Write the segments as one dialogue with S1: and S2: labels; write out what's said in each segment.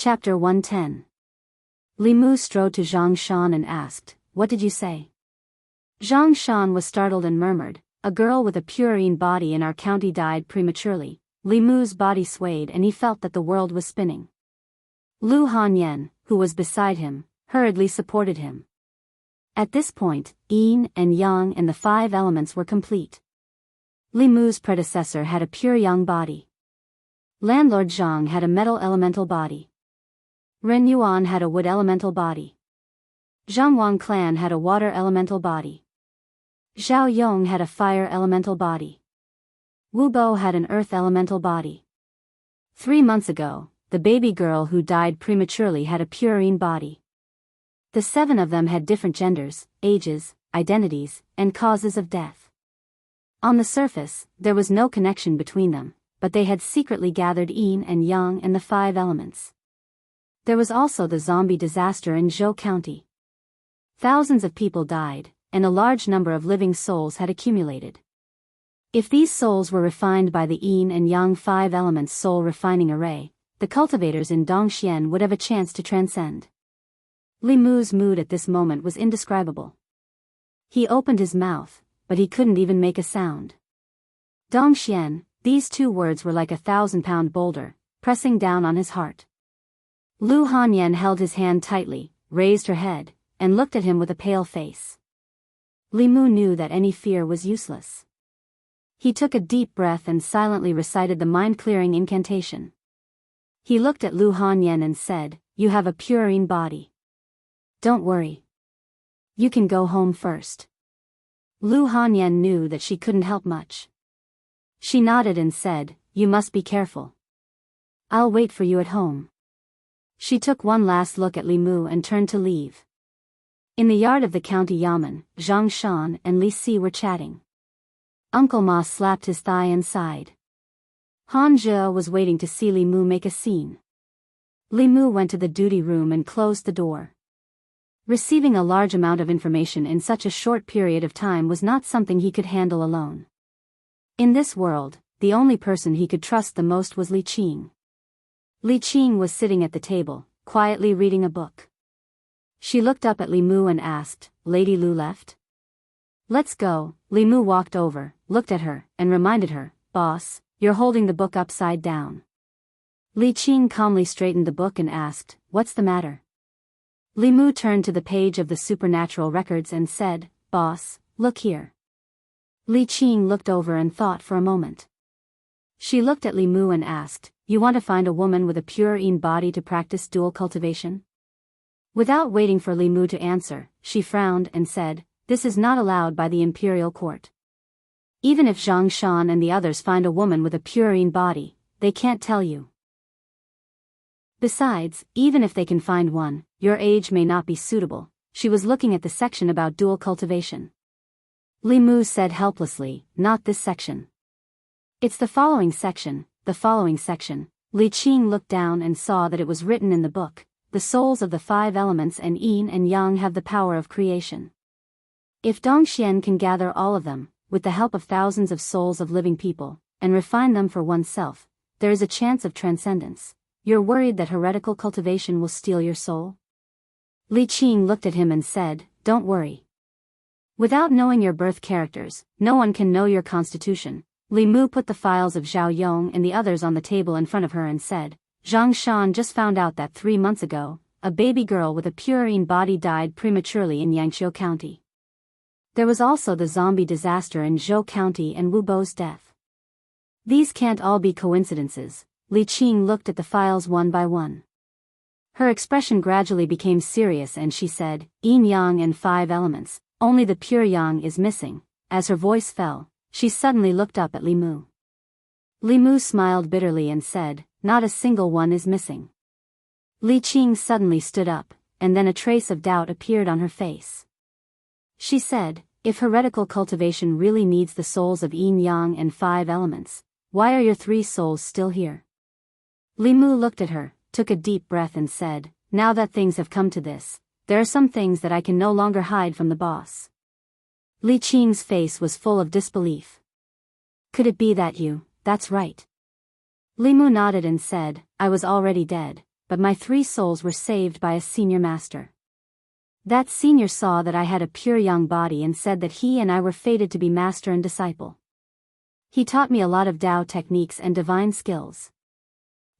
S1: Chapter 110. Li Mu strode to Zhang Shan and asked, "What did you say?" Zhang Shan was startled and murmured, "A girl with a purine body in our county died prematurely." Li Mu's body swayed and he felt that the world was spinning. Lu Hanyan, who was beside him, hurriedly supported him. At this point, yin and yang and the 5 elements were complete. Li Mu's predecessor had a pure yang body. Landlord Zhang had a metal elemental body. Ren Yuan had a wood elemental body. Zhangwang clan had a water elemental body. Zhao Yong had a fire elemental body. Wu Bo had an earth elemental body. 3 months ago, the baby girl who died prematurely had a purine body. The 7 of them had different genders, ages, identities, and causes of death. On the surface, there was no connection between them, but they had secretly gathered yin and yang and the 5 elements. There was also the zombie disaster in Zhou County. Thousands of people died, and a large number of living souls had accumulated. If these souls were refined by the yin and yang 5 elements soul refining array, the cultivators in Dongxian would have a chance to transcend. Li Mu's mood at this moment was indescribable. He opened his mouth, but he couldn't even make a sound. Dongxian, these 2 words were like a 1,000-pound boulder, pressing down on his heart. Lu Hanyan held his hand tightly, raised her head, and looked at him with a pale face. Li Mu knew that any fear was useless. He took a deep breath and silently recited the mind-clearing incantation. He looked at Lu Hanyan and said, "You have a purine body. Don't worry. You can go home first." Lu Hanyan knew that she couldn't help much. She nodded and said, "You must be careful. I'll wait for you at home." She took one last look at Li Mu and turned to leave. In the yard of the county yamen, Zhang Shan and Li Si were chatting. Uncle Ma slapped his thigh and sighed. Han Zhe was waiting to see Li Mu make a scene. Li Mu went to the duty room and closed the door. Receiving a large amount of information in such a short period of time was not something he could handle alone. In this world, the only person he could trust the most was Li Qing. Li Qing was sitting at the table, quietly reading a book. She looked up at Li Mu and asked, "Lady Lu left?" "Let's go." Li Mu walked over, looked at her, and reminded her, "Boss, you're holding the book upside down." Li Qing calmly straightened the book and asked, "What's the matter?" Li Mu turned to the page of the supernatural records and said, "Boss, look here." Li Qing looked over and thought for a moment. She looked at Li Mu and asked, "You want to find a woman with a pure yin body to practice dual cultivation?" Without waiting for Li Mu to answer, she frowned and said, "This is not allowed by the imperial court. Even if Zhang Shan and the others find a woman with a pure yin body, they can't tell you. Besides, even if they can find one, your age may not be suitable." She was looking at the section about dual cultivation. Li Mu said helplessly, "Not this section. It's the following section, the following section." Li Qing looked down and saw that it was written in the book, "The souls of the 5 elements and yin and yang have the power of creation. If Dongxian can gather all of them, with the help of thousands of souls of living people, and refine them for oneself, there is a chance of transcendence. You're worried that heretical cultivation will steal your soul?" Li Qing looked at him and said, "Don't worry. Without knowing your birth characters, no one can know your constitution." Li Mu put the files of Zhao Yong and the others on the table in front of her and said, "Zhang Shan just found out that 3 months ago, a baby girl with a purine body died prematurely in Yangqiu County. There was also the zombie disaster in Zhou County and Wu Bo's death. These can't all be coincidences." Li Qing looked at the files one by one. Her expression gradually became serious and she said, "Yin yang and 5 elements, only the pure yang is missing." As her voice fell, she suddenly looked up at Li Mu. Li Mu smiled bitterly and said, "Not a single one is missing." Li Qing suddenly stood up, and then a trace of doubt appeared on her face. She said, "If heretical cultivation really needs the souls of yin yang and 5 elements, why are your 3 souls still here?" Li Mu looked at her, took a deep breath and said, "Now that things have come to this, there are some things that I can no longer hide from the boss." Li Qing's face was full of disbelief. "Could it be that you?" "That's right." Li Mu nodded and said, "I was already dead, but my 3 souls were saved by a senior master. That senior saw that I had a pure young body and said that he and I were fated to be master and disciple. He taught me a lot of Tao techniques and divine skills.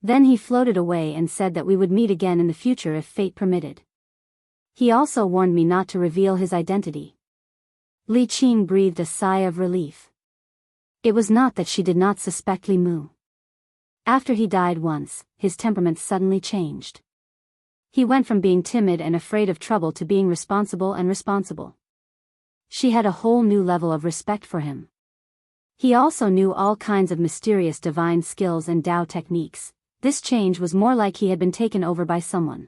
S1: Then he floated away and said that we would meet again in the future if fate permitted. He also warned me not to reveal his identity. Li Qing breathed a sigh of relief. It was not that she did not suspect Li Mu. After he died once, his temperament suddenly changed. He went from being timid and afraid of trouble to being responsible and responsible. She had a whole new level of respect for him. He also knew all kinds of mysterious divine skills and Tao techniques. This change was more like he had been taken over by someone.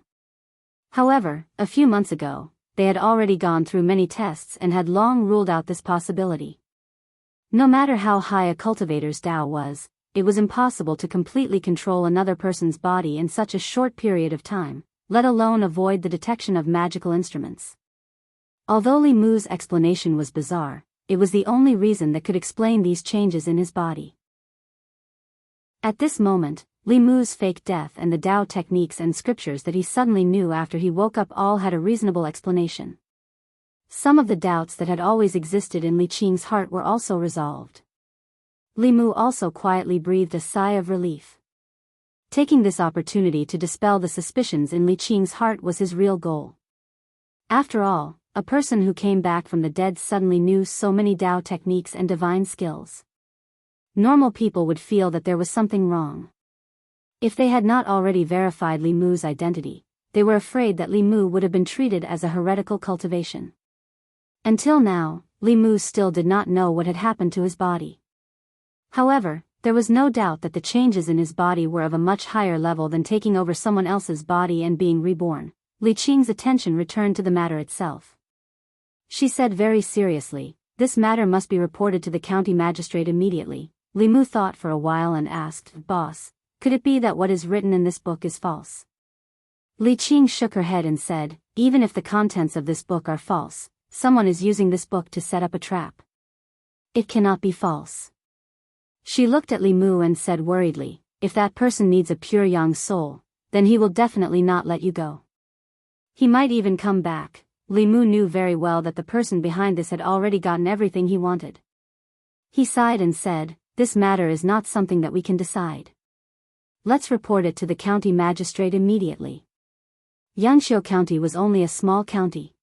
S1: However, a few months ago, they had already gone through many tests and had long ruled out this possibility. No matter how high a cultivator's Tao was, it was impossible to completely control another person's body in such a short period of time, let alone avoid the detection of magical instruments. Although Li Mu's explanation was bizarre, it was the only reason that could explain these changes in his body. At this moment, Li Mu's fake death and the Tao techniques and scriptures that he suddenly knew after he woke up all had a reasonable explanation. Some of the doubts that had always existed in Li Qing's heart were also resolved. Li Mu also quietly breathed a sigh of relief. Taking this opportunity to dispel the suspicions in Li Qing's heart was his real goal. After all, a person who came back from the dead suddenly knew so many Tao techniques and divine skills. Normal people would feel that there was something wrong. If they had not already verified Li Mu's identity, they were afraid that Li Mu would have been treated as a heretical cultivation. Until now, Li Mu still did not know what had happened to his body. However, there was no doubt that the changes in his body were of a much higher level than taking over someone else's body and being reborn. Li Qing's attention returned to the matter itself. She said very seriously, "This matter must be reported to the county magistrate immediately." Li Mu thought for a while and asked, "Boss, could it be that what is written in this book is false?" Li Qing shook her head and said, "Even if the contents of this book are false, someone is using this book to set up a trap. It cannot be false." She looked at Li Mu and said worriedly, "If that person needs a pure young soul, then he will definitely not let you go. He might even come back." Li Mu knew very well that the person behind this had already gotten everything he wanted. He sighed and said, "This matter is not something that we can decide. Let's report it to the county magistrate immediately." Yangqiu County was only a small county.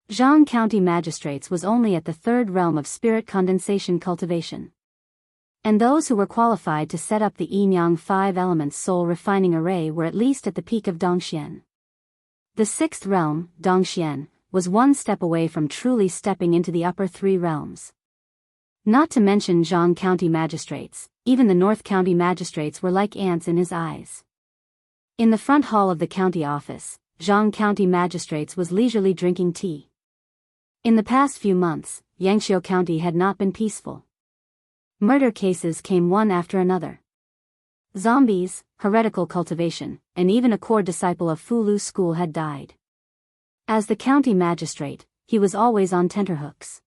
S1: Zhang County magistrates was only at the 3rd realm of spirit condensation cultivation. And those who were qualified to set up the Yin-Yang 5 elements soul refining array were at least at the peak of Dongxian. The 6th realm, Dongxian, was one step away from truly stepping into the upper 3 realms. Not to mention Zhang County magistrates, even the North County magistrates were like ants in his eyes. In the front hall of the county office, Zhang County magistrates was leisurely drinking tea. In the past few months, Yangqiu County had not been peaceful. Murder cases came one after another. Zombies, heretical cultivation, and even a core disciple of Fulu's school had died. As the county magistrate, he was always on tenterhooks.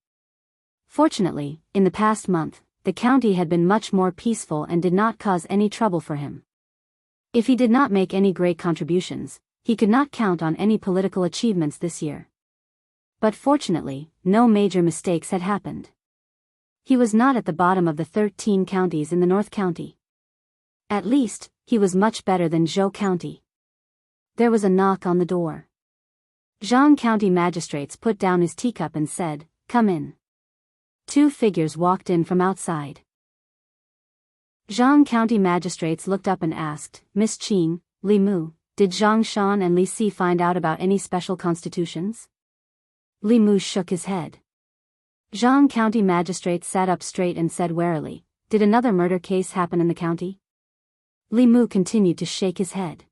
S1: Fortunately, in the past month, the county had been much more peaceful and did not cause any trouble for him. If he did not make any great contributions, he could not count on any political achievements this year. But fortunately, no major mistakes had happened. He was not at the bottom of the 13 counties in the North County. At least, he was much better than Zhou County. There was a knock on the door. Zhang County magistrates put down his teacup and said, "Come in." 2 figures walked in from outside. Zhang County magistrates looked up and asked, "Miss Qing, Li Mu, did Zhang Shan and Li Si find out about any special constitutions?" Li Mu shook his head. Zhang County magistrate sat up straight and said warily, "Did another murder case happen in the county?" Li Mu continued to shake his head.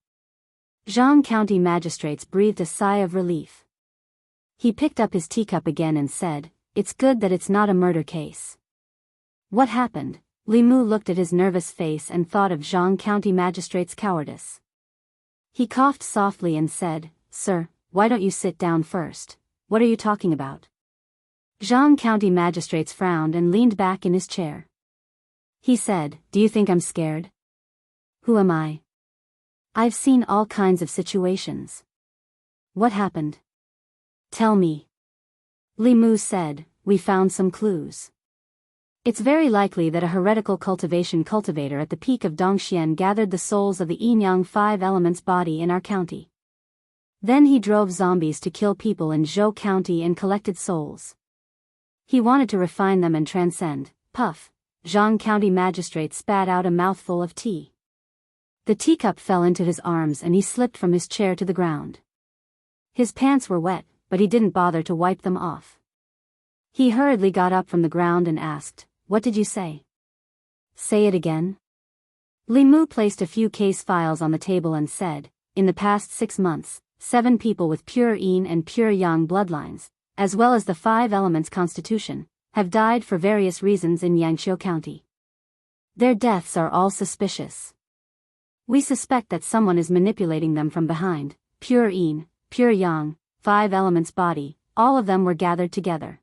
S1: Zhang County magistrates breathed a sigh of relief. He picked up his teacup again and said, "It's good that it's not a murder case." What happened? Li Mu looked at his nervous face and thought of Zhang County magistrate's cowardice. He coughed softly and said, "Sir, why don't you sit down first? What are you talking about?" Zhang County magistrates frowned and leaned back in his chair. He said, "Do you think I'm scared?" "Who am I?" I've seen all kinds of situations. What happened? Tell me. Li Mu said, we found some clues. It's very likely that a heretical cultivation cultivator at the peak of Dongxian gathered the souls of the yin-yang 5 elements body in our county. Then he drove zombies to kill people in Zhou County and collected souls. He wanted to refine them and transcend. Puff. Zhang County magistrate spat out a mouthful of tea. The teacup fell into his arms and he slipped from his chair to the ground. His pants were wet, but he didn't bother to wipe them off. He hurriedly got up from the ground and asked, what did you say? Say it again. Li Mu placed a few case files on the table and said, in the past 6 months, 7 people with pure yin and pure yang bloodlines, as well as the 5 elements constitution, have died for various reasons in Yangqiu County. Their deaths are all suspicious. We suspect that someone is manipulating them from behind. Pure yin, pure yang, 5 elements body, all of them were gathered together.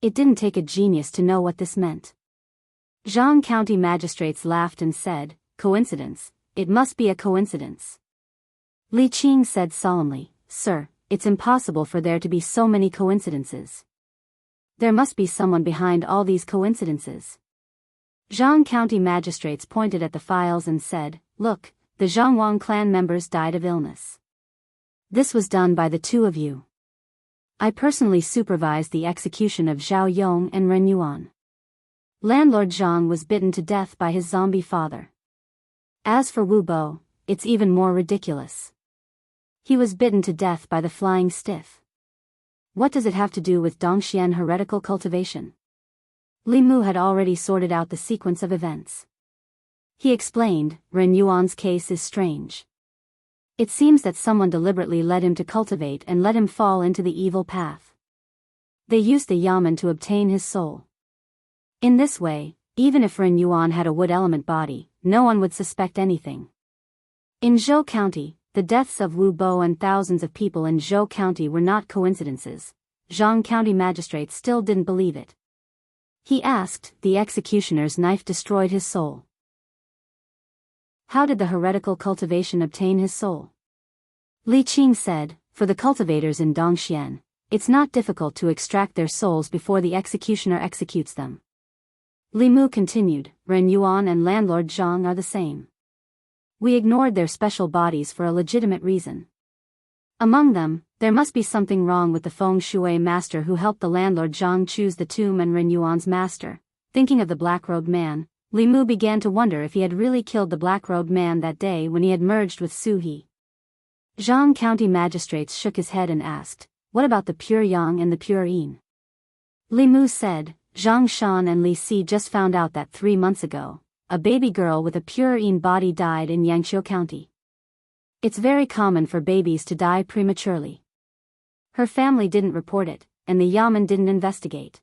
S1: It didn't take a genius to know what this meant. Zhang County magistrates laughed and said, coincidence, it must be a coincidence. Li Qing said solemnly, sir, it's impossible for there to be so many coincidences. There must be someone behind all these coincidences. Zhang County magistrates pointed at the files and said, look, the Zhangwang clan members died of illness. This was done by the 2 of you. I personally supervised the execution of Zhao Yong and Ren Yuan. Landlord Zhang was bitten to death by his zombie father. As for Wu Bo, it's even more ridiculous. He was bitten to death by the flying stiff. What does it have to do with Dongxian heretical cultivation? Li Mu had already sorted out the sequence of events. He explained, Ren Yuan's case is strange. It seems that someone deliberately led him to cultivate and let him fall into the evil path. They used the yamen to obtain his soul. In this way, even if Ren Yuan had a wood element body, no one would suspect anything. In Zhou County, the deaths of Wu Bo and thousands of people in Zhou County were not coincidences. Zhang County magistrates still didn't believe it. He asked, the executioner's knife destroyed his soul. How did the heretical cultivation obtain his soul? Li Qing said, for the cultivators in Dongxian, it's not difficult to extract their souls before the executioner executes them. Li Mu continued, Ren Yuan and landlord Zhang are the same. We ignored their special bodies for a legitimate reason. Among them, there must be something wrong with the feng shui master who helped the landlord Zhang choose the tomb and Ren Yuan's master. Thinking of the black-robed man, Li Mu began to wonder if he had really killed the black-robed man that day when he had merged with Su He. Zhang County magistrates shook his head and asked, what about the pure yang and the pure yin? Li Mu said, Zhang Shan and Li Si just found out that 3 months ago, a baby girl with a pure yin body died in Yangqiu County. It's very common for babies to die prematurely. Her family didn't report it, and the yamen didn't investigate.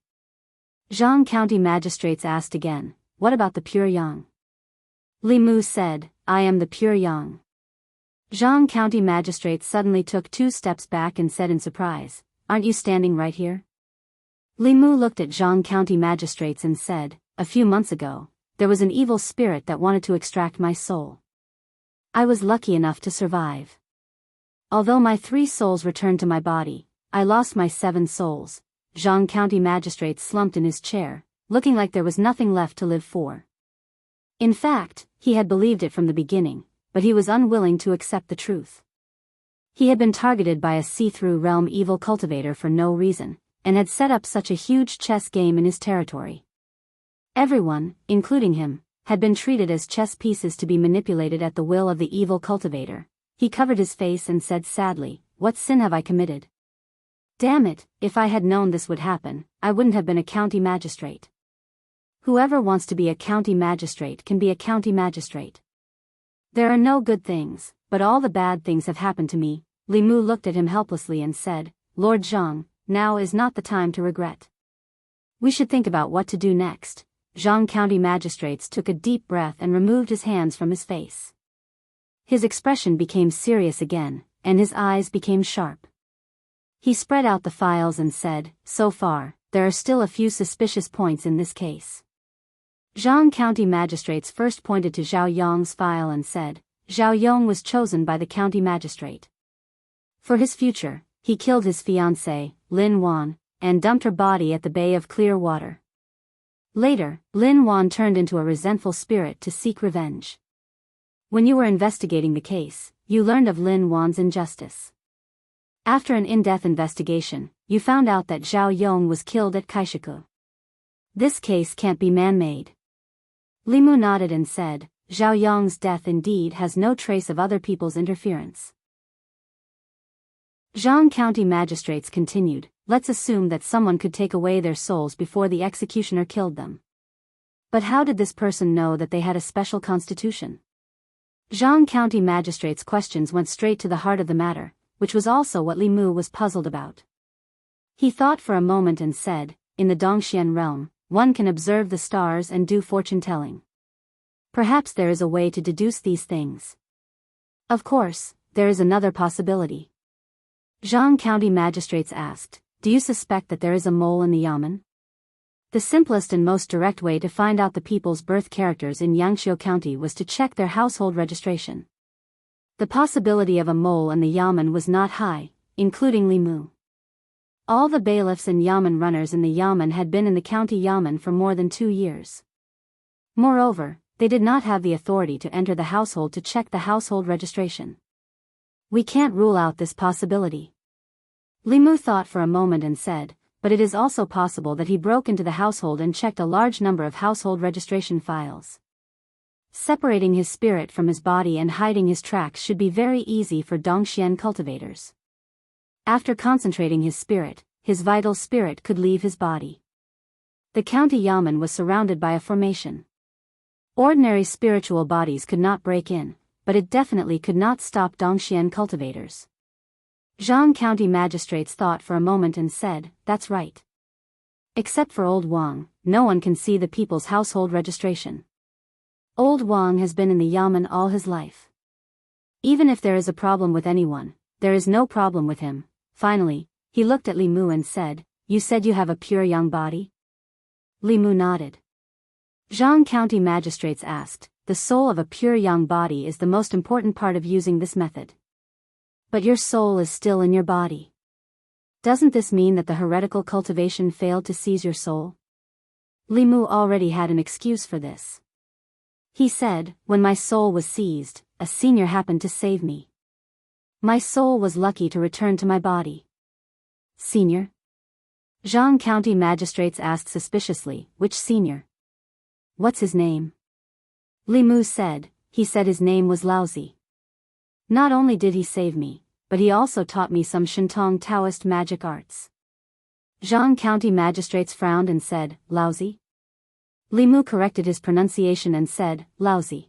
S1: Zhang County magistrates asked again, what about the pure yang? Li Mu said, I am the pure yang. Zhang County magistrates suddenly took 2 steps back and said in surprise, aren't you standing right here? Li Mu looked at Zhang County magistrates and said, a few months ago, there was an evil spirit that wanted to extract my soul. I was lucky enough to survive. Although my 3 souls returned to my body, I lost my 7 souls. Zhang County magistrate slumped in his chair, looking like there was nothing left to live for. In fact, he had believed it from the beginning, but he was unwilling to accept the truth. He had been targeted by a see-through realm evil cultivator for no reason, and had set up such a huge chess game in his territory. Everyone, including him, had been treated as chess pieces to be manipulated at the will of the evil cultivator. He covered his face and said sadly, what sin have I committed? Damn it, if I had known this would happen, I wouldn't have been a county magistrate. Whoever wants to be a county magistrate can be a county magistrate. There are no good things, but all the bad things have happened to me. Li Mu looked at him helplessly and said, Lord Zhang, now is not the time to regret. We should think about what to do next. Zhang County magistrates took a deep breath and removed his hands from his face. His expression became serious again, and his eyes became sharp. He spread out the files and said, so far, there are still a few suspicious points in this case. Zhang County magistrates first pointed to Zhao Yong's file and said, Zhao Yong was chosen by the county magistrate. For his future, he killed his fiancée, Lin Wan, and dumped her body at the Bay of Clear Water. Later, Lin Wan turned into a resentful spirit to seek revenge. When you were investigating the case, you learned of Lin Wan's injustice. After an in-depth investigation, you found out that Zhao Yong was killed at Kaishiku. This case can't be man-made. Li Mu nodded and said, Zhao Yong's death indeed has no trace of other people's interference. Zhang County magistrates continued, let's assume that someone could take away their souls before the executioner killed them. But how did this person know that they had a special constitution? Zhang County magistrates' questions went straight to the heart of the matter, which was also what Li Mu was puzzled about. He thought for a moment and said, in the Dongxian realm, one can observe the stars and do fortune-telling. Perhaps there is a way to deduce these things. Of course, there is another possibility. Zhang County magistrates asked, do you suspect that there is a mole in the yamen? The simplest and most direct way to find out the people's birth characters in Yangqiu County was to check their household registration. The possibility of a mole in the yamen was not high, including Li Mu. All the bailiffs and yamen runners in the yamen had been in the county yamen for more than 2 years. Moreover, they did not have the authority to enter the household to check the household registration. We can't rule out this possibility. Li Mu thought for a moment and said, but it is also possible that he broke into the household and checked a large number of household registration files. Separating his spirit from his body and hiding his tracks should be very easy for Dongxian cultivators. After concentrating his spirit, his vital spirit could leave his body. The county yamen was surrounded by a formation. Ordinary spiritual bodies could not break in, but it definitely could not stop Dongxian cultivators. Zhang County magistrates thought for a moment and said, that's right. Except for Old Wang, no one can see the people's household registration. Old Wang has been in the yamen all his life. Even if there is a problem with anyone, there is no problem with him. Finally, he looked at Li Mu and said, you said you have a pure young body? Li Mu nodded. Zhang County magistrates asked, the soul of a pure young body is the most important part of using this method. But your soul is still in your body. Doesn't this mean that the heretical cultivation failed to seize your soul? Li Mu already had an excuse for this. He said, when my soul was seized, a senior happened to save me. My soul was lucky to return to my body. Senior? Zhang County magistrates asked suspiciously, which senior? What's his name? Li Mu said, he said his name was Laozi. Not only did he save me, but he also taught me some Shintong Taoist magic arts. Zhang County magistrates frowned and said, Laozi? Li Mu corrected his pronunciation and said, Laozi.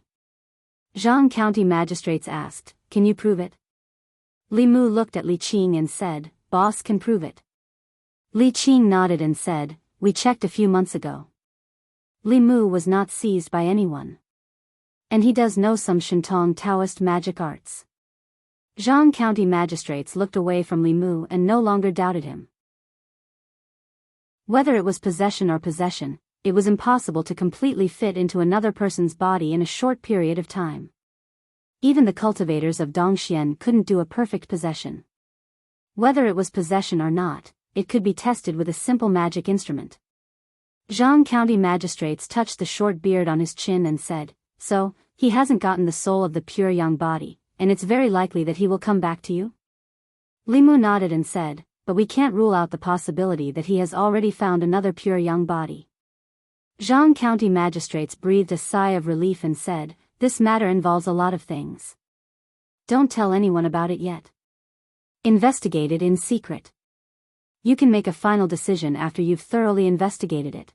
S1: Zhang County magistrates asked, can you prove it? Li Mu looked at Li Qing and said, boss can prove it. Li Qing nodded and said, we checked a few months ago. Li Mu was not seized by anyone. And he does know some Shintong Taoist magic arts. Zhang County magistrates looked away from Li Mu and no longer doubted him. Whether it was possession or possession, it was impossible to completely fit into another person's body in a short period of time. Even the cultivators of Dongxian couldn't do a perfect possession. Whether it was possession or not, it could be tested with a simple magic instrument. Zhang County magistrates touched the short beard on his chin and said, so, he hasn't gotten the soul of the pure young body, and it's very likely that he will come back to you? Li Mu nodded and said, but we can't rule out the possibility that he has already found another pure young body. Zhang County magistrates breathed a sigh of relief and said, this matter involves a lot of things. Don't tell anyone about it yet. Investigate it in secret. You can make a final decision after you've thoroughly investigated it.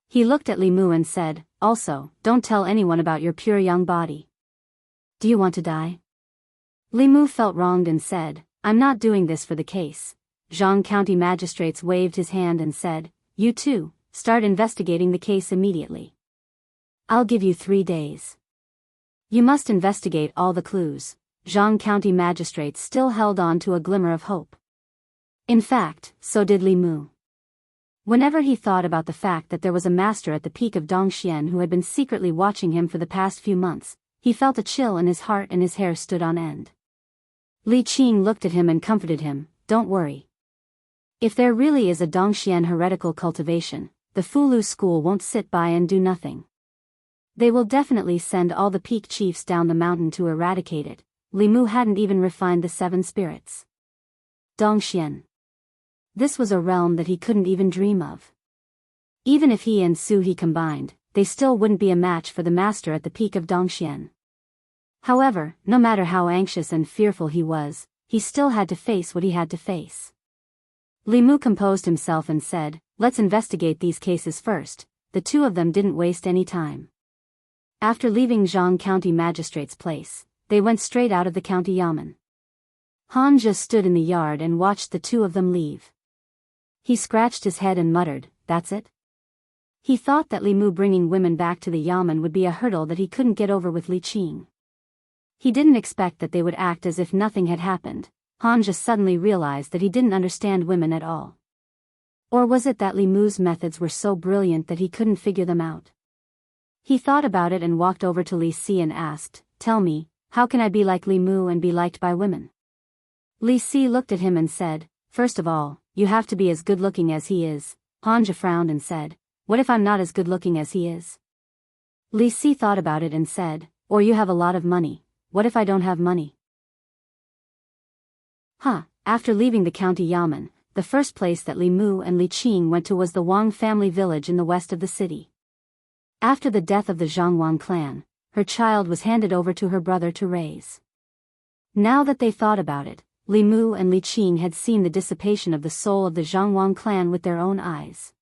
S1: He looked at Li Mu and said, also, don't tell anyone about your pure young body. Do you want to die? Li Mu felt wronged and said, I'm not doing this for the case. Zhang County magistrates waved his hand and said, you too, start investigating the case immediately. I'll give you 3 days. You must investigate all the clues. Zhang County magistrates still held on to a glimmer of hope. In fact, so did Li Mu. Whenever he thought about the fact that there was a master at the peak of Dongxian who had been secretly watching him for the past few months, He felt a chill in his heart and his hair stood on end. Li Qing looked at him and comforted him, "Don't worry. If there really is a Dongxian heretical cultivation, the Fulu school won't sit by and do nothing. They will definitely send all the peak chiefs down the mountain to eradicate it." Li Mu hadn't even refined the 7 spirits. Dongxian. This was a realm that he couldn't even dream of. Even if he and Su He combined, they still wouldn't be a match for the master at the peak of Dongxian. However, no matter how anxious and fearful he was, he still had to face what he had to face. Li Mu composed himself and said, "Let's investigate these cases first." The two of them didn't waste any time. After leaving Zhang County Magistrate's place, they went straight out of the county yamen. Han just stood in the yard and watched the two of them leave. He scratched his head and muttered, "That's it?" He thought that Li Mu bringing women back to the yamen would be a hurdle that he couldn't get over with Li Qing. He didn't expect that they would act as if nothing had happened. Han just suddenly realized that he didn't understand women at all. Or was it that Li Mu's methods were so brilliant that he couldn't figure them out? He thought about it and walked over to Li Si and asked, "Tell me, how can I be like Li Mu and be liked by women?" Li Si looked at him and said, "First of all, you have to be as good-looking as he is." Hanja frowned and said, "What if I'm not as good-looking as he is?" Li Si thought about it and said, "Or you have a lot of money. What if I don't have money?" After leaving the county yamen, the first place that Li Mu and Li Qing went to was the Wang family village in the west of the city. After the death of the Zhangwang clan, her child was handed over to her brother to raise. Now that they thought about it, Li Mu and Li Qing had seen the dissipation of the soul of the Zhangwang clan with their own eyes.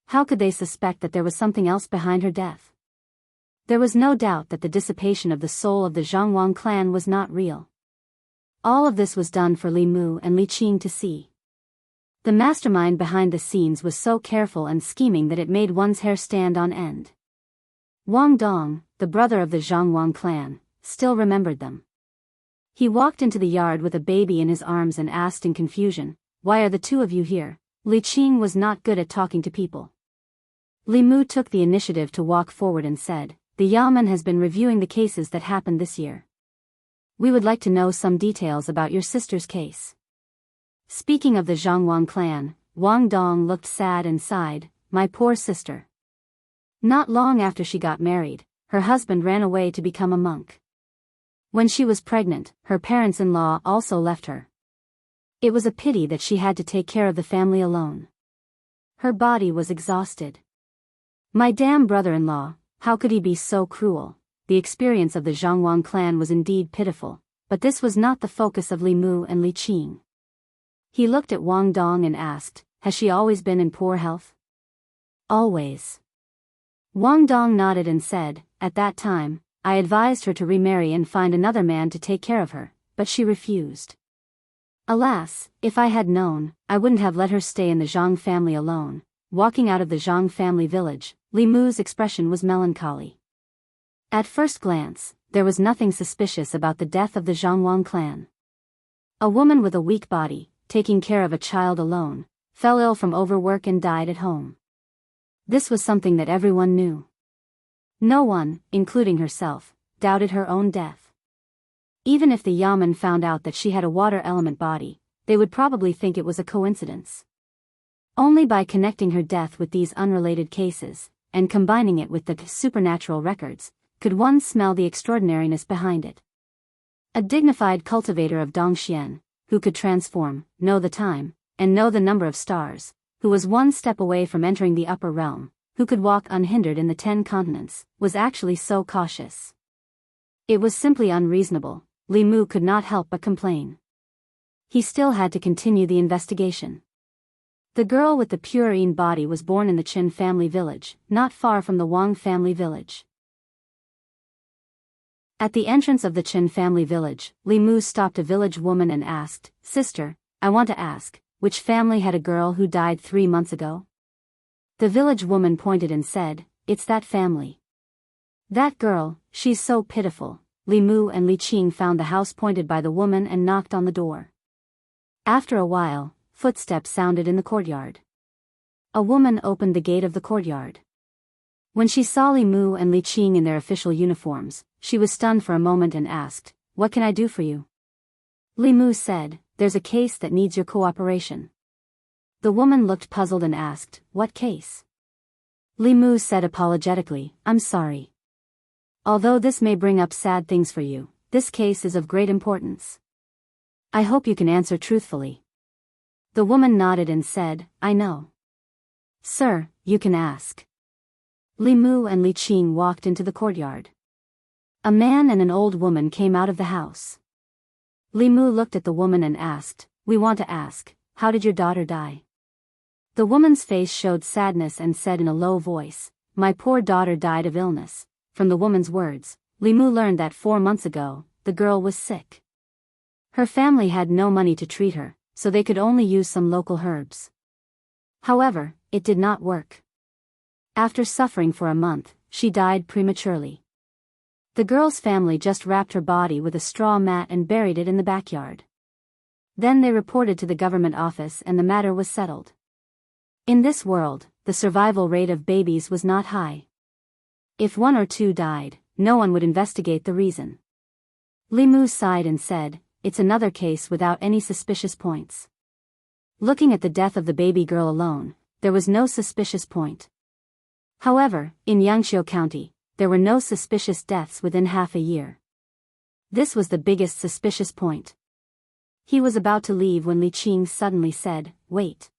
S1: How could they suspect that there was something else behind her death? There was no doubt that the dissipation of the soul of the Zhangwang clan was not real. All of this was done for Li Mu and Li Qing to see. The mastermind behind the scenes was so careful and scheming that it made one's hair stand on end. Wang Dong, the brother of the Zhangwang clan, still remembered them. He walked into the yard with a baby in his arms and asked in confusion, "Why are the two of you here?" Li Qing was not good at talking to people. Li Mu took the initiative to walk forward and said, "The yamen has been reviewing the cases that happened this year. We would like to know some details about your sister's case." Speaking of the Zhangwang clan, Wang Dong looked sad and sighed, "My poor sister. Not long after she got married, her husband ran away to become a monk. When she was pregnant, her parents-in-law also left her. It was a pity that she had to take care of the family alone. Her body was exhausted. My damn brother-in-law, how could he be so cruel?" The experience of the Zhangwang clan was indeed pitiful, but this was not the focus of Li Mu and Li Qing. He looked at Wang Dong and asked, "Has she always been in poor health?" "Always." Wang Dong nodded and said, "At that time, I advised her to remarry and find another man to take care of her, but she refused. Alas, if I had known, I wouldn't have let her stay in the Zhang family alone." Walking out of the Zhang family village, Li Mu's expression was melancholy. At first glance, there was nothing suspicious about the death of the Zhangwang clan. A woman with a weak body, taking care of a child alone, fell ill from overwork and died at home. This was something that everyone knew. No one, including herself, doubted her own death. Even if the yamen found out that she had a water element body, they would probably think it was a coincidence. Only by connecting her death with these unrelated cases, and combining it with the supernatural records, could one smell the extraordinariness behind it. A dignified cultivator of Dongxian, who could transform, know the time, and know the number of stars, who was one step away from entering the upper realm, who could walk unhindered in the 10 continents, was actually so cautious. It was simply unreasonable. Li Mu could not help but complain. He still had to continue the investigation. The girl with the purine body was born in the Qin family village, not far from the Wang family village. At the entrance of the Qin family village, Li Mu stopped a village woman and asked, "Sister, I want to ask, which family had a girl who died 3 months ago?" The village woman pointed and said, "It's that family. That girl, she's so pitiful." Li Mu and Li Qing found the house pointed by the woman and knocked on the door. After a while, footsteps sounded in the courtyard. A woman opened the gate of the courtyard. When she saw Li Mu and Li Qing in their official uniforms, she was stunned for a moment and asked, "What can I do for you?" Li Mu said, "There's a case that needs your cooperation." The woman looked puzzled and asked, "What case?" Li Mu said apologetically, "I'm sorry. Although this may bring up sad things for you, this case is of great importance. I hope you can answer truthfully." The woman nodded and said, "I know. Sir, you can ask." Li Mu and Li Qing walked into the courtyard. A man and an old woman came out of the house. Li Mu looked at the woman and asked, "We want to ask, how did your daughter die?" The woman's face showed sadness and said in a low voice, "My poor daughter died of illness." From the woman's words, Li Mu learned that 4 months ago, the girl was sick. Her family had no money to treat her, so they could only use some local herbs. However, it did not work. After suffering for a month, she died prematurely. The girl's family just wrapped her body with a straw mat and buried it in the backyard. Then they reported to the government office and the matter was settled. In this world, the survival rate of babies was not high. If 1 or 2 died, no one would investigate the reason. Li Mu sighed and said, "It's another case without any suspicious points." Looking at the death of the baby girl alone, there was no suspicious point. However, in Yangqiu County, there were no suspicious deaths within half a year. This was the biggest suspicious point. He was about to leave when Li Qing suddenly said, "Wait."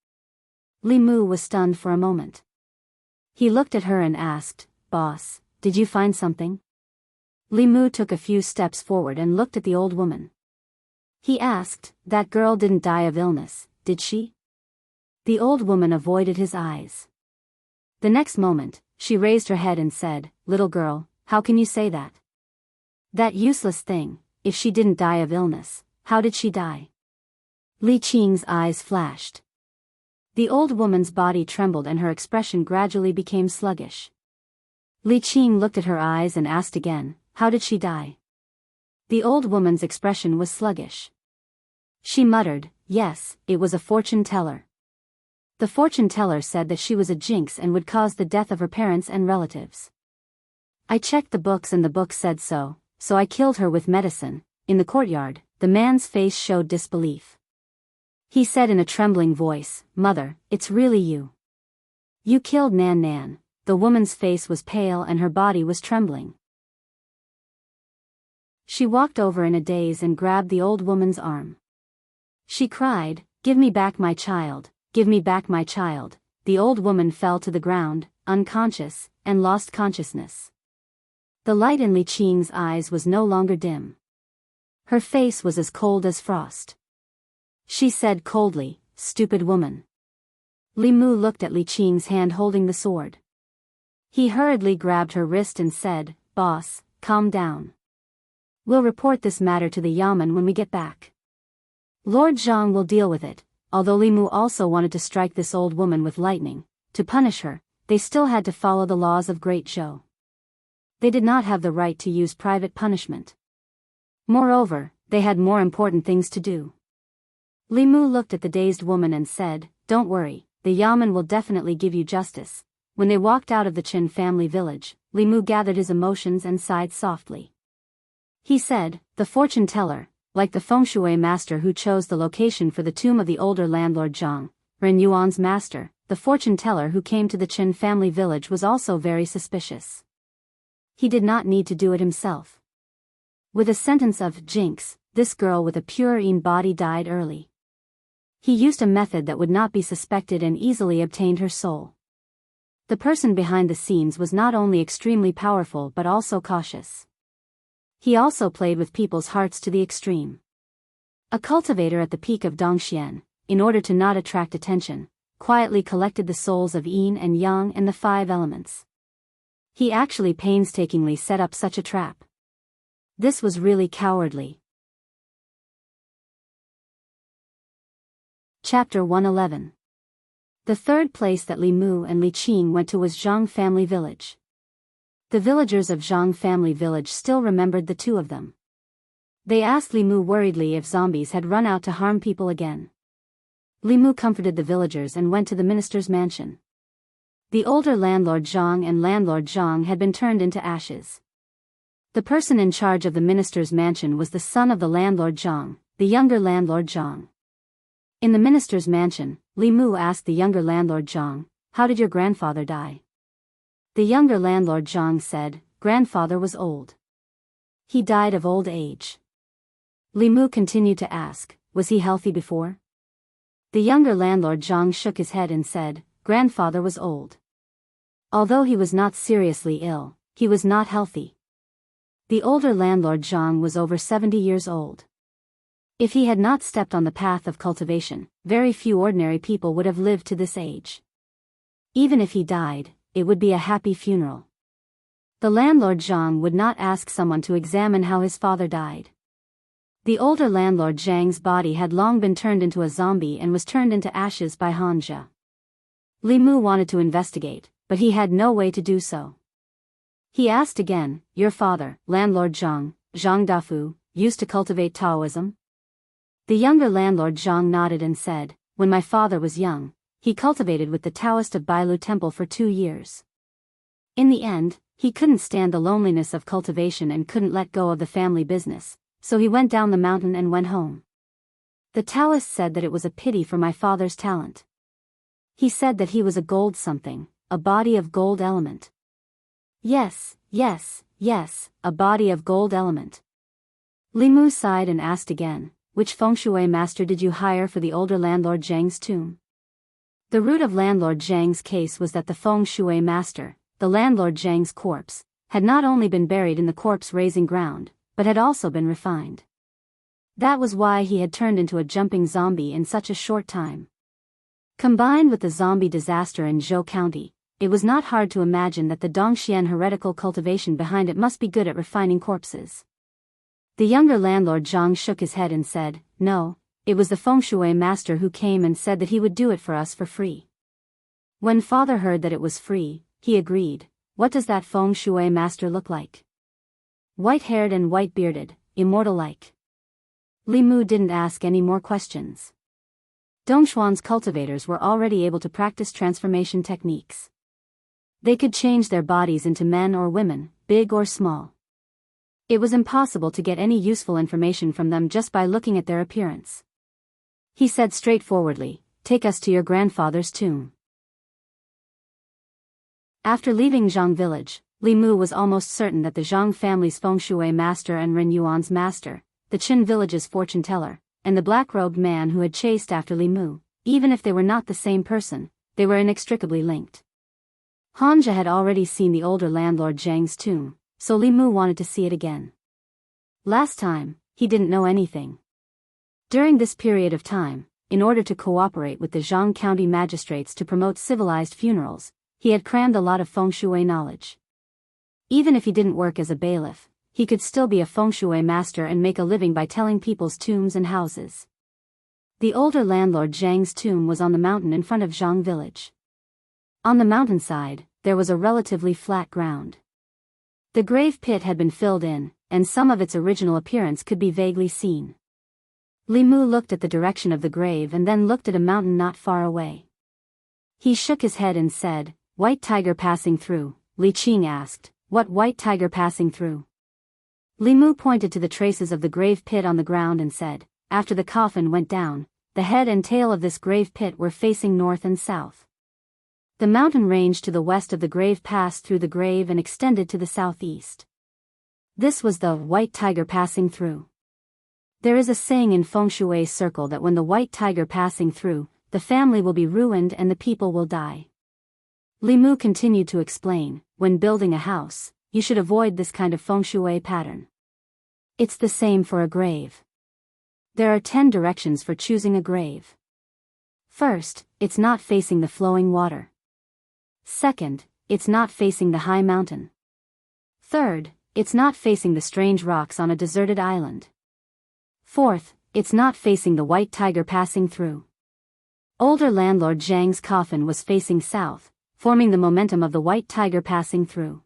S1: Li Mu was stunned for a moment. He looked at her and asked, "Boss, did you find something?" Li Mu took a few steps forward and looked at the old woman. He asked, "That girl didn't die of illness, did she?" The old woman avoided his eyes. The next moment, she raised her head and said, "Little girl, how can you say that? That useless thing, if she didn't die of illness, how did she die?" Li Qing's eyes flashed. The old woman's body trembled and her expression gradually became sluggish. Li Qing looked at her eyes and asked again, "How did she die?" The old woman's expression was sluggish. She muttered, "Yes, it was a fortune teller. The fortune teller said that she was a jinx and would cause the death of her parents and relatives. I checked the books and the book said so I killed her with medicine." In the courtyard, the man's face showed disbelief. He said in a trembling voice, "Mother, it's really you. You killed Nan Nan." The woman's face was pale and her body was trembling. She walked over in a daze and grabbed the old woman's arm. She cried, "Give me back my child, give me back my child." The old woman fell to the ground, unconscious, and lost consciousness. The light in Li Qing's eyes was no longer dim. Her face was as cold as frost. She said coldly, "Stupid woman." Li Mu looked at Li Qing's hand holding the sword. He hurriedly grabbed her wrist and said, "Boss, calm down. We'll report this matter to the Yamen when we get back. Lord Zhang will deal with it." Although Li Mu also wanted to strike this old woman with lightning, to punish her, they still had to follow the laws of Great Zhou. They did not have the right to use private punishment. Moreover, they had more important things to do. Li Mu looked at the dazed woman and said, "Don't worry, the Yamen will definitely give you justice." When they walked out of the Qin family village, Li Mu gathered his emotions and sighed softly. He said, "The fortune teller, like the feng shui master who chose the location for the tomb of the older landlord Zhang, Ren Yuan's master, the fortune teller who came to the Qin family village was also very suspicious. He did not need to do it himself. With a sentence of jinx, this girl with a purine body died early. He used a method that would not be suspected and easily obtained her soul. The person behind the scenes was not only extremely powerful but also cautious. He also played with people's hearts to the extreme. A cultivator at the peak of Dongxian, in order to not attract attention, quietly collected the souls of yin and yang and the 5 elements. He actually painstakingly set up such a trap. This was really cowardly. Chapter 111. The third place that Li Mu and Li Qing went to was Zhang family village. The villagers of Zhang family village still remembered the 2 of them. They asked Li Mu worriedly if zombies had run out to harm people again. Li Mu comforted the villagers and went to the minister's mansion. The older landlord Zhang and landlord Zhang had been turned into ashes. The person in charge of the minister's mansion was the son of the landlord Zhang, the younger landlord Zhang. In the minister's mansion, Li Mu asked the younger landlord Zhang, "How did your grandfather die?" The younger landlord Zhang said, "Grandfather was old. He died of old age." Li Mu continued to ask, "Was he healthy before?" The younger landlord Zhang shook his head and said, "Grandfather was old. Although he was not seriously ill, he was not healthy." The older landlord Zhang was over 70 years old. If he had not stepped on the path of cultivation, very few ordinary people would have lived to this age. Even if he died, it would be a happy funeral. The landlord Zhang would not ask someone to examine how his father died. The older landlord Zhang's body had long been turned into a zombie and was turned into ashes by Hanja. Li Mu wanted to investigate, but he had no way to do so. He asked again, "Your father, landlord Zhang, Zhang Dafu, used to cultivate Taoism?" The younger landlord Zhang nodded and said, "When my father was young, he cultivated with the Taoist of Bailu Temple for 2 years. In the end, he couldn't stand the loneliness of cultivation and couldn't let go of the family business, so he went down the mountain and went home. The Taoist said that it was a pity for my father's talent. He said that he was a gold something, a body of gold element." Yes, a body of gold element. Li Mu sighed and asked again, "Which feng shui master did you hire for the older landlord Zhang's tomb?" The root of landlord Zhang's case was that the feng shui master, the landlord Zhang's corpse, had not only been buried in the corpse-raising ground, but had also been refined. That was why he had turned into a jumping zombie in such a short time. Combined with the zombie disaster in Zhou County, it was not hard to imagine that the Dongxian heretical cultivation behind it must be good at refining corpses. The younger landlord Zhang shook his head and said, "No, it was the feng shui master who came and said that he would do it for us for free." When father heard that it was free, he agreed. "What does that feng shui master look like?" "White-haired and white-bearded, immortal-like." Li Mu didn't ask any more questions. Dongxuan's cultivators were already able to practice transformation techniques. They could change their bodies into men or women, big or small. It was impossible to get any useful information from them just by looking at their appearance. He said straightforwardly, "Take us to your grandfather's tomb." After leaving Zhang village, Li Mu was almost certain that the Zhang family's feng shui master and Ren Yuan's master, the Qin village's fortune teller, and the black-robed man who had chased after Li Mu, even if they were not the same person, they were inextricably linked. Hanja had already seen the older landlord Zhang's tomb, so Li Mu wanted to see it again. Last time, he didn't know anything. During this period of time, in order to cooperate with the Zhang County magistrates to promote civilized funerals, he had crammed a lot of feng shui knowledge. Even if he didn't work as a bailiff, he could still be a feng shui master and make a living by telling people's tombs and houses. The older landlord Zhang's tomb was on the mountain in front of Zhang village. On the mountainside, there was a relatively flat ground. The grave pit had been filled in, and some of its original appearance could be vaguely seen. Li Mu looked at the direction of the grave and then looked at a mountain not far away. He shook his head and said, "White tiger passing through." Li Qing asked, "What white tiger passing through?" Li Mu pointed to the traces of the grave pit on the ground and said, "After the coffin went down, the head and tail of this grave pit were facing north and south. The mountain range to the west of the grave passed through the grave and extended to the southeast. This was the white tiger passing through. There is a saying in feng shui circle that when the white tiger passing through, the family will be ruined and the people will die." Li Mu continued to explain, "When building a house, you should avoid this kind of feng shui pattern. It's the same for a grave. There are 10 directions for choosing a grave. First, it's not facing the flowing water. Second, it's not facing the high mountain. Third, it's not facing the strange rocks on a deserted island. Fourth, it's not facing the white tiger passing through." Older landlord Zhang's coffin was facing south, forming the momentum of the white tiger passing through.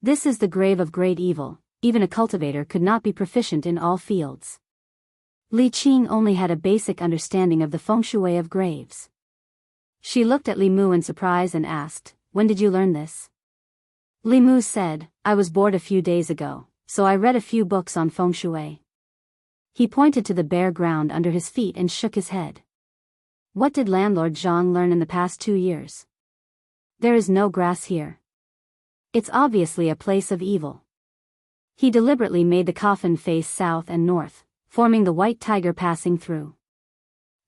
S1: This is the grave of great evil. Even a cultivator could not be proficient in all fields. Li Qing only had a basic understanding of the feng shui of graves. She looked at Li Mu in surprise and asked, "When did you learn this?" Li Mu said, "I was bored a few days ago, so I read a few books on feng shui." He pointed to the bare ground under his feet and shook his head. What did landlord Zhang learn in the past 2 years? There is no grass here. It's obviously a place of evil. He deliberately made the coffin face south and north, forming the white tiger passing through.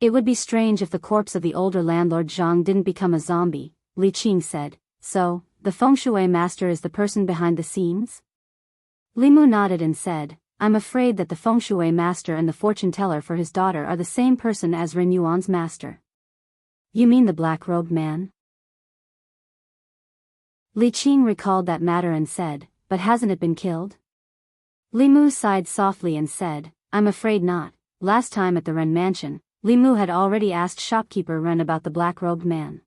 S1: It would be strange if the corpse of the older landlord Zhang didn't become a zombie, Li Qing said. So, the feng shui master is the person behind the scenes? Li Mu nodded and said, "I'm afraid that the feng shui master and the fortune teller for his daughter are the same person as Ren Yuan's master." "You mean the black-robed man?" Li Qing recalled that matter and said, "But hasn't it been killed?" Li Mu sighed softly and said, "I'm afraid not. Last time at the Ren mansion, Li Mu had already asked shopkeeper Ren about the black-robed man.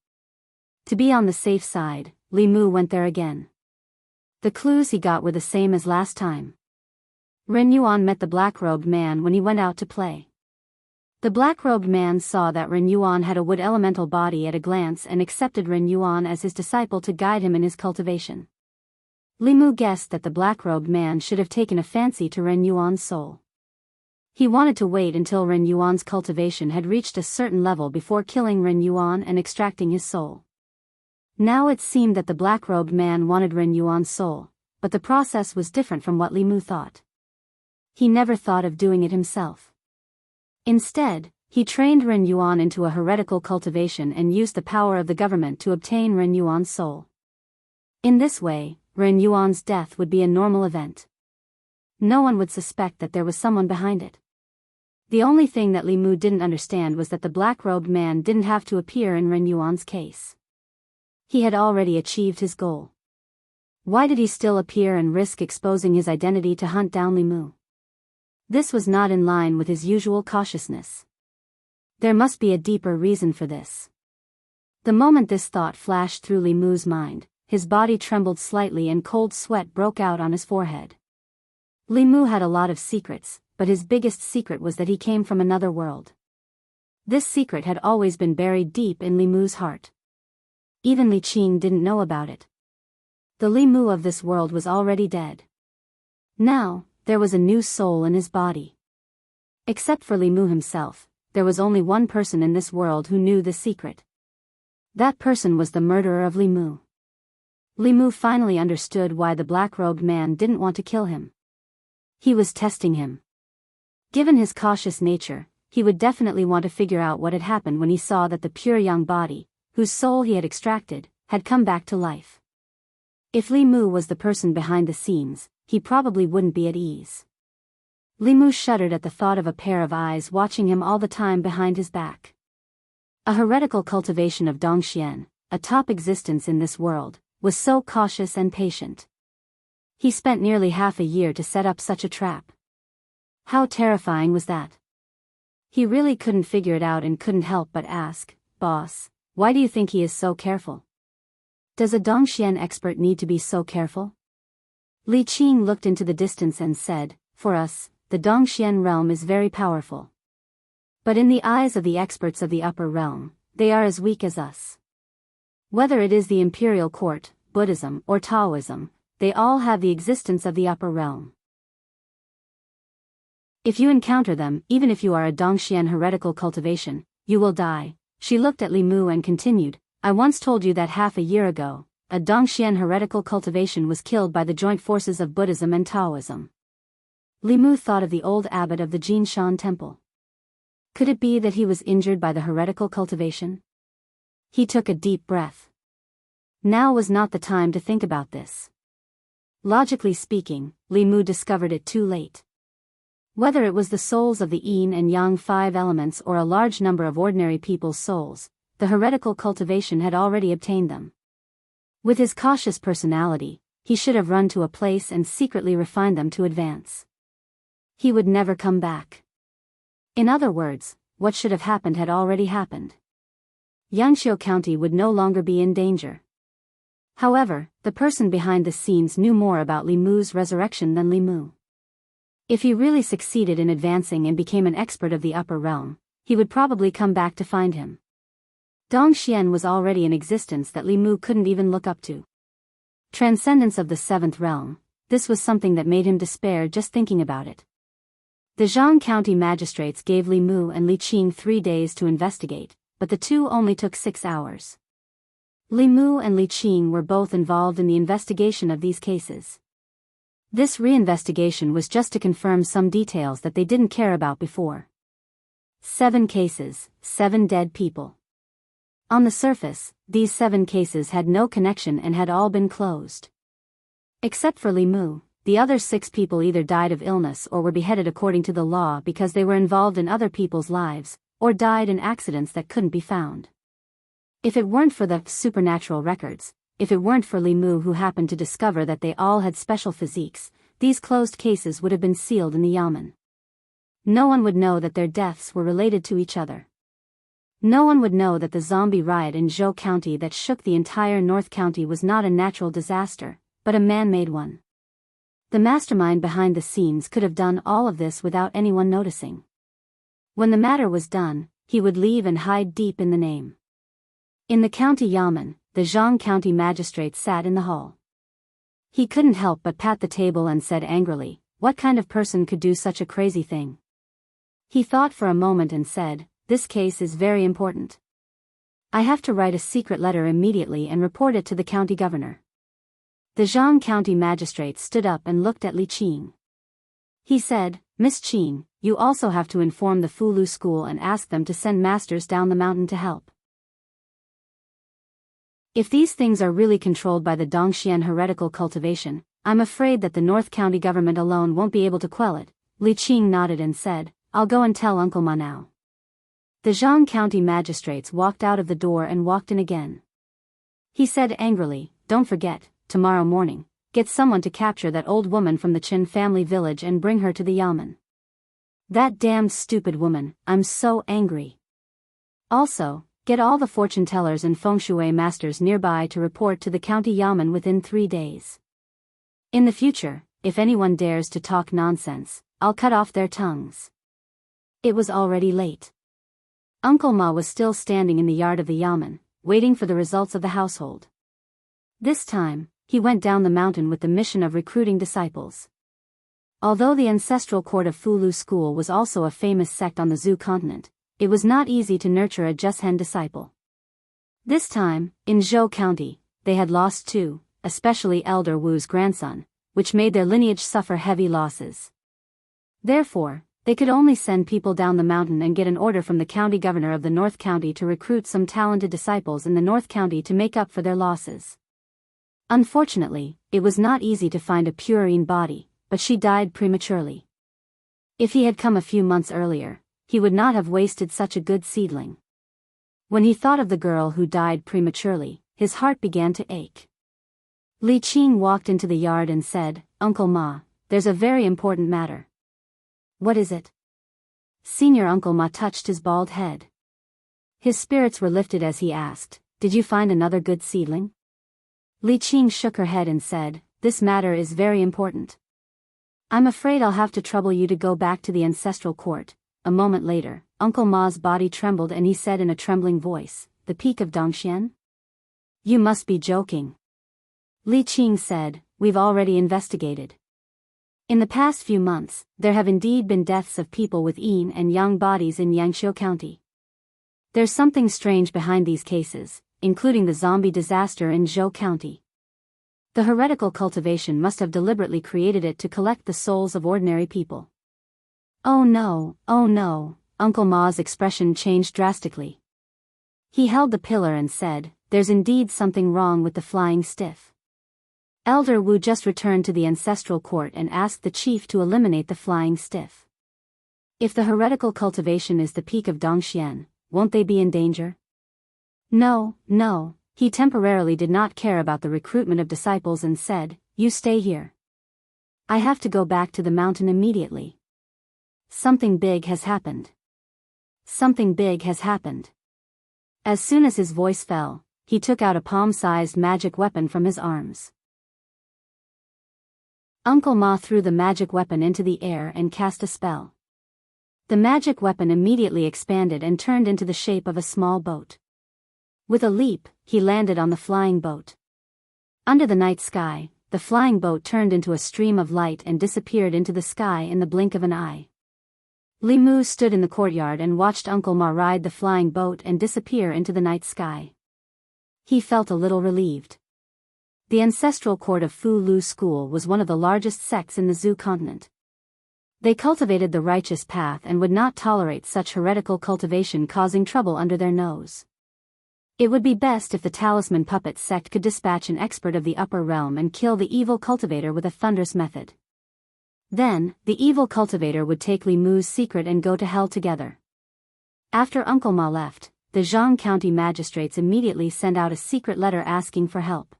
S1: To be on the safe side, Li Mu went there again. The clues he got were the same as last time. Ren Yuan met the black-robed man when he went out to play. The black-robed man saw that Ren Yuan had a wood elemental body at a glance and accepted Ren Yuan as his disciple to guide him in his cultivation. Li Mu guessed that the black-robed man should have taken a fancy to Ren Yuan's soul. He wanted to wait until Ren Yuan's cultivation had reached a certain level before killing Ren Yuan and extracting his soul. Now it seemed that the black-robed man wanted Ren Yuan's soul, but the process was different from what Li Mu thought. He never thought of doing it himself. Instead, he trained Ren Yuan into a heretical cultivation and used the power of the government to obtain Ren Yuan's soul. In this way, Ren Yuan's death would be a normal event. No one would suspect that there was someone behind it. The only thing that Li Mu didn't understand was that the black-robed man didn't have to appear in Ren Yuan's case. He had already achieved his goal. Why did he still appear and risk exposing his identity to hunt down Li Mu? This was not in line with his usual cautiousness. There must be a deeper reason for this. The moment this thought flashed through Li Mu's mind, his body trembled slightly and cold sweat broke out on his forehead. Li Mu had a lot of secrets, but his biggest secret was that he came from another world. This secret had always been buried deep in Li Mu's heart. Even Li Qing didn't know about it. The Li Mu of this world was already dead. Now, there was a new soul in his body. Except for Li Mu himself, there was only one person in this world who knew the secret. That person was the murderer of Li Mu. Li Mu finally understood why the black-robed man didn't want to kill him. He was testing him. Given his cautious nature, he would definitely want to figure out what had happened when he saw that the pure young body, whose soul he had extracted, had come back to life. If Li Mu was the person behind the scenes, he probably wouldn't be at ease. Li Mu shuddered at the thought of a pair of eyes watching him all the time behind his back. A heretical cultivation of Dongxian, a top existence in this world, was so cautious and patient. He spent nearly half a year to set up such a trap. How terrifying was that? He really couldn't figure it out and couldn't help but ask, "Boss, why do you think he is so careful? Does a Dongxian expert need to be so careful?" Li Qing looked into the distance and said, "For us, the Dongxian realm is very powerful. But in the eyes of the experts of the upper realm, they are as weak as us. Whether it is the imperial court, Buddhism, or Taoism, they all have the existence of the upper realm. If you encounter them, even if you are a Dongxian heretical cultivation, you will die." She looked at Li Mu and continued, "I once told you that half a year ago, a Dongxian heretical cultivation was killed by the joint forces of Buddhism and Taoism." Li Mu thought of the old abbot of the Jinshan temple. Could it be that he was injured by the heretical cultivation? He took a deep breath. Now was not the time to think about this. Logically speaking, Li Mu discovered it too late. Whether it was the souls of the yin and yang 5 elements or a large number of ordinary people's souls, the heretical cultivation had already obtained them. With his cautious personality, he should have run to a place and secretly refined them to advance. He would never come back. In other words, what should have happened had already happened. Yangqiu County would no longer be in danger. However, the person behind the scenes knew more about Li Mu's resurrection than Li Mu. If he really succeeded in advancing and became an expert of the upper realm, he would probably come back to find him. Dongxian was already in existence that Li Mu couldn't even look up to. Transcendence of the seventh realm, this was something that made him despair just thinking about it. The Zhang County magistrates gave Li Mu and Li Qing 3 days to investigate, but the two only took 6 hours. Li Mu and Li Qing were both involved in the investigation of these cases. This reinvestigation was just to confirm some details that they didn't care about before. 7 cases, 7 dead people. On the surface, these 7 cases had no connection and had all been closed. Except for Li Mu, the other 6 people either died of illness or were beheaded according to the law because they were involved in other people's lives, or died in accidents that couldn't be found. If it weren't for the supernatural records, if it weren't for Li Mu who happened to discover that they all had special physiques, these closed cases would have been sealed in the yamen. No one would know that their deaths were related to each other. No one would know that the zombie riot in Zhou County that shook the entire North County was not a natural disaster, but a man-made one. The mastermind behind the scenes could have done all of this without anyone noticing. When the matter was done, he would leave and hide deep in the name. In the county yamen, the Zhang County magistrate sat in the hall. He couldn't help but pat the table and said angrily, "What kind of person could do such a crazy thing?" He thought for a moment and said, "This case is very important. I have to write a secret letter immediately and report it to the county governor." The Zhang County magistrate stood up and looked at Li Qing. He said, "Miss Qing, you also have to inform the Fulu school and ask them to send masters down the mountain to help. If these things are really controlled by the Dongxian heretical cultivation, I'm afraid that the North County government alone won't be able to quell it." Li Qing nodded and said, "I'll go and tell Uncle Ma now." The Zhang County magistrates walked out of the door and walked in again. He said angrily, "Don't forget, tomorrow morning, get someone to capture that old woman from the Chen family village and bring her to the yamen. That damned stupid woman, I'm so angry. Also, get all the fortune tellers and feng shui masters nearby to report to the county yamen within 3 days. In the future, if anyone dares to talk nonsense, I'll cut off their tongues." It was already late. Uncle Ma was still standing in the yard of the yamen, waiting for the results of the household. This time, he went down the mountain with the mission of recruiting disciples. Although the ancestral court of Fulu school was also a famous sect on the Zhou continent, it was not easy to nurture a Jushen disciple. This time, in Zhou County, they had lost 2, especially Elder Wu's grandson, which made their lineage suffer heavy losses. Therefore, they could only send people down the mountain and get an order from the county governor of the North County to recruit some talented disciples in the North County to make up for their losses. Unfortunately, it was not easy to find a purine body, but she died prematurely. If he had come a few months earlier, he would not have wasted such a good seedling. When he thought of the girl who died prematurely, his heart began to ache. Li Qing walked into the yard and said, "Uncle Ma, there's a very important matter." "What is it?" Senior Uncle Ma touched his bald head. His spirits were lifted as he asked, "Did you find another good seedling?" Li Qing shook her head and said, "This matter is very important. I'm afraid I'll have to trouble you to go back to the ancestral court." A moment later, Uncle Ma's body trembled and he said in a trembling voice, "The peak of Dongxian? You must be joking." Li Qing said, "We've already investigated. In the past few months, there have indeed been deaths of people with yin and yang bodies in Yangqiu County. There's something strange behind these cases, including the zombie disaster in Zhou County. The heretical cultivation must have deliberately created it to collect the souls of ordinary people." Oh no, Uncle Ma's expression changed drastically. He held the pillar and said, "There's indeed something wrong with the flying stiff. Elder Wu just returned to the ancestral court and asked the chief to eliminate the flying stiff. If the heretical cultivation is the peak of Dongxian, won't they be in danger?" No, he temporarily did not care about the recruitment of disciples and said, "You stay here. I have to go back to the mountain immediately. Something big has happened. Something big has happened." As soon as his voice fell, he took out a palm-sized magic weapon from his arms. Uncle Ma threw the magic weapon into the air and cast a spell. The magic weapon immediately expanded and turned into the shape of a small boat. With a leap, he landed on the flying boat. Under the night sky, the flying boat turned into a stream of light and disappeared into the sky in the blink of an eye. Li Mu stood in the courtyard and watched Uncle Ma ride the flying boat and disappear into the night sky. He felt a little relieved. The ancestral court of Fu Lu School was one of the largest sects in the Zhu continent. They cultivated the righteous path and would not tolerate such heretical cultivation causing trouble under their nose. It would be best if the Talisman Puppet sect could dispatch an expert of the upper realm and kill the evil cultivator with a thunderous method. Then, the evil cultivator would take Li Mu's secret and go to hell together. After Uncle Ma left, the Zhang County magistrates immediately sent out a secret letter asking for help.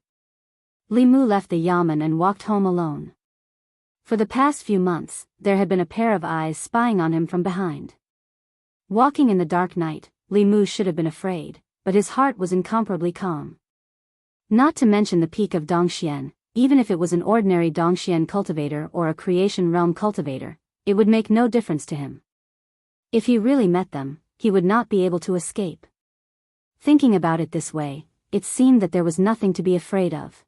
S1: Li Mu left the yamen and walked home alone. For the past few months, there had been a pair of eyes spying on him from behind. Walking in the dark night, Li Mu should have been afraid, but his heart was incomparably calm. Not to mention the peak of Dongxian, even if it was an ordinary Dongxian cultivator or a creation realm cultivator, it would make no difference to him. If he really met them, he would not be able to escape. Thinking about it this way, it seemed that there was nothing to be afraid of.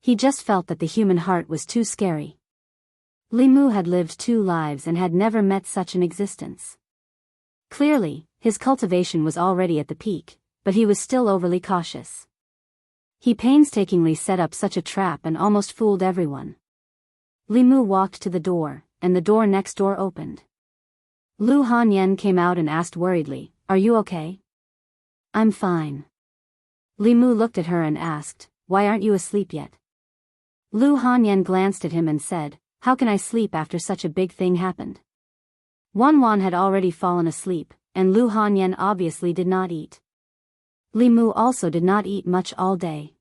S1: He just felt that the human heart was too scary. Li Mu had lived 2 lives and had never met such an existence. Clearly, his cultivation was already at the peak, but he was still overly cautious. He painstakingly set up such a trap and almost fooled everyone. Li Mu walked to the door, and the door next door opened. Lu Hanyan came out and asked worriedly, "Are you okay?" "I'm fine." Li Mu looked at her and asked, "Why aren't you asleep yet?" Lu Hanyan glanced at him and said, "How can I sleep after such a big thing happened?" Wan had already fallen asleep, and Lu Hanyan obviously did not eat. Li Mu also did not eat much all day.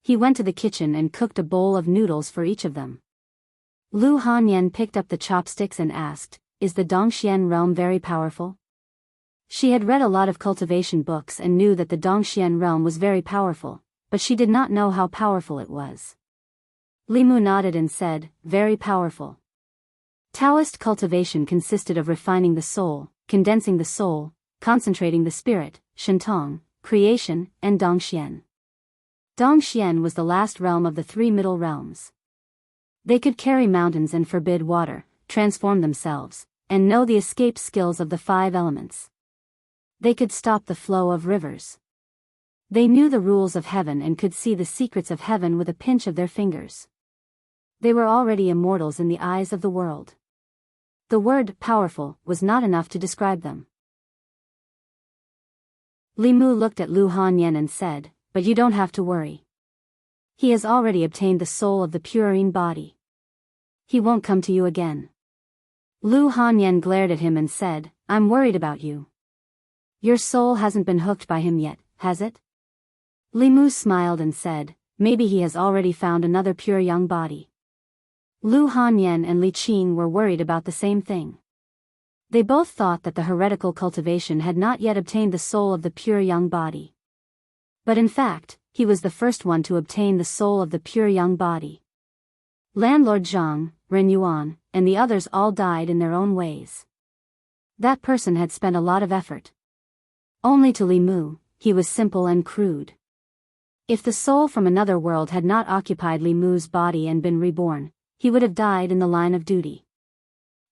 S1: He went to the kitchen and cooked a bowl of noodles for each of them. Lu Hanyan picked up the chopsticks and asked, "Is the Dongxian realm very powerful?" She had read a lot of cultivation books and knew that the Dongxian realm was very powerful, but she did not know how powerful it was. Li Mu nodded and said, "Very powerful." Taoist cultivation consisted of refining the soul, condensing the soul, concentrating the spirit, Shentong, creation, and Dongxian. Dongxian was the last realm of the 3 middle realms. They could carry mountains and forbid water, transform themselves, and know the escape skills of the 5 elements. They could stop the flow of rivers. They knew the rules of heaven and could see the secrets of heaven with a pinch of their fingers. They were already immortals in the eyes of the world. The word powerful was not enough to describe them. Li Mu looked at Lu Hanyan and said, "But you don't have to worry. He has already obtained the soul of the purine body. He won't come to you again." Lu Hanyan glared at him and said, "I'm worried about you. Your soul hasn't been hooked by him yet, has it?" Li Mu smiled and said, "Maybe he has already found another pure young body." Lu Hanyan and Li Qing were worried about the same thing. They both thought that the heretical cultivation had not yet obtained the soul of the pure young body. But in fact, he was the first one to obtain the soul of the pure young body. Landlord Zhang, Ren Yuan, and the others all died in their own ways. That person had spent a lot of effort. Only to Li Mu, he was simple and crude. If the soul from another world had not occupied Li Mu's body and been reborn, he would have died in the line of duty.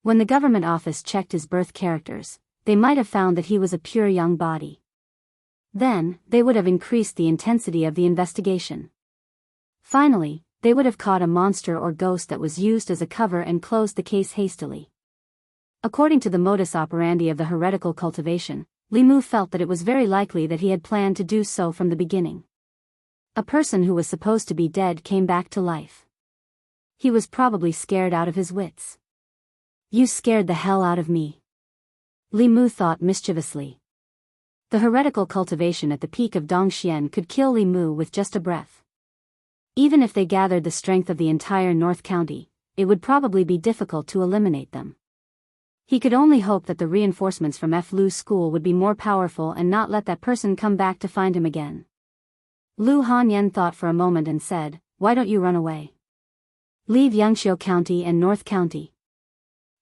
S1: When the government office checked his birth characters, they might have found that he was a pure young body. Then, they would have increased the intensity of the investigation. Finally, they would have caught a monster or ghost that was used as a cover and closed the case hastily. According to the modus operandi of the heretical cultivation, Li Mu felt that it was very likely that he had planned to do so from the beginning. A person who was supposed to be dead came back to life. He was probably scared out of his wits. "You scared the hell out of me," Li Mu thought mischievously. The heretical cultivation at the peak of Dongxian could kill Li Mu with just a breath. Even if they gathered the strength of the entire North County, it would probably be difficult to eliminate them. He could only hope that the reinforcements from Fu Lu School would be more powerful and not let that person come back to find him again. Lu Hanyan thought for a moment and said, "Why don't you run away? Leave Yangqiu County and North County.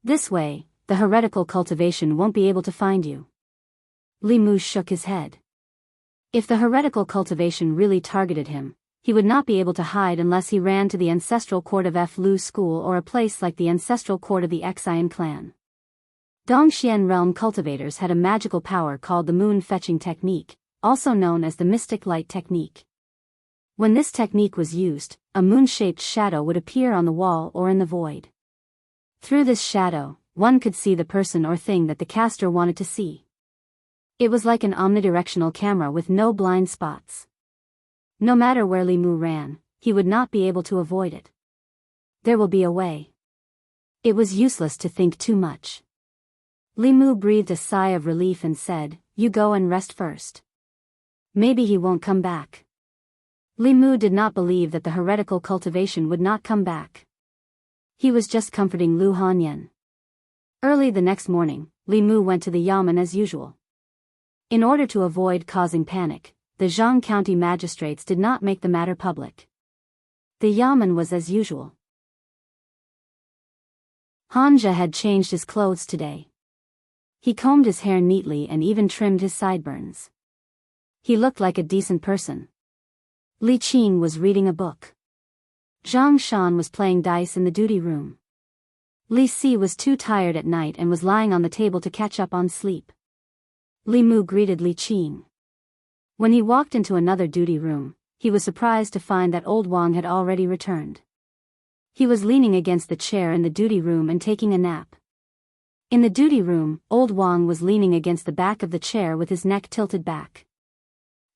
S1: This way, the heretical cultivation won't be able to find you." Li Mu shook his head. If the heretical cultivation really targeted him, he would not be able to hide unless he ran to the ancestral court of F. Lu School or a place like the ancestral court of the Xian clan. Dongxian realm cultivators had a magical power called the moon fetching technique, also known as the mystic light technique. When this technique was used, a moon-shaped shadow would appear on the wall or in the void. Through this shadow, one could see the person or thing that the caster wanted to see. It was like an omnidirectional camera with no blind spots. No matter where Li Mu ran, he would not be able to avoid it. There will be a way. It was useless to think too much. Li Mu breathed a sigh of relief and said, "You go and rest first. Maybe he won't come back." Li Mu did not believe that the heretical cultivation would not come back. He was just comforting Lu Hanyan. Early the next morning, Li Mu went to the yamen as usual. In order to avoid causing panic, the Zhang County magistrates did not make the matter public. The yamen was as usual. Hanja had changed his clothes today. He combed his hair neatly and even trimmed his sideburns. He looked like a decent person. Li Qing was reading a book. Zhang Shan was playing dice in the duty room. Li Si was too tired at night and was lying on the table to catch up on sleep. Li Mu greeted Li Qing. When he walked into another duty room, he was surprised to find that old Wang had already returned. He was leaning against the chair in the duty room and taking a nap. In the duty room, old Wang was leaning against the back of the chair with his neck tilted back.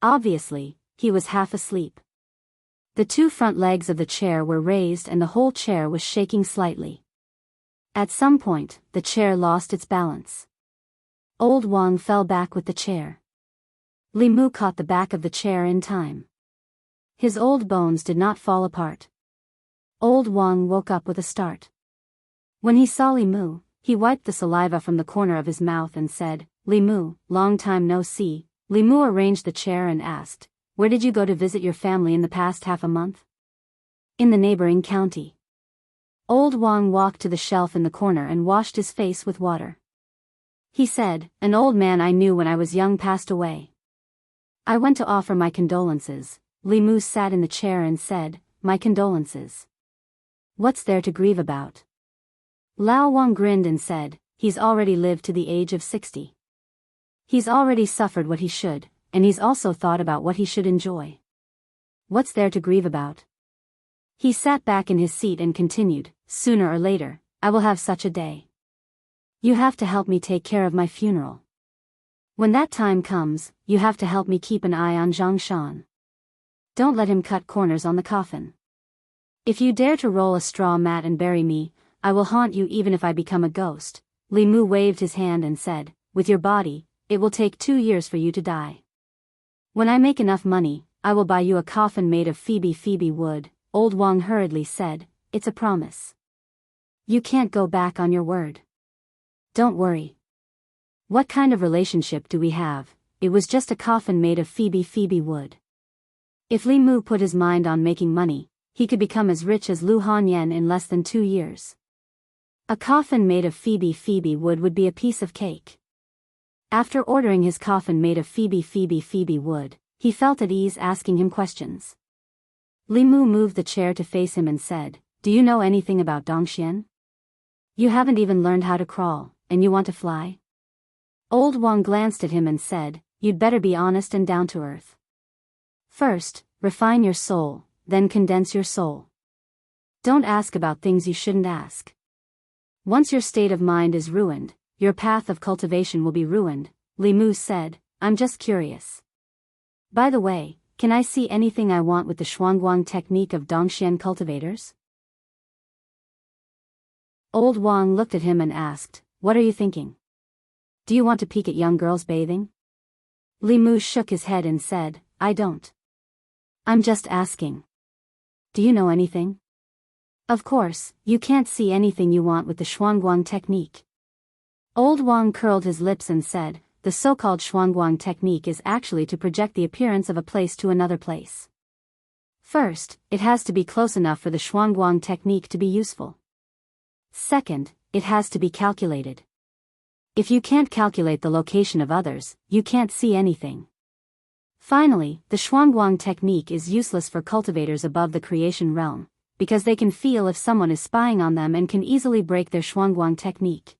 S1: Obviously, he was half asleep. The two front legs of the chair were raised and the whole chair was shaking slightly. At some point, the chair lost its balance. Old Wang fell back with the chair. Li Mu caught the back of the chair in time. His old bones did not fall apart. Old Wang woke up with a start. When he saw Li Mu, he wiped the saliva from the corner of his mouth and said, "Li Mu, long time no see." Li Mu arranged the chair and asked, "Where did you go to visit your family in the past half a month?" "In the neighboring county." Old Wang walked to the shelf in the corner and washed his face with water. He said, "An old man I knew when I was young passed away. I went to offer my condolences." Li Mu sat in the chair and said, "My condolences. What's there to grieve about?" Lao Wang grinned and said, "He's already lived to the age of 60. He's already suffered what he should, and he's also thought about what he should enjoy. What's there to grieve about?" He sat back in his seat and continued, "Sooner or later, I will have such a day. You have to help me take care of my funeral. When that time comes, you have to help me keep an eye on Zhang Shan. Don't let him cut corners on the coffin. If you dare to roll a straw mat and bury me, I will haunt you even if I become a ghost." Li Mu waved his hand and said, "With your body, it will take 2 years for you to die. When I make enough money, I will buy you a coffin made of Phoebe wood." Old Wang hurriedly said, "It's a promise. You can't go back on your word." "Don't worry. What kind of relationship do we have? It was just a coffin made of Phoebe wood." If Li Mu put his mind on making money, he could become as rich as Lu Hanyan in less than 2 years. A coffin made of Phoebe wood would be a piece of cake. After ordering his coffin made of Phoebe wood, he felt at ease asking him questions. Li Mu moved the chair to face him and said, "Do you know anything about Dongxian? You haven't even learned how to crawl, and you want to fly?" Old Wang glanced at him and said, "You'd better be honest and down to earth. First, refine your soul, then condense your soul. Don't ask about things you shouldn't ask. Once your state of mind is ruined, your path of cultivation will be ruined." Li Mu said, "I'm just curious. By the way, can I see anything I want with the Shuangguang technique of Dongxian cultivators?" Old Wang looked at him and asked, "What are you thinking? Do you want to peek at young girls bathing?" Li Mu shook his head and said, "I don't. I'm just asking. Do you know anything?" "Of course, you can't see anything you want with the Shuangguang technique." Old Wang curled his lips and said, "The so-called Shuangguang technique is actually to project the appearance of a place to another place. First, it has to be close enough for the Shuangguang technique to be useful. Second, it has to be calculated. If you can't calculate the location of others, you can't see anything. Finally, the Xuanguang technique is useless for cultivators above the creation realm, because they can feel if someone is spying on them and can easily break their Xuanguang technique.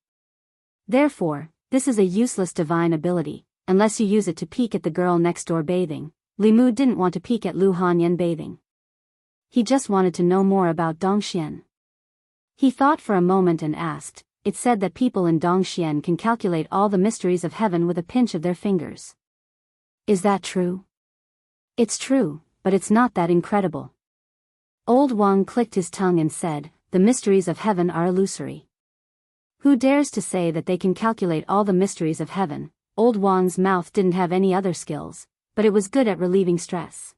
S1: Therefore, this is a useless divine ability, unless you use it to peek at the girl next door bathing. Li Mu didn't want to peek at Lu Hanyan bathing. He just wanted to know more about Dongxian. He thought for a moment and asked, "It said that people in Dongxian can calculate all the mysteries of heaven with a pinch of their fingers. Is that true?" "It's true, but it's not that incredible." Old Wang clicked his tongue and said, "The mysteries of heaven are illusory. Who dares to say that they can calculate all the mysteries of heaven?" Old Wang's mouth didn't have any other skills, but it was good at relieving stress.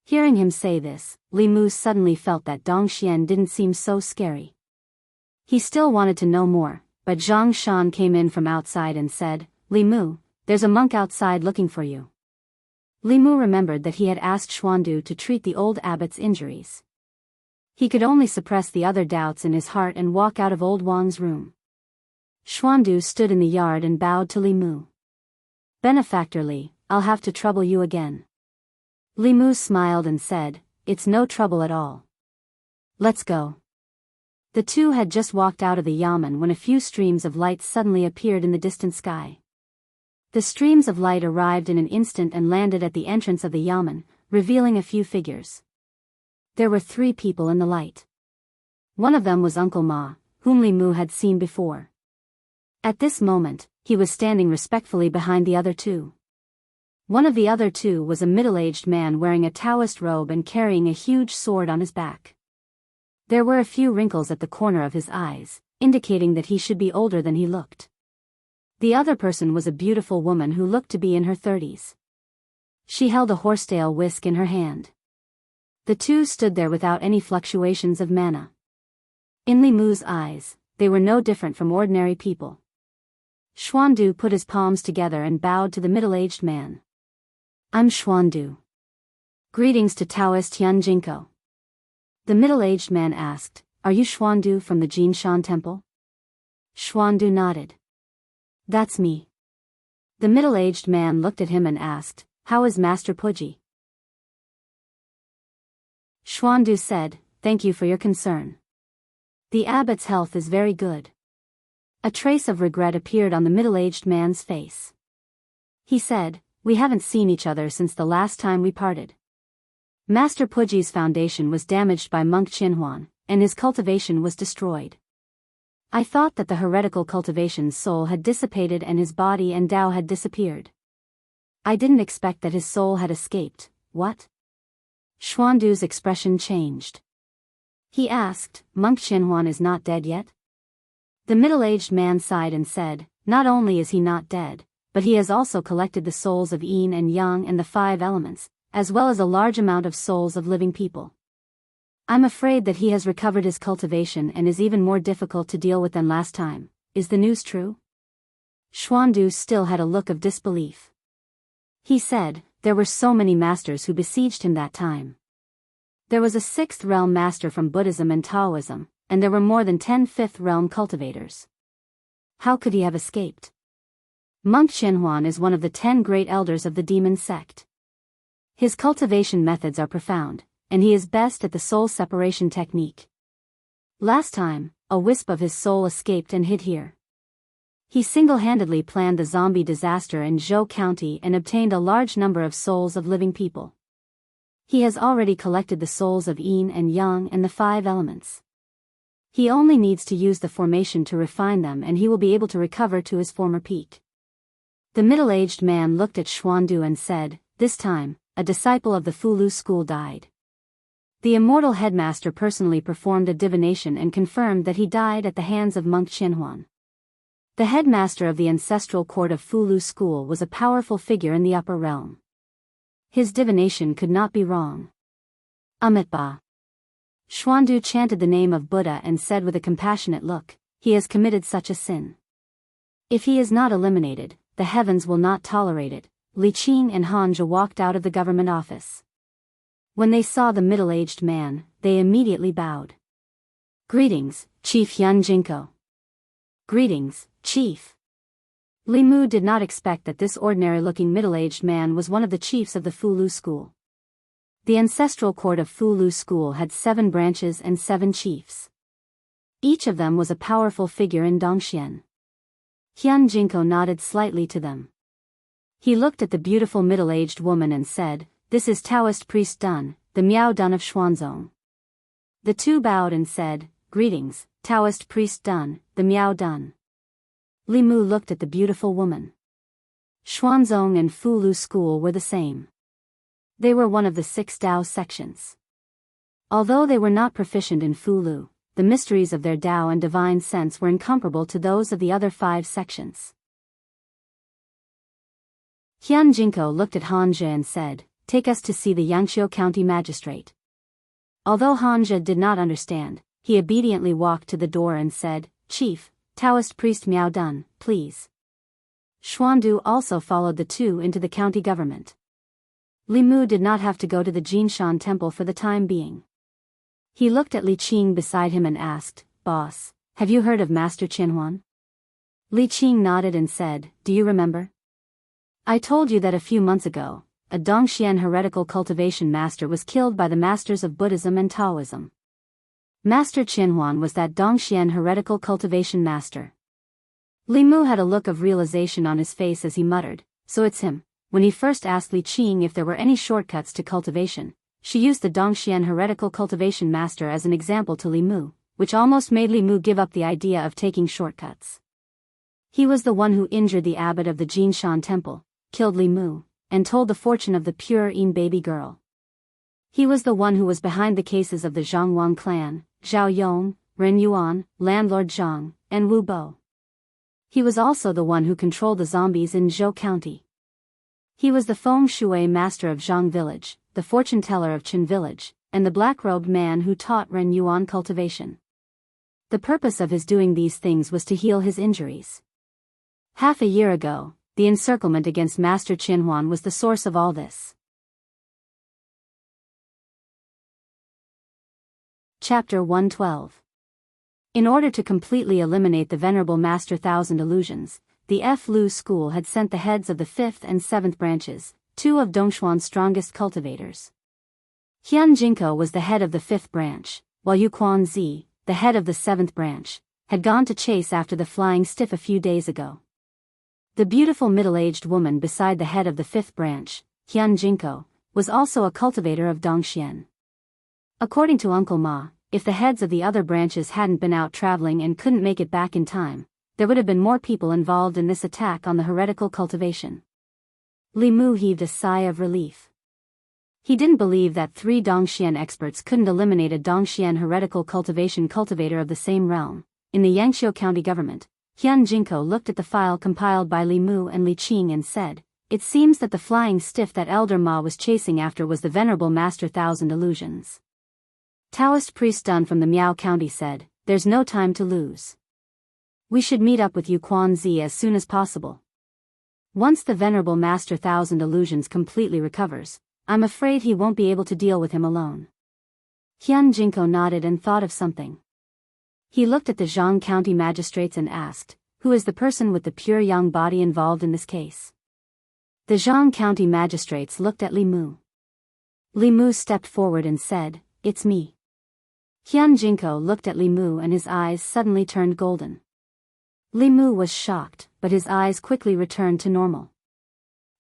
S1: Hearing him say this, Li Mu suddenly felt that Dongxian didn't seem so scary. He still wanted to know more, but Zhang Shan came in from outside and said, "Li Mu, there's a monk outside looking for you." Li Mu remembered that he had asked Xuandu to treat the old abbot's injuries. He could only suppress the other doubts in his heart and walk out of old Wang's room. Xuandu stood in the yard and bowed to Li Mu. "Benefactor Li, I'll have to trouble you again." Li Mu smiled and said, "It's no trouble at all. Let's go." The two had just walked out of the yamen when a few streams of light suddenly appeared in the distant sky. The streams of light arrived in an instant and landed at the entrance of the yamen, revealing a few figures. There were 3 people in the light. One of them was Uncle Ma, whom Li Mu had seen before. At this moment, he was standing respectfully behind the other 2. One of the other 2 was a middle-aged man wearing a Taoist robe and carrying a huge sword on his back. There were a few wrinkles at the corner of his eyes, indicating that he should be older than he looked. The other person was a beautiful woman who looked to be in her 30s. She held a horsetail whisk in her hand. The 2 stood there without any fluctuations of mana. In Li Mu's eyes, they were no different from ordinary people. Xuandu put his palms together and bowed to the middle-aged man. "I'm Xuandu. Greetings to Taoist Hyun Jinko." The middle-aged man asked, "Are you Xuandu from the Jinshan temple?" Xuandu nodded. "That's me." The middle-aged man looked at him and asked, "How is Master Puji?" Xuandu said, "Thank you for your concern. The abbot's health is very good." A trace of regret appeared on the middle-aged man's face. He said, "We haven't seen each other since the last time we parted. Master Puji's foundation was damaged by monk Qinhuan, and his cultivation was destroyed. I thought that the heretical cultivation's soul had dissipated and his body and Tao had disappeared. I didn't expect that his soul had escaped." "What?" Xuandu's expression changed. He asked, "Monk Qinhuan is not dead yet?" The middle-aged man sighed and said, "Not only is he not dead, but he has also collected the souls of yin and yang and the 5 elements, as well as a large amount of souls of living people. I'm afraid that he has recovered his cultivation and is even more difficult to deal with than last time. Is the news true?" Xuandu still had a look of disbelief. He said, "There were so many masters who besieged him that time. There was a 6th realm master from Buddhism and Taoism, and there were more than 10 5th realm cultivators. How could he have escaped? Monk Qinhuan is one of the 10 great elders of the demon sect. His cultivation methods are profound, and he is best at the soul separation technique. Last time, a wisp of his soul escaped and hid here. He single-handedly planned the zombie disaster in Zhou County and obtained a large number of souls of living people. He has already collected the souls of yin and yang and the 5 elements. He only needs to use the formation to refine them and he will be able to recover to his former peak." The middle-aged man looked at Xuandu and said, "This time, a disciple of the Fulu school died. The immortal headmaster personally performed a divination and confirmed that he died at the hands of monk Qinhuan. The headmaster of the ancestral court of Fulu school was a powerful figure in the upper realm. His divination could not be wrong. Amitabha." Xuandu chanted the name of Buddha and said with a compassionate look, "He has committed such a sin. If he is not eliminated, the heavens will not tolerate it." Li Qing and Hanja walked out of the government office. When they saw the middle-aged man, they immediately bowed. "Greetings, Chief Hyun Jinko." "Greetings, Chief." Li Mu did not expect that this ordinary-looking middle-aged man was one of the chiefs of the Fu Lu school. The ancestral court of Fu Lu school had 7 branches and 7 chiefs. Each of them was a powerful figure in Dongxian. Hyun Jinko nodded slightly to them. He looked at the beautiful middle-aged woman and said, "This is Taoist priest Dun, the Miao Dun of Xuanzong." The two bowed and said, "Greetings, Taoist priest Dun, the Miao Dun." Li Mu looked at the beautiful woman. Xuanzong and Fu Lu school were the same. They were one of the 6 Dao sections. Although they were not proficient in Fu Lu, the mysteries of their Dao and divine sense were incomparable to those of the other 5 sections. Hyun Jinko looked at Hanja and said, "Take us to see the Yangqiu County Magistrate." Although Hanja did not understand, he obediently walked to the door and said, "Chief, Taoist priest Miao Dun, please." Xuandu also followed the two into the county government. Li Mu did not have to go to the Jinshan temple for the time being. He looked at Li Qing beside him and asked, "Boss, have you heard of Master Qianhuan?" Li Qing nodded and said, "Do you remember? I told you that a few months ago, a Dongxian heretical cultivation master was killed by the masters of Buddhism and Taoism. Master Qianhuan was that Dongxian heretical cultivation master." Li Mu had a look of realization on his face as he muttered, "So it's him." When he first asked Li Qing if there were any shortcuts to cultivation, she used the Dongxian heretical cultivation master as an example to Li Mu, which almost made Li Mu give up the idea of taking shortcuts. He was the one who injured the abbot of the Jinshan temple, killed Li Mu, and told the fortune of the pure Yin baby girl. He was the one who was behind the cases of the Zhangwang clan, Zhao Yong, Ren Yuan, landlord Zhang, and Wu Bo. He was also the one who controlled the zombies in Zhou County. He was the feng shui master of Zhang village, the fortune teller of Chen village, and the black-robed man who taught Ren Yuan cultivation. The purpose of his doing these things was to heal his injuries. Half a year ago, the encirclement against Master Qianhuan was the source of all this. Chapter 112. In order to completely eliminate the Venerable Master Thousand Illusions, the F. Lu school had sent the heads of the 5th and 7th branches, 2 of Dongxuan's strongest cultivators. Hyun Jinko was the head of the 5th branch, while Yu Quanzi, the head of the 7th branch, had gone to chase after the flying stiff a few days ago. The beautiful middle-aged woman beside the head of the 5th branch, Hyun Jinko, was also a cultivator of Dongxian. According to Uncle Ma, if the heads of the other branches hadn't been out traveling and couldn't make it back in time, there would have been more people involved in this attack on the heretical cultivation. Li Mu heaved a sigh of relief. He didn't believe that 3 Dongxian experts couldn't eliminate a Dongxian heretical cultivation cultivator of the same realm. In the Yangqiu County government, Hyun Jinko looked at the file compiled by Li Mu and Li Qing and said, "It seems that the flying stiff that Elder Ma was chasing after was the Venerable Master Thousand Illusions." Taoist priest Dun from the Miao County said, "There's no time to lose. We should meet up with Yu Quanzi as soon as possible. Once the Venerable Master Thousand Illusions completely recovers, I'm afraid he won't be able to deal with him alone." Hyun Jinko nodded and thought of something. He looked at the Zhang County magistrates and asked, "Who is the person with the pure yang body involved in this case?" The Zhang County magistrates looked at Li Mu. Li Mu stepped forward and said, "It's me." Hyun Jinko looked at Li Mu and his eyes suddenly turned golden. Li Mu was shocked, but his eyes quickly returned to normal.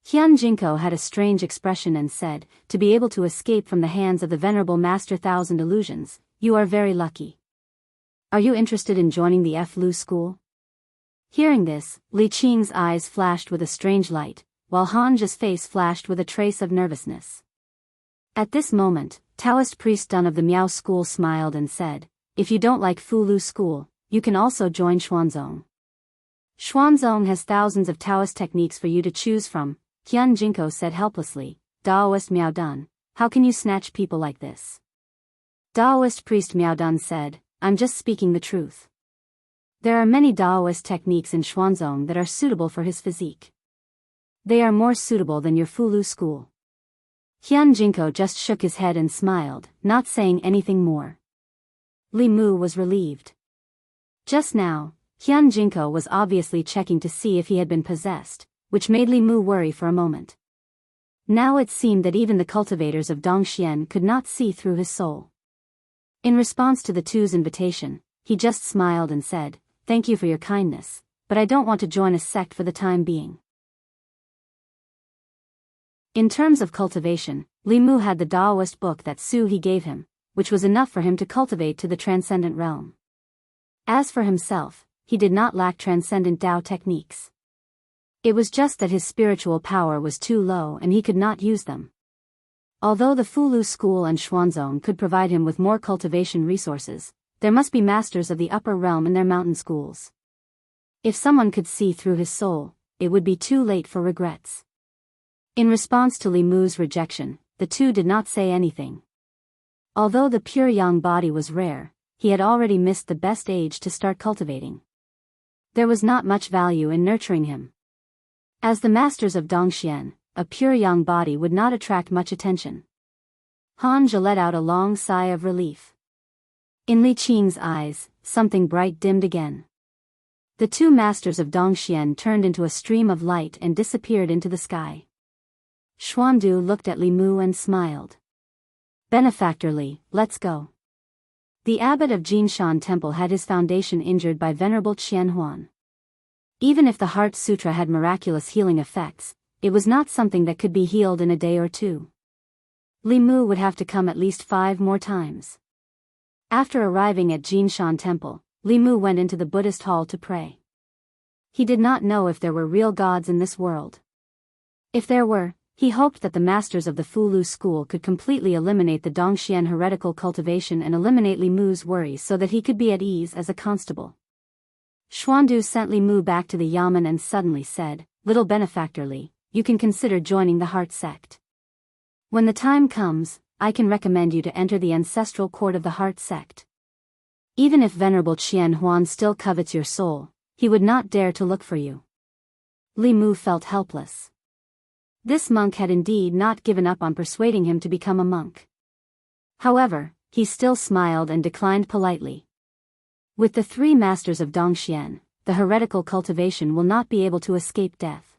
S1: Hyun Jinko had a strange expression and said, "To be able to escape from the hands of the Venerable Master Thousand Illusions, you are very lucky. Are you interested in joining the F. Lu school?" Hearing this, Li Qing's eyes flashed with a strange light, while Hanja's face flashed with a trace of nervousness. At this moment, Taoist priest Dun of the Miao school smiled and said, "If you don't like Fu Lu school, you can also join Xuanzong. Xuanzong has thousands of Taoist techniques for you to choose from." Hyun Jinko said helplessly, "Daoist Miao Dun, how can you snatch people like this?" Daoist priest Miao Dun said, "I'm just speaking the truth. There are many Daoist techniques in Xuanzong that are suitable for his physique. They are more suitable than your Fu Lu school." Hyun Jinko just shook his head and smiled, not saying anything more. Li Mu was relieved. Just now, Hyun Jinko was obviously checking to see if he had been possessed, which made Li Mu worry for a moment. Now it seemed that even the cultivators of Dongxian could not see through his soul. In response to the two's invitation, he just smiled and said, "Thank you for your kindness, but I don't want to join a sect for the time being." In terms of cultivation, Li Mu had the Taoist book that Su He gave him, which was enough for him to cultivate to the transcendent realm. As for himself, he did not lack transcendent Tao techniques. It was just that his spiritual power was too low and he could not use them. Although the Fulu school and Xuanzong could provide him with more cultivation resources, there must be masters of the upper realm in their mountain schools. If someone could see through his soul, it would be too late for regrets. In response to Li Mu's rejection, the two did not say anything. Although the pure yang body was rare, he had already missed the best age to start cultivating. There was not much value in nurturing him. As the masters of Dongxian, a pure yang body would not attract much attention. Han Zhe let out a long sigh of relief. In Li Qing's eyes, something bright dimmed again. The two masters of Dongxian turned into a stream of light and disappeared into the sky. Xuandu looked at Li Mu and smiled. "Benefactor Li, let's go." The abbot of Jinshan Temple had his foundation injured by Venerable Qian Huan. Even if the Heart Sutra had miraculous healing effects, it was not something that could be healed in a day or two. Li Mu would have to come at least 5 more times. After arriving at Jinshan Temple, Li Mu went into the Buddhist hall to pray. He did not know if there were real gods in this world. If there were, he hoped that the masters of the Fulu school could completely eliminate the Dongxian heretical cultivation and eliminate Li Mu's worries so that he could be at ease as a constable. Xuandu sent Li Mu back to the yamen and suddenly said, "Little benefactor Li, you can consider joining the Heart sect. When the time comes, I can recommend you to enter the ancestral court of the Heart sect. Even if Venerable Qian Huan still covets your soul, he would not dare to look for you." Li Mu felt helpless. This monk had indeed not given up on persuading him to become a monk. However, he still smiled and declined politely. With the 3 masters of Dongxian, the heretical cultivation will not be able to escape death.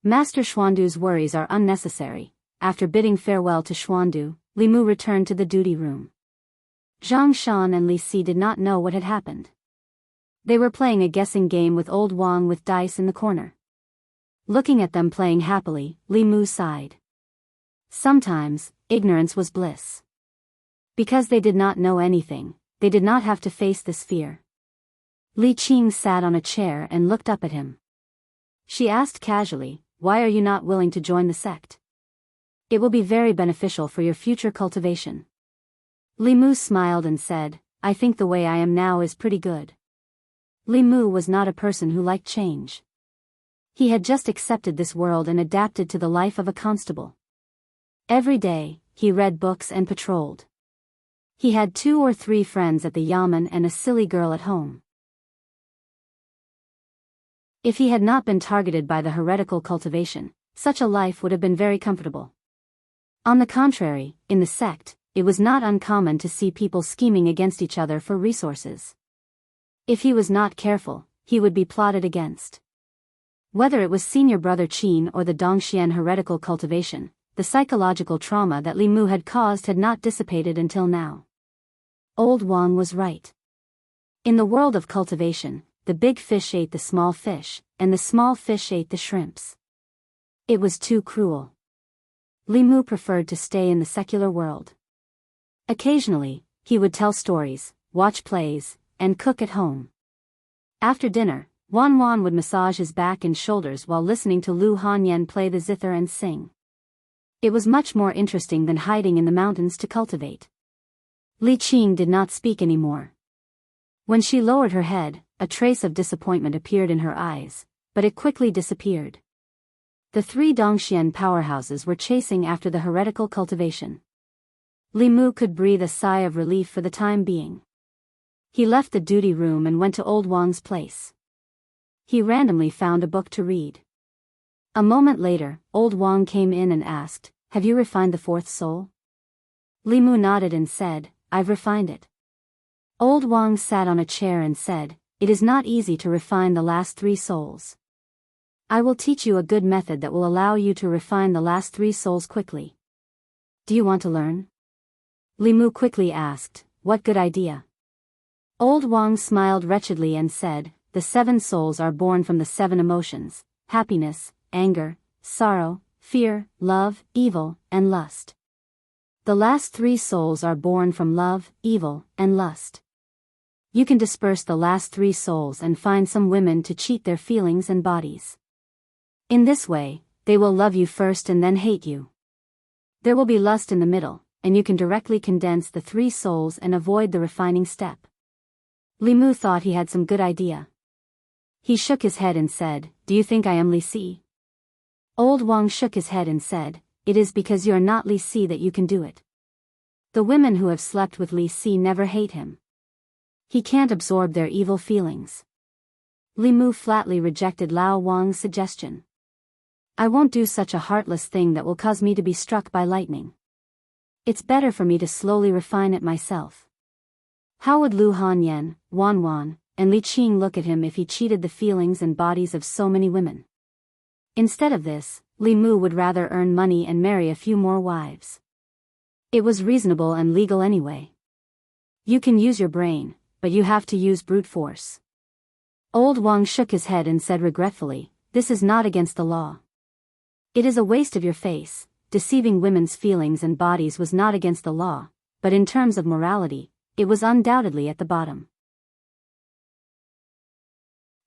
S1: Master Xuandu's worries are unnecessary. After bidding farewell to Xuandu, Li Mu returned to the duty room. Zhang Shan and Li Si did not know what had happened. They were playing a guessing game with old Wang with dice in the corner. Looking at them playing happily, Li Mu sighed. Sometimes, ignorance was bliss. Because they did not know anything, they did not have to face this fear. Li Qing sat on a chair and looked up at him. She asked casually, "Why are you not willing to join the sect? It will be very beneficial for your future cultivation." Li Mu smiled and said, "I think the way I am now is pretty good." Li Mu was not a person who liked change. He had just accepted this world and adapted to the life of a constable. Every day, he read books and patrolled. He had 2 or 3 friends at the yamen and a silly girl at home. If he had not been targeted by the heretical cultivation, such a life would have been very comfortable. On the contrary, in the sect, it was not uncommon to see people scheming against each other for resources. If he was not careful, he would be plotted against. Whether it was senior brother Qin or the Dongxian heretical cultivation, the psychological trauma that Li Mu had caused had not dissipated until now. Old Wang was right. In the world of cultivation, the big fish ate the small fish, and the small fish ate the shrimps. It was too cruel. Li Mu preferred to stay in the secular world. Occasionally, he would tell stories, watch plays, and cook at home. After dinner, Wan Wan would massage his back and shoulders while listening to Lu Hanyan play the zither and sing. It was much more interesting than hiding in the mountains to cultivate. Li Qing did not speak anymore. When she lowered her head, a trace of disappointment appeared in her eyes, but it quickly disappeared. The 3 Dongxian powerhouses were chasing after the heretical cultivation. Li Mu could breathe a sigh of relief for the time being. He left the duty room and went to old Wang's place. He randomly found a book to read. A moment later, old Wang came in and asked, "Have you refined the 4th soul?" Li Mu nodded and said, "I've refined it." Old Wang sat on a chair and said, it is not easy to refine the last 3 souls. I will teach you a good method that will allow you to refine the last 3 souls quickly. Do you want to learn? Li Mu quickly asked, what good idea? Old Wang smiled wretchedly and said, the 7 souls are born from the 7 emotions: happiness, anger, sorrow, fear, love, evil, and lust. The last 3 souls are born from love, evil, and lust. You can disperse the last 3 souls and find some women to cheat their feelings and bodies. In this way, they will love you first and then hate you. There will be lust in the middle, and you can directly condense the 3 souls and avoid the refining step. Li Mu thought he had some good idea. He shook his head and said, do you think I am Li Si? Old Wang shook his head and said, it is because you are not Li Si that you can do it. The women who have slept with Li Si never hate him. He can't absorb their evil feelings. Li Mu flatly rejected Lao Wang's suggestion. I won't do such a heartless thing that will cause me to be struck by lightning. It's better for me to slowly refine it myself. How would Lu Hanyan, Wan Wan, and Li Qing look at him if he cheated the feelings and bodies of so many women? Instead of this, Li Mu would rather earn money and marry a few more wives. It was reasonable and legal anyway. You can use your brain, but you have to use brute force. Old Wang shook his head and said regretfully, this is not against the law. It is a waste of your face. Deceiving women's feelings and bodies was not against the law, but in terms of morality, it was undoubtedly at the bottom.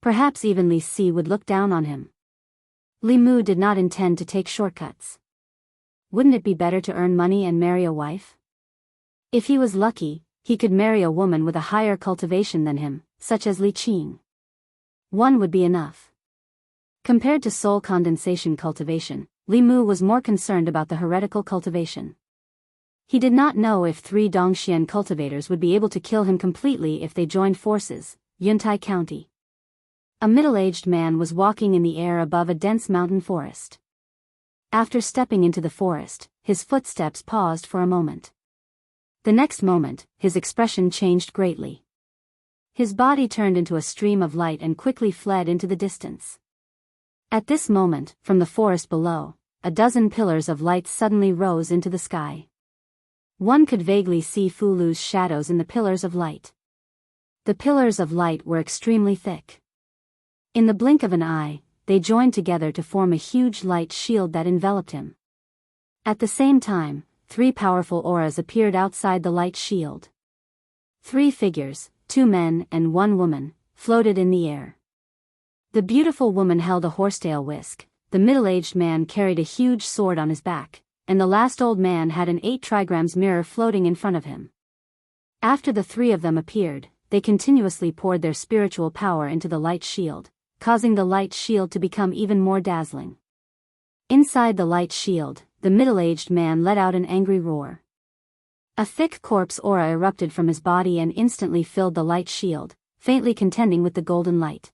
S1: Perhaps even Li Si would look down on him. Li Mu did not intend to take shortcuts. Wouldn't it be better to earn money and marry a wife? If he was lucky, he could marry a woman with a higher cultivation than him, such as Li Qing. One would be enough. Compared to soul condensation cultivation, Li Mu was more concerned about the heretical cultivation. He did not know if 3 Dongxian cultivators would be able to kill him completely if they joined forces. Yuntai County. A middle-aged man was walking in the air above a dense mountain forest. After stepping into the forest, his footsteps paused for a moment. The next moment, his expression changed greatly. His body turned into a stream of light and quickly fled into the distance. At this moment, from the forest below, a dozen pillars of light suddenly rose into the sky. One could vaguely see Fu Lu's shadows in the pillars of light. The pillars of light were extremely thick. In the blink of an eye, they joined together to form a huge light shield that enveloped him. At the same time, 3 powerful auras appeared outside the light shield. 3 figures, 2 men and 1 woman, floated in the air. The beautiful woman held a horsetail whisk, the middle-aged man carried a huge sword on his back, and the last old man had an 8 trigrams mirror floating in front of him. After the 3 of them appeared, they continuously poured their spiritual power into the light shield, causing the light shield to become even more dazzling. Inside the light shield, the middle-aged man let out an angry roar. A thick corpse aura erupted from his body and instantly filled the light shield, faintly contending with the golden light.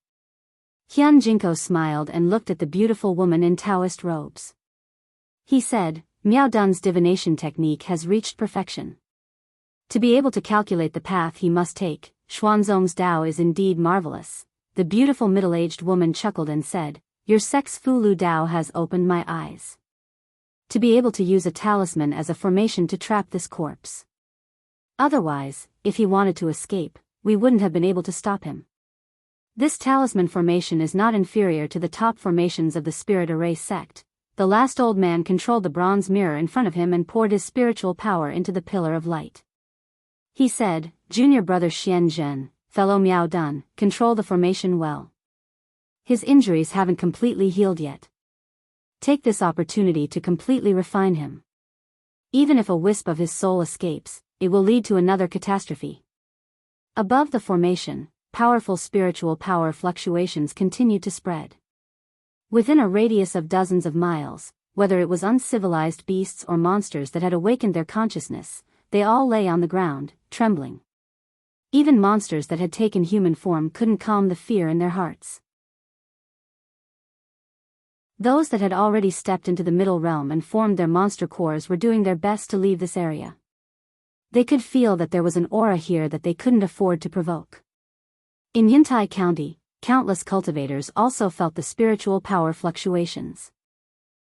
S1: Hyun Jinko smiled and looked at the beautiful woman in Taoist robes. He said, Miao Dun's divination technique has reached perfection. To be able to calculate the path he must take, Xuanzong's Dao is indeed marvelous. The beautiful middle-aged woman chuckled and said, your sex Fu Lu Dao has opened my eyes. To be able to use a talisman as a formation to trap this corpse. Otherwise, if he wanted to escape, we wouldn't have been able to stop him. This talisman formation is not inferior to the top formations of the Spirit Array sect. The last old man controlled the bronze mirror in front of him and poured his spiritual power into the pillar of light. He said, Junior brother Xian Zhen, fellow Miao Dun, control the formation well. His injuries haven't completely healed yet. Take this opportunity to completely refine him. Even if a wisp of his soul escapes, it will lead to another catastrophe. Above the formation, powerful spiritual power fluctuations continued to spread. Within a radius of dozens of miles, whether it was uncivilized beasts or monsters that had awakened their consciousness, they all lay on the ground, trembling. Even monsters that had taken human form couldn't calm the fear in their hearts. Those that had already stepped into the middle realm and formed their monster cores were doing their best to leave this area. They could feel that there was an aura here that they couldn't afford to provoke. In Yuntai County, countless cultivators also felt the spiritual power fluctuations.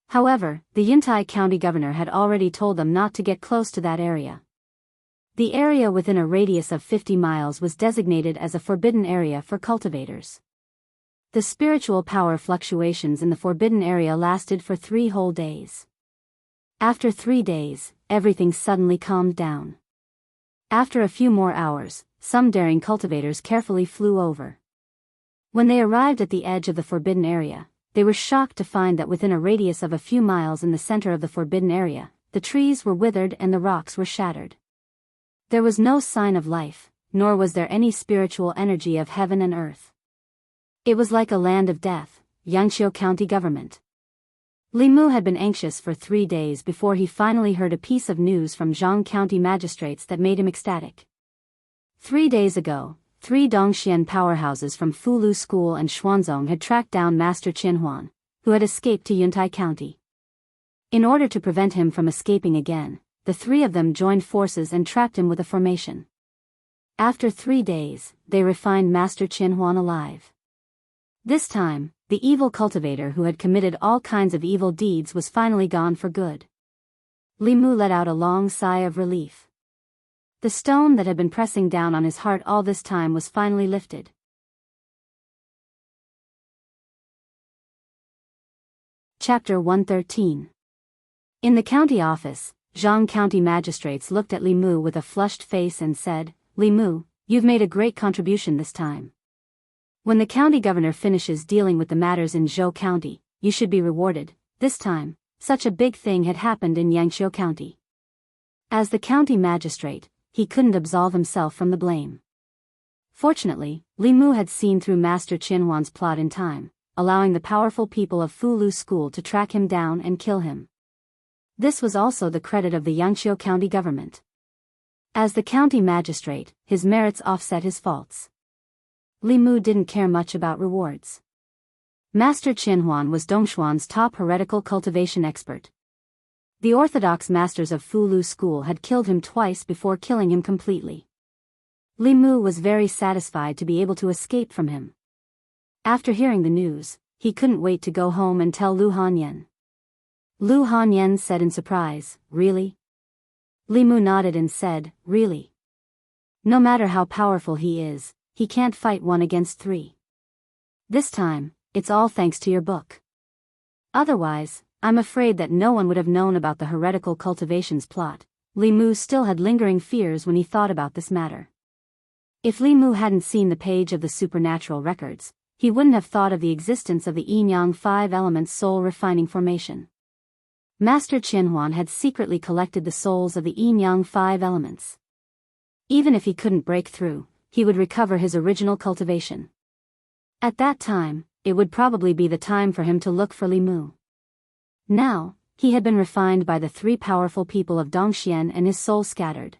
S1: However, the Yuntai County governor had already told them not to get close to that area. The area within a radius of 50 miles was designated as a forbidden area for cultivators. The spiritual power fluctuations in the forbidden area lasted for 3 whole days. After 3 days, everything suddenly calmed down. After a few more hours, some daring cultivators carefully flew over. When they arrived at the edge of the forbidden area, they were shocked to find that within a radius of a few miles in the center of the forbidden area, the trees were withered and the rocks were shattered. There was no sign of life, nor was there any spiritual energy of heaven and earth. It was like a land of death. Yangqiu County government. Li Mu had been anxious for 3 days before he finally heard a piece of news from Zhang County magistrates that made him ecstatic. 3 days ago, 3 Dongxian powerhouses from Fulu School and Xuanzong had tracked down Master Qinhuan, who had escaped to Yuntai County. In order to prevent him from escaping again, the 3 of them joined forces and trapped him with a formation. After 3 days, they refined Master Qinhuan alive. This time, the evil cultivator who had committed all kinds of evil deeds was finally gone for good. Li Mu let out a long sigh of relief. The stone that had been pressing down on his heart all this time was finally lifted. Chapter 113. In the county office, Zhang County magistrates looked at Li Mu with a flushed face and said, "Li Mu, you've made a great contribution this time. When the county governor finishes dealing with the matters in Zhou County, you should be rewarded. This time, such a big thing had happened in Yangqiu County." As the county magistrate, he couldn't absolve himself from the blame. Fortunately, Li Mu had seen through Master Qinhuan's plot in time, allowing the powerful people of Fulu School to track him down and kill him. This was also the credit of the Yangqiu County government. As the county magistrate, his merits offset his faults. Li Mu didn't care much about rewards. Master Qinhuan was Dongshuan's top heretical cultivation expert. The orthodox masters of Fulu School had killed him twice before killing him completely. Li Mu was very satisfied to be able to escape from him. After hearing the news, he couldn't wait to go home and tell Lu Hanyan. Lu Hanyan said in surprise, "Really?" Li Mu nodded and said, "Really. No matter how powerful he is, he can't fight 1 against 3. This time, it's all thanks to your book. Otherwise, I'm afraid that no one would have known about the heretical cultivations plot." Li Mu still had lingering fears when he thought about this matter. If Li Mu hadn't seen the page of the supernatural records, he wouldn't have thought of the existence of the Yin-Yang 5 elements soul refining formation. Master Qinhuan had secretly collected the souls of the Yin-Yang 5 elements. Even if he couldn't break through, he would recover his original cultivation. At that time, it would probably be the time for him to look for Li Mu. Now, he had been refined by the 3 powerful people of Dongxian and his soul scattered.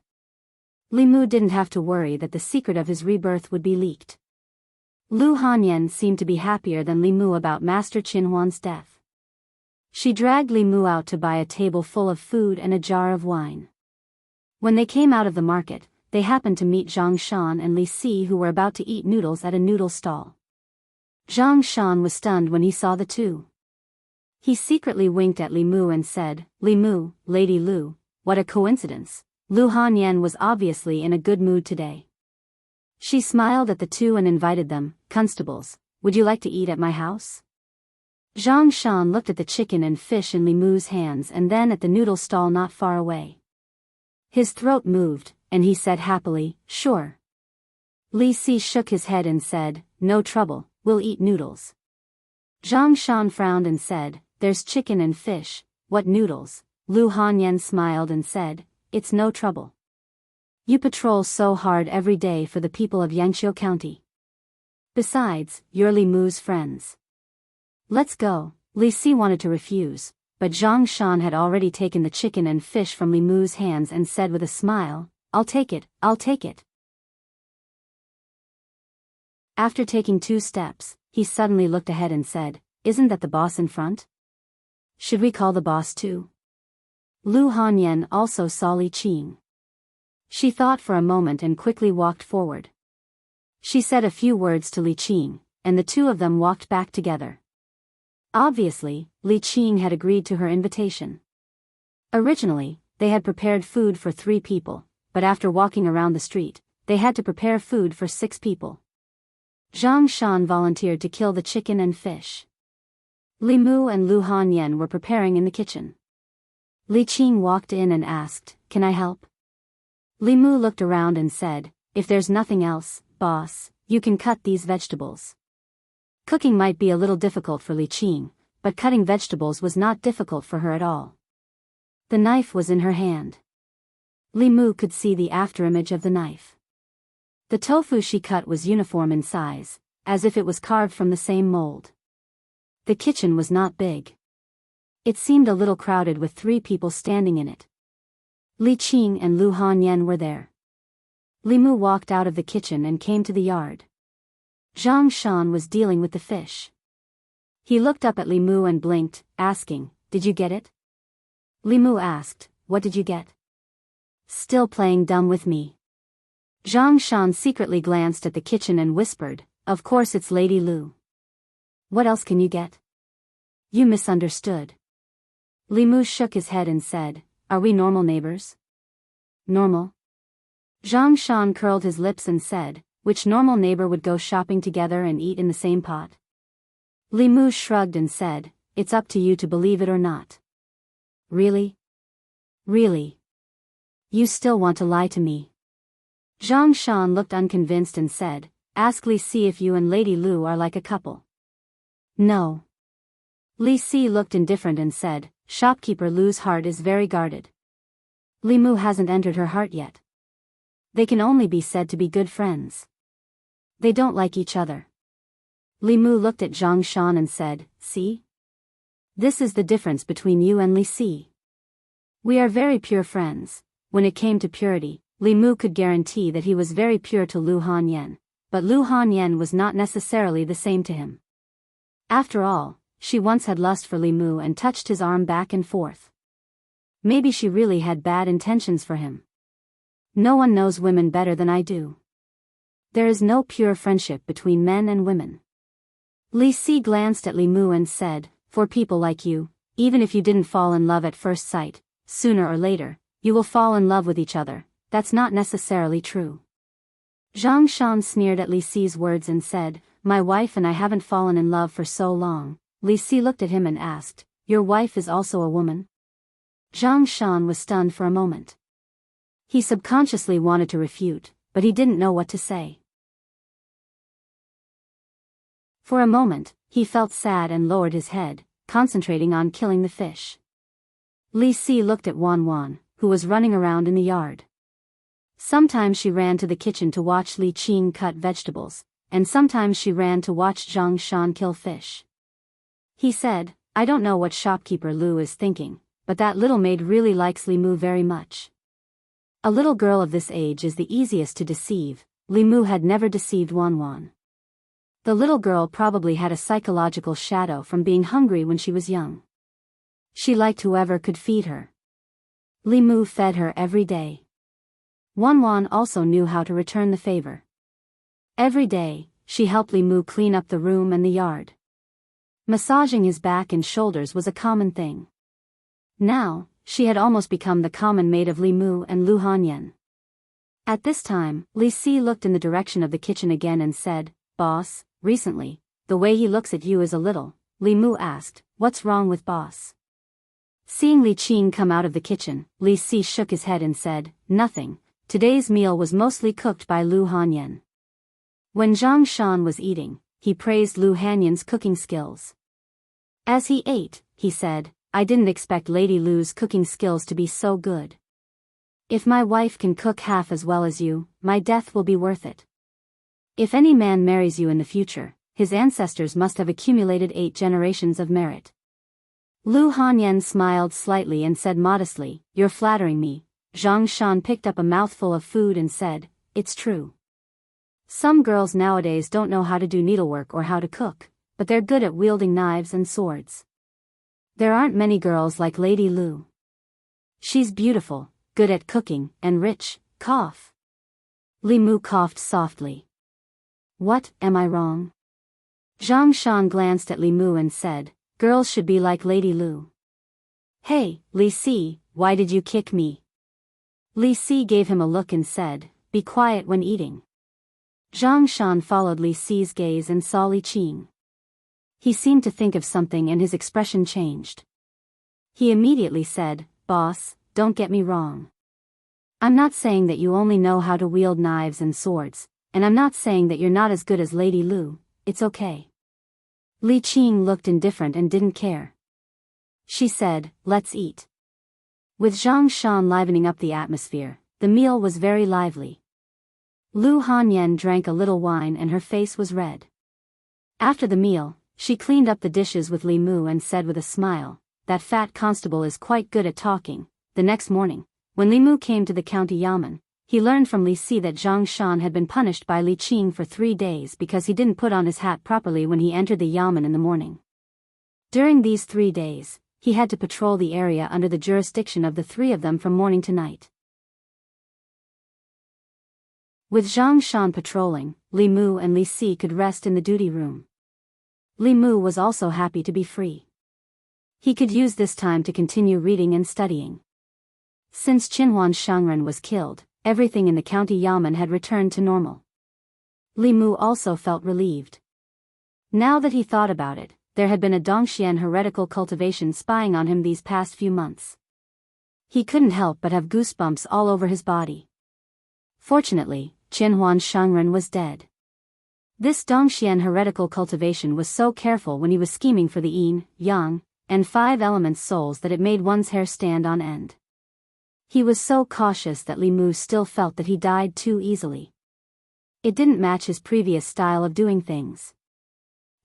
S1: Li Mu didn't have to worry that the secret of his rebirth would be leaked. Lu Hanyan seemed to be happier than Li Mu about Master Qinhuan's death. She dragged Li Mu out to buy a table full of food and a jar of wine. When they came out of the market, they happened to meet Zhang Shan and Li Si, who were about to eat noodles at a noodle stall. Zhang Shan was stunned when he saw the 2. He secretly winked at Li Mu and said, "Li Mu, Lady Lu, what a coincidence." Lu Hanyan was obviously in a good mood today. She smiled at the 2 and invited them, "Constables, would you like to eat at my house?" Zhang Shan looked at the chicken and fish in Li Mu's hands and then at the noodle stall not far away. His throat moved, and he said happily, "Sure." Li Si shook his head and said, "No trouble, we'll eat noodles." Zhang Shan frowned and said, "There's chicken and fish, what noodles?" Lu Hanyan smiled and said, "It's no trouble. You patrol so hard every day for the people of Yangqiu County. Besides, you're Li Mu's friends. Let's go." Li Si wanted to refuse, but Zhang Shan had already taken the chicken and fish from Li Mu's hands and said with a smile, I'll take it." After taking 2 steps, he suddenly looked ahead and said, "Isn't that the boss in front? Should we call the boss too?" Lu Hanyan also saw Li Qing. She thought for a moment and quickly walked forward. She said a few words to Li Qing, and the two of them walked back together. Obviously, Li Qing had agreed to her invitation. Originally, they had prepared food for 3 people, but after walking around the street, they had to prepare food for 6 people. Zhang Shan volunteered to kill the chicken and fish. Li Mu and Lu Hanyan were preparing in the kitchen. Li Qing walked in and asked, "Can I help?" Li Mu looked around and said, "If there's nothing else, boss, you can cut these vegetables." Cooking might be a little difficult for Li Qing, but cutting vegetables was not difficult for her at all. The knife was in her hand. Li Mu could see the afterimage of the knife. The tofu she cut was uniform in size, as if it was carved from the same mold. The kitchen was not big. It seemed a little crowded with 3 people standing in it. Li Qing and Lu Hanyan were there. Li Mu walked out of the kitchen and came to the yard. Zhang Shan was dealing with the fish. He looked up at Li Mu and blinked, asking, "Did you get it?" Li Mu asked, "What did you get?" "Still playing dumb with me." Zhang Shan secretly glanced at the kitchen and whispered, "Of course it's Lady Lu. What else can you get?" "You misunderstood." Li Mu shook his head and said, "Are we normal neighbors?" "Normal?" Zhang Shan curled his lips and said, "Which normal neighbor would go shopping together and eat in the same pot?" Li Mu shrugged and said, "It's up to you to believe it or not." "Really? Really? You still want to lie to me?" Zhang Shan looked unconvinced and said, "Ask Li Si if you and Lady Lu are like a couple." "No." Li Si looked indifferent and said, "Shopkeeper Lu's heart is very guarded. Li Mu hasn't entered her heart yet. They can only be said to be good friends. They don't like each other." Li Mu looked at Zhang Shan and said, "See? This is the difference between you and Li Si. We are very pure friends." When it came to purity, Li Mu could guarantee that he was very pure to Lu Hanyan, but Lu Hanyan was not necessarily the same to him. After all, she once had lust for Li Mu and touched his arm back and forth. Maybe she really had bad intentions for him. No one knows women better than I do. There is no pure friendship between men and women. Li Si glanced at Li Mu and said, "For people like you, even if you didn't fall in love at first sight, sooner or later, you will fall in love with each other. That's not necessarily true." Zhang Shan sneered at Li Si's words and said, "My wife and I haven't fallen in love for so long." Li Si looked at him and asked, "Your wife is also a woman?" Zhang Shan was stunned for a moment. He subconsciously wanted to refute, but he didn't know what to say. For a moment, he felt sad and lowered his head, concentrating on killing the fish. Li Si looked at Wan Wan, who was running around in the yard. Sometimes she ran to the kitchen to watch Li Qing cut vegetables, and sometimes she ran to watch Zhang Shan kill fish. He said, "I don't know what shopkeeper Lu is thinking, but that little maid really likes Li Mu very much." A little girl of this age is the easiest to deceive. Li Mu had never deceived Wan Wan. The little girl probably had a psychological shadow from being hungry when she was young. She liked whoever could feed her. Li Mu fed her every day. Wan Wan also knew how to return the favor. Every day, she helped Li Mu clean up the room and the yard. Massaging his back and shoulders was a common thing. Now, she had almost become the common maid of Li Mu and Lu Hanyan. At this time, Li Si looked in the direction of the kitchen again and said, "Boss, recently, the way he looks at you is a little." Li Mu asked, "What's wrong with boss?" Seeing Li Qing come out of the kitchen, Li Si shook his head and said, "Nothing. Today's meal was mostly cooked by Lu Hanyan." When Zhang Shan was eating, he praised Lu Hanyan's cooking skills. As he ate, he said, "I didn't expect Lady Lu's cooking skills to be so good. If my wife can cook half as well as you, my death will be worth it. If any man marries you in the future, his ancestors must have accumulated 8 generations of merit." Lu Hanyan smiled slightly and said modestly, "You're flattering me." Zhang Shan picked up a mouthful of food and said, "It's true. Some girls nowadays don't know how to do needlework or how to cook, but they're good at wielding knives and swords. There aren't many girls like Lady Lu. She's beautiful, good at cooking, and rich." Cough. Li Mu coughed softly. What, am I wrong? Zhang Shan glanced at Li Mu and said, girls should be like Lady Lu. Hey, Li Si, why did you kick me? Li Si gave him a look and said, be quiet when eating. Zhang Shan followed Li Si's gaze and saw Li Qing. He seemed to think of something and his expression changed. He immediately said, boss, don't get me wrong. I'm not saying that you only know how to wield knives and swords, and I'm not saying that you're not as good as Lady Lu, it's okay. Li Qing looked indifferent and didn't care. She said, let's eat. With Zhang Shan livening up the atmosphere, the meal was very lively. Lu Hanyan drank a little wine and her face was red. After the meal, she cleaned up the dishes with Li Mu and said with a smile, that fat constable is quite good at talking. The next morning, when Li Mu came to the county yamen, he learned from Li Si that Zhang Shan had been punished by Li Qing for 3 days because he didn't put on his hat properly when he entered the yamen in the morning. During these 3 days, he had to patrol the area under the jurisdiction of the 3 of them from morning to night. With Zhang Shan patrolling, Li Mu and Li Si could rest in the duty room. Li Mu was also happy to be free. He could use this time to continue reading and studying. Since Qinhuan Shangren was killed, everything in the county yamen had returned to normal. Li Mu also felt relieved. Now that he thought about it, there had been a Dongxian heretical cultivation spying on him these past few months. He couldn't help but have goosebumps all over his body. Fortunately, Qinhuan Shangren was dead. This Dongxian heretical cultivation was so careful when he was scheming for the yin, yang, and 5 elements souls that it made one's hair stand on end. He was so cautious that Li Mu still felt that he died too easily. It didn't match his previous style of doing things.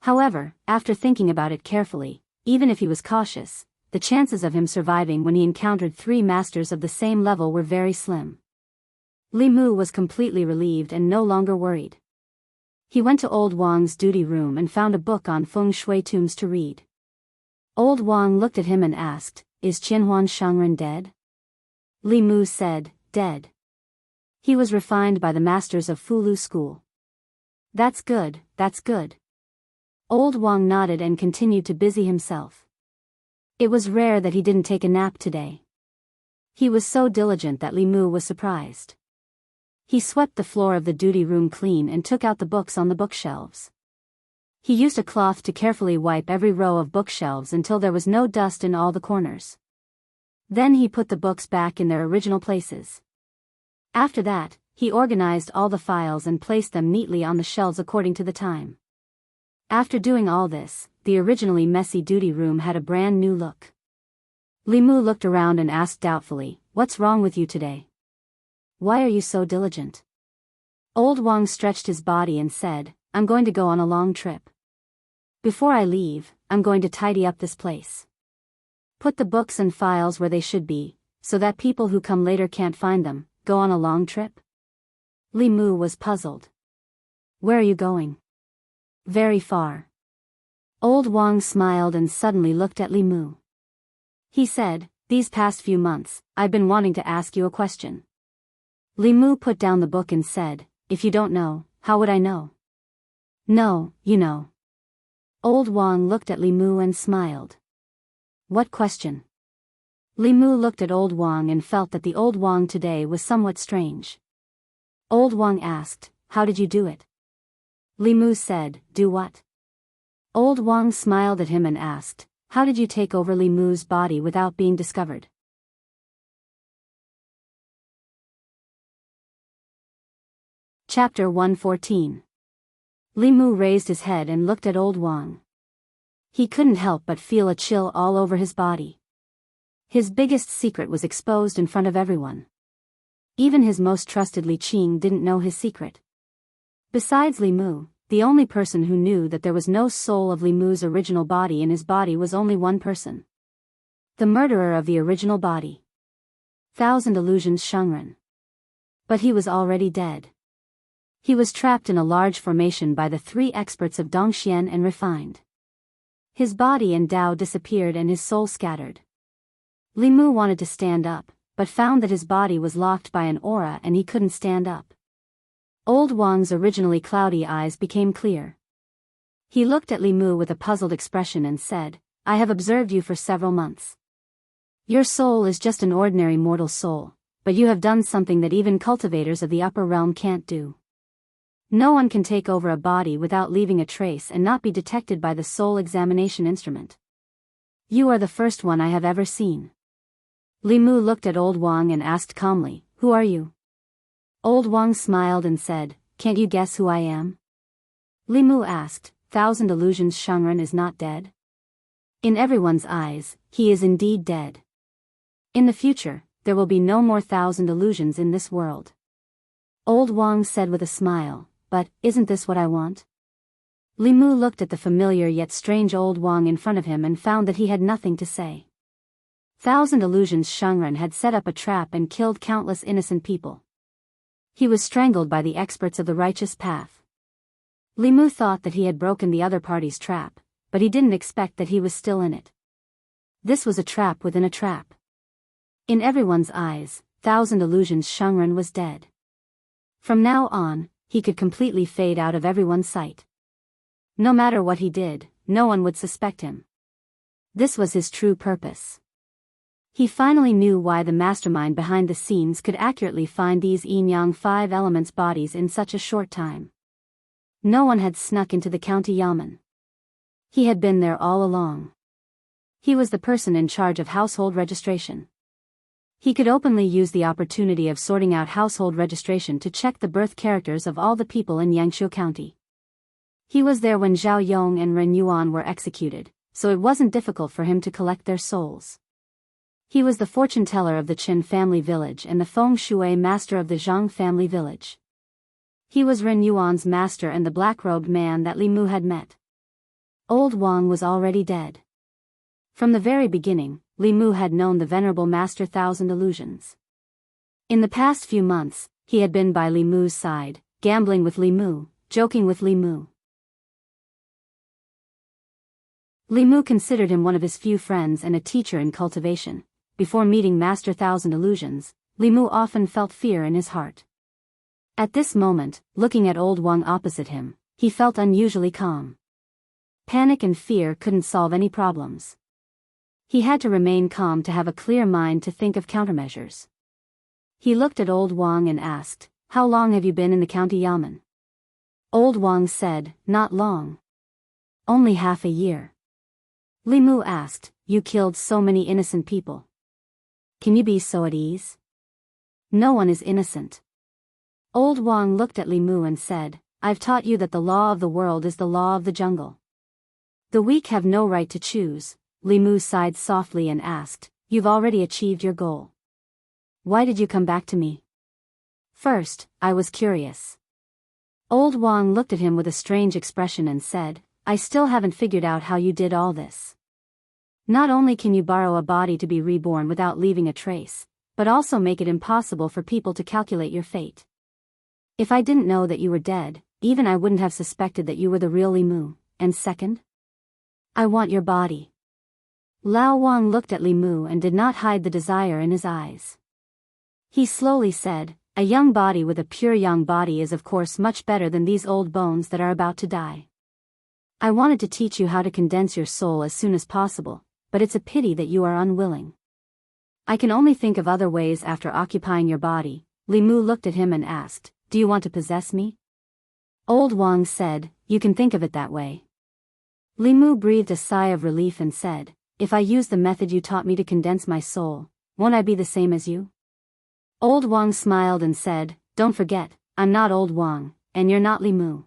S1: However, after thinking about it carefully, even if he was cautious, the chances of him surviving when he encountered 3 masters of the same level were very slim. Li Mu was completely relieved and no longer worried. He went to Old Wang's duty room and found a book on feng shui tombs to read. Old Wang looked at him and asked, is Qinhuan Shangren dead? Li Mu said, dead. He was refined by the masters of Fulu school. That's good, that's good. Old Wang nodded and continued to busy himself. It was rare that he didn't take a nap today. He was so diligent that Li Mu was surprised. He swept the floor of the duty room clean and took out the books on the bookshelves. He used a cloth to carefully wipe every row of bookshelves until there was no dust in all the corners. Then he put the books back in their original places. After that, he organized all the files and placed them neatly on the shelves according to the time. After doing all this, the originally messy duty room had a brand new look. Li Mu looked around and asked doubtfully, what's wrong with you today? Why are you so diligent? Old Wang stretched his body and said, I'm going to go on a long trip. Before I leave, I'm going to tidy up this place. Put the books and files where they should be, so that people who come later can't find them. Go on a long trip? Li Mu was puzzled. Where are you going? Very far. Old Wang smiled and suddenly looked at Li Mu. He said, these past few months, I've been wanting to ask you a question. Li Mu put down the book and said, if you don't know, how would I know? No, you know. Old Wang looked at Li Mu and smiled. What question? Li Mu looked at Old Wang and felt that the Old Wang today was somewhat strange. Old Wang asked, how did you do it? Li Mu said, do what? Old Wang smiled at him and asked, how did you take over Li Mu's body without being discovered? Chapter 114. Li Mu raised his head and looked at Old Wang. He couldn't help but feel a chill all over his body. His biggest secret was exposed in front of everyone. Even his most trusted Li Qing didn't know his secret. Besides Li Mu, the only person who knew that there was no soul of Li Mu's original body in his body was only one person. The murderer of the original body. Thousand Illusions Shangren. But he was already dead. He was trapped in a large formation by the 3 experts of Dongxian and refined. His body and Tao disappeared and his soul scattered. Li Mu wanted to stand up, but found that his body was locked by an aura and he couldn't stand up. Old Wang's originally cloudy eyes became clear. He looked at Li Mu with a puzzled expression and said, I have observed you for several months. Your soul is just an ordinary mortal soul, but you have done something that even cultivators of the upper realm can't do. No one can take over a body without leaving a trace and not be detected by the soul examination instrument. You are the first one I have ever seen. Li Mu looked at Old Wang and asked calmly, Who are you? Old Wang smiled and said, Can't you guess who I am? Li Mu asked, Thousand Illusions Shangren is not dead? In everyone's eyes, he is indeed dead. In the future, there will be no more thousand illusions in this world. Old Wang said with a smile, But, isn't this what I want? Li Mu looked at the familiar yet strange Old Wang in front of him and found that he had nothing to say. Thousand Illusions Shangren had set up a trap and killed countless innocent people. He was strangled by the experts of the righteous path. Li Mu thought that he had broken the other party's trap, but he didn't expect that he was still in it. This was a trap within a trap. In everyone's eyes, Thousand Illusions Shangren was dead. From now on, he could completely fade out of everyone's sight. No matter what he did, no one would suspect him. This was his true purpose. He finally knew why the mastermind behind the scenes could accurately find these yin-yang 5 elements bodies in such a short time. No one had snuck into the county yamen. He had been there all along. He was the person in charge of household registration. He could openly use the opportunity of sorting out household registration to check the birth characters of all the people in Yangshuo County. He was there when Zhao Yong and Ren Yuan were executed, so it wasn't difficult for him to collect their souls. He was the fortune teller of the Qin family village and the feng shui master of the Zhang family village. He was Ren Yuan's master and the black-robed man that Li Mu had met. Old Wang was already dead. From the very beginning, Li Mu had known the venerable Master Thousand Illusions. In the past few months, he had been by Li Mu's side, gambling with Li Mu, joking with Li Mu. Li Mu considered him one of his few friends and a teacher in cultivation. Before meeting Master Thousand Illusions, Li Mu often felt fear in his heart. At this moment, looking at Old Wang opposite him, he felt unusually calm. Panic and fear couldn't solve any problems. He had to remain calm to have a clear mind to think of countermeasures. He looked at Old Wang and asked, How long have you been in the county yamen? Old Wang said, Not long. Only half a year. Li Mu asked, You killed so many innocent people. Can you be so at ease? No one is innocent. Old Wang looked at Li Mu and said, I've taught you that the law of the world is the law of the jungle. The weak have no right to choose. Li Mu sighed softly and asked, You've already achieved your goal. Why did you come back to me? First, I was curious. Old Wang looked at him with a strange expression and said, I still haven't figured out how you did all this. Not only can you borrow a body to be reborn without leaving a trace, but also make it impossible for people to calculate your fate. If I didn't know that you were dead, even I wouldn't have suspected that you were the real Li Mu. And second? I want your body. Lao Wang looked at Li Mu and did not hide the desire in his eyes. He slowly said, A young body with a pure young body is of course much better than these old bones that are about to die. I wanted to teach you how to condense your soul as soon as possible, but it's a pity that you are unwilling. I can only think of other ways after occupying your body. Li Mu looked at him and asked, Do you want to possess me? Old Wang said, You can think of it that way. Li Mu breathed a sigh of relief and said, If I use the method you taught me to condense my soul, won't I be the same as you? Old Wang smiled and said, Don't forget, I'm not Old Wang, and you're not Li Mu.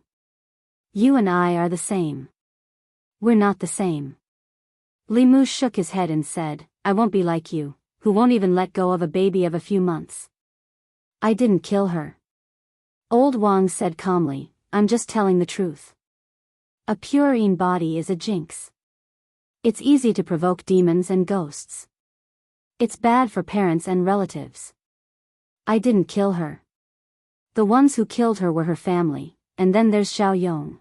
S1: You and I are the same. We're not the same. Li Mu shook his head and said, I won't be like you, who won't even let go of a baby of a few months. I didn't kill her. Old Wang said calmly, I'm just telling the truth. A purine body is a jinx. It's easy to provoke demons and ghosts. It's bad for parents and relatives. I didn't kill her. The ones who killed her were her family, and then there's Zhao Yong.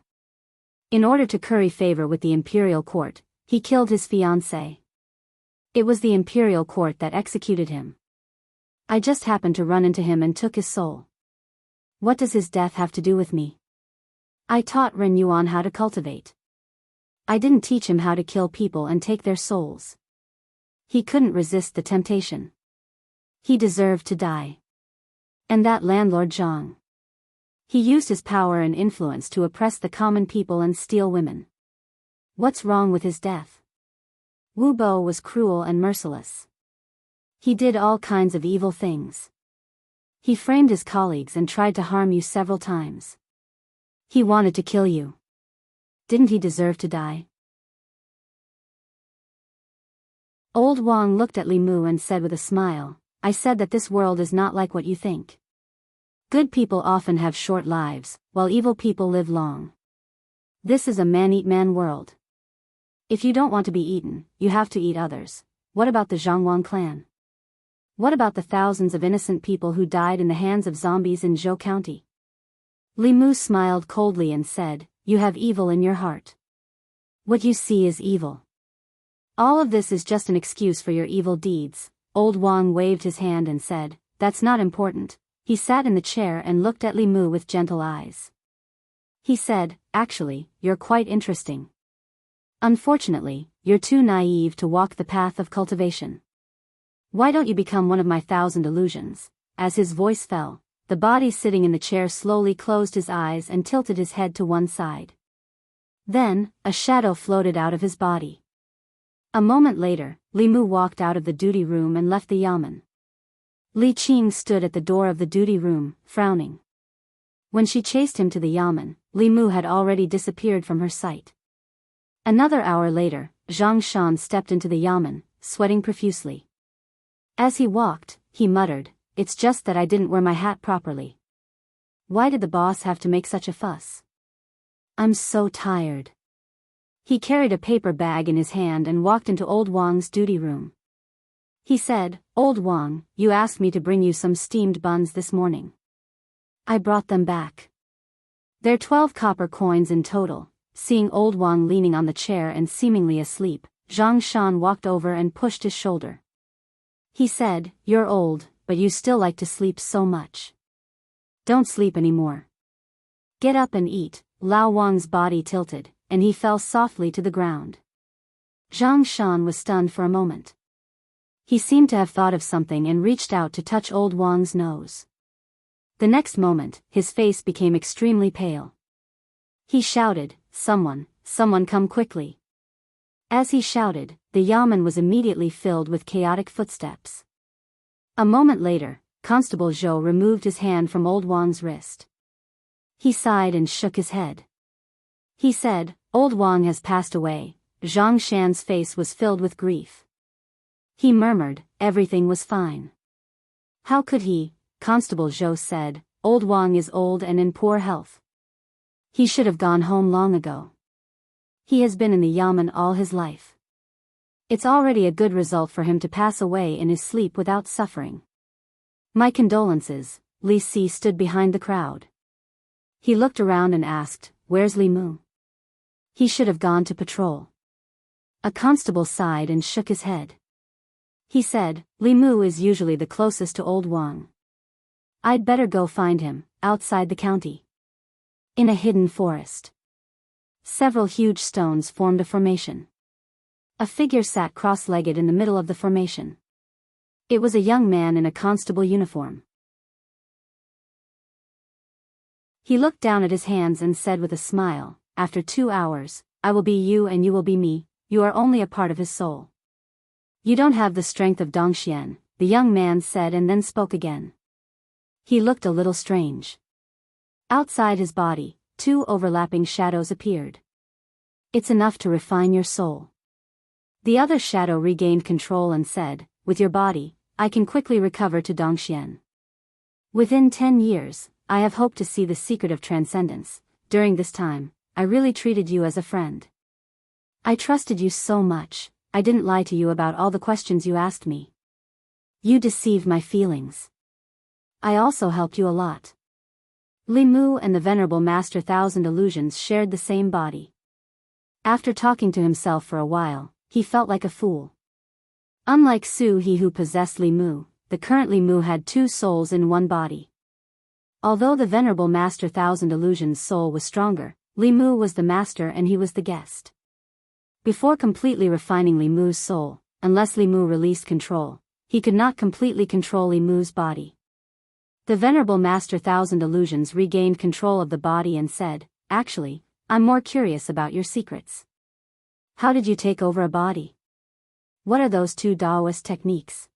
S1: In order to curry favor with the imperial court, he killed his fiancée. It was the imperial court that executed him. I just happened to run into him and took his soul. What does his death have to do with me? I taught Ren Yuan how to cultivate. I didn't teach him how to kill people and take their souls. He couldn't resist the temptation. He deserved to die. And that landlord Zhang. He used his power and influence to oppress the common people and steal women. What's wrong with his death? Wu Bo was cruel and merciless. He did all kinds of evil things. He framed his colleagues and tried to harm you several times. He wanted to kill you. Didn't he deserve to die? Old Wang looked at Li Mu and said with a smile, I said that this world is not like what you think. Good people often have short lives, while evil people live long. This is a man-eat-man world. If you don't want to be eaten, you have to eat others. What about the Zhangwang clan? What about the thousands of innocent people who died in the hands of zombies in Zhou County? Li Mu smiled coldly and said, You have evil in your heart. What you see is evil. All of this is just an excuse for your evil deeds. Old Wang waved his hand and said, That's not important. He sat in the chair and looked at Li Mu with gentle eyes. He said, Actually, you're quite interesting. Unfortunately, you're too naive to walk the path of cultivation. Why don't you become one of my 1,000 illusions? As his voice fell, the body sitting in the chair slowly closed his eyes and tilted his head to one side. Then, a shadow floated out of his body. A moment later, Li Mu walked out of the duty room and left the yamen. Li Qing stood at the door of the duty room, frowning. When she chased him to the yamen, Li Mu had already disappeared from her sight. Another hour later, Zhang Shan stepped into the yamen, sweating profusely. As he walked, he muttered, It's just that I didn't wear my hat properly. Why did the boss have to make such a fuss? I'm so tired. He carried a paper bag in his hand and walked into Old Wang's duty room. He said, Old Wang, you asked me to bring you some steamed buns this morning. I brought them back. They're 12 copper coins in total. Seeing Old Wang leaning on the chair and seemingly asleep, Zhang Shan walked over and pushed his shoulder. He said, You're old, but you still like to sleep so much. Don't sleep anymore. Get up and eat. Lao Wang's body tilted, and he fell softly to the ground. Zhang Shan was stunned for a moment. He seemed to have thought of something and reached out to touch Old Wang's nose. The next moment, his face became extremely pale. He shouted, Someone come quickly. As he shouted, the yamen was immediately filled with chaotic footsteps. A moment later, Constable Zhou removed his hand from Old Wang's wrist. He sighed and shook his head. He said, Old Wang has passed away. Zhang Shan's face was filled with grief. He murmured, Everything was fine. How could he? Constable Zhou said, Old Wang is old and in poor health. He should have gone home long ago. He has been in the yamen all his life. It's already a good result for him to pass away in his sleep without suffering. My condolences. Li Si stood behind the crowd. He looked around and asked, Where's Li Mu? He should have gone to patrol. A constable sighed and shook his head. He said, Li Mu is usually the closest to Old Wang. I'd better go find him, outside the county. In a hidden forest. Several huge stones formed a formation. A figure sat cross-legged in the middle of the formation. It was a young man in a constable uniform. He looked down at his hands and said with a smile, After 2 hours, I will be you and you will be me. You are only a part of his soul. You don't have the strength of Dongxian, the young man said and then spoke again. He looked a little strange. Outside his body, 2 overlapping shadows appeared. It's enough to refine your soul. The other shadow regained control and said, With your body, I can quickly recover to Dongxian. Within 10 years, I have hoped to see the secret of transcendence. During this time, I really treated you as a friend. I trusted you so much, I didn't lie to you about all the questions you asked me. You deceived my feelings. I also helped you a lot. Li Mu and the Venerable Master Thousand Illusions shared the same body. After talking to himself for a while, he felt like a fool. Unlike Su He who possessed Li Mu, the current Li Mu had 2 souls in one body. Although the Venerable Master Thousand Illusions soul was stronger, Li Mu was the master and he was the guest. Before completely refining Li Mu's soul, unless Li Mu released control, he could not completely control Li Mu's body. The Venerable Master Thousand Illusions regained control of the body and said, "Actually, I'm more curious about your secrets. How did you take over a body? What are those two Taoist techniques?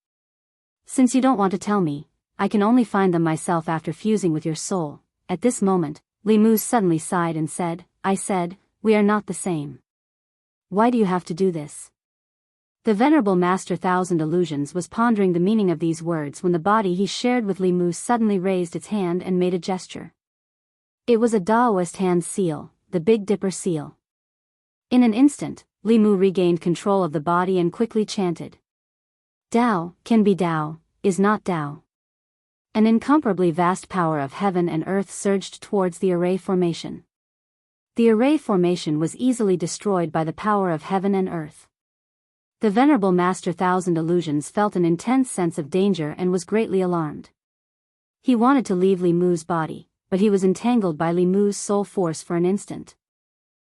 S1: Since you don't want to tell me, I can only find them myself after fusing with your soul." At this moment, Li Mu suddenly sighed and said, "I said, we are not the same. Why do you have to do this?" The Venerable Master Thousand Illusions was pondering the meaning of these words when the body he shared with Li Mu suddenly raised its hand and made a gesture. It was a Taoist hand seal, the Big Dipper seal. In an instant, Li Mu regained control of the body and quickly chanted, "Tao can be Tao, is not Tao." An incomparably vast power of heaven and earth surged towards the array formation. The array formation was easily destroyed by the power of heaven and earth. The Venerable Master Thousand Illusions felt an intense sense of danger and was greatly alarmed. He wanted to leave Li Mu's body, but he was entangled by Li Mu's soul force for an instant.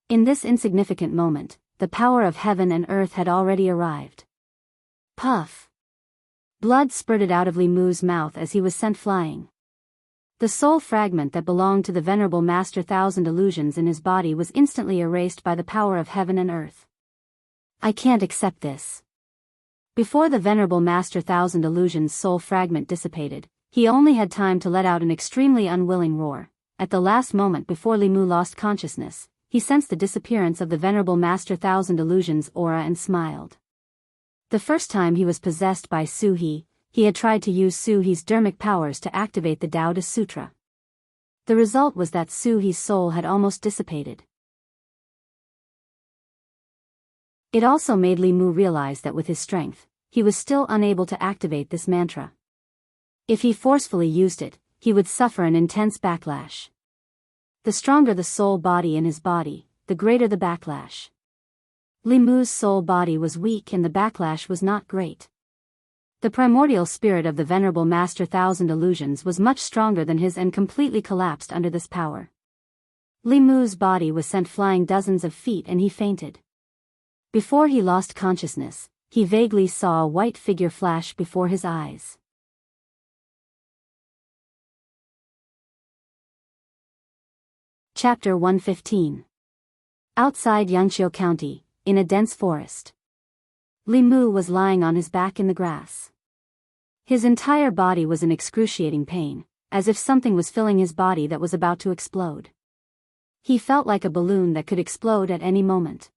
S1: In this insignificant moment, the power of heaven and earth had already arrived. Puff! Blood spurted out of Li Mu's mouth as he was sent flying. The soul fragment that belonged to the Venerable Master Thousand Illusions in his body was instantly erased by the power of heaven and earth. "I can't accept this." Before the Venerable Master Thousand Illusions soul fragment dissipated, he only had time to let out an extremely unwilling roar. At the last moment before Li Mu lost consciousness, he sensed the disappearance of the Venerable Master Thousand Illusions aura and smiled. The first time he was possessed by Su He, he had tried to use Su He's dermic powers to activate the Tao Te Sutra. The result was that Su He's soul had almost dissipated. It also made Li Mu realize that with his strength, he was still unable to activate this mantra. If he forcefully used it, he would suffer an intense backlash. The stronger the soul body in his body, the greater the backlash. Li Mu's soul body was weak and the backlash was not great. The primordial spirit of the Venerable Master Thousand Illusions was much stronger than his and completely collapsed under this power. Li Mu's body was sent flying dozens of feet and he fainted. Before he lost consciousness, he vaguely saw a white figure flash before his eyes. Chapter 115. Outside Yangqiu County, in a dense forest. Li Mu was lying on his back in the grass. His entire body was in excruciating pain, as if something was filling his body that was about to explode. He felt like a balloon that could explode at any moment.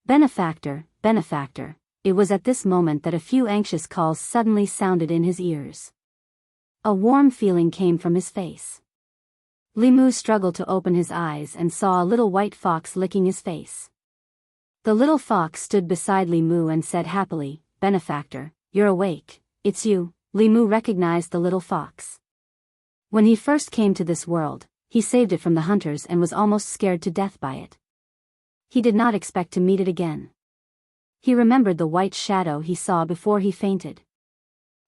S1: "Benefactor, benefactor," it was at this moment that a few anxious calls suddenly sounded in his ears. A warm feeling came from his face. Li Mu struggled to open his eyes and saw a little white fox licking his face. The little fox stood beside Li Mu and said happily, "Benefactor, you're awake, it's you." Li Mu recognized the little fox. When he first came to this world, he saved it from the hunters and was almost scared to death by it. He did not expect to meet it again. He remembered the white shadow he saw before he fainted.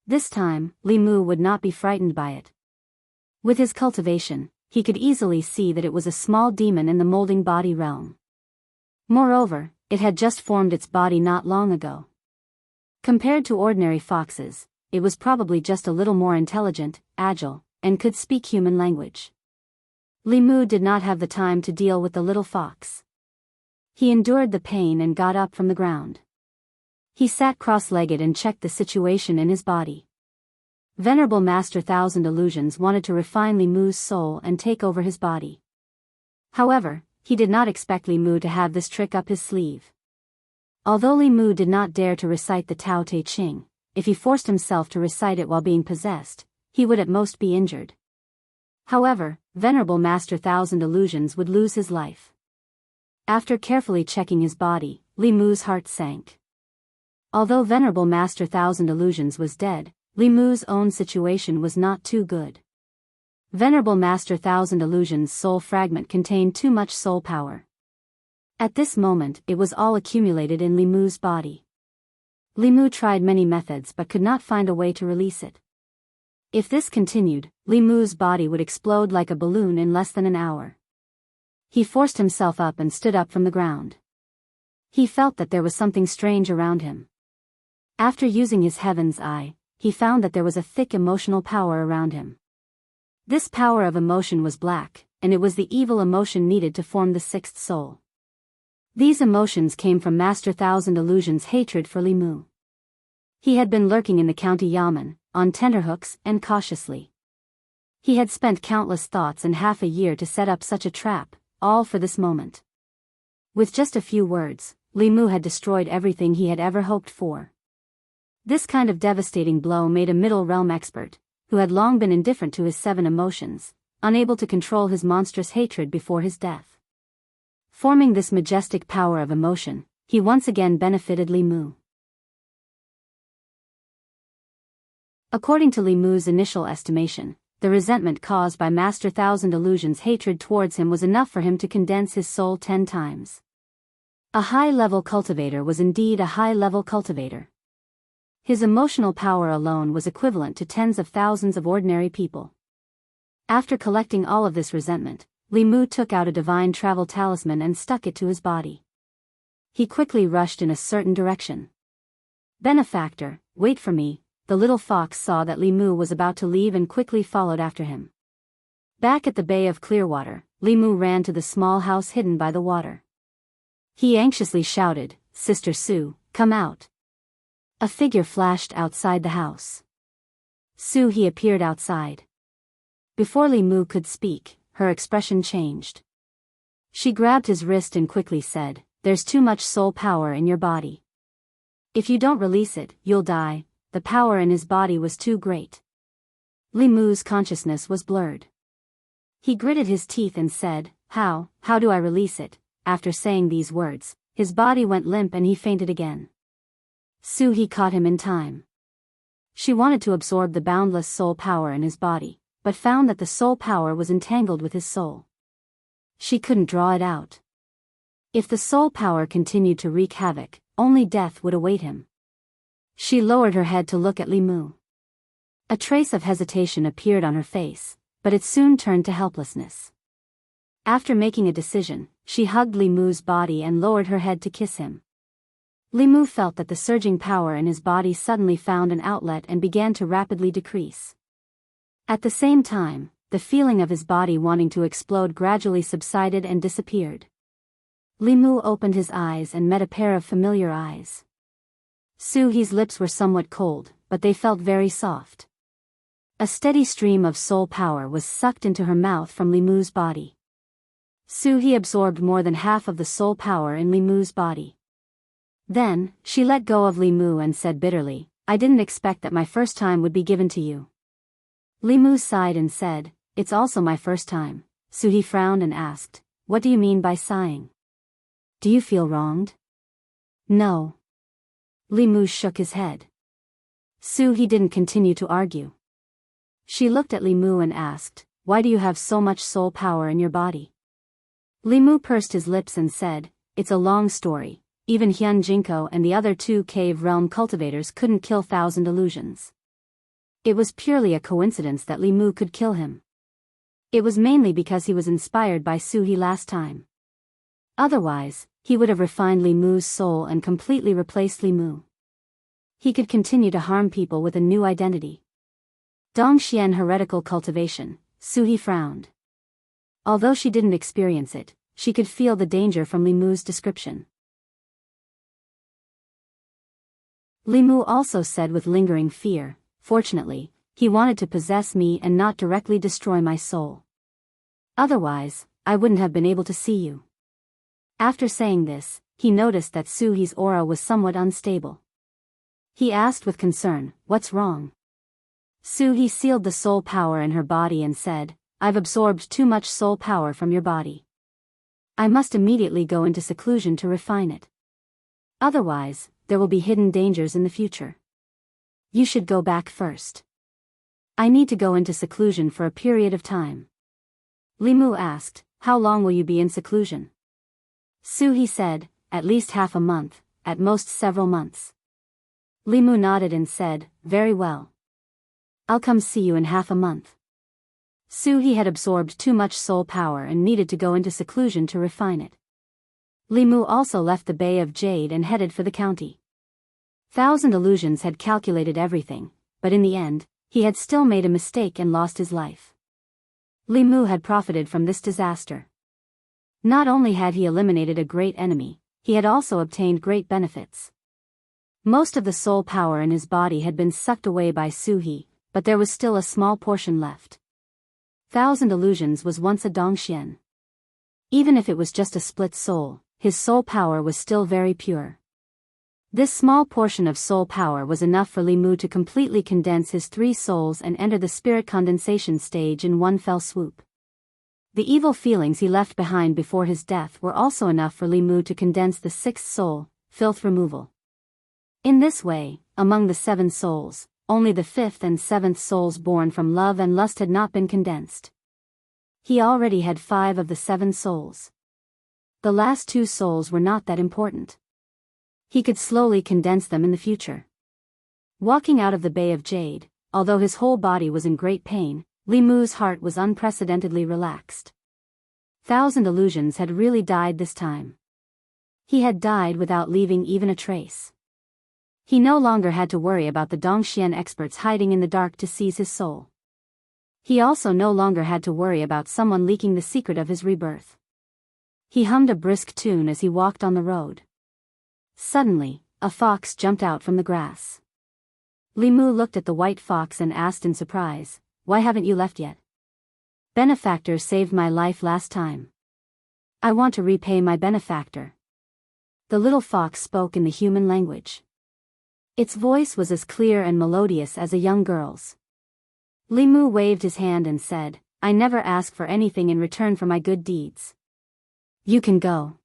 S1: This time, Li Mu would not be frightened by it. With his cultivation, he could easily see that it was a small demon in the molding body realm. Moreover, it had just formed its body not long ago. Compared to ordinary foxes, it was probably just a little more intelligent, agile, and could speak human language. Li Mu did not have the time to deal with the little fox. He endured the pain and got up from the ground. He sat cross-legged and checked the situation in his body. Venerable Master Thousand Illusions wanted to refine Li Mu's soul and take over his body. However, he did not expect Li Mu to have this trick up his sleeve. Although Li Mu did not dare to recite the Tao Te Ching, if he forced himself to recite it while being possessed, he would at most be injured. However, Venerable Master Thousand Illusions would lose his life. After carefully checking his body, Li Mu's heart sank. Although Venerable Master Thousand Illusions was dead, Li Mu's own situation was not too good. Venerable Master Thousand Illusions' soul fragment contained too much soul power. At this moment, it was all accumulated in Li Mu's body. Li Mu tried many methods but could not find a way to release it. If this continued, Li Mu's body would explode like a balloon in less than an hour. He forced himself up and stood up from the ground. He felt that there was something strange around him. After using his heaven's eye, he found that there was a thick emotional power around him. This power of emotion was black, and it was the evil emotion needed to form the sixth soul. These emotions came from Master Thousand Illusion's hatred for Li Mu. He had been lurking in the county yamen, on tenterhooks and cautiously. He had spent countless thoughts and half a year to set up such a trap, all for this moment. With just a few words, Li Mu had destroyed everything he had ever hoped for. This kind of devastating blow made a middle realm expert, who had long been indifferent to his 7 emotions, unable to control his monstrous hatred before his death. Forming this majestic power of emotion, he once again benefited Li Mu. According to Li Mu's initial estimation, the resentment caused by Master Thousand Illusion's hatred towards him was enough for him to condense his soul 10 times. A high-level cultivator was indeed a high-level cultivator. His emotional power alone was equivalent to tens of thousands of ordinary people. After collecting all of this resentment, Li Mu took out a divine travel talisman and stuck it to his body. He quickly rushed in a certain direction. "Benefactor, wait for me." The little fox saw that Li Mu was about to leave and quickly followed after him. Back at the Bay of Clearwater, Li Mu ran to the small house hidden by the water. He anxiously shouted, "Sister Sue, come out." A figure flashed outside the house. Sue he appeared outside. Before Li Mu could speak, her expression changed. She grabbed his wrist and quickly said, "There's too much soul power in your body. If you don't release it, you'll die." The power in his body was too great. Li Mu's consciousness was blurred. He gritted his teeth and said, How do I release it?" After saying these words, his body went limp and he fainted again. Sue he caught him in time. She wanted to absorb the boundless soul power in his body, but found that the soul power was entangled with his soul. She couldn't draw it out. If the soul power continued to wreak havoc, only death would await him. She lowered her head to look at Li Mu. A trace of hesitation appeared on her face, but it soon turned to helplessness. After making a decision, she hugged Li Mu's body and lowered her head to kiss him. Li Mu felt that the surging power in his body suddenly found an outlet and began to rapidly decrease. At the same time, the feeling of his body wanting to explode gradually subsided and disappeared. Li Mu opened his eyes and met a pair of familiar eyes. Soo-hee's lips were somewhat cold, but they felt very soft. A steady stream of soul power was sucked into her mouth from Li Mu's body. Soo-hee absorbed more than half of the soul power in Li Mu's body. Then, she let go of Li Mu and said bitterly, "I didn't expect that my first time would be given to you." Li Mu sighed and said, "It's also my first time." Soo-hee frowned and asked, "What do you mean by sighing? Do you feel wronged?" "No." Li Mu shook his head. Soo-hee didn't continue to argue. She looked at Li Mu and asked, "Why do you have so much soul power in your body?" Li Mu pursed his lips and said, "It's a long story. Even Hyun Jinko and the other 2 cave realm cultivators couldn't kill Thousand Illusions. It was purely a coincidence that Li Mu could kill him. It was mainly because he was inspired by Soo-hee last time. Otherwise, he would have refined Li Mu's soul and completely replaced Li Mu. He could continue to harm people with a new identity. Dongxian heretical cultivation, Soo-hee frowned. Although she didn't experience it, she could feel the danger from Li Mu's description. Li Mu also said with lingering fear, "Fortunately, he wanted to possess me and not directly destroy my soul. Otherwise, I wouldn't have been able to see you." After saying this, he noticed that Soo-hee's aura was somewhat unstable. He asked with concern, "What's wrong?" Soo-hee sealed the soul power in her body and said, "I've absorbed too much soul power from your body. I must immediately go into seclusion to refine it. Otherwise, there will be hidden dangers in the future. You should go back first." "I need to go into seclusion for a period of time." Li Mu asked, "How long will you be in seclusion?" Soo-hee said, "At least half a month, at most several months." Li Mu nodded and said, "Very well. I'll come see you in half a month. Suhi had absorbed too much soul power and needed to go into seclusion to refine it. Li Mu also left the Bay of Jade and headed for the county. Thousand Illusions had calculated everything, but in the end, he had still made a mistake and lost his life. Li Mu had profited from this disaster. Not only had he eliminated a great enemy, he had also obtained great benefits. Most of the soul power in his body had been sucked away by Suhi, but there was still a small portion left. Thousand Illusions was once a Dongxian. Even if it was just a split soul, his soul power was still very pure. This small portion of soul power was enough for Li Mu to completely condense his 3 souls and enter the spirit condensation stage in one fell swoop. The evil feelings he left behind before his death were also enough for Li Mu to condense the 6th soul, filth removal. In this way, among the 7 souls, only the 5th and 7th souls born from love and lust had not been condensed. He already had 5 of the 7 souls. The last 2 souls were not that important. He could slowly condense them in the future. Walking out of the Bay of Jade, although his whole body was in great pain, Li Mu's heart was unprecedentedly relaxed. Thousand Illusions had really died this time. He had died without leaving even a trace. He no longer had to worry about the Dongxian experts hiding in the dark to seize his soul. He also no longer had to worry about someone leaking the secret of his rebirth. He hummed a brisk tune as he walked on the road. Suddenly, a fox jumped out from the grass. Li Mu looked at the white fox and asked in surprise, "Why haven't you left yet?" "Benefactor saved my life last time. I want to repay my benefactor." The little fox spoke in the human language. Its voice was as clear and melodious as a young girl's. Li Mu waved his hand and said, "I never ask for anything in return for my good deeds. You can go."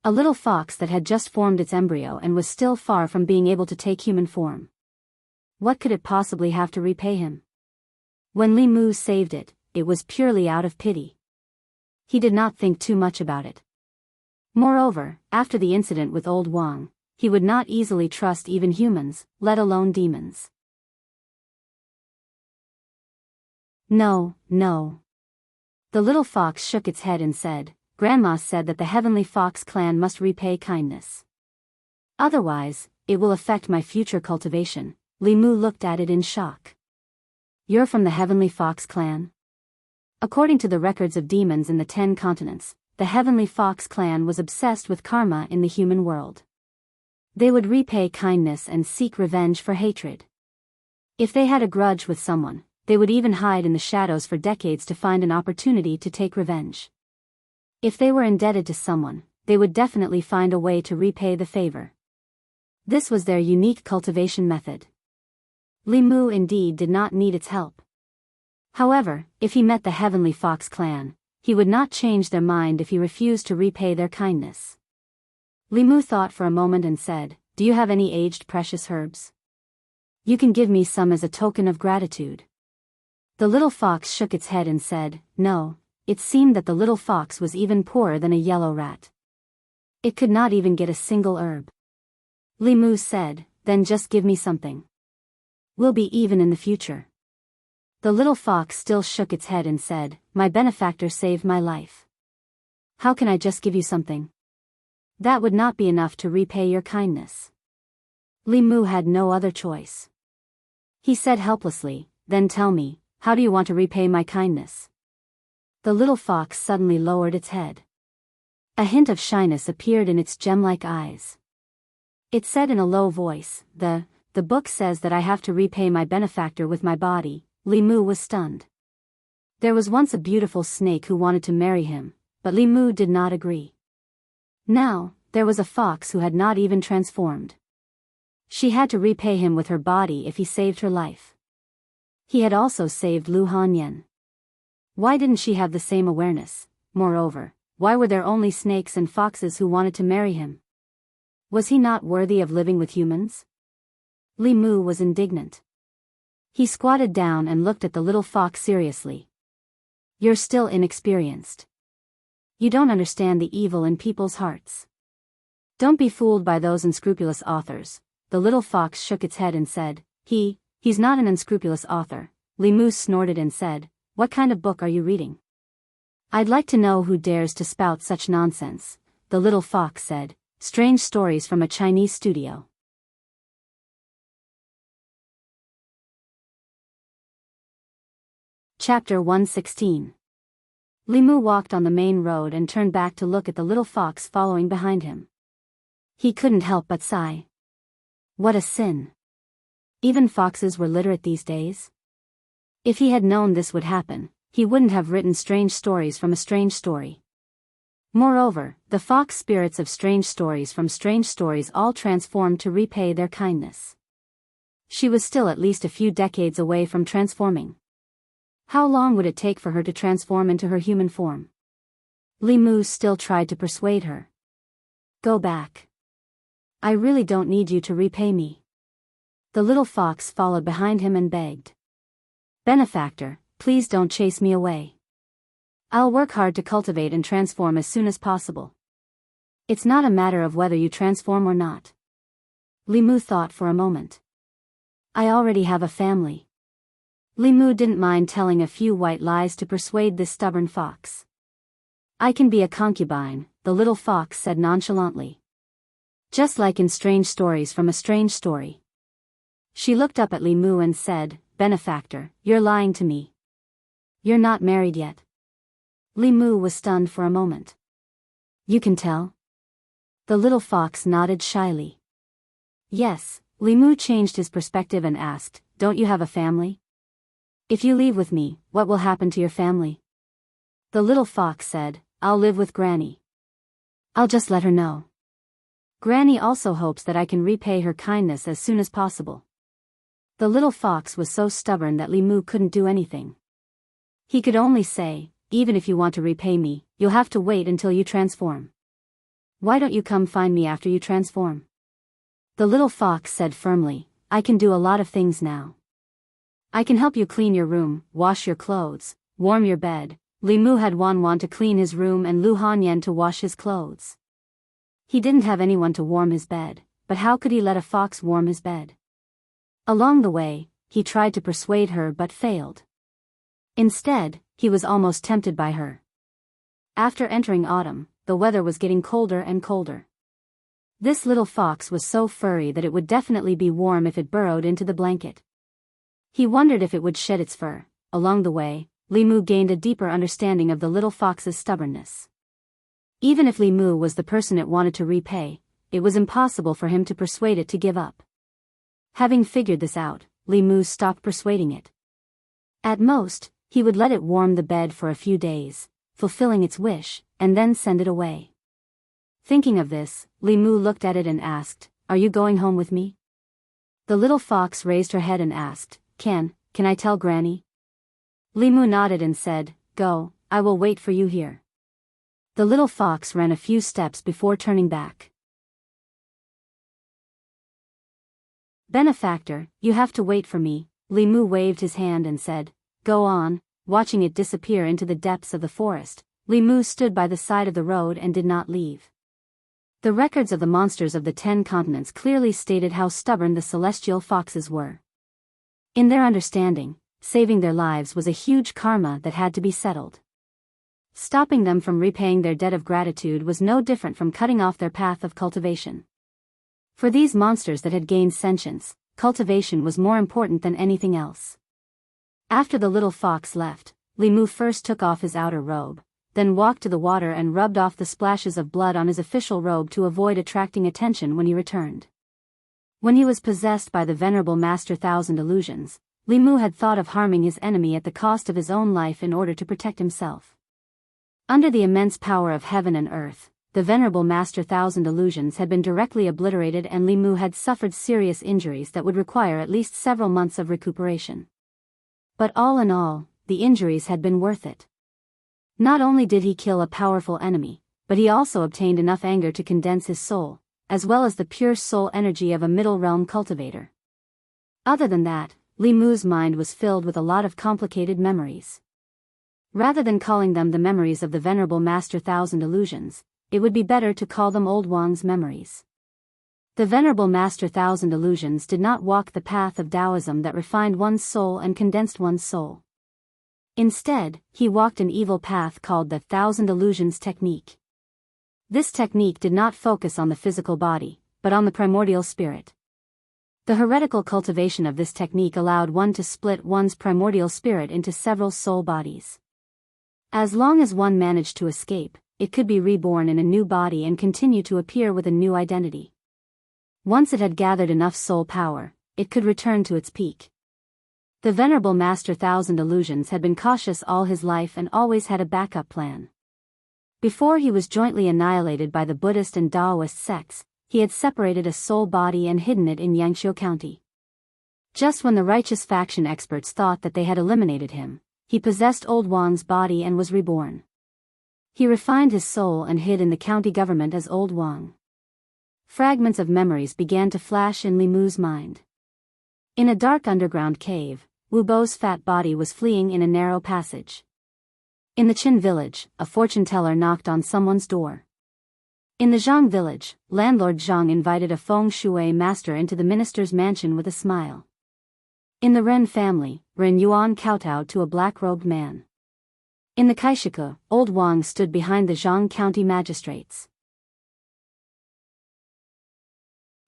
S1: A little fox that had just formed its embryo and was still far from being able to take human form. What could it possibly have to repay him? When Li Mu saved it, it was purely out of pity. He did not think too much about it. Moreover, after the incident with old Wang, he would not easily trust even humans, let alone demons. No, no. The little fox shook its head and said, "Grandma said that the Heavenly Fox clan must repay kindness. Otherwise, it will affect my future cultivation." Li Mu looked at it in shock. "You're from the Heavenly Fox clan?" According to the records of demons in the 10 continents, the Heavenly Fox clan was obsessed with karma in the human world. They would repay kindness and seek revenge for hatred. If they had a grudge with someone, they would even hide in the shadows for decades to find an opportunity to take revenge. If they were indebted to someone, they would definitely find a way to repay the favor. This was their unique cultivation method. Li Mu indeed did not need its help. However, if he met the Heavenly Fox clan, he would not change their mind if he refused to repay their kindness. Li Mu thought for a moment and said, "Do you have any aged precious herbs? You can give me some as a token of gratitude." The little fox shook its head and said, "No." It seemed that the little fox was even poorer than a yellow rat. It could not even get a single herb. Li Mu said, "Then just give me something. We'll be even in the future." The little fox still shook its head and said, "My benefactor saved my life. How can I just give you something? That would not be enough to repay your kindness." Li Mu had no other choice. He said helplessly, "Then tell me, how do you want to repay my kindness?" The little fox suddenly lowered its head. A hint of shyness appeared in its gem-like eyes. It said in a low voice, The book says that I have to repay my benefactor with my body." Li Mu was stunned. There was once a beautiful snake who wanted to marry him, but Li Mu did not agree. Now, there was a fox who had not even transformed. She had to repay him with her body if he saved her life. He had also saved Lu Hanyan. Why didn't she have the same awareness? Moreover, why were there only snakes and foxes who wanted to marry him? Was he not worthy of living with humans? Li Mu was indignant. He squatted down and looked at the little fox seriously. "You're still inexperienced. You don't understand the evil in people's hearts. Don't be fooled by those unscrupulous authors." The little fox shook its head and said, He He's not an unscrupulous author, Limu snorted and said, what kind of book are you reading? I'd like to know who dares to spout such nonsense, the little fox said, strange stories from a Chinese studio. Chapter 116. Limu walked on the main road and turned back to look at the little fox following behind him. He couldn't help but sigh. What a sin. Even foxes were literate these days? If he had known this would happen, he wouldn't have written strange stories from a strange story. Moreover, the fox spirits of strange stories from strange stories all transformed to repay their kindness. She was still at least a few decades away from transforming. How long would it take for her to transform into her human form? Limu still tried to persuade her. Go back. I really don't need you to repay me. The little fox followed behind him and begged. Benefactor, please don't chase me away. I'll work hard to cultivate and transform as soon as possible. It's not a matter of whether you transform or not. Limu thought for a moment. I already have a family. Limu didn't mind telling a few white lies to persuade this stubborn fox. I can be a concubine, the little fox said nonchalantly. Just like in strange stories from a strange story. She looked up at Limu and said, Benefactor, you're lying to me. You're not married yet. Limu was stunned for a moment. You can tell? The little fox nodded shyly. Yes, Limu changed his perspective and asked, don't you have a family? If you leave with me, what will happen to your family? The little fox said, I'll live with Granny. I'll just let her know. Granny also hopes that I can repay her kindness as soon as possible. The little fox was so stubborn that Limu couldn't do anything. He could only say, even if you want to repay me, you'll have to wait until you transform. Why don't you come find me after you transform? The little fox said firmly, I can do a lot of things now. I can help you clean your room, wash your clothes, warm your bed. Limu had Wanwan to clean his room and Lu Hanyan to wash his clothes. He didn't have anyone to warm his bed, but how could he let a fox warm his bed? Along the way, he tried to persuade her but failed. Instead, he was almost tempted by her. After entering autumn, the weather was getting colder and colder. This little fox was so furry that it would definitely be warm if it burrowed into the blanket. He wondered if it would shed its fur. Along the way, Limu gained a deeper understanding of the little fox's stubbornness. Even if Limu was the person it wanted to repay, it was impossible for him to persuade it to give up. Having figured this out, Limu stopped persuading it. At most, he would let it warm the bed for a few days, fulfilling its wish, and then send it away. Thinking of this, Limu looked at it and asked, Are you going home with me? The little fox raised her head and asked, Can I tell Granny? Limu nodded and said, Go, I will wait for you here. The little fox ran a few steps before turning back. Benefactor, you have to wait for me, Limu waved his hand and said, Go on. Watching it disappear into the depths of the forest, Limu stood by the side of the road and did not leave. The records of the monsters of the 10 continents clearly stated how stubborn the celestial foxes were. In their understanding, saving their lives was a huge karma that had to be settled. Stopping them from repaying their debt of gratitude was no different from cutting off their path of cultivation. For these monsters that had gained sentience, cultivation was more important than anything else. After the little fox left, Limu first took off his outer robe, then walked to the water and rubbed off the splashes of blood on his official robe to avoid attracting attention when he returned. When he was possessed by the venerable Master Thousand Illusions, Limu had thought of harming his enemy at the cost of his own life in order to protect himself. Under the immense power of heaven and earth, the venerable Master Thousand Illusions had been directly obliterated and Limu had suffered serious injuries that would require at least several months of recuperation. But all in all, the injuries had been worth it. Not only did he kill a powerful enemy, but he also obtained enough anger to condense his soul, as well as the pure soul energy of a middle realm cultivator. Other than that, Limu's mind was filled with a lot of complicated memories. Rather than calling them the memories of the venerable Master Thousand Illusions, it would be better to call them Old Wang's memories. The Venerable Master Thousand Illusions did not walk the path of Taoism that refined one's soul and condensed one's soul. Instead, he walked an evil path called the Thousand Illusions Technique. This technique did not focus on the physical body, but on the primordial spirit. The heretical cultivation of this technique allowed one to split one's primordial spirit into several soul bodies. As long as one managed to escape, it could be reborn in a new body and continue to appear with a new identity. Once it had gathered enough soul power, it could return to its peak. The Venerable Master Thousand Illusions had been cautious all his life and always had a backup plan. Before he was jointly annihilated by the Buddhist and Taoist sects, he had separated a soul body and hidden it in Yangqiu County. Just when the righteous faction experts thought that they had eliminated him, he possessed Old Wang's body and was reborn. He refined his soul and hid in the county government as Old Wang. Fragments of memories began to flash in Li Mu's mind. In a dark underground cave, Wu Bo's fat body was fleeing in a narrow passage. In the Qin village, a fortune teller knocked on someone's door. In the Zhang village, landlord Zhang invited a feng shui master into the minister's mansion with a smile. In the Ren family, Ren Yuan kowtowed to a black-robed man. In the Kaishiku, Old Wang stood behind the Zhang county magistrates.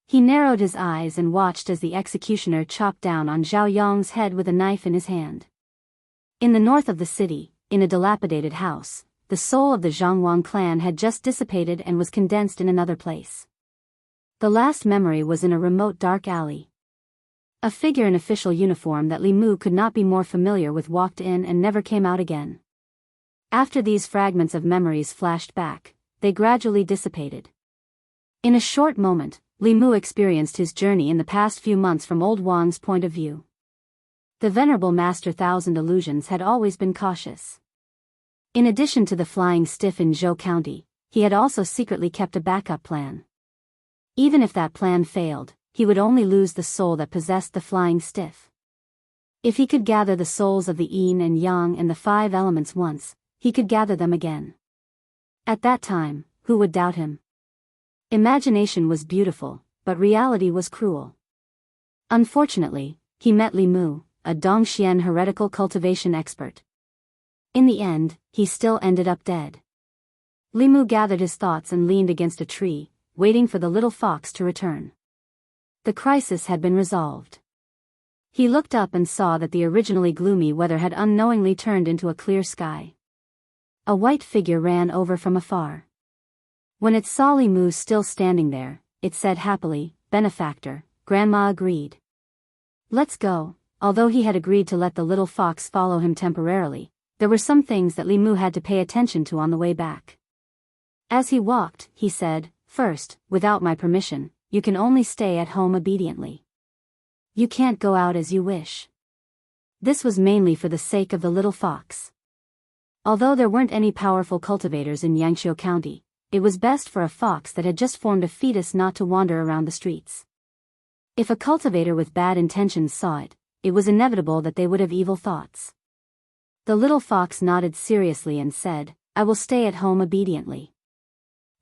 S1: He narrowed his eyes and watched as the executioner chopped down on Zhao Yong's head with a knife in his hand. In the north of the city, in a dilapidated house, the soul of the Zhangwang clan had just dissipated and was condensed in another place. The last memory was in a remote dark alley. A figure in official uniform that Li Mu could not be more familiar with walked in and never came out again. After these fragments of memories flashed back, they gradually dissipated. In a short moment, Li Mu experienced his journey in the past few months from Old Wang's point of view. The Venerable Master Thousand Illusions had always been cautious. In addition to the flying stiff in Zhou County, he had also secretly kept a backup plan. Even if that plan failed, he would only lose the soul that possessed the flying stiff. If he could gather the souls of the yin and yang and the five elements once, he could gather them again. At that time, who would doubt him? Imagination was beautiful, but reality was cruel. Unfortunately, he met Li Mu, a Dongxian heretical cultivation expert. In the end, he still ended up dead. Li Mu gathered his thoughts and leaned against a tree, waiting for the little fox to return. The crisis had been resolved. He looked up and saw that the originally gloomy weather had unknowingly turned into a clear sky. A white figure ran over from afar. When it saw Li Mu still standing there, it said happily, "Benefactor, Grandma agreed. Let's go." Although he had agreed to let the little fox follow him temporarily, there were some things that Li Mu had to pay attention to on the way back. As he walked, he said, "First, without my permission, you can only stay at home obediently. You can't go out as you wish." This was mainly for the sake of the little fox. Although there weren't any powerful cultivators in Yangqiu County, it was best for a fox that had just formed a fetus not to wander around the streets. If a cultivator with bad intentions saw it, it was inevitable that they would have evil thoughts. The little fox nodded seriously and said, "I will stay at home obediently."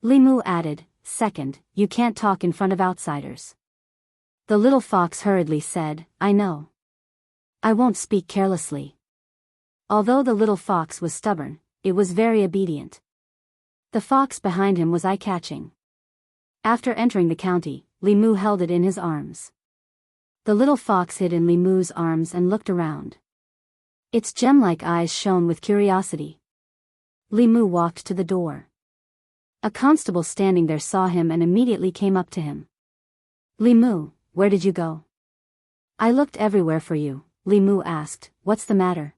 S1: Li Mu added, "Second, you can't talk in front of outsiders." The little fox hurriedly said, "I know. I won't speak carelessly." Although the little fox was stubborn, it was very obedient. The fox behind him was eye-catching. After entering the county, Li Mu held it in his arms. The little fox hid in Li Mu's arms and looked around. Its gem-like eyes shone with curiosity. Li Mu walked to the door. A constable standing there saw him and immediately came up to him. "Li Mu, where did you go?" "I looked everywhere for you," Li Mu asked. "What's the matter?"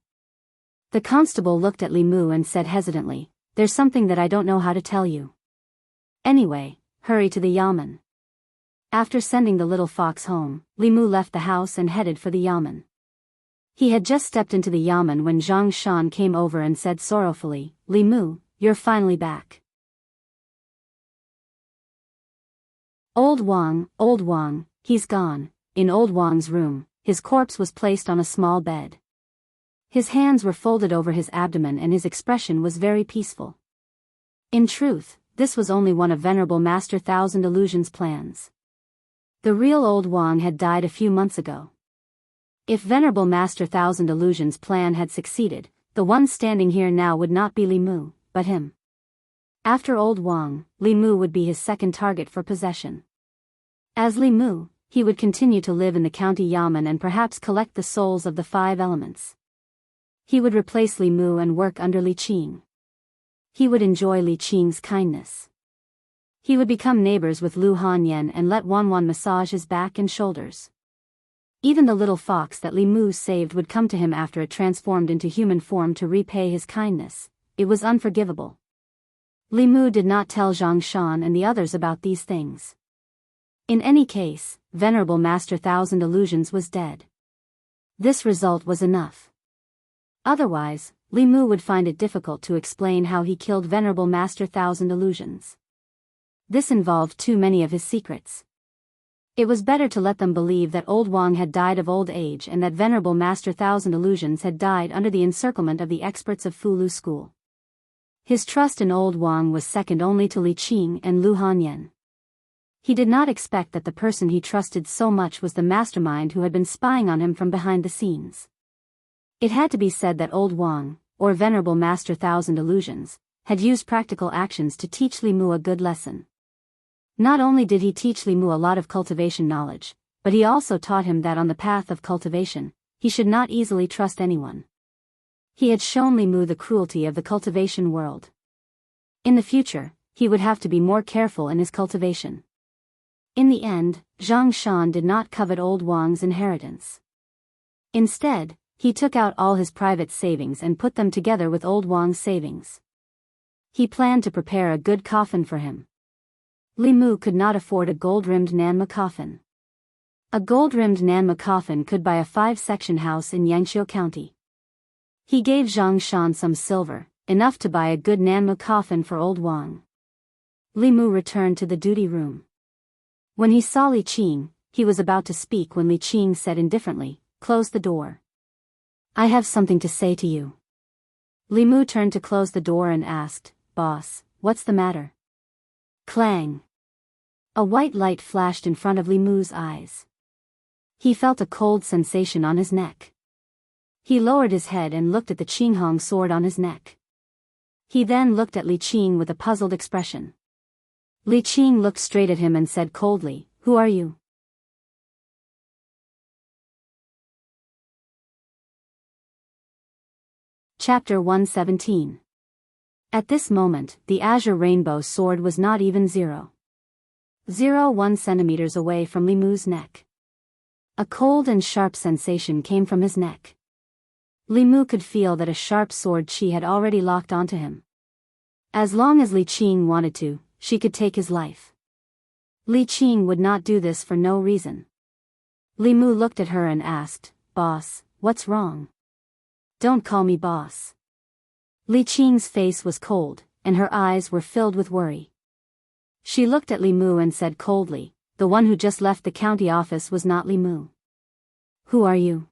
S1: The constable looked at Li Mu and said hesitantly, "There's something that I don't know how to tell you. Anyway, hurry to the yamen." After sending the little fox home, Li Mu left the house and headed for the yamen. He had just stepped into the yamen when Zhang Shan came over and said sorrowfully, "Li Mu, you're finally back." Old Wang, he's gone." In Old Wang's room, his corpse was placed on a small bed. His hands were folded over his abdomen and his expression was very peaceful. In truth, this was only one of Venerable Master Thousand Illusions' plans. The real old Wang had died a few months ago. If Venerable Master Thousand Illusions' plan had succeeded, the one standing here now would not be Li Mu, but him. After old Wang, Li Mu would be his second target for possession. As Li Mu, he would continue to live in the county yamen and perhaps collect the souls of the 5 elements. He would replace Li Mu and work under Li Qing. He would enjoy Li Qing's kindness. He would become neighbors with Lu Hanyan and let Wanwan massage his back and shoulders. Even the little fox that Li Mu saved would come to him after it transformed into human form to repay his kindness. It was unforgivable. Li Mu did not tell Zhang Shan and the others about these things. In any case, Venerable Master Thousand Illusions was dead. This result was enough. Otherwise, Li Mu would find it difficult to explain how he killed Venerable Master Thousand Illusions. This involved too many of his secrets. It was better to let them believe that old Wang had died of old age and that Venerable Master Thousand Illusions had died under the encirclement of the experts of Fulu School. His trust in old Wang was second only to Li Qing and Lu Hanyan. He did not expect that the person he trusted so much was the mastermind who had been spying on him from behind the scenes. It had to be said that old Wang, or Venerable Master Thousand Illusions, had used practical actions to teach Li Mu a good lesson. Not only did he teach Li Mu a lot of cultivation knowledge, but he also taught him that on the path of cultivation, he should not easily trust anyone. He had shown Li Mu the cruelty of the cultivation world. In the future, he would have to be more careful in his cultivation. In the end, Zhang Shan did not covet old Wang's inheritance. Instead, he took out all his private savings and put them together with old Wang's savings. He planned to prepare a good coffin for him. Li Mu could not afford a gold-rimmed Nanma coffin. A gold-rimmed Nanma coffin could buy a 5-section house in Yangqiu County. He gave Zhang Shan some silver, enough to buy a good Nanma coffin for old Wang. Li Mu returned to the duty room. When he saw Li Qing, he was about to speak when Li Qing said indifferently, "Close the door. I have something to say to you." Li Mu turned to close the door and asked, "Boss, what's the matter?" Clang! A white light flashed in front of Li Mu's eyes. He felt a cold sensation on his neck. He lowered his head and looked at the Qinghong sword on his neck. He then looked at Li Qing with a puzzled expression. Li Qing looked straight at him and said coldly, "Who are you?" Chapter 117. At this moment, the azure rainbow sword was not even 0.01 centimeters away from Li Mu's neck. A cold and sharp sensation came from his neck. Li Mu could feel that a sharp sword chi had already locked onto him. As long as Li Qing wanted to, she could take his life. Li Qing would not do this for no reason. Li Mu looked at her and asked, "Boss, what's wrong?" "Don't call me boss." Li Qing's face was cold, and her eyes were filled with worry. She looked at Li Mu and said coldly, "The one who just left the county office was not Li Mu." "Who are you?"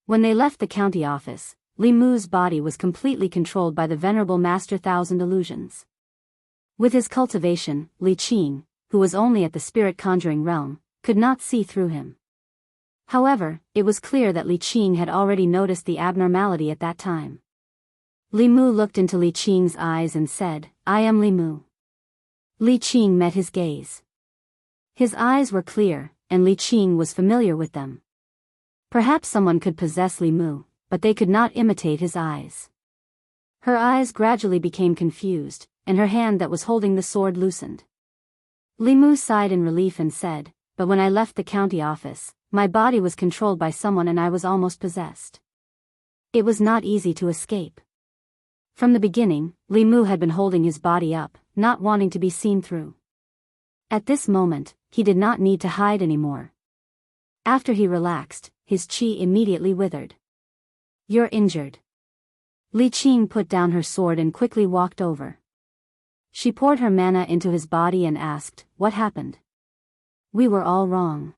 S1: When they left the county office, Li Mu's body was completely controlled by the Venerable Master Thousand Illusions. With his cultivation, Li Qing, who was only at the spirit conjuring realm, could not see through him. However, it was clear that Li Qing had already noticed the abnormality at that time. Li Mu looked into Li Qing's eyes and said, "I am Li Mu." Li Qing met his gaze. His eyes were clear, and Li Qing was familiar with them. Perhaps someone could possess Li Mu, but they could not imitate his eyes. Her eyes gradually became confused, and her hand that was holding the sword loosened. Li Mu sighed in relief and said, "But when I left the county office, my body was controlled by someone and I was almost possessed. It was not easy to escape." From the beginning, Li Mu had been holding his body up, not wanting to be seen through. At this moment, he did not need to hide anymore. After he relaxed, his chi immediately withered. "You're injured." Li Qing put down her sword and quickly walked over. She poured her mana into his body and asked, "What happened?" "We were all wrong."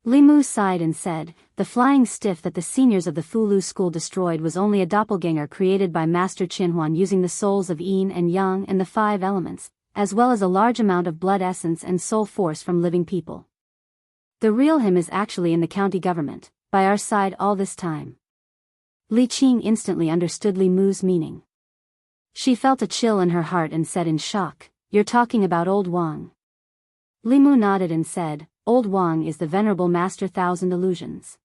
S1: Li Mu sighed and said, "The flying stiff that the seniors of the Fulu school destroyed was only a doppelganger created by Master Qinhuan using the souls of yin and yang and the 5 elements, as well as a large amount of blood essence and soul force from living people. The real him is actually in the county government, by our side all this time. Li Qing instantly understood Li Mu's meaning. She felt a chill in her heart and said in shock, "You're talking about Old Wang." Li Mu nodded and said, "Old Wang is the venerable Master Thousand Illusions.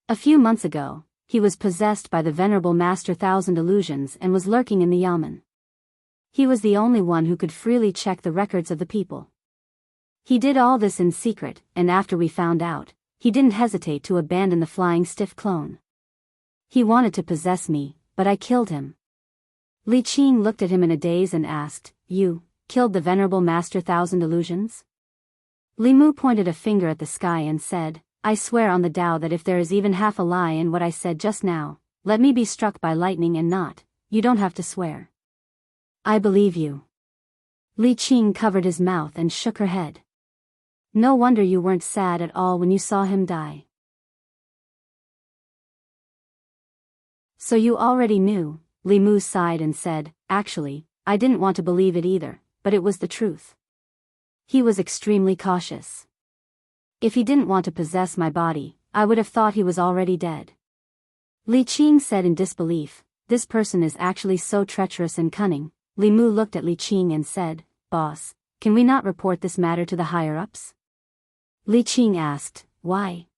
S1: A few months ago, he was possessed by the venerable Master Thousand Illusions and was lurking in the yamen. He was the only one who could freely check the records of the people. He did all this in secret, and after we found out, he didn't hesitate to abandon the flying stiff clone. He wanted to possess me, but I killed him." Li Qing looked at him in a daze and asked, "You killed the venerable Master Thousand Illusions?" Li Mu pointed a finger at the sky and said, "I swear on the Tao that if there is even half a lie in what I said just now, let me be struck by lightning and not, you don't have to swear." "I believe you." Li Qing covered his mouth and shook her head. "No wonder you weren't sad at all when you saw him die." "So you already knew," Li Mu sighed and said, "Actually, I didn't want to believe it either, but it was the truth. He was extremely cautious. If he didn't want to possess my body, I would have thought he was already dead." Li Qing said in disbelief, "This person is actually so treacherous and cunning." Li Mu looked at Li Qing and said, "Boss, can we not report this matter to the higher-ups?" Li Qing asked, "Why?"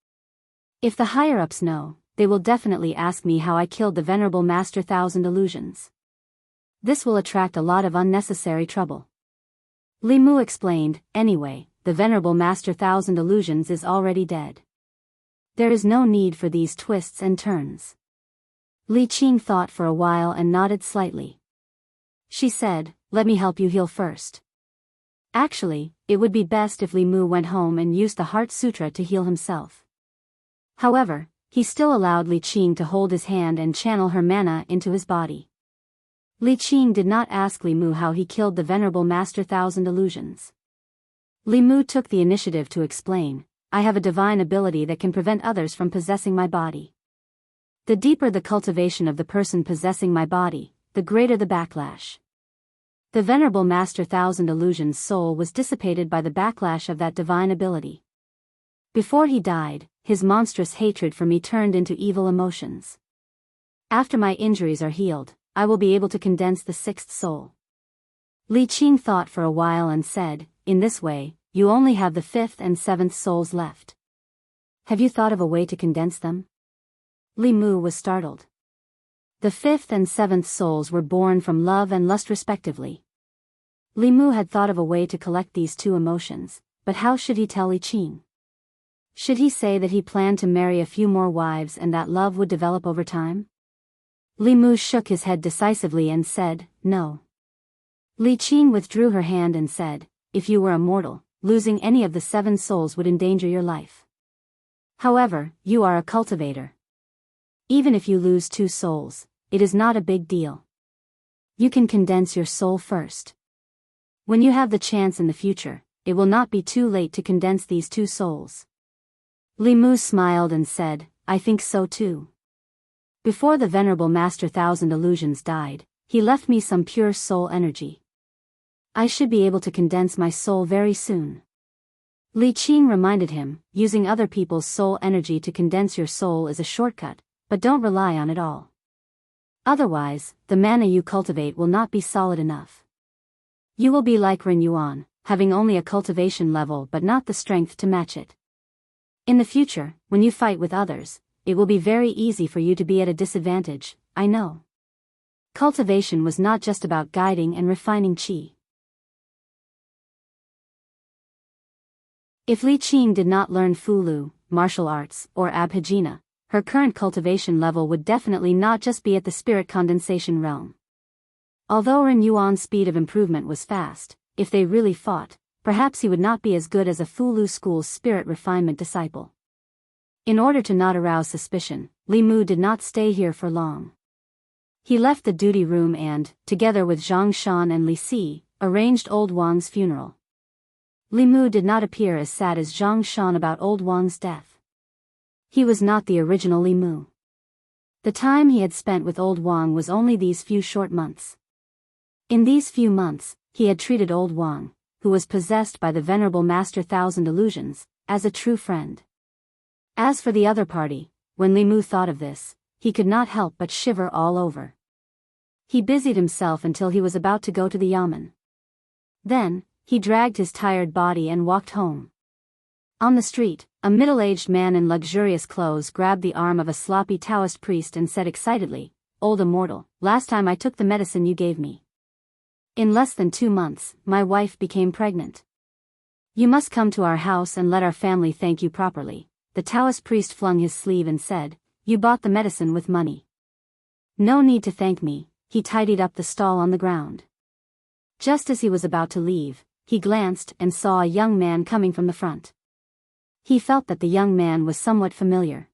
S1: "If the higher-ups know, they will definitely ask me how I killed the venerable Master Thousand Illusions. This will attract a lot of unnecessary trouble." Li Mu explained, "Anyway, the venerable Master Thousand Illusions is already dead. There is no need for these twists and turns." Li Qing thought for a while and nodded slightly. She said, "Let me help you heal first." Actually, it would be best if Li Mu went home and used the Heart Sutra to heal himself. However, he still allowed Li Qing to hold his hand and channel her mana into his body. Li Qing did not ask Li Mu how he killed the venerable Master Thousand Illusions. Li Mu took the initiative to explain, "I have a divine ability that can prevent others from possessing my body. The deeper the cultivation of the person possessing my body, the greater the backlash. The venerable Master Thousand Illusions' soul was dissipated by the backlash of that divine ability. Before he died, his monstrous hatred for me turned into evil emotions. After my injuries are healed, I will be able to condense the sixth soul." Li Qing thought for a while and said, "In this way, you only have the fifth and seventh souls left. Have you thought of a way to condense them?" Li Mu was startled. The fifth and seventh souls were born from love and lust respectively. Li Mu had thought of a way to collect these two emotions, but how should he tell Li Qing? Should he say that he planned to marry a few more wives and that love would develop over time? Li Mu shook his head decisively and said, "No." Li Qing withdrew her hand and said, "If you were a mortal, losing any of the seven souls would endanger your life. However, you are a cultivator. Even if you lose two souls, it is not a big deal. You can condense your soul first. When you have the chance in the future, it will not be too late to condense these two souls." Li Mu smiled and said, "I think so too. Before the venerable Master Thousand Illusions died, he left me some pure soul energy. I should be able to condense my soul very soon." Li Qing reminded him, "Using other people's soul energy to condense your soul is a shortcut, but don't rely on it all. Otherwise, the mana you cultivate will not be solid enough. You will be like Ren Yuan, having only a cultivation level but not the strength to match it. In the future, when you fight with others, it will be very easy for you to be at a disadvantage, I know." Cultivation was not just about guiding and refining qi. If Li Qing did not learn Fulu, martial arts, or Abhijna, her current cultivation level would definitely not just be at the spirit condensation realm. Although Ren Yuan's speed of improvement was fast, if they really fought, perhaps he would not be as good as a Fulu school's spirit refinement disciple. In order to not arouse suspicion, Li Mu did not stay here for long. He left the duty room and, together with Zhang Shan and Li Si, arranged Old Wang's funeral. Li Mu did not appear as sad as Zhang Shan about Old Wang's death. He was not the original Li Mu. The time he had spent with Old Wang was only these few short months. In these few months, he had treated Old Wang, who was possessed by the venerable Master Thousand Illusions, as a true friend. As for the other party, when Li Mu thought of this, he could not help but shiver all over. He busied himself until he was about to go to the yamen. Then, he dragged his tired body and walked home. On the street, a middle-aged man in luxurious clothes grabbed the arm of a sloppy Taoist priest and said excitedly, "Old immortal, last time I took the medicine you gave me. In less than 2 months, my wife became pregnant. You must come to our house and let our family thank you properly." The Taoist priest flung his sleeve and said, "You bought the medicine with money. No need to thank me." He tidied up the stall on the ground. Just as he was about to leave, he glanced and saw a young man coming from the front. He felt that the young man was somewhat familiar.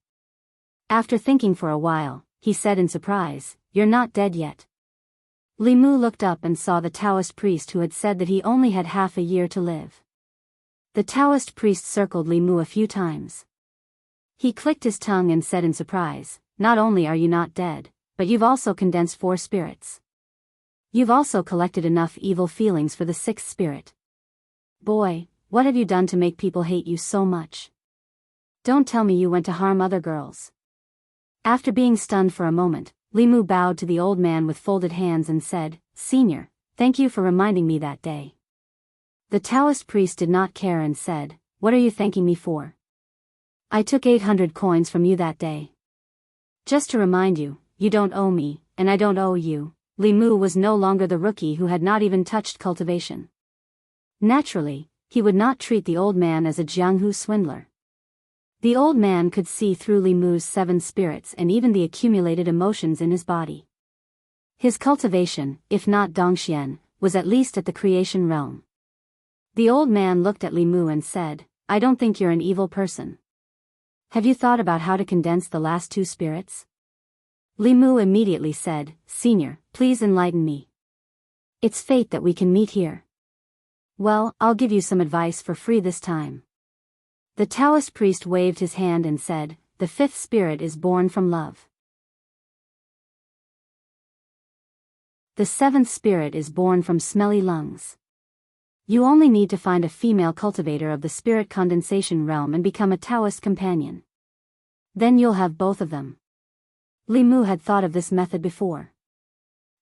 S1: After thinking for a while, he said in surprise, "You're not dead yet." Li Mu looked up and saw the Taoist priest who had said that he only had half a year to live. The Taoist priest circled Li Mu a few times. He clicked his tongue and said in surprise, "Not only are you not dead, but you've also condensed 4 spirits. You've also collected enough evil feelings for the 6th spirit. Boy, what have you done to make people hate you so much? Don't tell me you went to harm other girls." After being stunned for a moment, Li Mu bowed to the old man with folded hands and said, "Senior, thank you for reminding me that day." The Taoist priest did not care and said, "What are you thanking me for? I took 800 coins from you that day. Just to remind you, you don't owe me, and I don't owe you." Li Mu was no longer the rookie who had not even touched cultivation. Naturally, he would not treat the old man as a Jianghu swindler. The old man could see through Li Mu's 7 spirits and even the accumulated emotions in his body. His cultivation, if not Dongxian, was at least at the creation realm. The old man looked at Li Mu and said, "I don't think you're an evil person. Have you thought about how to condense the last 2 spirits?" Li Mu immediately said, "Senior, please enlighten me. It's fate that we can meet here." "Well, I'll give you some advice for free this time." The Taoist priest waved his hand and said, "The 5th spirit is born from love. The 7th spirit is born from smelly lungs. You only need to find a female cultivator of the spirit condensation realm and become a Taoist companion. Then you'll have both of them." Li Mu had thought of this method before.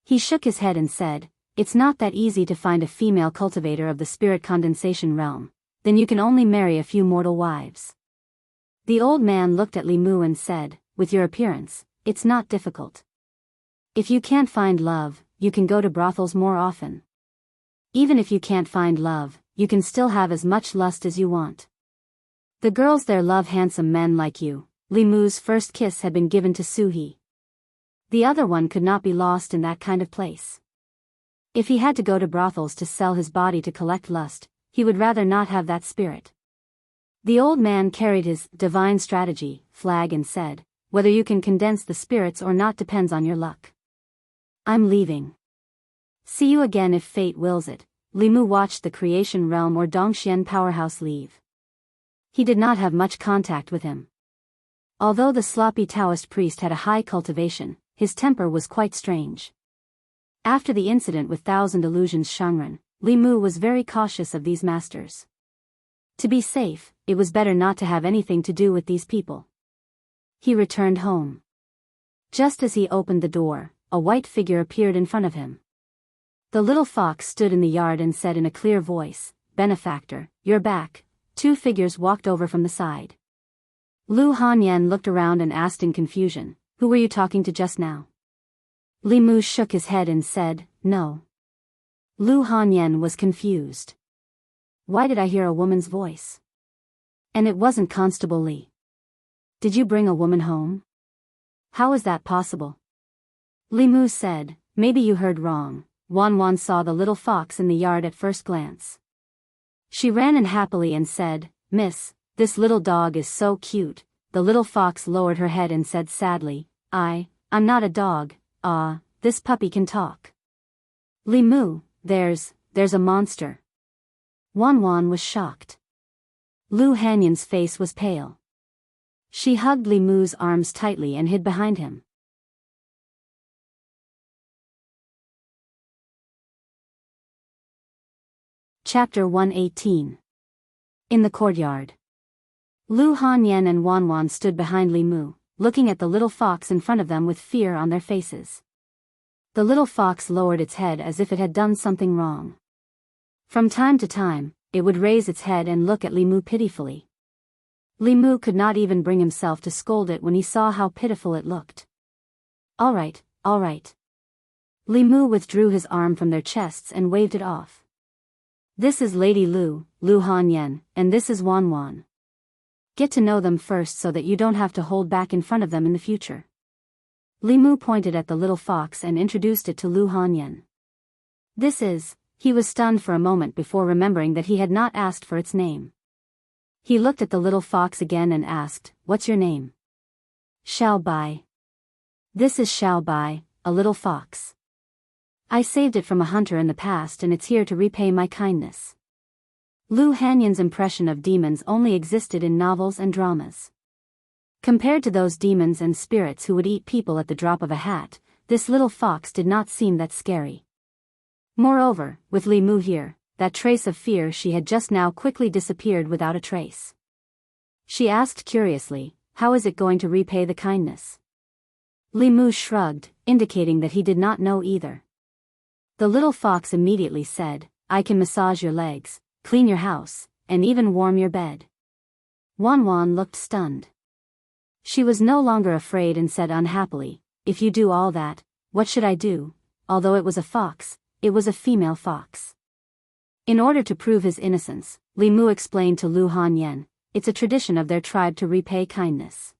S1: He shook his head and said, "It's not that easy to find a female cultivator of the spirit condensation realm. Then you can only marry a few mortal wives." The old man looked at Li Mu and said, "With your appearance, it's not difficult. If you can't find love, you can go to brothels more often. Even if you can't find love, you can still have as much lust as you want. The girls there love handsome men like you." Li Mu's first kiss had been given to Suhi. The other one could not be lost in that kind of place. If he had to go to brothels to sell his body to collect lust, he would rather not have that spirit. The old man carried his divine strategy flag and said, "Whether you can condense the spirits or not depends on your luck. I'm leaving. See you again if fate wills it." Li Mu watched the creation realm or Dongxian powerhouse leave. He did not have much contact with him. Although the sloppy Taoist priest had a high cultivation, his temper was quite strange. After the incident with Thousand Illusions Shangren, Li Mu was very cautious of these masters. To be safe, it was better not to have anything to do with these people. He returned home. Just as he opened the door, a white figure appeared in front of him. The little fox stood in the yard and said in a clear voice, "Benefactor, you're back." 2 figures walked over from the side. Lu Hanyan looked around and asked in confusion, "Who were you talking to just now?" Li Mu shook his head and said, "No." Lu Hanyan was confused. Why did I hear a woman's voice? And it wasn't Constable Li. Did you bring a woman home? How is that possible? Li Mu said, "Maybe you heard wrong." Wan Wan saw the little fox in the yard at first glance. She ran in happily and said, "Miss, this little dog is so cute." The little fox lowered her head and said sadly, I'm not a dog. This puppy can talk." Li Mu, there's a monster." Wan Wan was shocked. Lu Hanyan's face was pale. She hugged Li Mu's arms tightly and hid behind him. Chapter 118. In the courtyard. Lu Hanyan and Wanwan stood behind Li Mu, looking at the little fox in front of them with fear on their faces. The little fox lowered its head as if it had done something wrong. From time to time, it would raise its head and look at Li Mu pitifully. Li Mu could not even bring himself to scold it when he saw how pitiful it looked. All right, all right. Li Mu withdrew his arm from their chests and waved it off. This is Lady Lu, Lu Hanyan, and this is Wanwan. Get to know them first so that you don't have to hold back in front of them in the future. Li Mu pointed at the little fox and introduced it to Lu Hanyan. He was stunned for a moment before remembering that he had not asked for its name. He looked at the little fox again and asked, "What's your name?" "Xiao Bai." "This is Xiao Bai, a little fox. I saved it from a hunter in the past and it's here to repay my kindness." Lu Hanyan's impression of demons only existed in novels and dramas. Compared to those demons and spirits who would eat people at the drop of a hat, this little fox did not seem that scary. Moreover, with Li Mu here, that trace of fear she had just now quickly disappeared without a trace. She asked curiously, "How is it going to repay the kindness?" Li Mu shrugged, indicating that he did not know either. The little fox immediately said, "I can massage your legs, clean your house, and even warm your bed." Wanwan looked stunned. She was no longer afraid and said unhappily, "If you do all that, what should I do?" Although it was a fox, it was a female fox. In order to prove his innocence, Li Mu explained to Lu Hanyan, "It's a tradition of their tribe to repay kindness.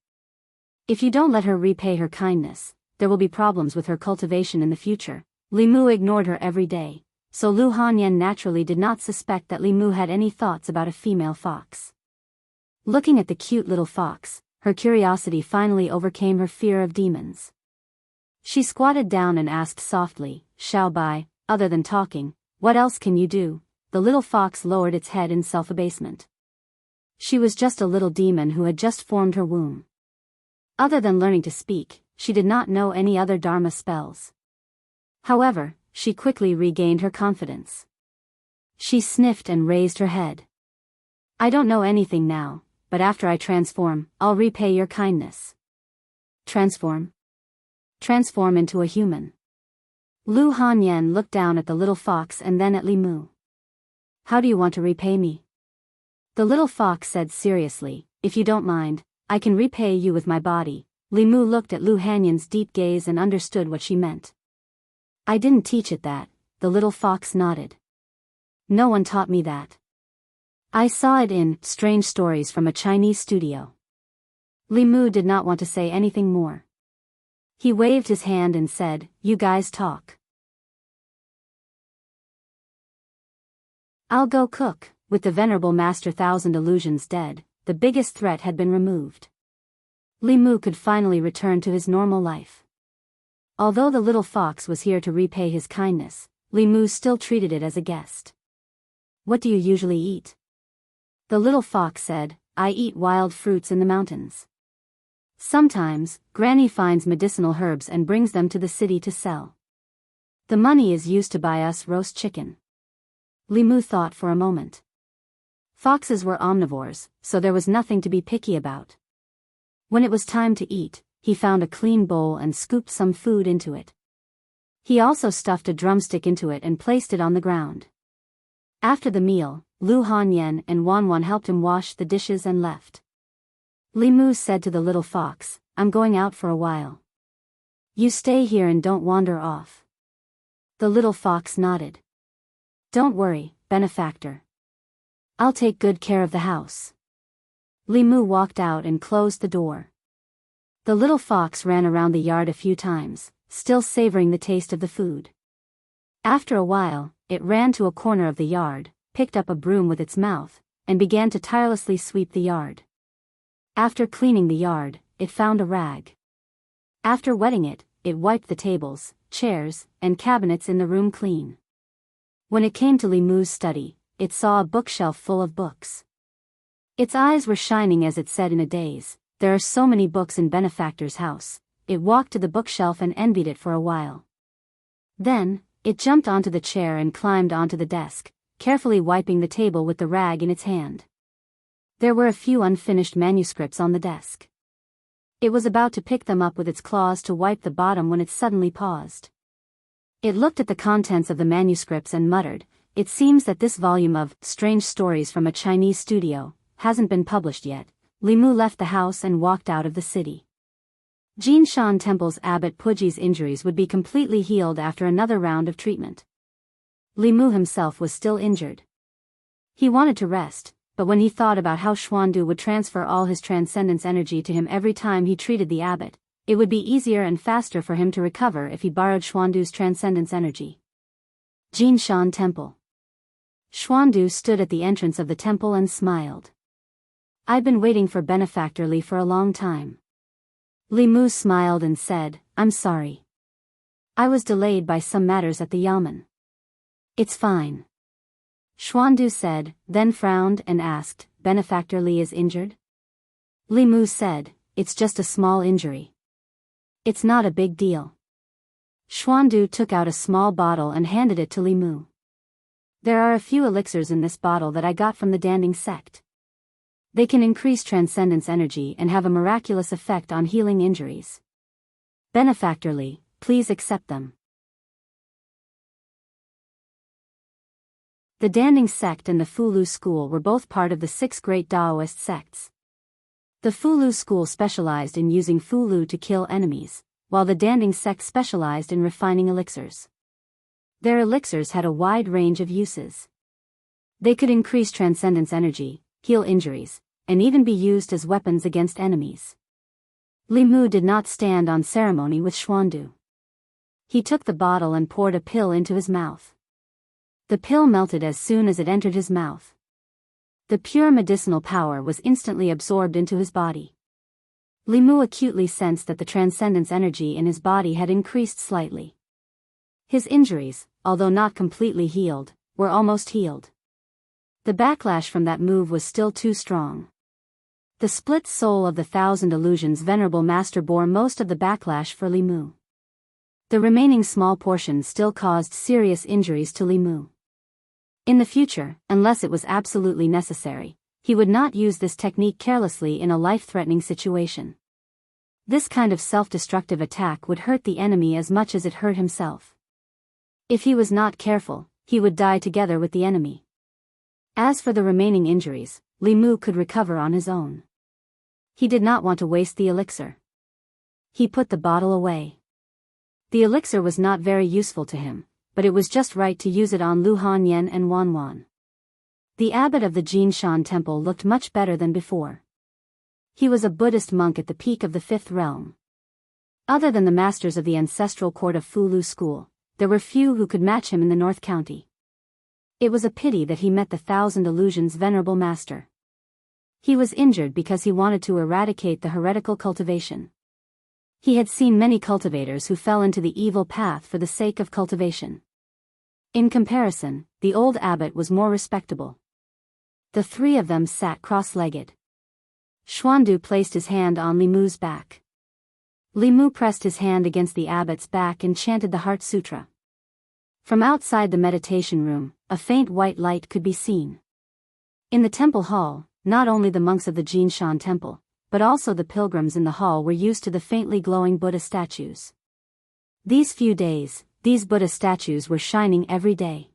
S1: If you don't let her repay her kindness, there will be problems with her cultivation in the future." Li Mu ignored her every day, so Lu Hanyan naturally did not suspect that Li Mu had any thoughts about a female fox. Looking at the cute little fox, her curiosity finally overcame her fear of demons. She squatted down and asked softly, "Xiao Bai, other than talking, what else can you do?" The little fox lowered its head in self-abasement. She was just a little demon who had just formed her womb. Other than learning to speak, she did not know any other Dharma spells. However, she quickly regained her confidence. She sniffed and raised her head. "I don't know anything now, but after I transform, I'll repay your kindness." Transform? Transform into a human. Lu Hanyan looked down at the little fox and then at Li Mu. "How do you want to repay me?" The little fox said seriously, "If you don't mind, I can repay you with my body." Li Mu looked at Lu Hanyan's deep gaze and understood what she meant. "I didn't teach it that," the little fox nodded. "No one taught me that. I saw it in Strange Stories from a Chinese studio." Li Mu did not want to say anything more. He waved his hand and said, "You guys talk. I'll go cook." With the venerable Master Thousand Illusions dead, the biggest threat had been removed. Li Mu could finally return to his normal life. Although the little fox was here to repay his kindness, Li Mu still treated it as a guest. "What do you usually eat?" The little fox said, "I eat wild fruits in the mountains. Sometimes, Granny finds medicinal herbs and brings them to the city to sell. The money is used to buy us roast chicken." Li Mu thought for a moment. Foxes were omnivores, so there was nothing to be picky about. When it was time to eat, he found a clean bowl and scooped some food into it. He also stuffed a drumstick into it and placed it on the ground. After the meal, Lu Hanyan and Wanwan helped him wash the dishes and left. Li Mu said to the little fox, "I'm going out for a while. You stay here and don't wander off." The little fox nodded. "Don't worry, benefactor. I'll take good care of the house." Li Mu walked out and closed the door. The little fox ran around the yard a few times, still savoring the taste of the food. After a while, it ran to a corner of the yard, picked up a broom with its mouth, and began to tirelessly sweep the yard. After cleaning the yard, it found a rag. After wetting it, it wiped the tables, chairs, and cabinets in the room clean. When it came to Li Mu's study, it saw a bookshelf full of books. Its eyes were shining as it said in a daze, "There are so many books in Benefactor's house." It walked to the bookshelf and envied it for a while. Then, it jumped onto the chair and climbed onto the desk, carefully wiping the table with the rag in its hand. There were a few unfinished manuscripts on the desk. It was about to pick them up with its claws to wipe the bottom when it suddenly paused. It looked at the contents of the manuscripts and muttered, "It seems that this volume of Strange Stories from a Chinese Studio hasn't been published yet." Li Mu left the house and walked out of the city. Jinshan Temple's abbot Puji's injuries would be completely healed after another round of treatment. Li Mu himself was still injured. He wanted to rest, but when he thought about how Xuandu would transfer all his transcendence energy to him every time he treated the abbot, it would be easier and faster for him to recover if he borrowed Xuandu's transcendence energy. Jinshan Temple. Xuandu stood at the entrance of the temple and smiled. "I've been waiting for Benefactor Li for a long time." Li Mu smiled and said, "I'm sorry. I was delayed by some matters at the yamen." "It's fine." Xuandu said, then frowned and asked, "Benefactor Li is injured?" Li Mu said, "It's just a small injury. It's not a big deal." Xuandu took out a small bottle and handed it to Li Mu. "There are a few elixirs in this bottle that I got from the Danding sect. They can increase transcendence energy and have a miraculous effect on healing injuries. Benefactor Li, please accept them." The Danding sect and the Fulu school were both part of the 6 great Taoist sects. The Fulu school specialized in using Fulu to kill enemies, while the Danding sect specialized in refining elixirs. Their elixirs had a wide range of uses. They could increase transcendence energy, heal injuries, and even be used as weapons against enemies. Li Mu did not stand on ceremony with Xuandu. He took the bottle and poured a pill into his mouth. The pill melted as soon as it entered his mouth. The pure medicinal power was instantly absorbed into his body. Li Mu acutely sensed that the transcendence energy in his body had increased slightly. His injuries, although not completely healed, were almost healed. The backlash from that move was still too strong. The split soul of the Thousand Illusions Venerable Master bore most of the backlash for Li Mu. The remaining small portion still caused serious injuries to Li Mu. In the future, unless it was absolutely necessary, he would not use this technique carelessly in a life-threatening situation. This kind of self-destructive attack would hurt the enemy as much as it hurt himself. If he was not careful, he would die together with the enemy. As for the remaining injuries, Li Mu could recover on his own. He did not want to waste the elixir. He put the bottle away. The elixir was not very useful to him, but it was just right to use it on Lu Hanyan and Wan Wan. The abbot of the Jinshan temple looked much better than before. He was a Buddhist monk at the peak of the 5th realm. Other than the masters of the ancestral court of Fulu school, there were few who could match him in the North County. It was a pity that he met the Thousand Illusions Venerable Master. He was injured because he wanted to eradicate the heretical cultivation. He had seen many cultivators who fell into the evil path for the sake of cultivation. In comparison, the old abbot was more respectable. The 3 of them sat cross-legged. Xuandu placed his hand on Li Mu's back. Li Mu pressed his hand against the abbot's back and chanted the Heart Sutra. From outside the meditation room, a faint white light could be seen. In the temple hall, not only the monks of the Jinshan temple, but also the pilgrims in the hall were used to the faintly glowing Buddha statues. These few days, these Buddha statues were shining every day.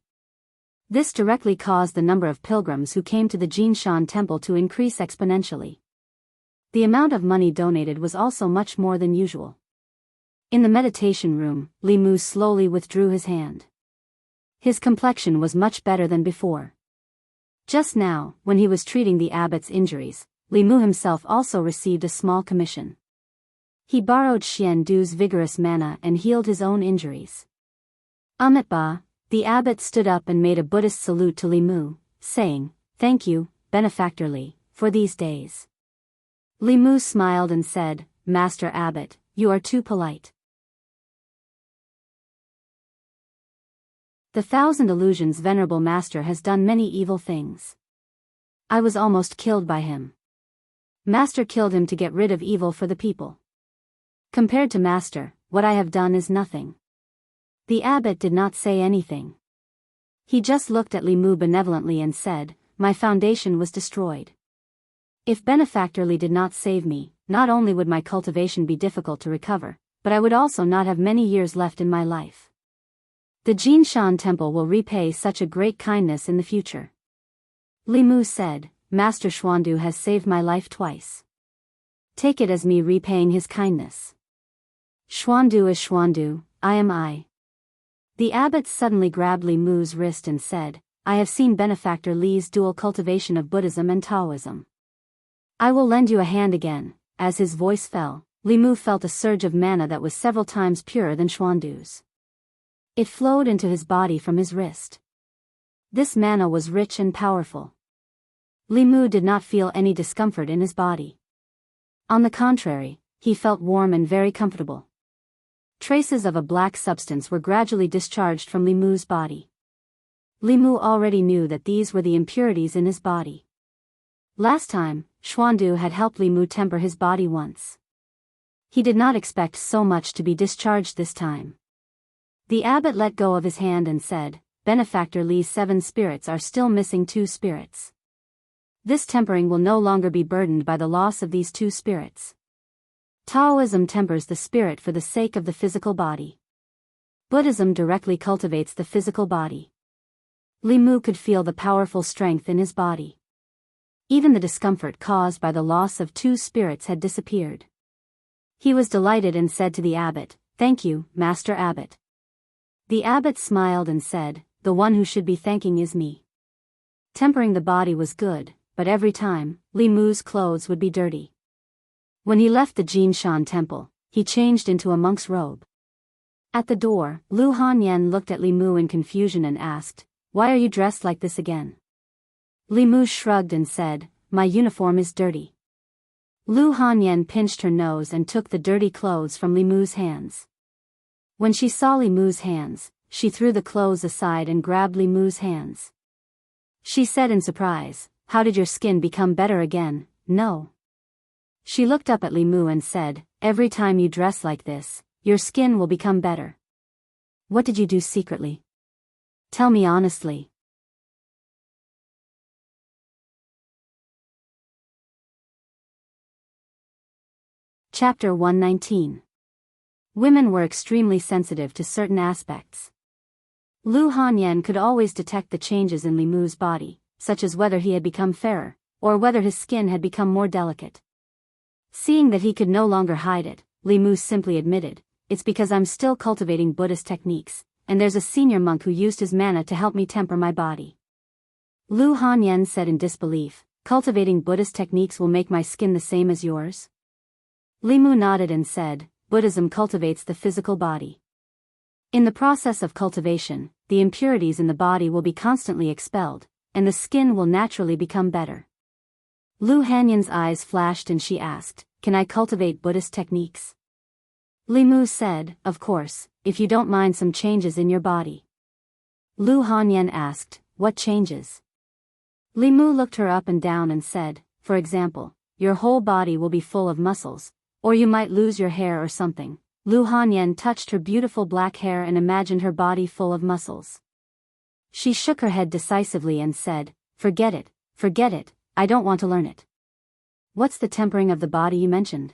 S1: This directly caused the number of pilgrims who came to the Jinshan temple to increase exponentially. The amount of money donated was also much more than usual. In the meditation room, Li Mu slowly withdrew his hand. His complexion was much better than before. Just now, when he was treating the abbot's injuries, Li Mu himself also received a small commission. He borrowed Xian Du's vigorous mana and healed his own injuries. Amitba, the abbot stood up and made a Buddhist salute to Li Mu, saying, "Thank you, Benefactor Li, for these days." Li Mu smiled and said, "Master Abbot, you are too polite." The Thousand Illusions Venerable Master has done many evil things. I was almost killed by him. Master killed him to get rid of evil for the people. Compared to Master, what I have done is nothing. The abbot did not say anything. He just looked at Li Mu benevolently and said, "My foundation was destroyed. If Benefactor Li did not save me, not only would my cultivation be difficult to recover, but I would also not have many years left in my life. The Jinshan Temple will repay such a great kindness in the future. Li Mu said, Master Xuandu has saved my life twice. Take it as me repaying his kindness. Xuandu is Xuandu, I am I. The abbot suddenly grabbed Li Mu's wrist and said, I have seen Benefactor Li's dual cultivation of Buddhism and Taoism. I will lend you a hand again. As his voice fell, Li Mu felt a surge of mana that was several times purer than Xuandu's. It flowed into his body from his wrist. This mana was rich and powerful. Li Mu did not feel any discomfort in his body. On the contrary, he felt warm and very comfortable. Traces of a black substance were gradually discharged from Li Mu's body. Li Mu already knew that these were the impurities in his body. Last time, Xuandu had helped Li Mu temper his body once. He did not expect so much to be discharged this time. The abbot let go of his hand and said, Benefactor Li's 7 spirits are still missing 2 spirits. This tempering will no longer be burdened by the loss of these 2 spirits. Taoism tempers the spirit for the sake of the physical body. Buddhism directly cultivates the physical body. Li Mu could feel the powerful strength in his body. Even the discomfort caused by the loss of 2 spirits had disappeared. He was delighted and said to the abbot, Thank you, Master Abbot. The abbot smiled and said, The one who should be thanking is me. Tempering the body was good, but every time, Li Mu's clothes would be dirty. When he left the Jinshan Temple, he changed into a monk's robe. At the door, Lu Hanyan looked at Li Mu in confusion and asked, Why are you dressed like this again? Li Mu shrugged and said, My uniform is dirty. Lu Hanyan pinched her nose and took the dirty clothes from Li Mu's hands. When she saw Li Mu's hands, she threw the clothes aside and grabbed Li Mu's hands. She said in surprise, How did your skin become better again? No. She looked up at Li Mu and said, Every time you dress like this, your skin will become better. What did you do secretly? Tell me honestly. Chapter 119. Women were extremely sensitive to certain aspects. Lu Hanyan could always detect the changes in Li Mu's body, such as whether he had become fairer, or whether his skin had become more delicate. Seeing that he could no longer hide it, Li Mu simply admitted, It's because I'm still cultivating Buddhist techniques, and there's a senior monk who used his mana to help me temper my body. Lu Hanyan said in disbelief, Cultivating Buddhist techniques will make my skin the same as yours? Li Mu nodded and said, Buddhism cultivates the physical body. In the process of cultivation, the impurities in the body will be constantly expelled, and the skin will naturally become better. Lu Hanyan's eyes flashed and she asked, Can I cultivate Buddhist techniques? Li Mu said, Of course, if you don't mind some changes in your body. Lu Hanyan asked, What changes? Li Mu looked her up and down and said, For example, your whole body will be full of muscles, or you might lose your hair or something. Lu Hanyan touched her beautiful black hair and imagined her body full of muscles. She shook her head decisively and said, Forget it, I don't want to learn it. What's the tempering of the body you mentioned?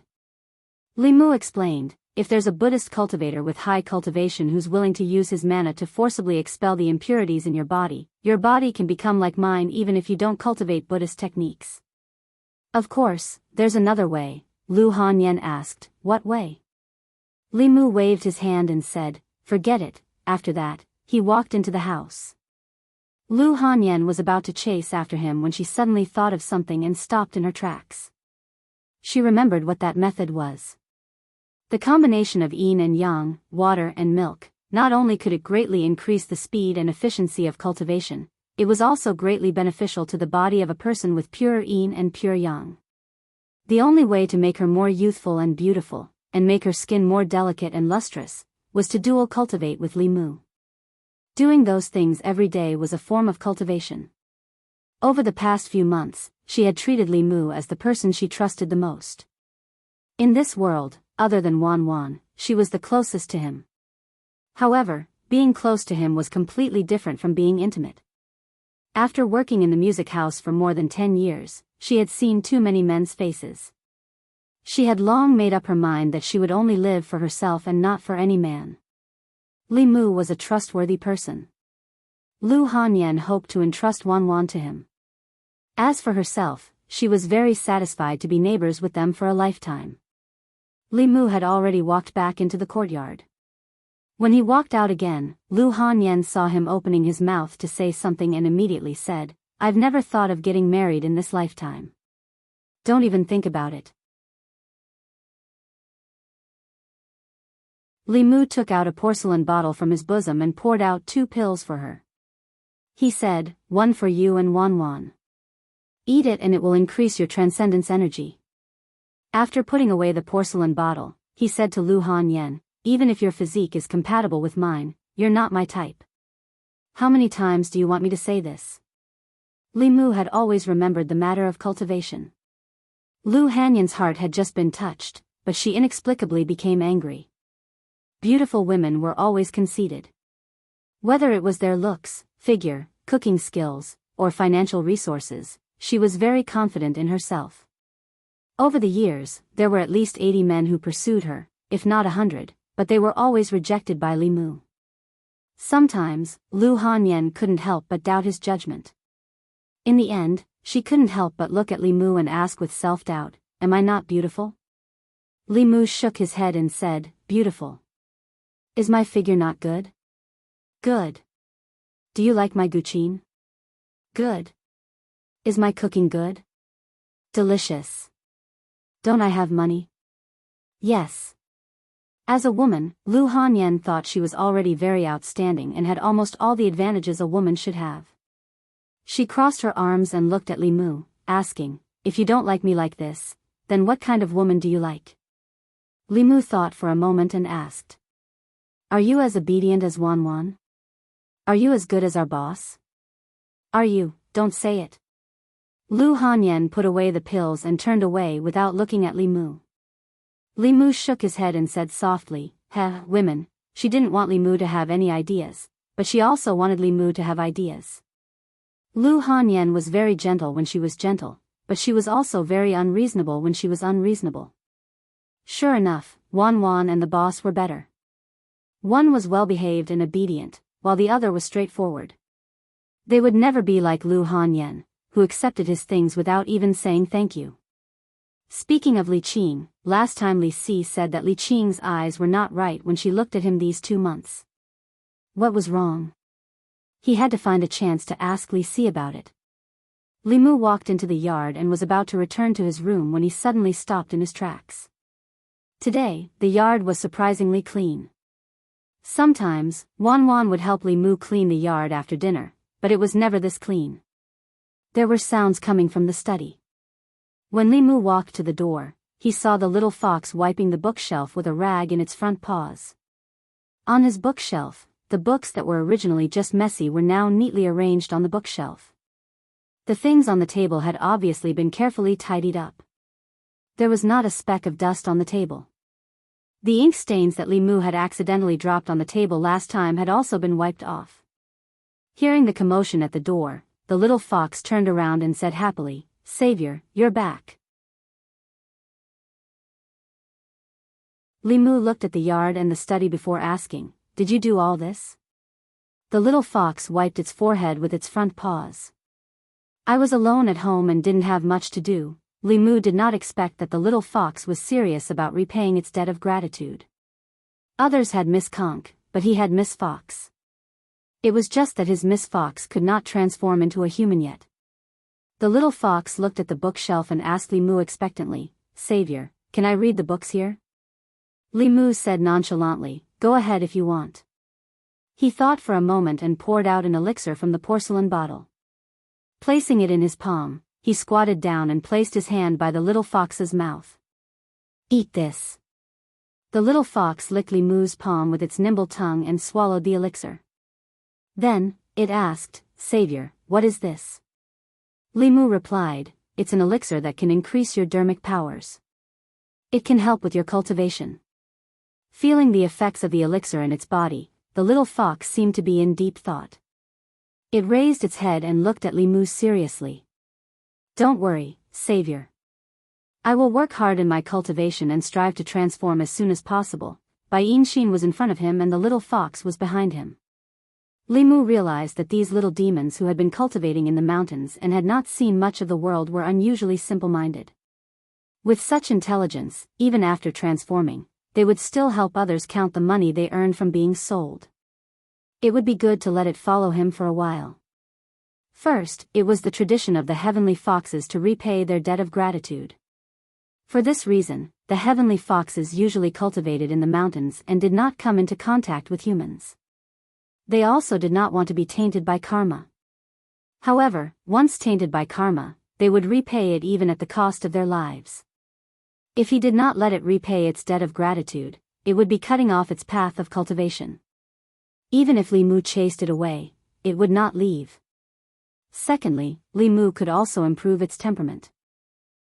S1: Li Mu explained, If there's a Buddhist cultivator with high cultivation who's willing to use his mana to forcibly expel the impurities in your body can become like mine even if you don't cultivate Buddhist techniques. Of course, there's another way, Lu Hanyan asked, What way? Li Mu waved his hand and said, Forget it. After that, he walked into the house. Lu Hanyan was about to chase after him when she suddenly thought of something and stopped in her tracks. She remembered what that method was. The combination of yin and yang, water and milk, not only could it greatly increase the speed and efficiency of cultivation, it was also greatly beneficial to the body of a person with pure yin and pure yang. The only way to make her more youthful and beautiful, and make her skin more delicate and lustrous, was to dual cultivate with Li Mu. Doing those things every day was a form of cultivation. Over the past few months, she had treated Li Mu as the person she trusted the most. In this world, other than Wan Wan, she was the closest to him. However, being close to him was completely different from being intimate. After working in the music house for more than 10 years, she had seen too many men's faces. She had long made up her mind that she would only live for herself and not for any man. Li Mu was a trustworthy person. Lu Hanyan hoped to entrust Wan Wan to him. As for herself, she was very satisfied to be neighbors with them for a lifetime. Li Mu had already walked back into the courtyard. When he walked out again, Lu Hanyan saw him opening his mouth to say something and immediately said, "I've never thought of getting married in this lifetime. Don't even think about it." Li Mu took out a porcelain bottle from his bosom and poured out 2 pills for her. He said, "One for you and Wan Wan. Eat it and it will increase your transcendence energy." After putting away the porcelain bottle, he said to Lu Hanyan, "Even if your physique is compatible with mine, you're not my type. How many times do you want me to say this?" Li Mu had always remembered the matter of cultivation. Lu Hanyan's heart had just been touched, but she inexplicably became angry. Beautiful women were always conceited. Whether it was their looks, figure, cooking skills, or financial resources, she was very confident in herself. Over the years, there were at least 80 men who pursued her, if not 100, but they were always rejected by Li Mu. Sometimes, Lu Hanyan couldn't help but doubt his judgment. In the end, she couldn't help but look at Li Mu and ask with self-doubt, "Am I not beautiful?" Li Mu shook his head and said, "Beautiful. Is my figure not good? Good. Do you like my guqin? Good. Is my cooking good? Delicious. Don't I have money? Yes." As a woman, Lu Hanyan thought she was already very outstanding and had almost all the advantages a woman should have. She crossed her arms and looked at Li Mu, asking, "If you don't like me like this, then what kind of woman do you like?" Li Mu thought for a moment and asked, "Are you as obedient as Wan Wan? Are you as good as our boss? Are you, don't say it." Lu Hanyan put away the pills and turned away without looking at Li Mu. Li Mu shook his head and said softly, Women." She didn't want Li Mu to have any ideas, but she also wanted Li Mu to have ideas. Lu Hanyan was very gentle when she was gentle, but she was also very unreasonable when she was unreasonable. Sure enough, Wan Wan and the boss were better. One was well-behaved and obedient, while the other was straightforward. They would never be like Lu Hanyan, who accepted his things without even saying thank you. Speaking of Li Qing, last time Li Si said that Li Qing's eyes were not right when she looked at him these 2 months. What was wrong? He had to find a chance to ask Li Si about it. Li Mu walked into the yard and was about to return to his room when he suddenly stopped in his tracks. Today, the yard was surprisingly clean. Sometimes, Wan Wan would help Li Mu clean the yard after dinner, but it was never this clean. There were sounds coming from the study. When Li Mu walked to the door, he saw the little fox wiping the bookshelf with a rag in its front paws. On his bookshelf, the books that were originally just messy were now neatly arranged on the bookshelf. The things on the table had obviously been carefully tidied up. There was not a speck of dust on the table. The ink stains that Li Mu had accidentally dropped on the table last time had also been wiped off. Hearing the commotion at the door, the little fox turned around and said happily, "Savior, you're back." Li Mu looked at the yard and the study before asking, "Did you do all this?" The little fox wiped its forehead with its front paws. "I was alone at home and didn't have much to do." Li Mu did not expect that the little fox was serious about repaying its debt of gratitude. Others had Miss Conch, but he had Miss Fox. It was just that his Miss Fox could not transform into a human yet. The little fox looked at the bookshelf and asked Li Mu expectantly, "Savior, can I read the books here?" Li Mu said nonchalantly, "Go ahead if you want." He thought for a moment and poured out an elixir from the porcelain bottle. Placing it in his palm, he squatted down and placed his hand by the little fox's mouth. "Eat this." The little fox licked Li Mu's palm with its nimble tongue and swallowed the elixir. Then, it asked, "Savior, what is this?" Li Mu replied, "It's an elixir that can increase your dermic powers. It can help with your cultivation." Feeling the effects of the elixir in its body, the little fox seemed to be in deep thought. It raised its head and looked at Li Mu seriously. Don't worry, Savior. I will work hard in my cultivation and strive to transform as soon as possible. Enchanting was in front of him and the little fox was behind him. Limu realized that these little demons who had been cultivating in the mountains and had not seen much of the world were unusually simple-minded. With such intelligence, even after transforming, they would still help others count the money they earned from being sold. It would be good to let it follow him for a while. First, it was the tradition of the heavenly foxes to repay their debt of gratitude. For this reason, the heavenly foxes usually cultivated in the mountains and did not come into contact with humans. They also did not want to be tainted by karma. However, once tainted by karma, they would repay it even at the cost of their lives. If he did not let it repay its debt of gratitude, it would be cutting off its path of cultivation. Even if Limu chased it away, it would not leave. Secondly, Limu could also improve its temperament.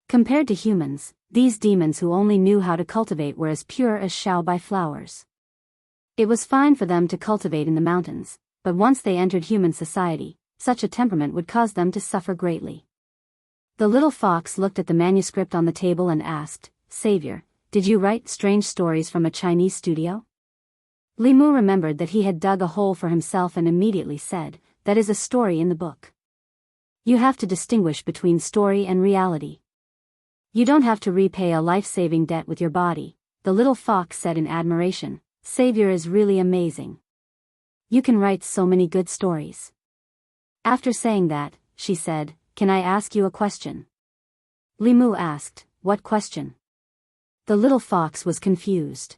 S1: Compared to humans, these demons who only knew how to cultivate were as pure as Shaobai flowers. It was fine for them to cultivate in the mountains, but once they entered human society, such a temperament would cause them to suffer greatly. The little fox looked at the manuscript on the table and asked, "Savior, did you write strange stories from a Chinese studio?" Limu remembered that he had dug a hole for himself and immediately said, "That is a story in the book. You have to distinguish between story and reality. You don't have to repay a life-saving debt with your body," the little fox said in admiration. "Savior is really amazing. You can write so many good stories." After saying that, she said, "Can I ask you a question?" Limu asked, "What question?" The little fox was confused.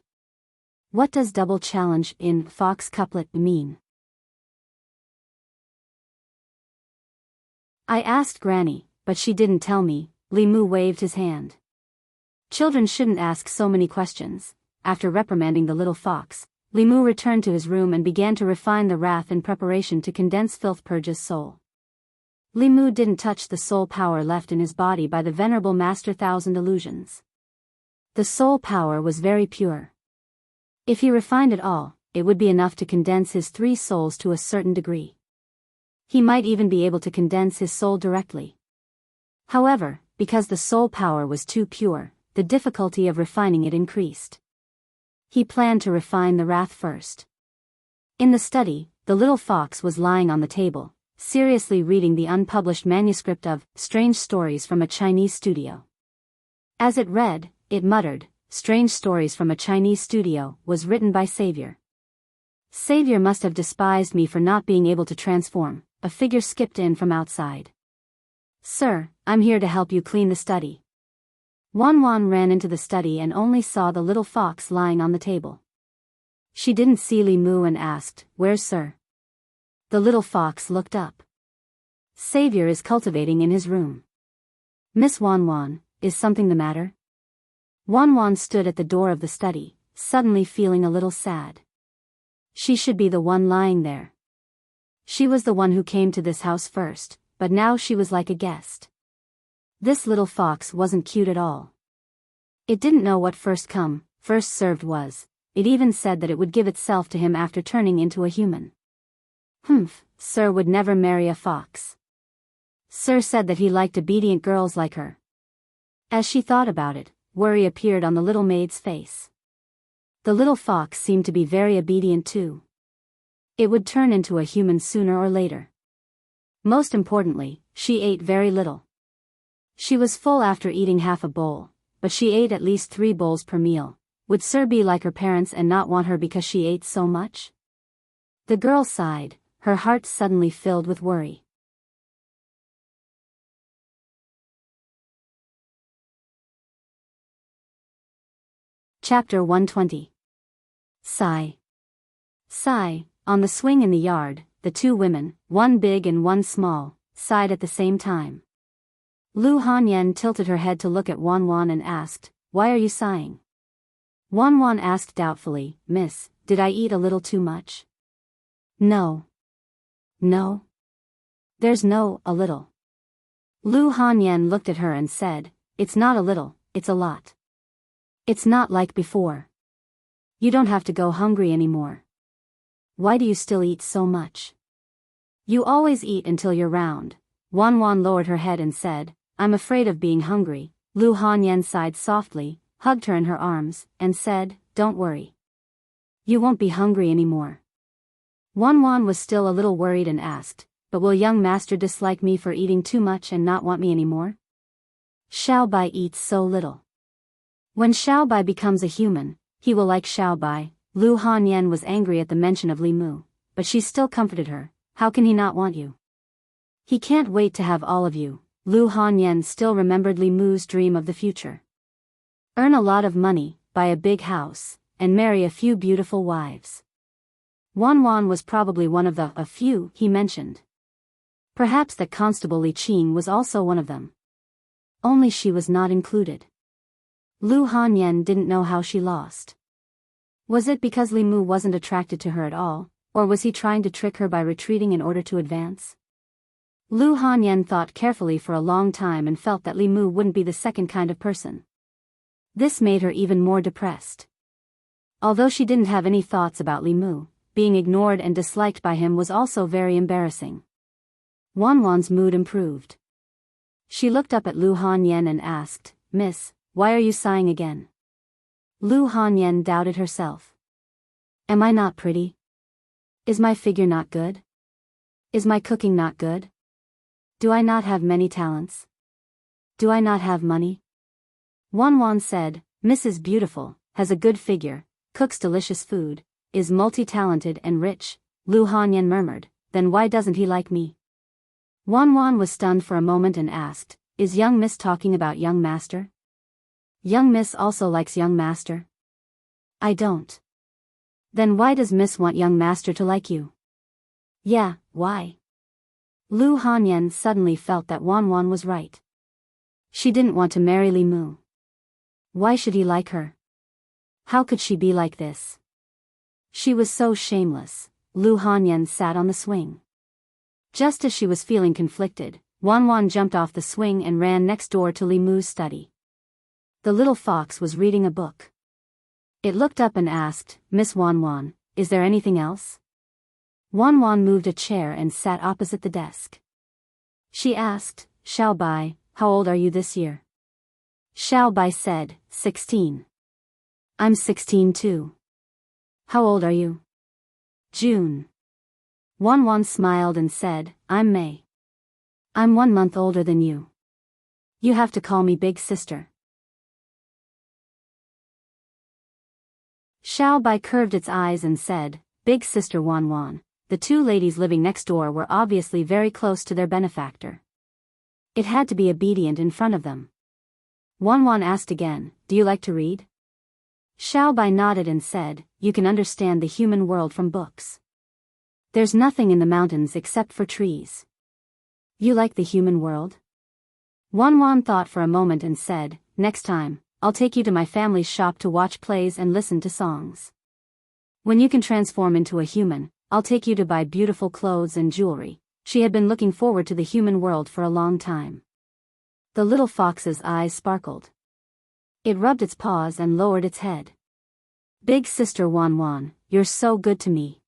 S1: What does double challenge in fox couplet mean? "I asked Granny, but she didn't tell me." Limu waved his hand. Children shouldn't ask so many questions. After reprimanding the little fox, Limu returned to his room and began to refine the wrath in preparation to condense filth purge's soul. Limu didn't touch the soul power left in his body by the venerable Master Thousand Illusions. The soul power was very pure. If he refined it all, it would be enough to condense his 3 souls to a certain degree. He might even be able to condense his soul directly. However, because the soul power was too pure, the difficulty of refining it increased. He planned to refine the wrath first. In the study, the little fox was lying on the table, seriously reading the unpublished manuscript of Strange Stories from a Chinese Studio. As it read, it muttered, "Strange Stories from a Chinese Studio was written by Savior. Savior must have despised me for not being able to transform." A figure skipped in from outside. "Sir, I'm here to help you clean the study." Wan ran into the study and only saw the little fox lying on the table. She didn't see Limu and asked, "Where's Sir?" The little fox looked up. Savior is cultivating in his room. "Miss Wan, is something the matter?" Wan stood at the door of the study, suddenly feeling a little sad. She should be the one lying there. She was the one who came to this house first, but now she was like a guest. This little fox wasn't cute at all. It didn't know what first come, first served was. It even said that it would give itself to him after turning into a human. Sir would never marry a fox. Sir said that he liked obedient girls like her. As she thought about it, worry appeared on the little maid's face. The little fox seemed to be very obedient too. It would turn into a human sooner or later. Most importantly, she ate very little. She was full after eating half a bowl, but she ate at least 3 bowls per meal. Would Sir be like her parents and not want her because she ate so much? The girl sighed, her heart suddenly filled with worry. Chapter 120. Sigh. Sigh. On the swing in the yard, the 2 women, one big and one small, sighed at the same time. Lu Hanyan tilted her head to look at Wan and asked, "Why are you sighing?" Wan asked doubtfully, "Miss, did I eat a little too much?" No. No? There's no, a little. Lu Hanyan looked at her and said, "It's not a little, it's a lot. It's not like before. You don't have to go hungry anymore. Why do you still eat so much? You always eat until you're round." Wan lowered her head and said, I'm afraid of being hungry. Lu Hanyan sighed softly, hugged her in her arms, and said, don't worry. You won't be hungry anymore. Wanwan was still a little worried and asked, but will young master dislike me for eating too much and not want me anymore? Xiaobai eats so little. When Xiaobai becomes a human, he will like Xiaobai. Lu Hanyan was angry at the mention of Li Mu, but she still comforted her. How can he not want you? He can't wait to have all of you. Lu Hanyan still remembered Li Mu's dream of the future. Earn a lot of money, buy a big house, and marry a few beautiful wives. Wanwan was probably one of the a few he mentioned. Perhaps that Constable Li Qing was also one of them. Only she was not included. Lu Hanyan didn't know how she lost. Was it because Li Mu wasn't attracted to her at all, or was he trying to trick her by retreating in order to advance? Lu Hanyan thought carefully for a long time and felt that Li Mu wouldn't be the second kind of person. This made her even more depressed. Although she didn't have any thoughts about Li Mu, being ignored and disliked by him was also very embarrassing. Wanwan's mood improved. She looked up at Lu Hanyan and asked, Miss, why are you sighing again? Lu Hanyan doubted herself. Am I not pretty? Is my figure not good? Is my cooking not good? Do I not have many talents? Do I not have money? Wanwan said, Miss is beautiful, has a good figure, cooks delicious food, is multi-talented and rich. Lu Hanyan murmured, then why doesn't he like me? Wanwan was stunned for a moment and asked, is young Miss talking about young master? Young Miss also likes young master? I don't. Then why does Miss want young master to like you? Yeah, why? Lu Hanyan suddenly felt that Wanwan was right. She didn't want to marry Li Mu. Why should he like her? How could she be like this? She was so shameless. Lu Hanyan sat on the swing. Just as she was feeling conflicted, Wanwan jumped off the swing and ran next door to Li Mu's study. The little fox was reading a book. It looked up and asked, Miss Wanwan, is there anything else? Wanwan moved a chair and sat opposite the desk. She asked, Xiaobai, how old are you this year? Xiaobai said, 16. I'm 16 too. How old are you? June. Wanwan smiled and said, I'm May. I'm 1 month older than you. You have to call me big sister. Xiaobai curved its eyes and said, Big sister Wanwan. The two ladies living next door were obviously very close to their benefactor. It had to be obedient in front of them. Wanwan asked again, do you like to read? Xiaobai nodded and said, you can understand the human world from books. There's nothing in the mountains except for trees. You like the human world? Wanwan thought for a moment and said, next time, I'll take you to my family's shop to watch plays and listen to songs. When you can transform into a human, I'll take you to buy beautiful clothes and jewelry. She had been looking forward to the human world for a long time. The little fox's eyes sparkled. It rubbed its paws and lowered its head. Big sister Wanwan, you're so good to me.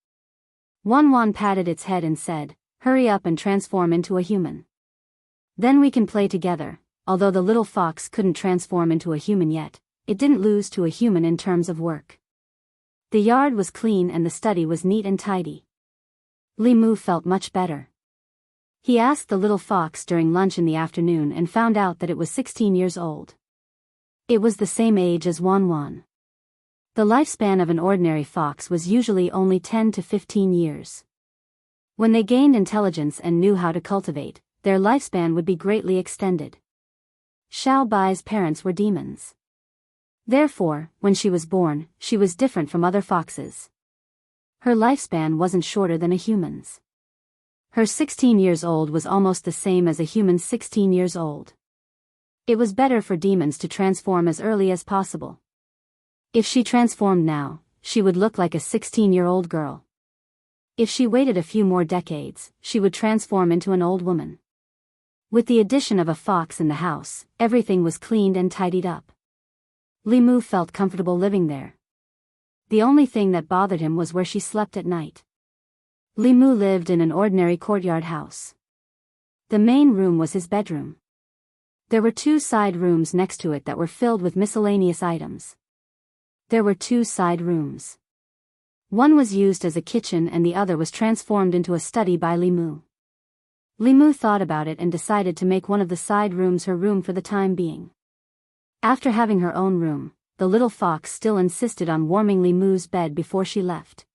S1: Wanwan patted its head and said, hurry up and transform into a human. Then we can play together. Although the little fox couldn't transform into a human yet, it didn't lose to a human in terms of work. The yard was clean and the study was neat and tidy. Li Mu felt much better. He asked the little fox during lunch in the afternoon and found out that it was 16 years old. It was the same age as Wanwan. The lifespan of an ordinary fox was usually only 10 to 15 years. When they gained intelligence and knew how to cultivate, their lifespan would be greatly extended. Xiaobai's parents were demons. Therefore, when she was born, she was different from other foxes. Her lifespan wasn't shorter than a human's. Her 16 years old was almost the same as a human's 16 years old. It was better for demons to transform as early as possible. If she transformed now, she would look like a 16-year-old girl. If she waited a few more decades, she would transform into an old woman. With the addition of a fox in the house, everything was cleaned and tidied up. Li Mu felt comfortable living there. The only thing that bothered him was where she slept at night. Li Mu lived in an ordinary courtyard house. The main room was his bedroom. There were 2 side rooms next to it that were filled with miscellaneous items. There were 2 side rooms. One was used as a kitchen and the other was transformed into a study by Limu. Limu thought about it and decided to make one of the side rooms her room for the time being. After having her own room, the little fox still insisted on warming Limu's bed before she left.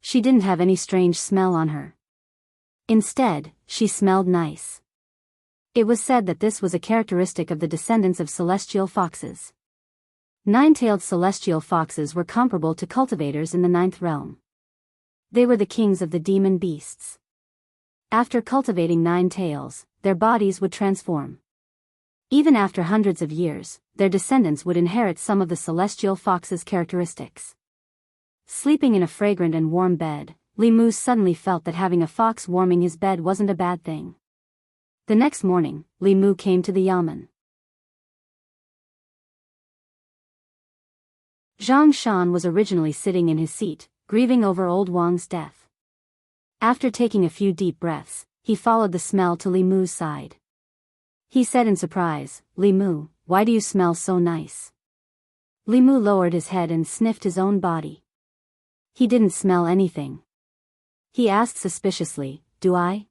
S1: She didn't have any strange smell on her. Instead, she smelled nice. It was said that this was a characteristic of the descendants of celestial foxes. 9-tailed celestial foxes were comparable to cultivators in the 9th realm. They were the kings of the demon beasts. After cultivating 9 tails, their bodies would transform. Even after hundreds of years, their descendants would inherit some of the celestial fox's characteristics. Sleeping in a fragrant and warm bed, Limu suddenly felt that having a fox warming his bed wasn't a bad thing. The next morning, Limu came to the yamen. Zhang Shan was originally sitting in his seat, grieving over old Wang's death. After taking a few deep breaths, he followed the smell to Limu's side. He said in surprise, "Limu, why do you smell so nice?" Limu lowered his head and sniffed his own body. He didn't smell anything. He asked suspiciously, "Do I?"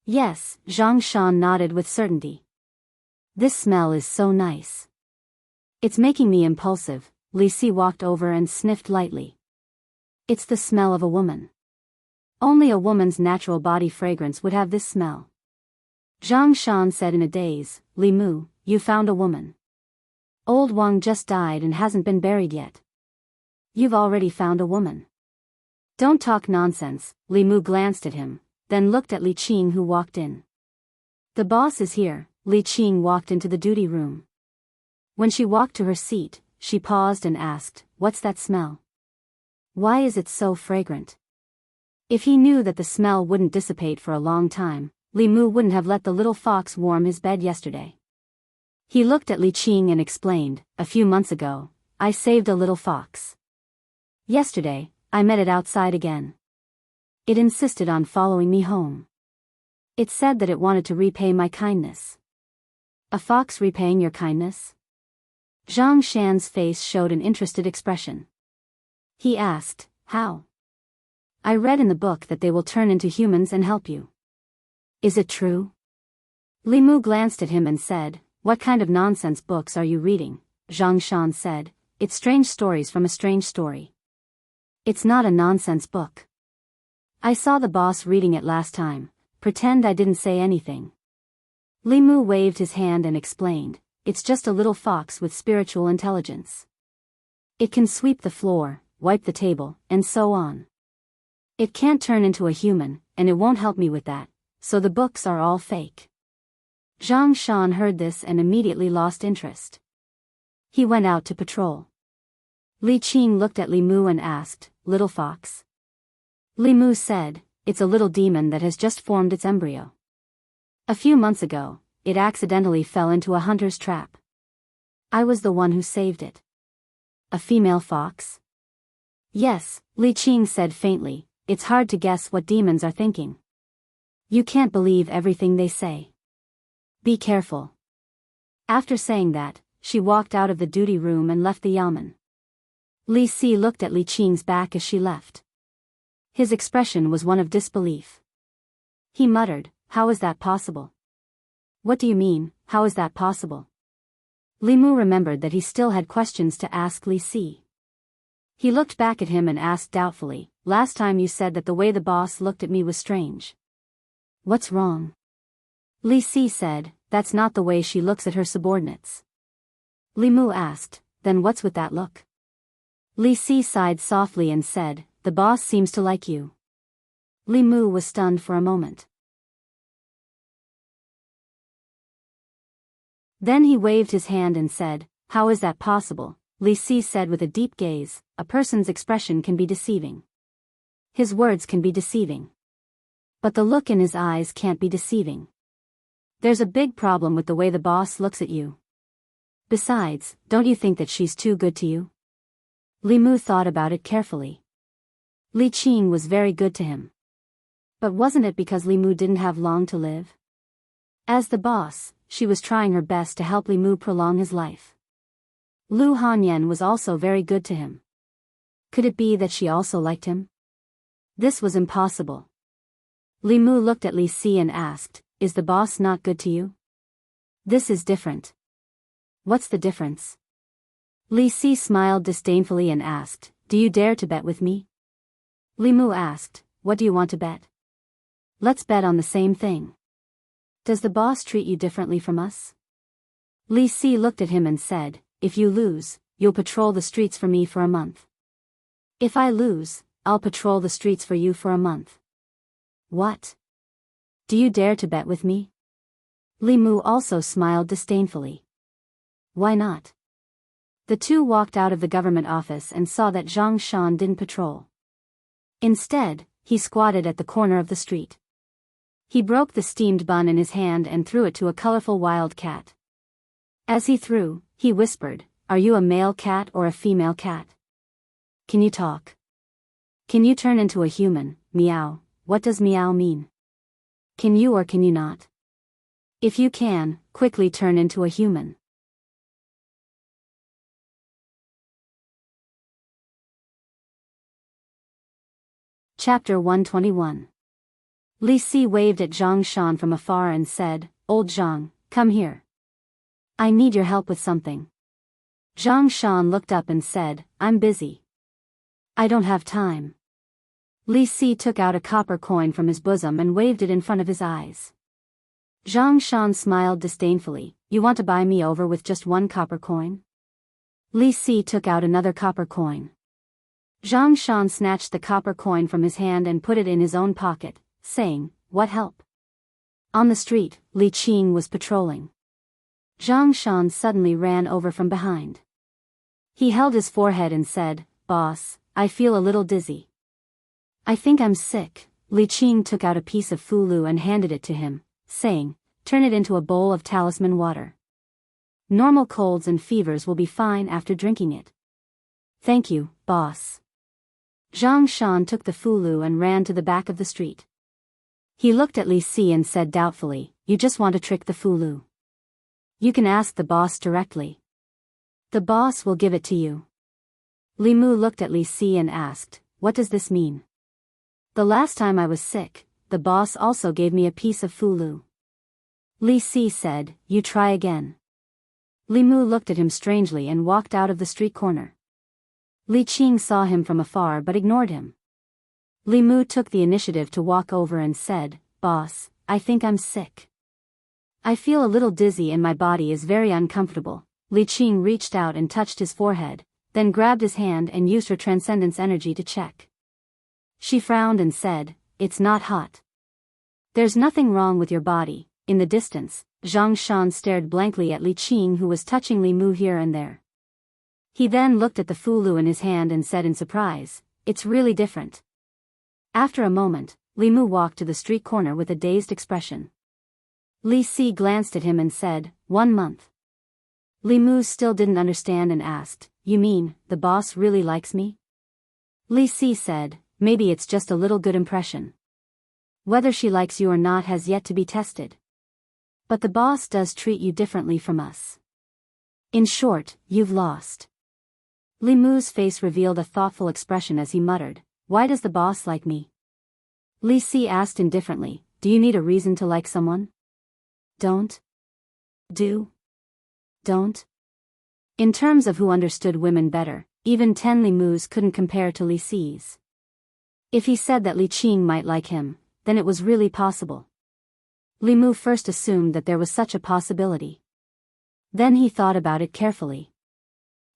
S1: "Yes," Zhang Shan nodded with certainty. "This smell is so nice. It's making me impulsive." Li Si walked over and sniffed lightly. "It's the smell of a woman. Only a woman's natural body fragrance would have this smell." Zhang Shan said in a daze, "Limu, you found a woman. Old Wang just died and hasn't been buried yet. You've already found a woman." "Don't talk nonsense." Limu glanced at him, then looked at Li Qing who walked in. "The boss is here." Li Qing walked into the duty room. When she walked to her seat, she paused and asked, "What's that smell? Why is it so fragrant?" If he knew that the smell wouldn't dissipate for a long time, Limu wouldn't have let the little fox warm his bed yesterday. He looked at Li Qing and explained, "A few months ago, I saved a little fox. Yesterday, I met it outside again. It insisted on following me home. It said that it wanted to repay my kindness." "A fox repaying your kindness?" Zhang Shan's face showed an interested expression. He asked, "How?" "I read in the book that they will turn into humans and help you." "Is it true?" Limu glanced at him and said, "What kind of nonsense books are you reading?" Zhang Shan said, "It's strange stories from a strange story." "It's not a nonsense book. I saw the boss reading it last time. Pretend I didn't say anything." Limu waved his hand and explained, "It's just a little fox with spiritual intelligence. It can sweep the floor, wipe the table, and so on. It can't turn into a human, and it won't help me with that, so the books are all fake." Zhang Shan heard this and immediately lost interest. He went out to patrol. Li Qing looked at Limu and asked, "Little fox?" Limu said, "It's a little demon that has just formed its embryo. A few months ago, it accidentally fell into a hunter's trap. I was the one who saved it." "A female fox?" "Yes," Li Qing said faintly, "it's hard to guess what demons are thinking. You can't believe everything they say. Be careful." After saying that, she walked out of the duty room and left the yamen. Li Si looked at Li Qing's back as she left. His expression was one of disbelief. He muttered, "How is that possible?" "What do you mean, how is that possible?" Limu remembered that he still had questions to ask Li Si. He looked back at him and asked doubtfully, "Last time you said that the way the boss looked at me was strange. What's wrong?" Li Si said, "That's not the way she looks at her subordinates." Limu asked, "Then what's with that look?" Li Si sighed softly and said, "The boss seems to like you." Limu was stunned for a moment. Then he waved his hand and said, "How is that possible?" Li Si said with a deep gaze, "A person's expression can be deceiving. His words can be deceiving. But the look in his eyes can't be deceiving. There's a big problem with the way the boss looks at you. Besides, don't you think that she's too good to you?" Limu thought about it carefully. Li Qing was very good to him. But wasn't it because Limu didn't have long to live? As the boss, she was trying her best to help Li Mu prolong his life. Lu Hanyan was also very good to him. Could it be that she also liked him? This was impossible. Li Mu looked at Li Si and asked, "Is the boss not good to you?" "This is different." "What's the difference?" Li Si smiled disdainfully and asked, "Do you dare to bet with me?" Li Mu asked, "What do you want to bet?" "Let's bet on the same thing." "Does the boss treat you differently from us?" Li Si looked at him and said, "If you lose, you'll patrol the streets for me for a month. If I lose, I'll patrol the streets for you for a month." "What? Do you dare to bet with me?" Li Mu also smiled disdainfully. "Why not?" The two walked out of the government office and saw that Zhang Shan didn't patrol. Instead, he squatted at the corner of the street. He broke the steamed bun in his hand and threw it to a colorful wild cat. As he threw, he whispered, "Are you a male cat or a female cat? Can you talk? Can you turn into a human? Meow. What does meow mean? Can you or can you not? If you can, quickly turn into a human." Chapter 121. Li Si waved at Zhang Shan from afar and said, "Old Zhang, come here. I need your help with something." Zhang Shan looked up and said, "I'm busy. I don't have time." Li Si took out a copper coin from his bosom and waved it in front of his eyes. Zhang Shan smiled disdainfully, "You want to buy me over with just one copper coin?" Li Si took out another copper coin. Zhang Shan snatched the copper coin from his hand and put it in his own pocket, saying, "What help?" On the street, Li Qing was patrolling. Zhang Shan suddenly ran over from behind. He held his forehead and said, "Boss, I feel a little dizzy. I think I'm sick." Li Qing took out a piece of fulu and handed it to him, saying, "Turn it into a bowl of talisman water. Normal colds and fevers will be fine after drinking it." "Thank you, boss." Zhang Shan took the fulu and ran to the back of the street. He looked at Li Si and said doubtfully, "You just want to trick the fulu. You can ask the boss directly. The boss will give it to you." Li Mu looked at Li Si and asked, "What does this mean?" "The last time I was sick, the boss also gave me a piece of fulu." Li Si said, "You try again." Li Mu looked at him strangely and walked out of the street corner. Li Qing saw him from afar but ignored him. Li Mu took the initiative to walk over and said, "Boss, I think I'm sick. I feel a little dizzy and my body is very uncomfortable." Li Qing reached out and touched his forehead, then grabbed his hand and used her transcendence energy to check. She frowned and said, "It's not hot. There's nothing wrong with your body." In the distance, Zhang Shan stared blankly at Li Qing, who was touching Li Mu here and there. He then looked at the fulu in his hand and said in surprise, "It's really different." After a moment, Li Mu walked to the street corner with a dazed expression. Li Si glanced at him and said, "1 month." Li Mu still didn't understand and asked, "You mean, the boss really likes me?" Li Si said, "Maybe it's just a little good impression. Whether she likes you or not has yet to be tested. But the boss does treat you differently from us. In short, you've lost." Li Mu's face revealed a thoughtful expression as he muttered, "Why does the boss like me?" Li Si asked indifferently, "Do you need a reason to like someone?" "Don't. Do. Don't." In terms of who understood women better, even 10 Li Mu's couldn't compare to Li Si's. If he said that Li Qing might like him, then it was really possible. Li Mu first assumed that there was such a possibility. Then he thought about it carefully.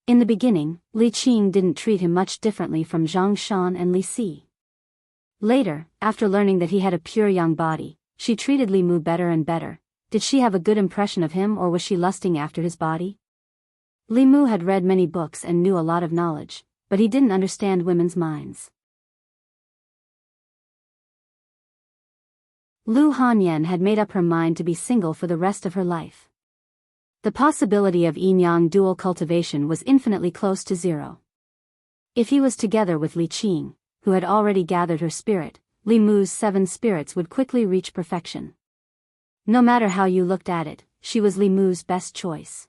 S1: In the beginning, Li Qing didn't treat him much differently from Zhang Shan and Li Si. Later, after learning that he had a pure young body, she treated Li Mu better and better. Did she have a good impression of him or was she lusting after his body? Li Mu had read many books and knew a lot of knowledge, but he didn't understand women's minds. Lu Hanyan had made up her mind to be single for the rest of her life. The possibility of yin-yang dual cultivation was infinitely close to zero. If he was together with Li Qing, who had already gathered her spirit, Li Mu's 7 spirits would quickly reach perfection. No matter how you looked at it, she was Li Mu's best choice.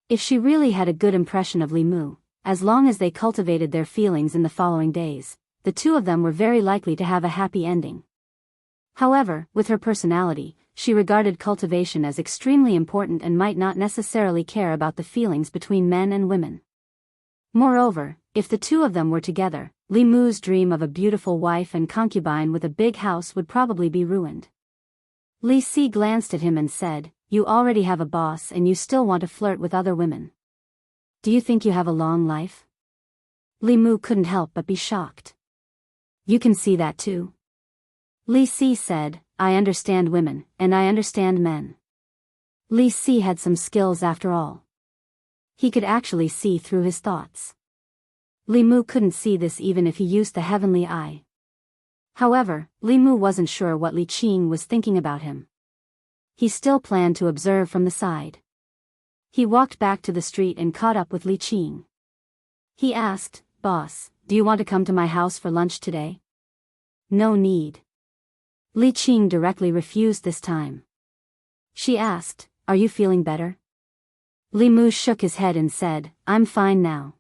S1: If she really had a good impression of Li Mu, as long as they cultivated their feelings in the following days, the two of them were very likely to have a happy ending. However, with her personality, she regarded cultivation as extremely important and might not necessarily care about the feelings between men and women. Moreover, if the two of them were together, Li Mu's dream of a beautiful wife and concubine with a big house would probably be ruined. Li Si glanced at him and said, "You already have a boss and you still want to flirt with other women. Do you think you have a long life?" Li Mu couldn't help but be shocked. "You can see that too?" Li Si said, "I understand women, and I understand men." Li Si had some skills after all. He could actually see through his thoughts. Li Mu couldn't see this even if he used the heavenly eye. However, Li Mu wasn't sure what Li Qing was thinking about him. He still planned to observe from the side. He walked back to the street and caught up with Li Qing. He asked, "Boss, do you want to come to my house for lunch today?" "No need." Li Qing directly refused this time. She asked, "Are you feeling better?" Li Mu shook his head and said, "I'm fine now."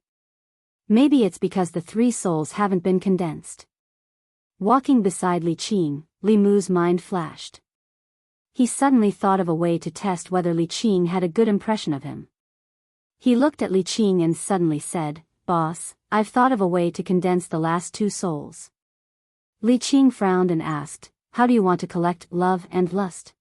S1: Maybe it's because the three souls haven't been condensed. Walking beside Li Qing, Li Mu's mind flashed. He suddenly thought of a way to test whether Li Qing had a good impression of him. He looked at Li Qing and suddenly said, "Boss, I've thought of a way to condense the last two souls." Li Qing frowned and asked, "How do you want to collect love and lust?"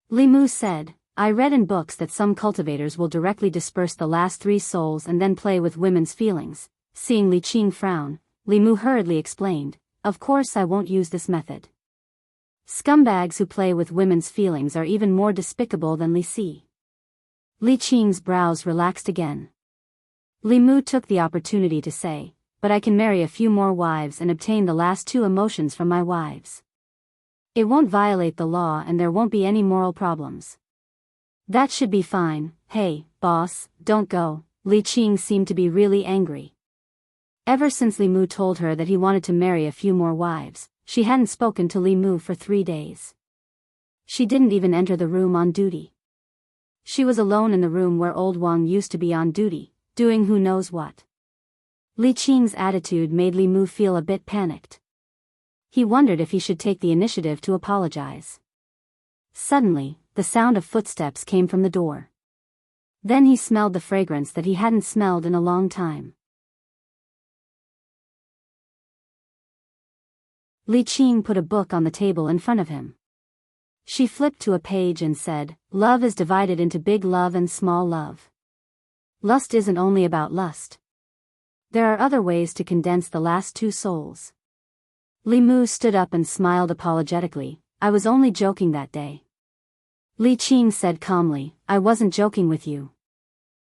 S1: Li Mu said, "I read in books that some cultivators will directly disperse the last three souls and then play with women's feelings." Seeing Li Qing frown, Li Mu hurriedly explained, "Of course I won't use this method. Scumbags who play with women's feelings are even more despicable than Li Si." Li Qing's brows relaxed again. Li Mu took the opportunity to say, "But I can marry a few more wives and obtain the last two emotions from my wives. It won't violate the law and there won't be any moral problems. That should be fine." "Hey, boss, don't go." Li Qing seemed to be really angry. Ever since Li Mu told her that he wanted to marry a few more wives, she hadn't spoken to Li Mu for 3 days. She didn't even enter the room on duty. She was alone in the room where old Wang used to be on duty, doing who knows what. Li Qing's attitude made Li Mu feel a bit panicked. He wondered if he should take the initiative to apologize. Suddenly, the sound of footsteps came from the door. Then he smelled the fragrance that he hadn't smelled in a long time. Li Qing put a book on the table in front of him. She flipped to a page and said, "Love is divided into big love and small love. Lust isn't only about lust. There are other ways to condense the last two souls." Li Mu stood up and smiled apologetically, "I was only joking that day." Li Qing said calmly, "I wasn't joking with you."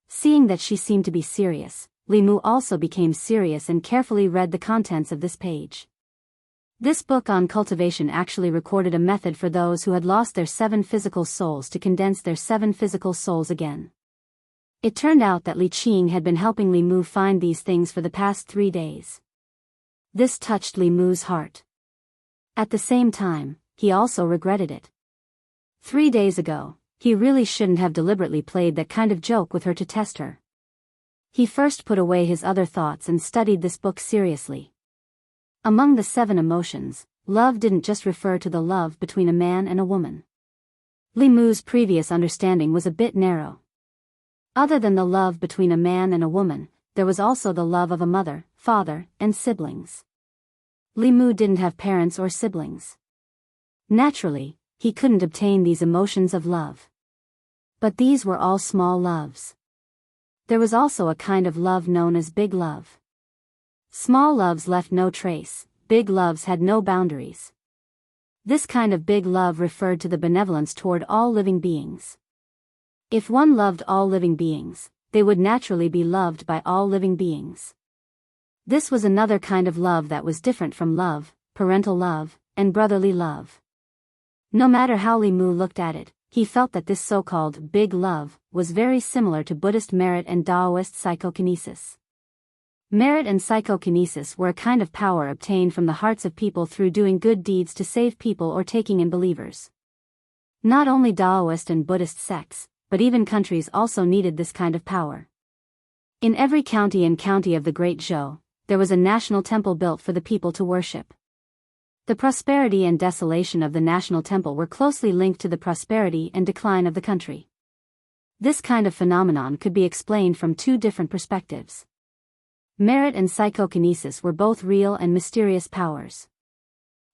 S1: Seeing that she seemed to be serious, Li Mu also became serious and carefully read the contents of this page. This book on cultivation actually recorded a method for those who had lost their 7 physical souls to condense their 7 physical souls again. It turned out that Li Qing had been helping Li Mu find these things for the past 3 days. This touched Li Mu's heart. At the same time, he also regretted it. 3 days ago, he really shouldn't have deliberately played that kind of joke with her to test her. He first put away his other thoughts and studied this book seriously. Among the 7 emotions, love didn't just refer to the love between a man and a woman. Li Mu's previous understanding was a bit narrow. Other than the love between a man and a woman, there was also the love of a mother, father, and siblings. Li Mu didn't have parents or siblings. Naturally, he couldn't obtain these emotions of love. But these were all small loves. There was also a kind of love known as big love. Small loves left no trace, big loves had no boundaries. This kind of big love referred to the benevolence toward all living beings. If one loved all living beings, they would naturally be loved by all living beings. This was another kind of love that was different from love, parental love, and brotherly love. No matter how Li Mu looked at it, he felt that this so-called big love was very similar to Buddhist merit and Taoist psychokinesis. Merit and psychokinesis were a kind of power obtained from the hearts of people through doing good deeds to save people or taking in believers. Not only Taoist and Buddhist sects, but even countries also needed this kind of power. In every county and county of the Great Zhou, there was a national temple built for the people to worship. The prosperity and desolation of the national temple were closely linked to the prosperity and decline of the country. This kind of phenomenon could be explained from two different perspectives. Merit and psychokinesis were both real and mysterious powers.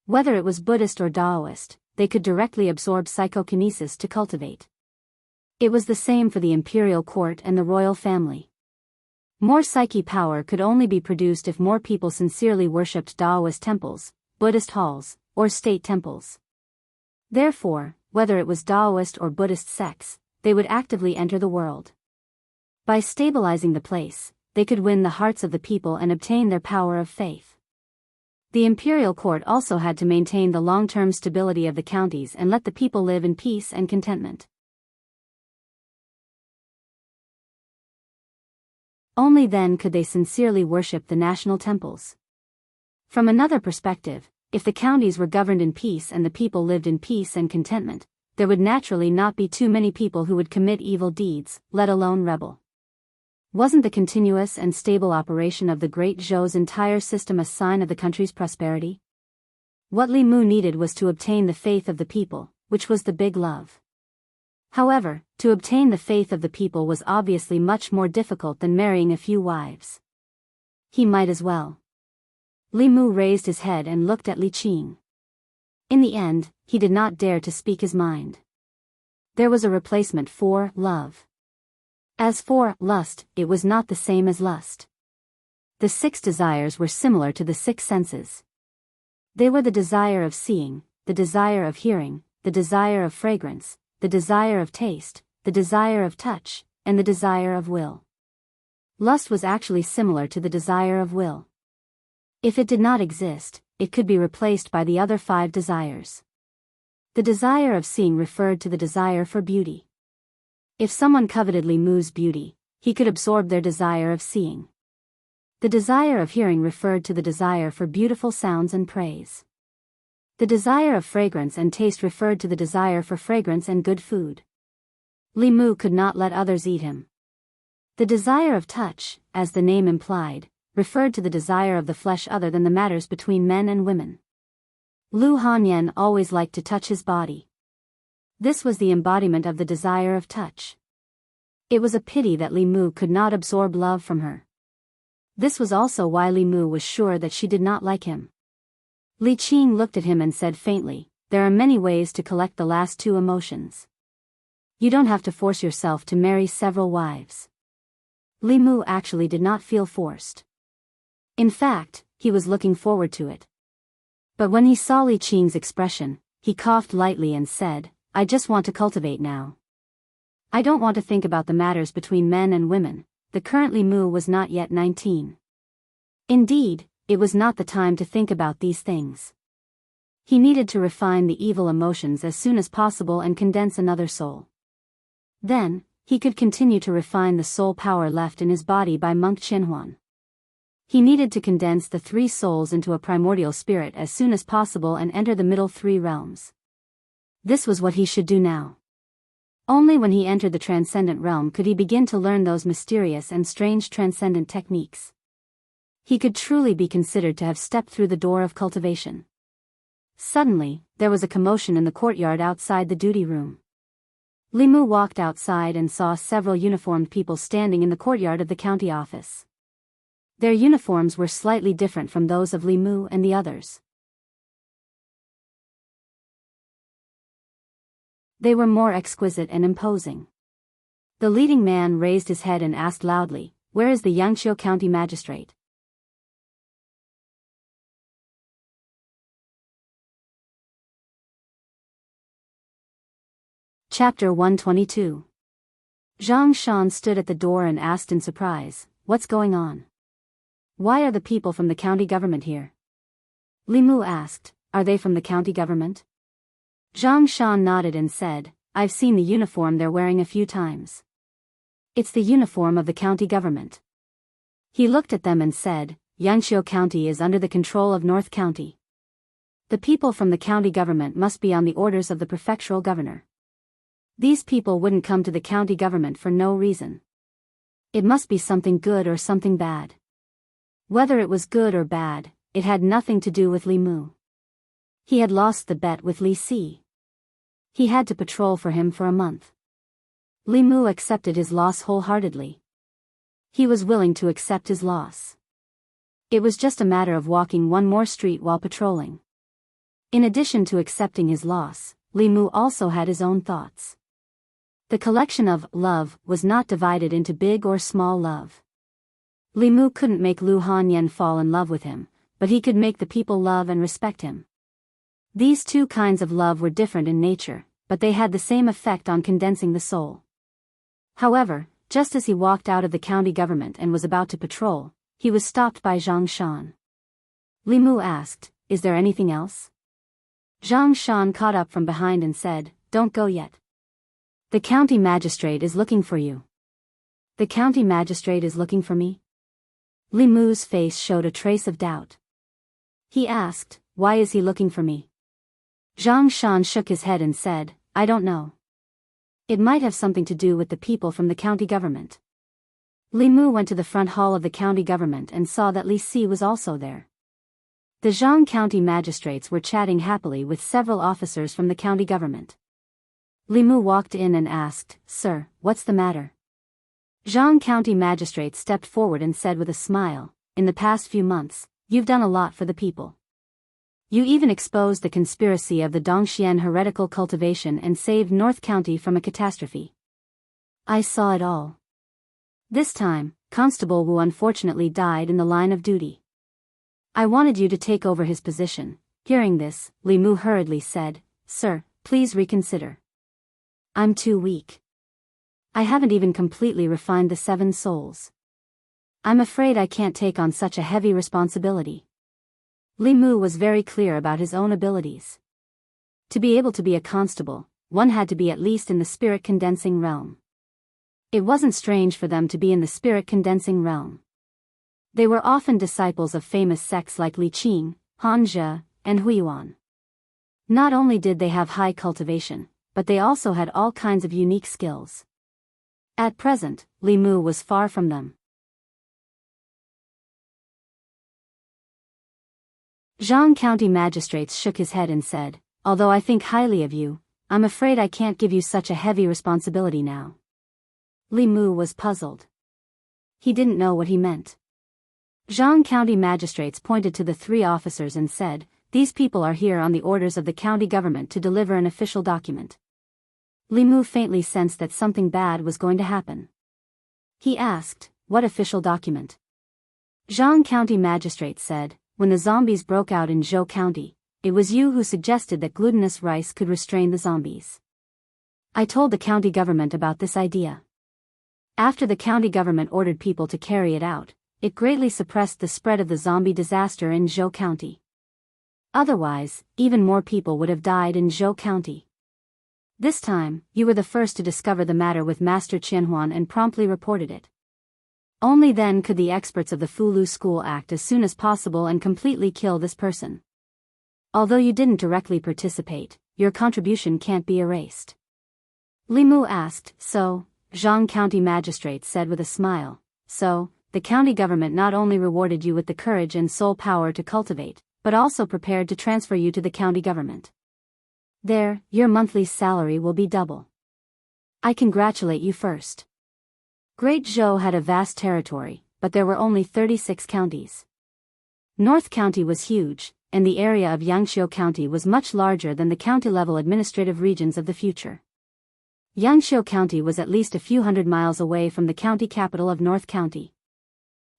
S1: Whether it was Buddhist or Taoist, they could directly absorb psychokinesis to cultivate. It was the same for the imperial court and the royal family. More psyche power could only be produced if more people sincerely worshipped Taoist temples, Buddhist halls, or state temples. Therefore, whether it was Taoist or Buddhist sects, they would actively enter the world. By stabilizing the place, they could win the hearts of the people and obtain their power of faith. The imperial court also had to maintain the long-term stability of the counties and let the people live in peace and contentment. Only then could they sincerely worship the national temples. From another perspective, if the counties were governed in peace and the people lived in peace and contentment, there would naturally not be too many people who would commit evil deeds, let alone rebel. Wasn't the continuous and stable operation of the Great Zhou's entire system a sign of the country's prosperity? What Li Mu needed was to obtain the faith of the people, which was the big love. However, to obtain the faith of the people was obviously much more difficult than marrying a few wives. He might as well. Li Mu raised his head and looked at Li Qing. In the end, he did not dare to speak his mind. There was a replacement for love. As for lust, it was not the same as lust. The 6 desires were similar to the 6 senses. They were the desire of seeing, the desire of hearing, the desire of fragrance, the desire of taste, the desire of touch, and the desire of will. Lust was actually similar to the desire of will. If it did not exist, it could be replaced by the other 5 desires. The desire of seeing referred to the desire for beauty. If someone coveted Li Mu's beauty, he could absorb their desire of seeing. The desire of hearing referred to the desire for beautiful sounds and praise. The desire of fragrance and taste referred to the desire for fragrance and good food. Li Mu could not let others eat him. The desire of touch, as the name implied, referred to the desire of the flesh other than the matters between men and women. Lu Hanyan always liked to touch his body. This was the embodiment of the desire of touch. It was a pity that Li Mu could not absorb love from her. This was also why Li Mu was sure that she did not like him. Li Qing looked at him and said faintly, "There are many ways to collect the last 2 emotions. You don't have to force yourself to marry several wives." Li Mu actually did not feel forced. In fact, he was looking forward to it. But when he saw Li Qing's expression, he coughed lightly and said, "I just want to cultivate now. I don't want to think about the matters between men and women." The current Li Mu was not yet 19. Indeed, it was not the time to think about these things. He needed to refine the evil emotions as soon as possible and condense another soul. Then, he could continue to refine the soul power left in his body by Monk Qinhuan. He needed to condense the 3 souls into a primordial spirit as soon as possible and enter the middle 3 realms. This was what he should do now. Only when he entered the transcendent realm could he begin to learn those mysterious and strange transcendent techniques. He could truly be considered to have stepped through the door of cultivation. Suddenly, there was a commotion in the courtyard outside the duty room. Li Mu walked outside and saw several uniformed people standing in the courtyard of the county office. Their uniforms were slightly different from those of Li Mu and the others. They were more exquisite and imposing. The leading man raised his head and asked loudly, "Where is the Yangqiu County Magistrate?" Chapter 122. Zhang Shan stood at the door and asked in surprise, "What's going on? Why are the people from the county government here?" Li Mu asked, "Are they from the county government?" Zhang Shan nodded and said, "I've seen the uniform they're wearing a few times. It's the uniform of the county government." He looked at them and said, "Yangqiu County is under the control of North County. The people from the county government must be on the orders of the prefectural governor. These people wouldn't come to the county government for no reason. It must be something good or something bad. Whether it was good or bad, it had nothing to do with Li Mu. He had lost the bet with Li Si. He had to patrol for him for a month. Li Mu accepted his loss wholeheartedly. He was willing to accept his loss. It was just a matter of walking one more street while patrolling. In addition to accepting his loss, Li Mu also had his own thoughts. The collection of love was not divided into big or small love. Li Mu couldn't make Lu Hanyan fall in love with him, but he could make the people love and respect him. These two kinds of love were different in nature, but they had the same effect on condensing the soul. However, just as he walked out of the county government and was about to patrol, he was stopped by Zhang Shan. Li Mu asked, "Is there anything else?" Zhang Shan caught up from behind and said, "Don't go yet. The county magistrate is looking for you." "The county magistrate is looking for me?" Li Mu's face showed a trace of doubt. He asked, "Why is he looking for me?" Zhang Shan shook his head and said, "I don't know. It might have something to do with the people from the county government." Li Mu went to the front hall of the county government and saw that Li Si was also there. The Zhang county magistrates were chatting happily with several officers from the county government. Li Mu walked in and asked, "Sir, what's the matter?" Zhang county magistrate stepped forward and said with a smile, "In the past few months, you've done a lot for the people. You even exposed the conspiracy of the Dongxian heretical cultivation and saved North County from a catastrophe. I saw it all. This time, Constable Wu unfortunately died in the line of duty. I wanted you to take over his position." Hearing this, Li Mu hurriedly said, "Sir, please reconsider. I'm too weak. I haven't even completely refined the 7 souls. I'm afraid I can't take on such a heavy responsibility." Li Mu was very clear about his own abilities. To be able to be a constable, one had to be at least in the spirit-condensing realm. It wasn't strange for them to be in the spirit-condensing realm. They were often disciples of famous sects like Li Qing, Han Zhe, and Huiyuan. Not only did they have high cultivation, but they also had all kinds of unique skills. At present, Li Mu was far from them. Zhang county magistrates shook his head and said, "Although I think highly of you, I'm afraid I can't give you such a heavy responsibility now." Li Mu was puzzled. He didn't know what he meant. Zhang county magistrates pointed to the 3 officers and said, "These people are here on the orders of the county government to deliver an official document." Li Mu faintly sensed that something bad was going to happen. He asked, "What official document?" Zhang county magistrate said, "When the zombies broke out in Zhou County, it was you who suggested that glutinous rice could restrain the zombies. I told the county government about this idea. After the county government ordered people to carry it out, it greatly suppressed the spread of the zombie disaster in Zhou County. Otherwise, even more people would have died in Zhou County. This time, you were the first to discover the matter with Master Qianhuan and promptly reported it. Only then could the experts of the Fulu school act as soon as possible and completely kill this person. Although you didn't directly participate, your contribution can't be erased." Li Mu asked, "So?" Zhang county magistrate said with a smile, "So, the county government not only rewarded you with the courage and soul power to cultivate, but also prepared to transfer you to the county government. There, your monthly salary will be double. I congratulate you first." Great Zhou had a vast territory, but there were only 36 counties. North County was huge, and the area of Yangqiu County was much larger than the county-level administrative regions of the future. Yangqiu County was at least a few hundred miles away from the county capital of North County.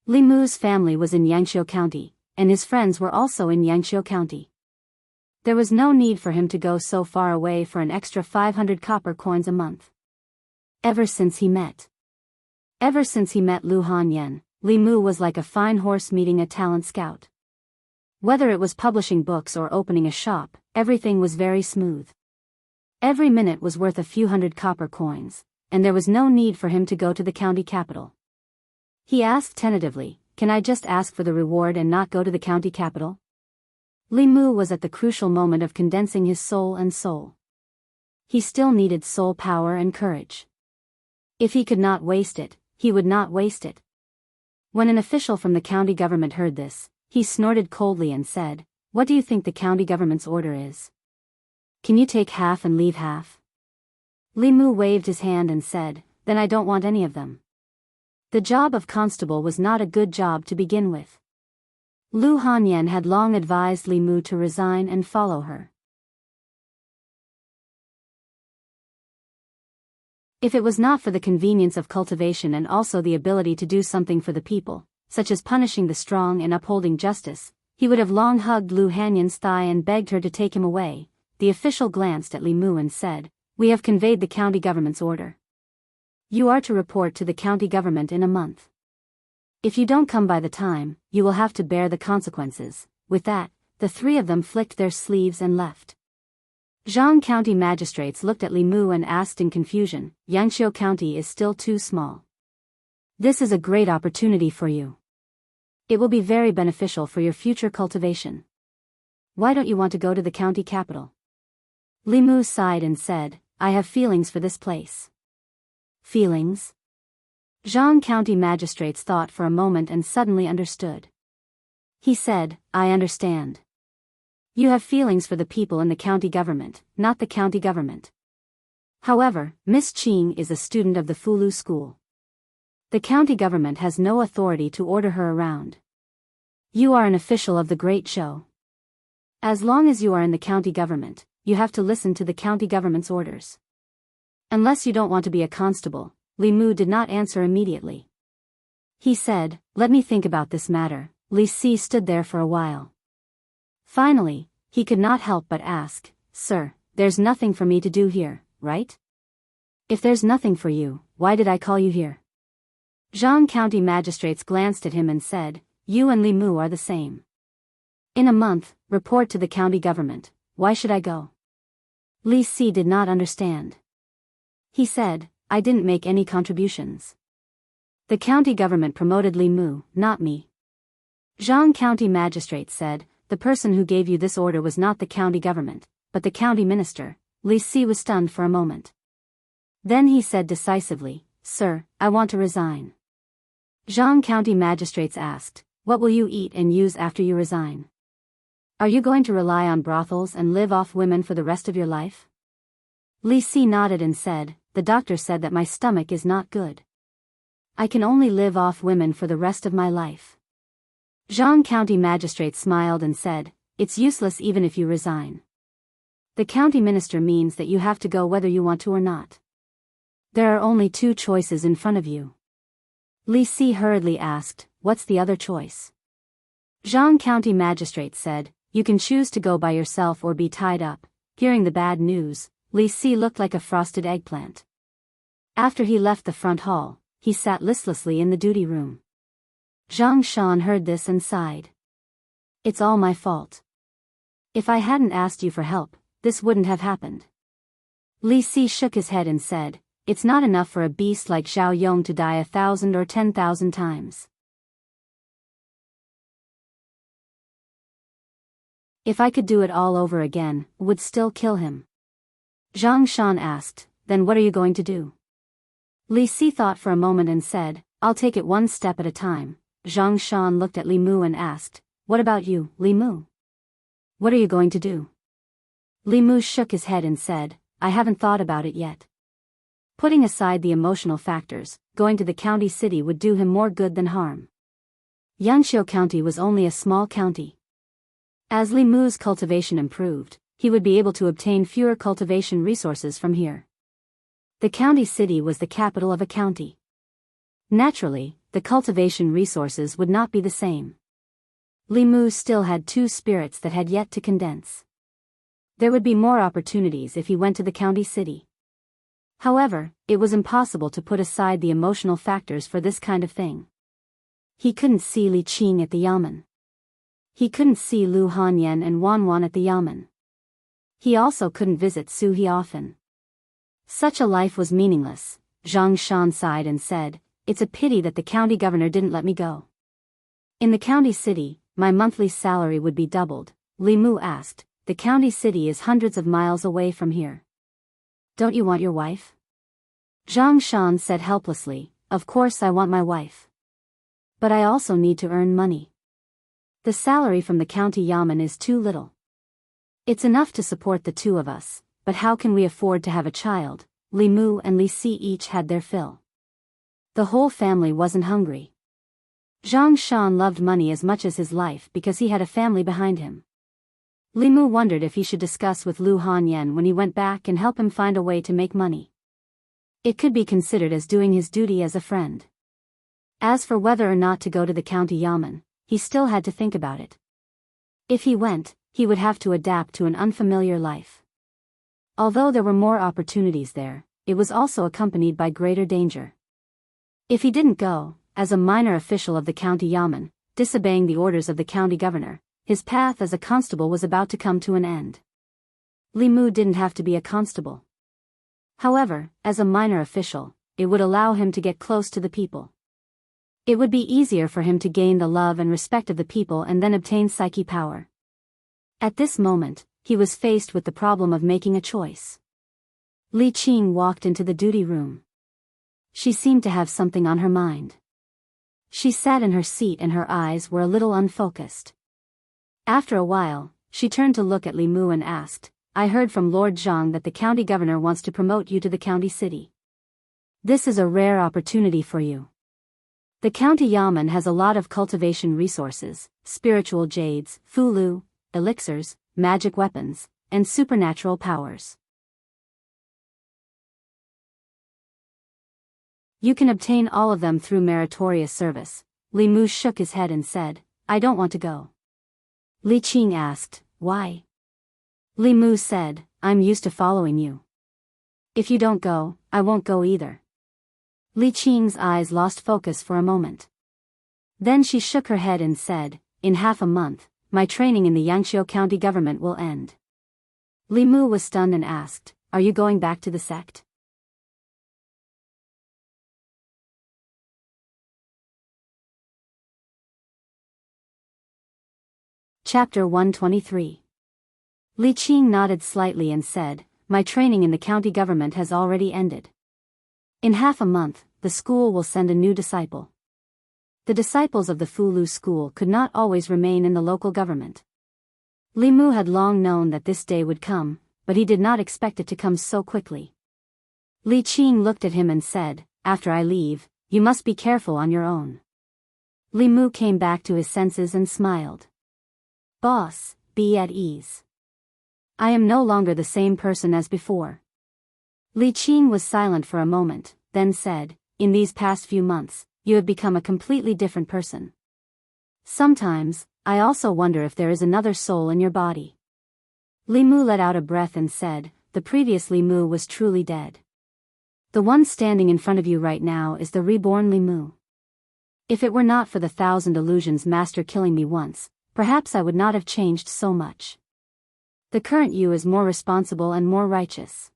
S1: Li Mu's family was in Yangqiu County, and his friends were also in Yangqiu County. There was no need for him to go so far away for an extra 500 copper coins a month. Ever since he met Lu Hanyan, Li Mu was like a fine horse meeting a talent scout. Whether it was publishing books or opening a shop, everything was very smooth. Every minute was worth a few hundred copper coins, and there was no need for him to go to the county capital. He asked tentatively, "Can I just ask for the reward and not go to the county capital?" Li Mu was at the crucial moment of condensing his soul and soul. he still needed soul power and courage. If he could not waste it, he would not waste it. When an official from the county government heard this, he snorted coldly and said, "What do you think the county government's order is? Can you take half and leave half?" Li Mu waved his hand and said, "Then I don't want any of them." The job of constable was not a good job to begin with. Lu Hanyan had long advised Li Mu to resign and follow her. If it was not for the convenience of cultivation and also the ability to do something for the people, such as punishing the strong and upholding justice, he would have long hugged Lu Hanyan's thigh and begged her to take him away. The official glanced at Li Mu and said, "We have conveyed the county government's order. You are to report to the county government in a month. If you don't come by the time, you will have to bear the consequences." With that, the three of them flicked their sleeves and left. Zhang County magistrates looked at Li Mu and asked in confusion, "Yangqiu County is still too small. This is a great opportunity for you. It will be very beneficial for your future cultivation. Why don't you want to go to the county capital?" Li Mu sighed and said, "I have feelings for this place." Feelings? Zhang County magistrates thought for a moment and suddenly understood. He said, "I understand. You have feelings for the people in the county government, not the county government. However, Miss Qing is a student of the Fulu school. The county government has no authority to order her around. You are an official of the Great Show. As long as you are in the county government, you have to listen to the county government's orders. Unless you don't want to be a constable." Li Mu did not answer immediately. He said, "Let me think about this matter." Li Si stood there for a while. Finally, he could not help but ask, "Sir, there's nothing for me to do here, right? If there's nothing for you, why did I call you here?" Zhang County magistrates glanced at him and said, "You and Li Mu are the same. In a month, report to the county government. Why should I go?" Li Si did not understand. He said, "I didn't make any contributions. The county government promoted Li Mu, not me." Zhang County magistrate said, "The person who gave you this order was not the county government, but the county minister." Li Si was stunned for a moment. Then he said decisively, "Sir, I want to resign." Zhang County magistrates asked, "What will you eat and use after you resign? Are you going to rely on brothels and live off women for the rest of your life?" Li Si nodded and said, "The doctor said that my stomach is not good. I can only live off women for the rest of my life." Zhang County magistrate smiled and said, "It's useless even if you resign. The county minister means that you have to go whether you want to or not. There are only two choices in front of you." Li Si hurriedly asked, "What's the other choice?" Zhang County magistrate said, "You can choose to go by yourself or be tied up." Hearing the bad news, Li Si looked like a frosted eggplant. After he left the front hall, he sat listlessly in the duty room. Zhang Shan heard this and sighed. "It's all my fault. If I hadn't asked you for help, this wouldn't have happened." Li Si shook his head and said, "It's not enough for a beast like Zhao Yong to die 1,000 or 10,000 times. If I could do it all over again, would still kill him." Zhang Shan asked, "Then what are you going to do?" Li Si thought for a moment and said, "I'll take it one step at a time." Zhang Shan looked at Li Mu and asked, "What about you, Li Mu? What are you going to do?" Li Mu shook his head and said, "I haven't thought about it yet." Putting aside the emotional factors, going to the county city would do him more good than harm. Yangqiu County was only a small county. As Li Mu's cultivation improved, he would be able to obtain fewer cultivation resources from here. The county city was the capital of a county. Naturally, the cultivation resources would not be the same. Li Mu still had two spirits that had yet to condense. There would be more opportunities if he went to the county city. However, it was impossible to put aside the emotional factors for this kind of thing. He couldn't see Li Qing at the yamen. He couldn't see Lu Hanyan and Wan Wan at the yamen. He also couldn't visit Su He often. Such a life was meaningless. Zhang Shan sighed and said, "It's a pity that the county governor didn't let me go. In the county city, my monthly salary would be doubled." Li Mu asked, "The county city is hundreds of miles away from here. Don't you want your wife? Zhang Shan said helplessly, Of course I want my wife. But I also need to earn money. The salary from the county yamen is too little. It's enough to support the two of us, but how can we afford to have a child? Li Mu and Li Si each had their fill. The whole family wasn't hungry. Zhang Shan loved money as much as his life because he had a family behind him. Li Mu wondered if he should discuss with Lu Hanyan when he went back and help him find a way to make money. It could be considered as doing his duty as a friend. As for whether or not to go to the county yamen, he still had to think about it. If he went, he would have to adapt to an unfamiliar life. Although there were more opportunities there, it was also accompanied by greater danger. If he didn't go, as a minor official of the county yamen, disobeying the orders of the county governor, his path as a constable was about to come to an end. Li Mu didn't have to be a constable. However, as a minor official, it would allow him to get close to the people. It would be easier for him to gain the love and respect of the people and then obtain psyche power. At this moment, he was faced with the problem of making a choice. Li Qing walked into the duty room. She seemed to have something on her mind. She sat in her seat and her eyes were a little unfocused. After a while, she turned to look at Li Mu and asked, I heard from Lord Zhang that the county governor wants to promote you to the county city. This is a rare opportunity for you. The county yamen has a lot of cultivation resources, spiritual jades, fulu, elixirs, magic weapons, and supernatural powers. You can obtain all of them through meritorious service. Li Mu shook his head and said, I don't want to go. Li Qing asked, Why? Li Mu said, I'm used to following you. If you don't go, I won't go either. Li Qing's eyes lost focus for a moment. Then she shook her head and said, In half a month, my training in the Yangqiu county government will end. Li Mu was stunned and asked, Are you going back to the sect? Chapter 123. Li Qing nodded slightly and said, My training in the county government has already ended. In half a month, the school will send a new disciple. The disciples of the Fulu school could not always remain in the local government. Li Mu had long known that this day would come, but he did not expect it to come so quickly. Li Qing looked at him and said, After I leave, you must be careful on your own. Li Mu came back to his senses and smiled. Boss, be at ease. I am no longer the same person as before. Li Qing was silent for a moment, then said, In these past few months, you have become a completely different person. Sometimes, I also wonder if there is another soul in your body. Li Mu let out a breath and said, The previous Li Mu was truly dead. The one standing in front of you right now is the reborn Li Mu. If it were not for the 1,000 illusions master killing me once, perhaps I would not have changed so much. The current you is more responsible and more righteous.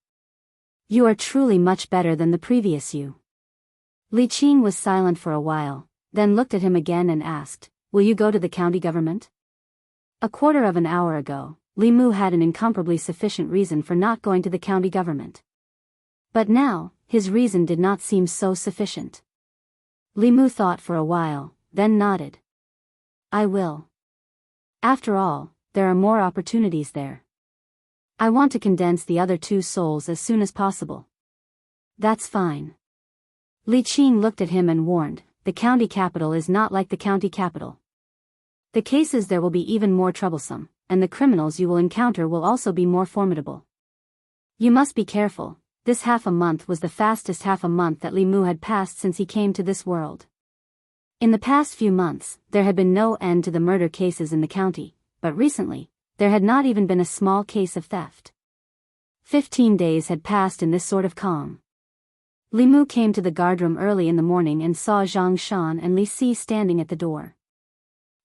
S1: You are truly much better than the previous you. Li Qing was silent for a while, then looked at him again and asked, Will you go to the county government? A quarter of an hour ago, Li Mu had an incomparably sufficient reason for not going to the county government. But now, his reason did not seem so sufficient. Li Mu thought for a while, then nodded. I will. After all, there are more opportunities there. I want to condense the other two souls as soon as possible. That's fine. Li Qing looked at him and warned, The county capital is not like the county capital. The cases there will be even more troublesome, and the criminals you will encounter will also be more formidable. You must be careful. This half a month was the fastest half a month that Li Mu had passed since he came to this world. In the past few months, there had been no end to the murder cases in the county, but recently, there had not even been a small case of theft. 15 days had passed in this sort of calm. Li Mu came to the guardroom early in the morning and saw Zhang Shan and Li Si standing at the door.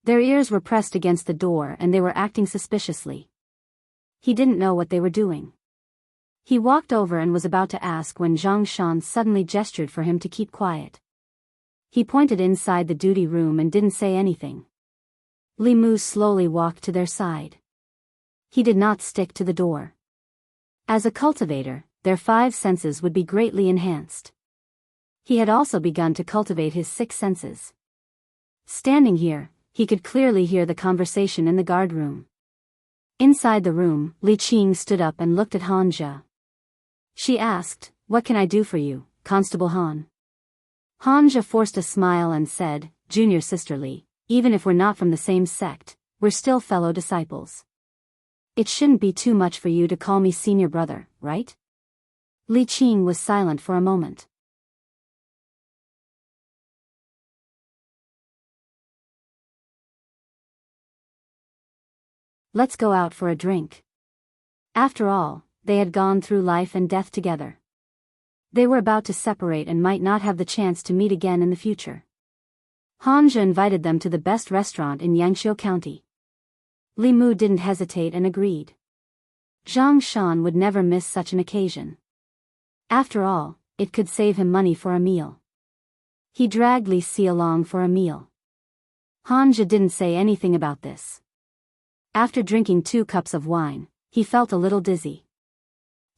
S1: Their ears were pressed against the door and they were acting suspiciously. He didn't know what they were doing. He walked over and was about to ask when Zhang Shan suddenly gestured for him to keep quiet. He pointed inside the duty room and didn't say anything. Li Mu slowly walked to their side. He did not stick to the door. As a cultivator, their 5 senses would be greatly enhanced. He had also begun to cultivate his 6 senses. Standing here, he could clearly hear the conversation in the guard room. Inside the room, Li Qing stood up and looked at Han Zhe. She asked, "What can I do for you, Constable Han?" Han Zhe forced a smile and said, "Junior Sister Li, even if we're not from the same sect, we're still fellow disciples. It shouldn't be too much for you to call me senior brother, right?" Li Qing was silent for a moment. "Let's go out for a drink." After all, they had gone through life and death together. They were about to separate and might not have the chance to meet again in the future. Han Zhe invited them to the best restaurant in Yangqiu County. Li Mu didn't hesitate and agreed. Zhang Shan would never miss such an occasion. After all, it could save him money for a meal. He dragged Li Si along for a meal. Han Zhe didn't say anything about this. After drinking 2 cups of wine, he felt a little dizzy.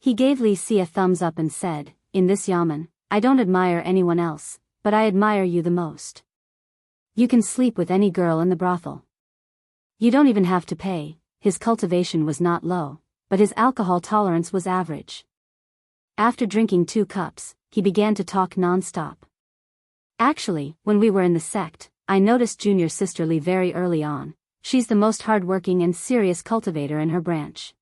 S1: He gave Li Si a thumbs up and said, "In this yamen, I don't admire anyone else, but I admire you the most. You can sleep with any girl in the brothel. You don't even have to pay." His cultivation was not low, but his alcohol tolerance was average. After drinking 2 cups, he began to talk non-stop. "Actually, when we were in the sect, I noticed Junior Sister Li very early on. She's the most hardworking and serious cultivator in her branch.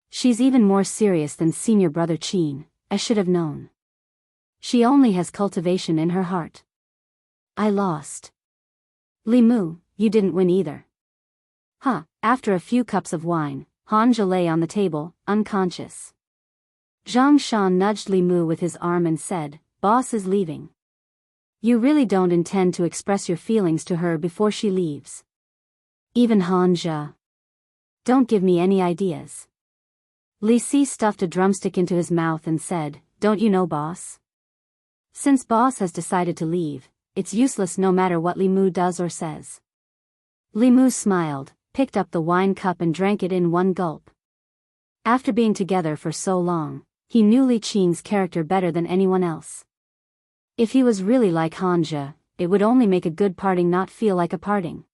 S1: She's even more serious than Senior Brother Qin, I should have known. She only has cultivation in her heart. I lost." "Li Mu, you didn't win either." "Huh." After a few cups of wine, Han Zhe lay on the table, unconscious. Zhang Shan nudged Li Mu with his arm and said, "Boss is leaving. You really don't intend to express your feelings to her before she leaves?" "Even Han Zhe. Don't give me any ideas." Li Si stuffed a drumstick into his mouth and said, "Don't you know boss? Since boss has decided to leave, it's useless no matter what Li Mu does or says." Li Mu smiled, picked up the wine cup and drank it in one gulp. After being together for so long, he knew Li Qing's character better than anyone else. If he was really like Han Zhe, it would only make a good parting not feel like a parting.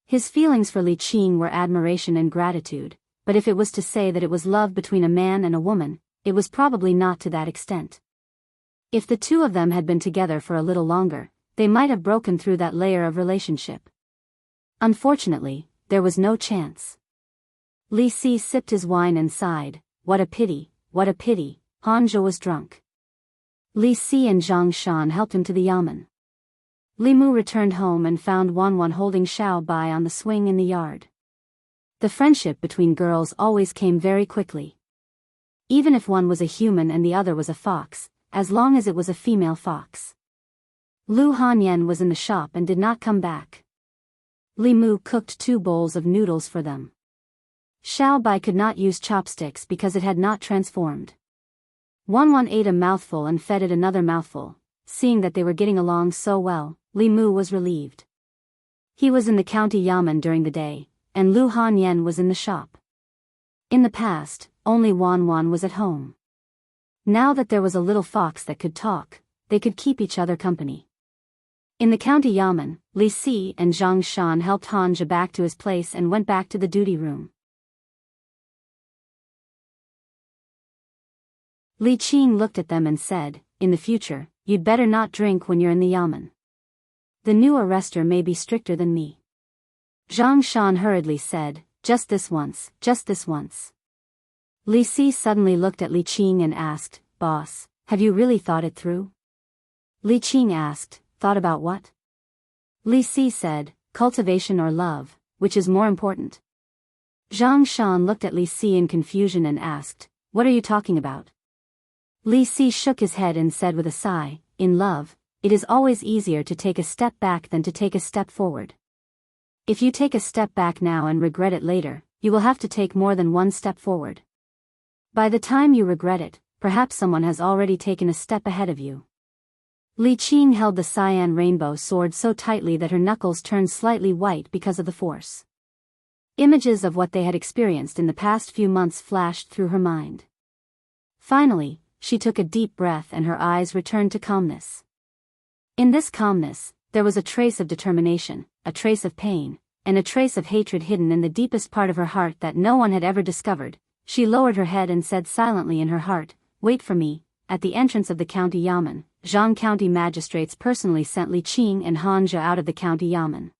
S1: His feelings for Li Qing were admiration and gratitude, but if it was to say that it was love between a man and a woman, it was probably not to that extent. If the two of them had been together for a little longer, they might have broken through that layer of relationship. Unfortunately, there was no chance. Li Si sipped his wine and sighed, "What a pity, what a pity." Han Zhe was drunk. Li Si and Zhang Shan helped him to the yamen. Li Mu returned home and found Wanwan holding Xiao Bai on the swing in the yard. The friendship between girls always came very quickly. Even if one was a human and the other was a fox, as long as it was a female fox. Lu Hanyan was in the shop and did not come back. Li Mu cooked 2 bowls of noodles for them. Xiao Bai could not use chopsticks because it had not transformed. Wanwan ate a mouthful and fed it another mouthful. Seeing that they were getting along so well, Li Mu was relieved. He was in the county yamen during the day, and Lu Hanyan was in the shop. In the past, only Wanwan was at home. Now that there was a little fox that could talk, they could keep each other company. In the county yamen, Li Si and Zhang Shan helped Han Zhe back to his place and went back to the duty room. Li Qing looked at them and said, "In the future, you'd better not drink when you're in the yamen. The new arrestor may be stricter than me." Zhang Shan hurriedly said, just this once." Li Si suddenly looked at Li Qing and asked, "Boss, have you really thought it through?" Li Qing asked, "Thought about what?" Li Si said, "Cultivation or love, which is more important?" Zhang Shan looked at Li Si in confusion and asked, "What are you talking about?" Li Si shook his head and said with a sigh, "In love, it is always easier to take a step back than to take a step forward. If you take a step back now and regret it later, you will have to take more than one step forward. By the time you regret it, perhaps someone has already taken a step ahead of you." Li Qing held the cyan rainbow sword so tightly that her knuckles turned slightly white because of the force. Images of what they had experienced in the past few months flashed through her mind. Finally, she took a deep breath and her eyes returned to calmness. In this calmness, there was a trace of determination, a trace of pain, and a trace of hatred hidden in the deepest part of her heart that no one had ever discovered. She lowered her head and said silently in her heart, "Wait for me." At the entrance of the county yamen, Zhang County magistrates personally sent Li Qing and Han Zhe out of the county yamen.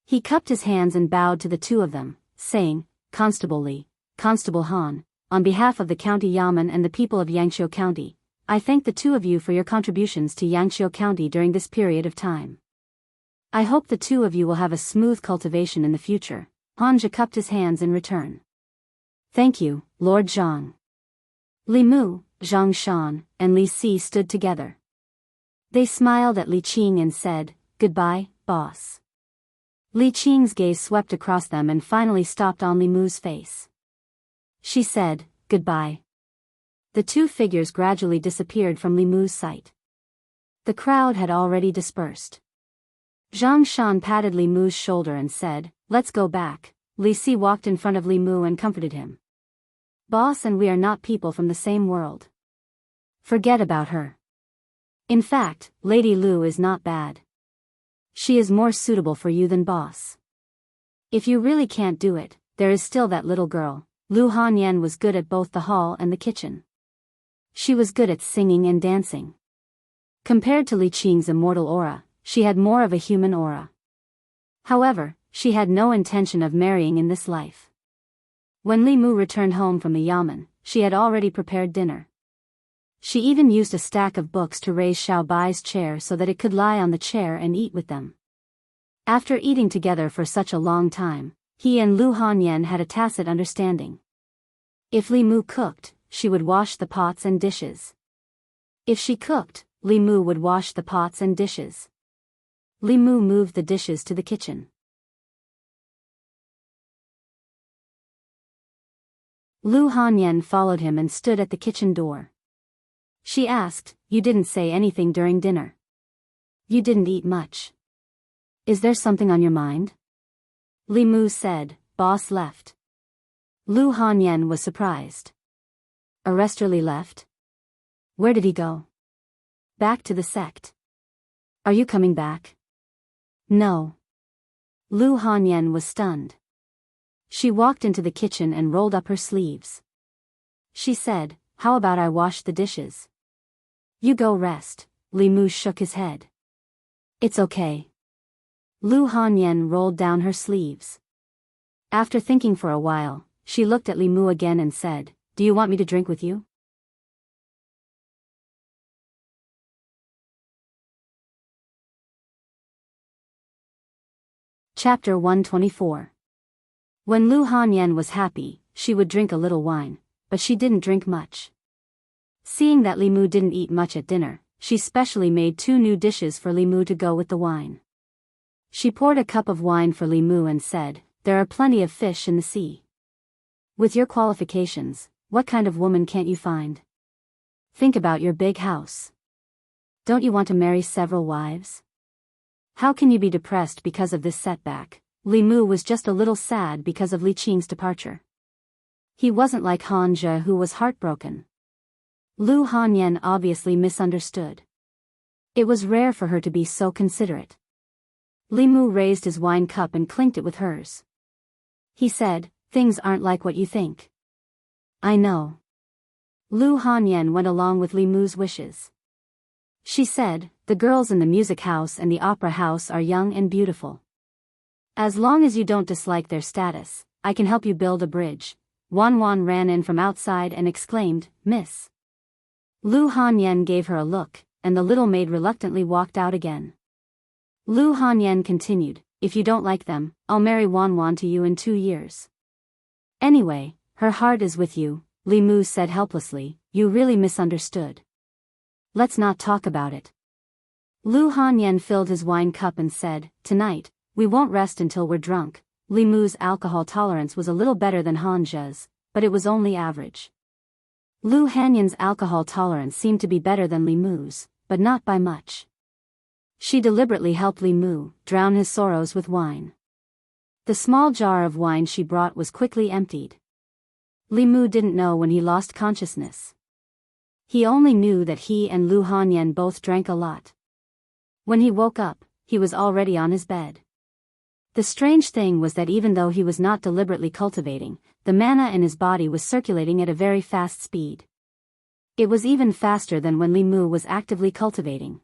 S1: He cupped his hands and bowed to the two of them, saying, "Constable Li, Constable Han, on behalf of the county yamen and the people of Yangqiu County, I thank the two of you for your contributions to Yangqiu County during this period of time. I hope the two of you will have a smooth cultivation in the future." Han Zhe cupped his hands in return. "Thank you, Lord Zhang." Li Mu, Zhang Shan, and Li Si stood together. They smiled at Li Qing and said, "Goodbye, boss." Li Qing's gaze swept across them and finally stopped on Li Mu's face. She said, "Goodbye." The two figures gradually disappeared from Li Mu's sight. The crowd had already dispersed. Zhang Shan patted Li Mu's shoulder and said, "Let's go back." Li Si walked in front of Li Mu and comforted him. "Boss and we are not people from the same world. Forget about her. In fact, Lady Lu is not bad. She is more suitable for you than boss. If you really can't do it, there is still that little girl." Lu Hanyan was good at both the hall and the kitchen. She was good at singing and dancing. Compared to Li Qing's immortal aura, she had more of a human aura. However, she had no intention of marrying in this life. When Li Mu returned home from the yamen, she had already prepared dinner. She even used a stack of books to raise Xiao Bai's chair so that it could lie on the chair and eat with them. After eating together for such a long time, he and Lu Hanyan had a tacit understanding. If Li Mu cooked, she would wash the pots and dishes. If she cooked, Li Mu would wash the pots and dishes. Li Mu moved the dishes to the kitchen. Lu Hanyan followed him and stood at the kitchen door. She asked, "You didn't say anything during dinner. You didn't eat much. Is there something on your mind?" Li Mu said, "Boss left." Lu Hanyan was surprised. "Arrestorly left? Where did he go?" "Back to the sect." "Are you coming back?" "No." Lu Hanyan was stunned. She walked into the kitchen and rolled up her sleeves. She said, "How about I wash the dishes?" "You go rest." Li Mu shook his head. "It's okay." Lu Hanyan rolled down her sleeves. After thinking for a while, she looked at Li Mu again and said, "Do you want me to drink with you?" Chapter 124. When Lu Hanyan was happy, she would drink a little wine, but she didn't drink much. Seeing that Li Mu didn't eat much at dinner, she specially made 2 new dishes for Li Mu to go with the wine. She poured a cup of wine for Li Mu and said, "There are plenty of fish in the sea. With your qualifications, what kind of woman can't you find? Think about your big house. Don't you want to marry several wives? How can you be depressed because of this setback?" Li Mu was just a little sad because of Li Qing's departure. He wasn't like Han Zhe, who was heartbroken. Lu Hanyan obviously misunderstood. It was rare for her to be so considerate. Li Mu raised his wine cup and clinked it with hers. He said, "Things aren't like what you think." "I know." Lu Hanyan went along with Li Mu's wishes. She said, "The girls in the music house and the opera house are young and beautiful. As long as you don't dislike their status, I can help you build a bridge." Wan Wan ran in from outside and exclaimed, "Miss." Lu Hanyan gave her a look, and the little maid reluctantly walked out again. Lu Hanyan continued, "If you don't like them, I'll marry Wan Wan to you in 2 years. Anyway, her heart is with you," Li Mu said helplessly. "You really misunderstood. Let's not talk about it." Lu Hanyan filled his wine cup and said, "Tonight, we won't rest until we're drunk." Li Mu's alcohol tolerance was a little better than Han Zhe's, but it was only average. Lu Hanyan's alcohol tolerance seemed to be better than Li Mu's, but not by much. She deliberately helped Li Mu drown his sorrows with wine. The small jar of wine she brought was quickly emptied. Li Mu didn't know when he lost consciousness. He only knew that he and Lu Hanyan both drank a lot. When he woke up, he was already on his bed. The strange thing was that even though he was not deliberately cultivating, the mana in his body was circulating at a very fast speed. It was even faster than when Li Mu was actively cultivating.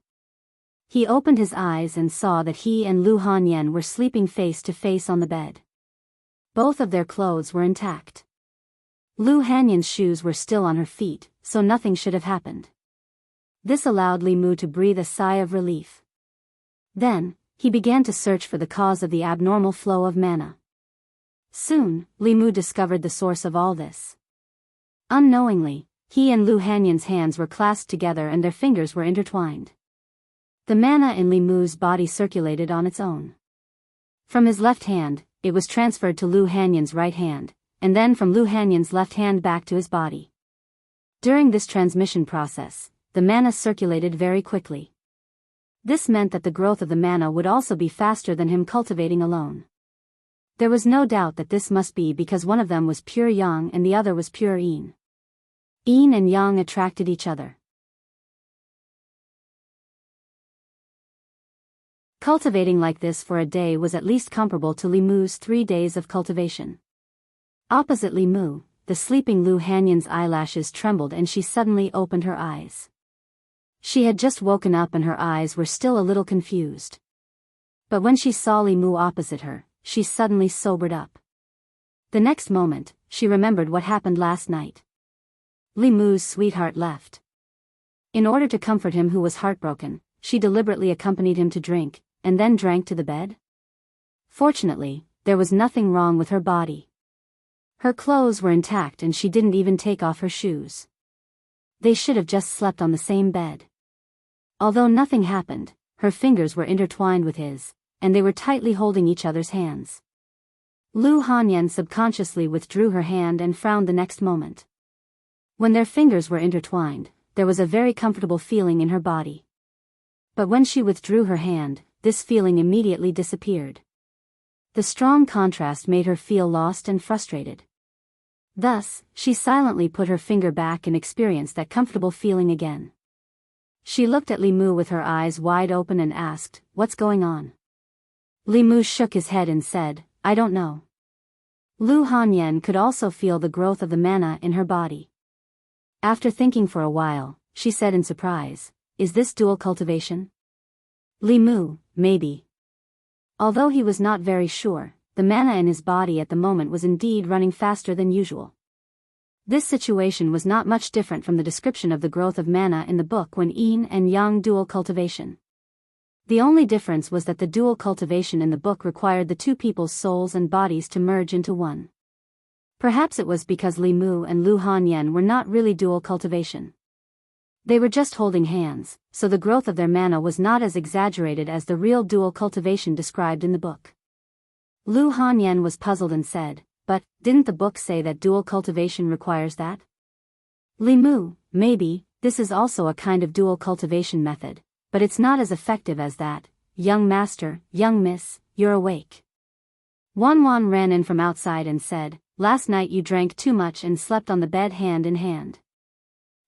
S1: He opened his eyes and saw that he and Lu Hanyan were sleeping face to face on the bed. Both of their clothes were intact. Lu Hanyan's shoes were still on her feet, so nothing should have happened. This allowed Li Mu to breathe a sigh of relief. Then, he began to search for the cause of the abnormal flow of mana. Soon, Li Mu discovered the source of all this. Unknowingly, he and Lu Hanyan's hands were clasped together and their fingers were intertwined. The mana in Li Mu's body circulated on its own. From his left hand, it was transferred to Lu Hanyan's right hand, and then from Lu Hanyan's left hand back to his body. During this transmission process, the mana circulated very quickly. This meant that the growth of the mana would also be faster than him cultivating alone. There was no doubt that this must be because one of them was pure yang and the other was pure yin. Yin and yang attracted each other. Cultivating like this for a day was at least comparable to Li Mu's 3 days of cultivation. Opposite Li Mu, the sleeping Lu Hanyan's eyelashes trembled and she suddenly opened her eyes. She had just woken up and her eyes were still a little confused. But when she saw Li Mu opposite her, she suddenly sobered up. The next moment, she remembered what happened last night. Li Mu's sweetheart left. In order to comfort him who was heartbroken, she deliberately accompanied him to drink, and then drank to the bed. Fortunately, there was nothing wrong with her body. Her clothes were intact and she didn't even take off her shoes. They should have just slept on the same bed. Although nothing happened, her fingers were intertwined with his, and they were tightly holding each other's hands. Lu Hanyan subconsciously withdrew her hand and frowned the next moment. When their fingers were intertwined, there was a very comfortable feeling in her body. But when she withdrew her hand, this feeling immediately disappeared. The strong contrast made her feel lost and frustrated. Thus, she silently put her finger back and experienced that comfortable feeling again. She looked at Li Mu with her eyes wide open and asked, "What's going on?" Li Mu shook his head and said, "I don't know." Lu Hanyan could also feel the growth of the mana in her body. After thinking for a while, she said in surprise, "Is this dual cultivation?" Li Mu, maybe. Although he was not very sure, the mana in his body at the moment was indeed running faster than usual. This situation was not much different from the description of the growth of mana in the book when yin and yang dual cultivation. The only difference was that the dual cultivation in the book required the two people's souls and bodies to merge into one. Perhaps it was because Li Mu and Lu Hanyan were not really dual cultivation. They were just holding hands, so the growth of their mana was not as exaggerated as the real dual cultivation described in the book. Lu Hanyan was puzzled and said, "But, didn't the book say that dual cultivation requires that?" Li Mu, maybe, this is also a kind of dual cultivation method, but it's not as effective as that. "Young master, young miss, you're awake." Wan ran in from outside and said, "Last night you drank too much and slept on the bed hand in hand.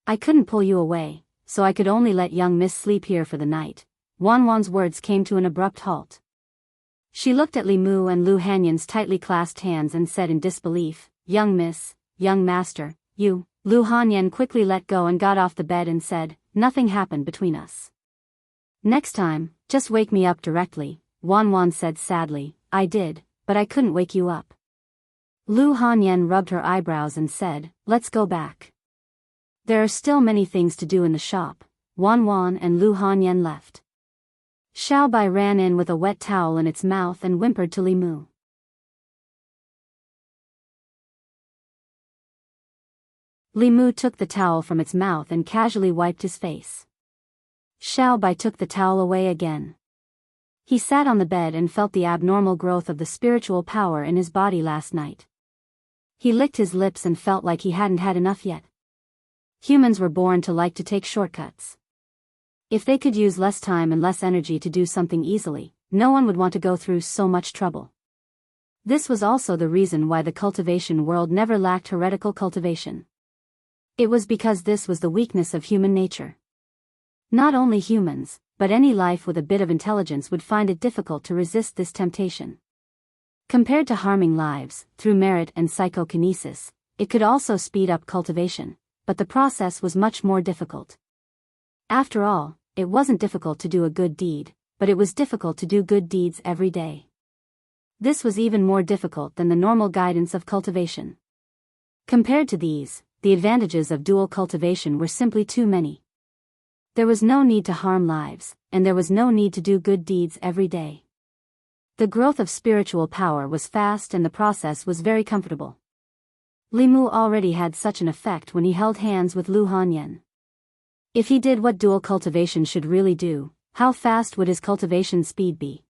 S1: I couldn't pull you away, so I could only let young miss sleep here for the night." Wan's words came to an abrupt halt. She looked at Li Mu and Lu Hanyan's tightly clasped hands and said in disbelief, "Young miss, young master, you." Lu Hanyan quickly let go and got off the bed and said, "Nothing happened between us. Next time, just wake me up directly." Wan said sadly, "I did, but I couldn't wake you up." Lu Hanyan rubbed her eyebrows and said, "Let's go back. There are still many things to do in the shop." Wan and Lu Hanyan left. Xiaobai ran in with a wet towel in its mouth and whimpered to Li Mu. Li Mu took the towel from its mouth and casually wiped his face. Xiaobai took the towel away again. He sat on the bed and felt the abnormal growth of the spiritual power in his body last night. He licked his lips and felt like he hadn't had enough yet. Humans were born to like to take shortcuts. If they could use less time and less energy to do something easily, no one would want to go through so much trouble. This was also the reason why the cultivation world never lacked heretical cultivation. It was because this was the weakness of human nature. Not only humans, but any life with a bit of intelligence would find it difficult to resist this temptation. Compared to harming lives, through merit and psychokinesis, it could also speed up cultivation, but the process was much more difficult. After all, it wasn't difficult to do a good deed, but it was difficult to do good deeds every day. This was even more difficult than the normal guidance of cultivation. Compared to these, the advantages of dual cultivation were simply too many. There was no need to harm lives, and there was no need to do good deeds every day. The growth of spiritual power was fast and the process was very comfortable. Li Mu already had such an effect when he held hands with Lu Hanyan. If he did what dual cultivation should really do, how fast would his cultivation speed be?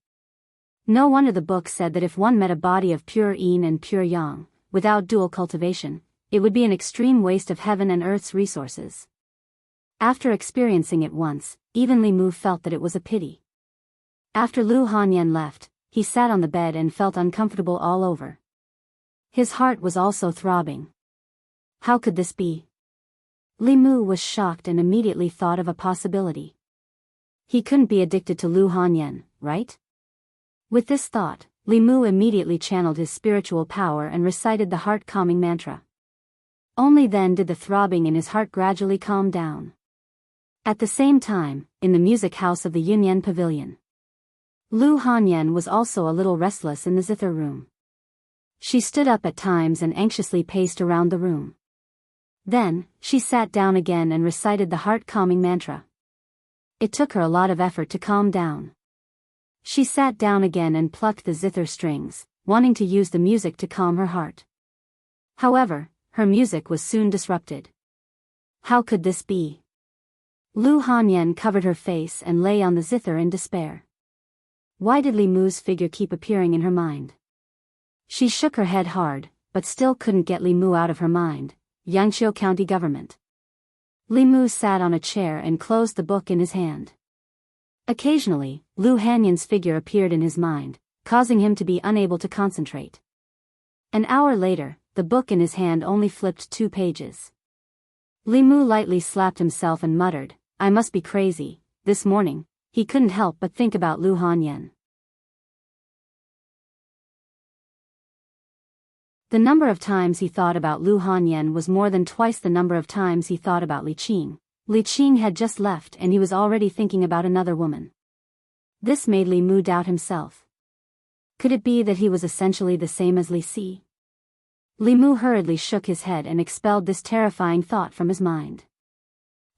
S1: No wonder the book said that if one met a body of pure yin and pure yang, without dual cultivation, it would be an extreme waste of heaven and earth's resources. After experiencing it once, even Li Mu felt that it was a pity. After Lu Hanyan left, he sat on the bed and felt uncomfortable all over. His heart was also throbbing. How could this be? Li Mu was shocked and immediately thought of a possibility. He couldn't be addicted to Lu Hanyan, right? With this thought, Li Mu immediately channeled his spiritual power and recited the heart-calming mantra. Only then did the throbbing in his heart gradually calm down. At the same time, in the music house of the Yunyan Pavilion, Lu Hanyan was also a little restless in the zither room. She stood up at times and anxiously paced around the room. Then, she sat down again and recited the heart-calming mantra. It took her a lot of effort to calm down. She sat down again and plucked the zither strings, wanting to use the music to calm her heart. However, her music was soon disrupted. How could this be? Lu Hanyan covered her face and lay on the zither in despair. Why did Li Mu's figure keep appearing in her mind? She shook her head hard, but still couldn't get Li Mu out of her mind. Yangqiu County Government. Li Mu sat on a chair and closed the book in his hand. Occasionally, Lu Hanyan's figure appeared in his mind, causing him to be unable to concentrate. An hour later, the book in his hand only flipped 2 pages. Li Mu lightly slapped himself and muttered, "I must be crazy." This morning, he couldn't help but think about Lu Hanyan. The number of times he thought about Lu Hanyan was more than twice the number of times he thought about Li Qing. Li Qing had just left and he was already thinking about another woman. This made Li Mu doubt himself. Could it be that he was essentially the same as Li Si? Li Mu hurriedly shook his head and expelled this terrifying thought from his mind.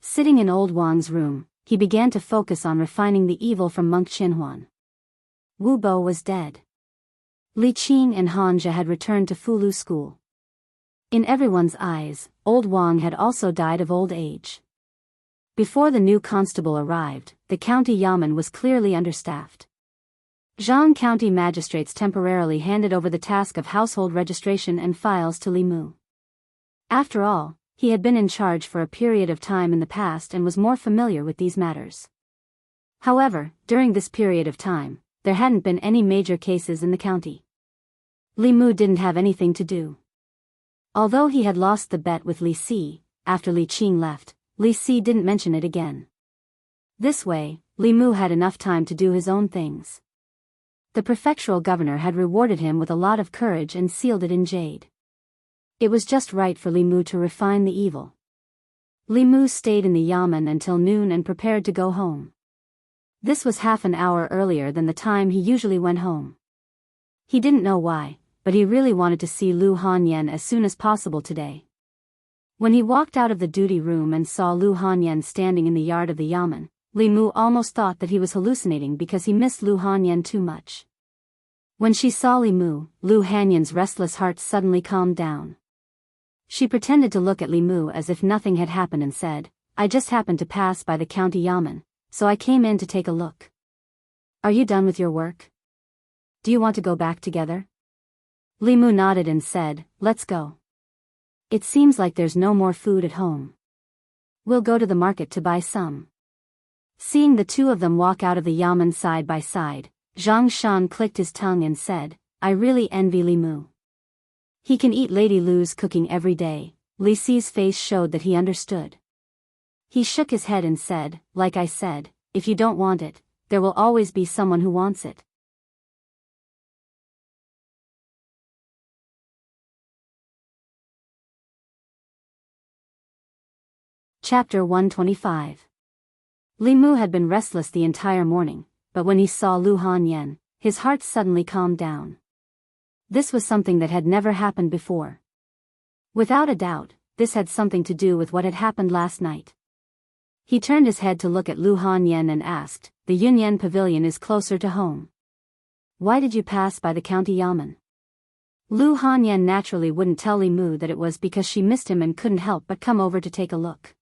S1: Sitting in old Wang's room, he began to focus on refining the evil from monk Qinhuan. Wu Bo was dead. Li Qing and Hanja had returned to Fulu school. In everyone's eyes, old Wang had also died of old age. Before the new constable arrived, the county yamen was clearly understaffed. Zhang County magistrates temporarily handed over the task of household registration and files to Li Mu. After all, he had been in charge for a period of time in the past and was more familiar with these matters. However, during this period of time, there hadn't been any major cases in the county. Li Mu didn't have anything to do. Although he had lost the bet with Li Si, after Li Qing left, Li Si didn't mention it again. This way, Li Mu had enough time to do his own things. The prefectural governor had rewarded him with a lot of courage and sealed it in jade. It was just right for Li Mu to refine the evil. Li Mu stayed in the yamen until noon and prepared to go home. This was half an hour earlier than the time he usually went home. He didn't know why, but he really wanted to see Lu Hanyan as soon as possible today. When he walked out of the duty room and saw Lu Hanyan standing in the yard of the yamen, Li Mu almost thought that he was hallucinating because he missed Lu Hanyan too much. When she saw Li Mu, Lu Hanyan's restless heart suddenly calmed down. She pretended to look at Li Mu as if nothing had happened and said, "I just happened to pass by the county yamen, so I came in to take a look. Are you done with your work? Do you want to go back together?" Li Mu nodded and said, "Let's go. It seems like there's no more food at home. We'll go to the market to buy some." Seeing the two of them walk out of the yamen side by side, Zhang Shan clicked his tongue and said, "I really envy Li Mu. He can eat Lady Lu's cooking every day, Li Si's face showed that he understood. He shook his head and said, like I said, if you don't want it, there will always be someone who wants it. Chapter 125. Li Mu had been restless the entire morning, but when he saw Lu Hanyan, his heart suddenly calmed down. This was something that had never happened before. Without a doubt, this had something to do with what had happened last night. He turned his head to look at Lu Hanyan and asked, the Yunyan Pavilion is closer to home. Why did you pass by the county yamen? Lu Hanyan naturally wouldn't tell Li Mu that it was because she missed him and couldn't help but come over to take a look.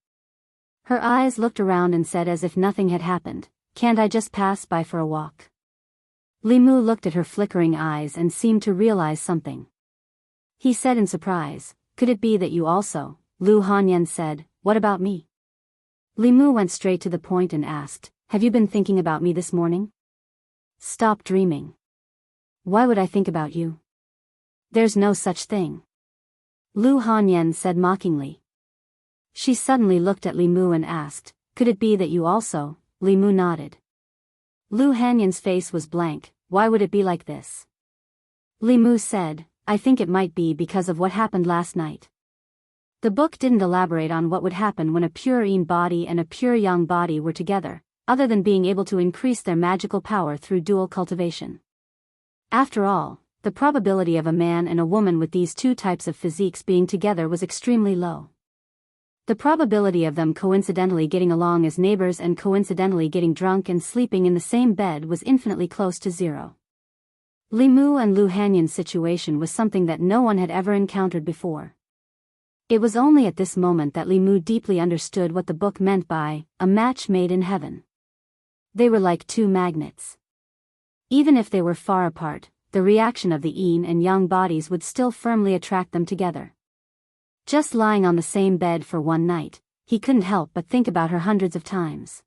S1: Her eyes looked around and said as if nothing had happened, can't I just pass by for a walk? Li Mu looked at her flickering eyes and seemed to realize something. He said in surprise, could it be that you also? Lu Hanyan said, what about me? Li Mu went straight to the point and asked, have you been thinking about me this morning? Stop dreaming. Why would I think about you? There's no such thing. Lu Hanyan said mockingly. She suddenly looked at Li Mu and asked, could it be that you also? Li Mu nodded. Lu Hanyan's face was blank, why would it be like this? Li Mu said, I think it might be because of what happened last night. The book didn't elaborate on what would happen when a pure yin body and a pure yang body were together, other than being able to increase their magical power through dual cultivation. After all, the probability of a man and a woman with these two types of physiques being together was extremely low. The probability of them coincidentally getting along as neighbors and coincidentally getting drunk and sleeping in the same bed was infinitely close to zero. Li Mu and Lu Hanyan's situation was something that no one had ever encountered before. It was only at this moment that Li Mu deeply understood what the book meant by a match made in heaven. They were like two magnets. Even if they were far apart, the reaction of the yin and yang bodies would still firmly attract them together. Just lying on the same bed for one night, he couldn't help but think about her hundreds of times.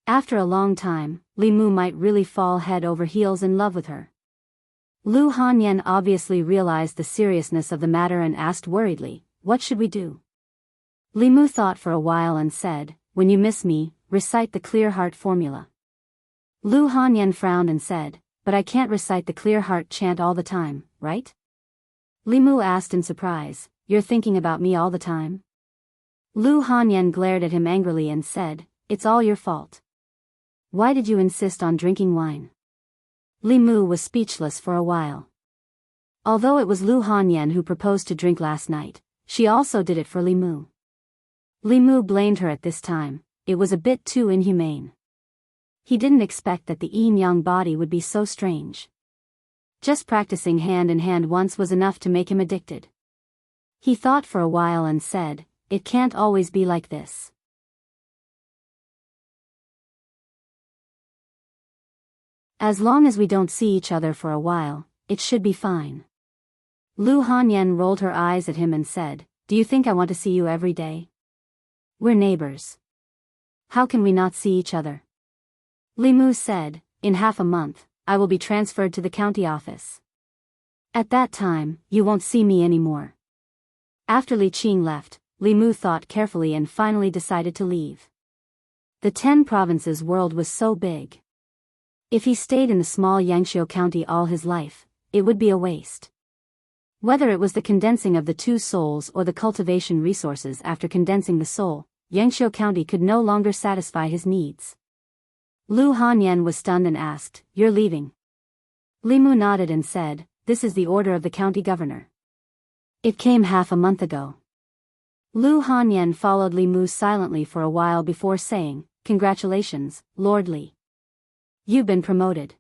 S1: After a long time, Li Mu might really fall head over heels in love with her. Lu Hanyan obviously realized the seriousness of the matter and asked worriedly, what should we do? Li Mu thought for a while and said, when you miss me, recite the clear heart formula. Lu Hanyan frowned and said, but I can't recite the clear heart chant all the time, right? Li Mu asked in surprise, you're thinking about me all the time? Lu Hanyan glared at him angrily and said, it's all your fault. Why did you insist on drinking wine? Li Mu was speechless for a while. Although it was Lu Hanyan who proposed to drink last night, she also did it for Li Mu. Li Mu blamed her at this time, it was a bit too inhumane. He didn't expect that the yin-yang body would be so strange. Just practicing hand in hand once was enough to make him addicted. He thought for a while and said, it can't always be like this. As long as we don't see each other for a while, it should be fine. Lu Hanyan rolled her eyes at him and said, do you think I want to see you every day? We're neighbors. How can we not see each other? Li Mu said, in half a month, I will be transferred to the county office. At that time, you won't see me anymore. After Li Qing left, Li Mu thought carefully and finally decided to leave. The 10 provinces world was so big. If he stayed in the small Yangqiu county all his life, it would be a waste. Whether it was the condensing of the two souls or the cultivation resources after condensing the soul, Yangqiu county could no longer satisfy his needs. Lu Hanyan was stunned and asked, you're leaving? Li Mu nodded and said, this is the order of the county governor. It came half a month ago. Lu Hanyan followed Li Mu silently for a while before saying, congratulations, Lord Li. You've been promoted.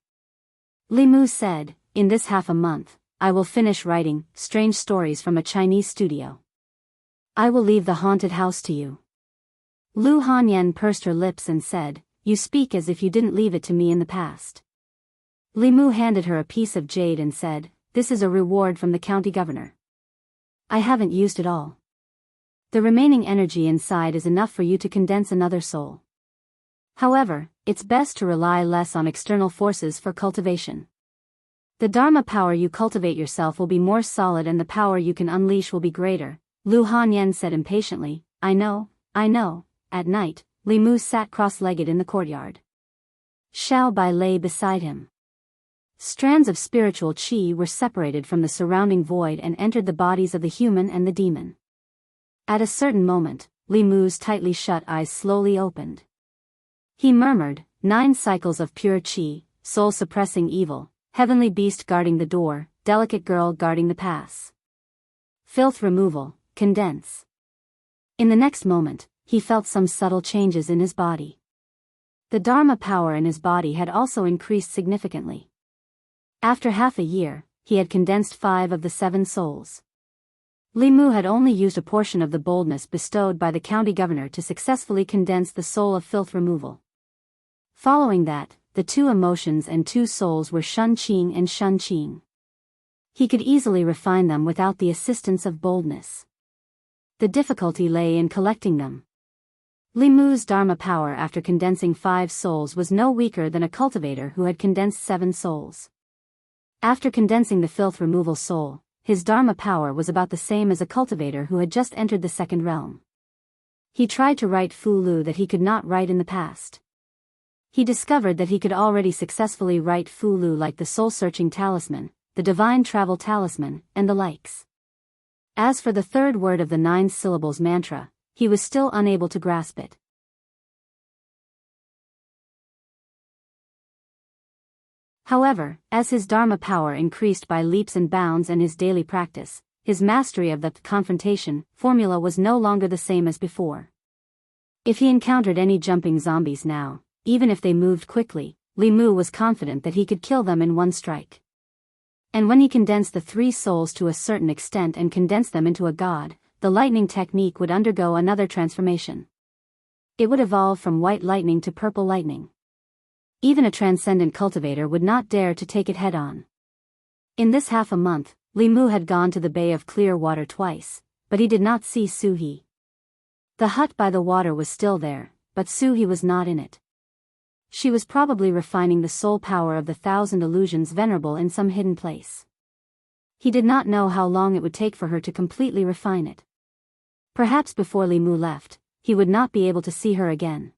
S1: Li Mu said, in this half a month, I will finish writing strange stories from a Chinese studio. I will leave the haunted house to you. Lu Hanyan pursed her lips and said, you speak as if you didn't leave it to me in the past. Li Mu handed her a piece of jade and said, this is a reward from the county governor. I haven't used it all. The remaining energy inside is enough for you to condense another soul. However, it's best to rely less on external forces for cultivation. The Dharma power you cultivate yourself will be more solid and the power you can unleash will be greater, Lu Hanyan said impatiently. I know. At night, Li Mu sat cross-legged in the courtyard. Xiao Bai lay beside him. Strands of spiritual qi were separated from the surrounding void and entered the bodies of the human and the demon. At a certain moment, Li Mu's tightly shut eyes slowly opened. He murmured, 9 cycles of pure qi, soul suppressing evil, heavenly beast guarding the door, delicate girl guarding the pass. Filth removal, condense. In the next moment, he felt some subtle changes in his body. The Dharma power in his body had also increased significantly. After half a year, he had condensed 5 of the 7 souls. Li Mu had only used a portion of the boldness bestowed by the county governor to successfully condense the soul of filth removal. Following that, the 2 emotions and 2 souls were Shun Qing and Shun Qing. He could easily refine them without the assistance of boldness. The difficulty lay in collecting them. Li Mu's Dharma power after condensing 5 souls was no weaker than a cultivator who had condensed 7 souls. After condensing the filth removal soul, his Dharma power was about the same as a cultivator who had just entered the second realm. He tried to write Fu Lu that he could not write in the past. He discovered that he could already successfully write Fu Lu like the soul-searching talisman, the divine travel talisman, and the likes. As for the 3rd word of the 9 syllables mantra, he was still unable to grasp it. However, as his Dharma power increased by leaps and bounds in his daily practice, his mastery of the confrontation formula was no longer the same as before. If he encountered any jumping zombies now, even if they moved quickly, Li Mu was confident that he could kill them in one strike. And when he condensed the 3 souls to a certain extent and condensed them into a god, the lightning technique would undergo another transformation. It would evolve from white lightning to purple lightning. Even a transcendent cultivator would not dare to take it head-on. In this half a month, Li Mu had gone to the Bay of Clear Water twice, but he did not see Su He. The hut by the water was still there, but Su He was not in it. She was probably refining the soul power of the 1,000 illusions venerable in some hidden place. He did not know how long it would take for her to completely refine it. Perhaps before Li Mu left, he would not be able to see her again.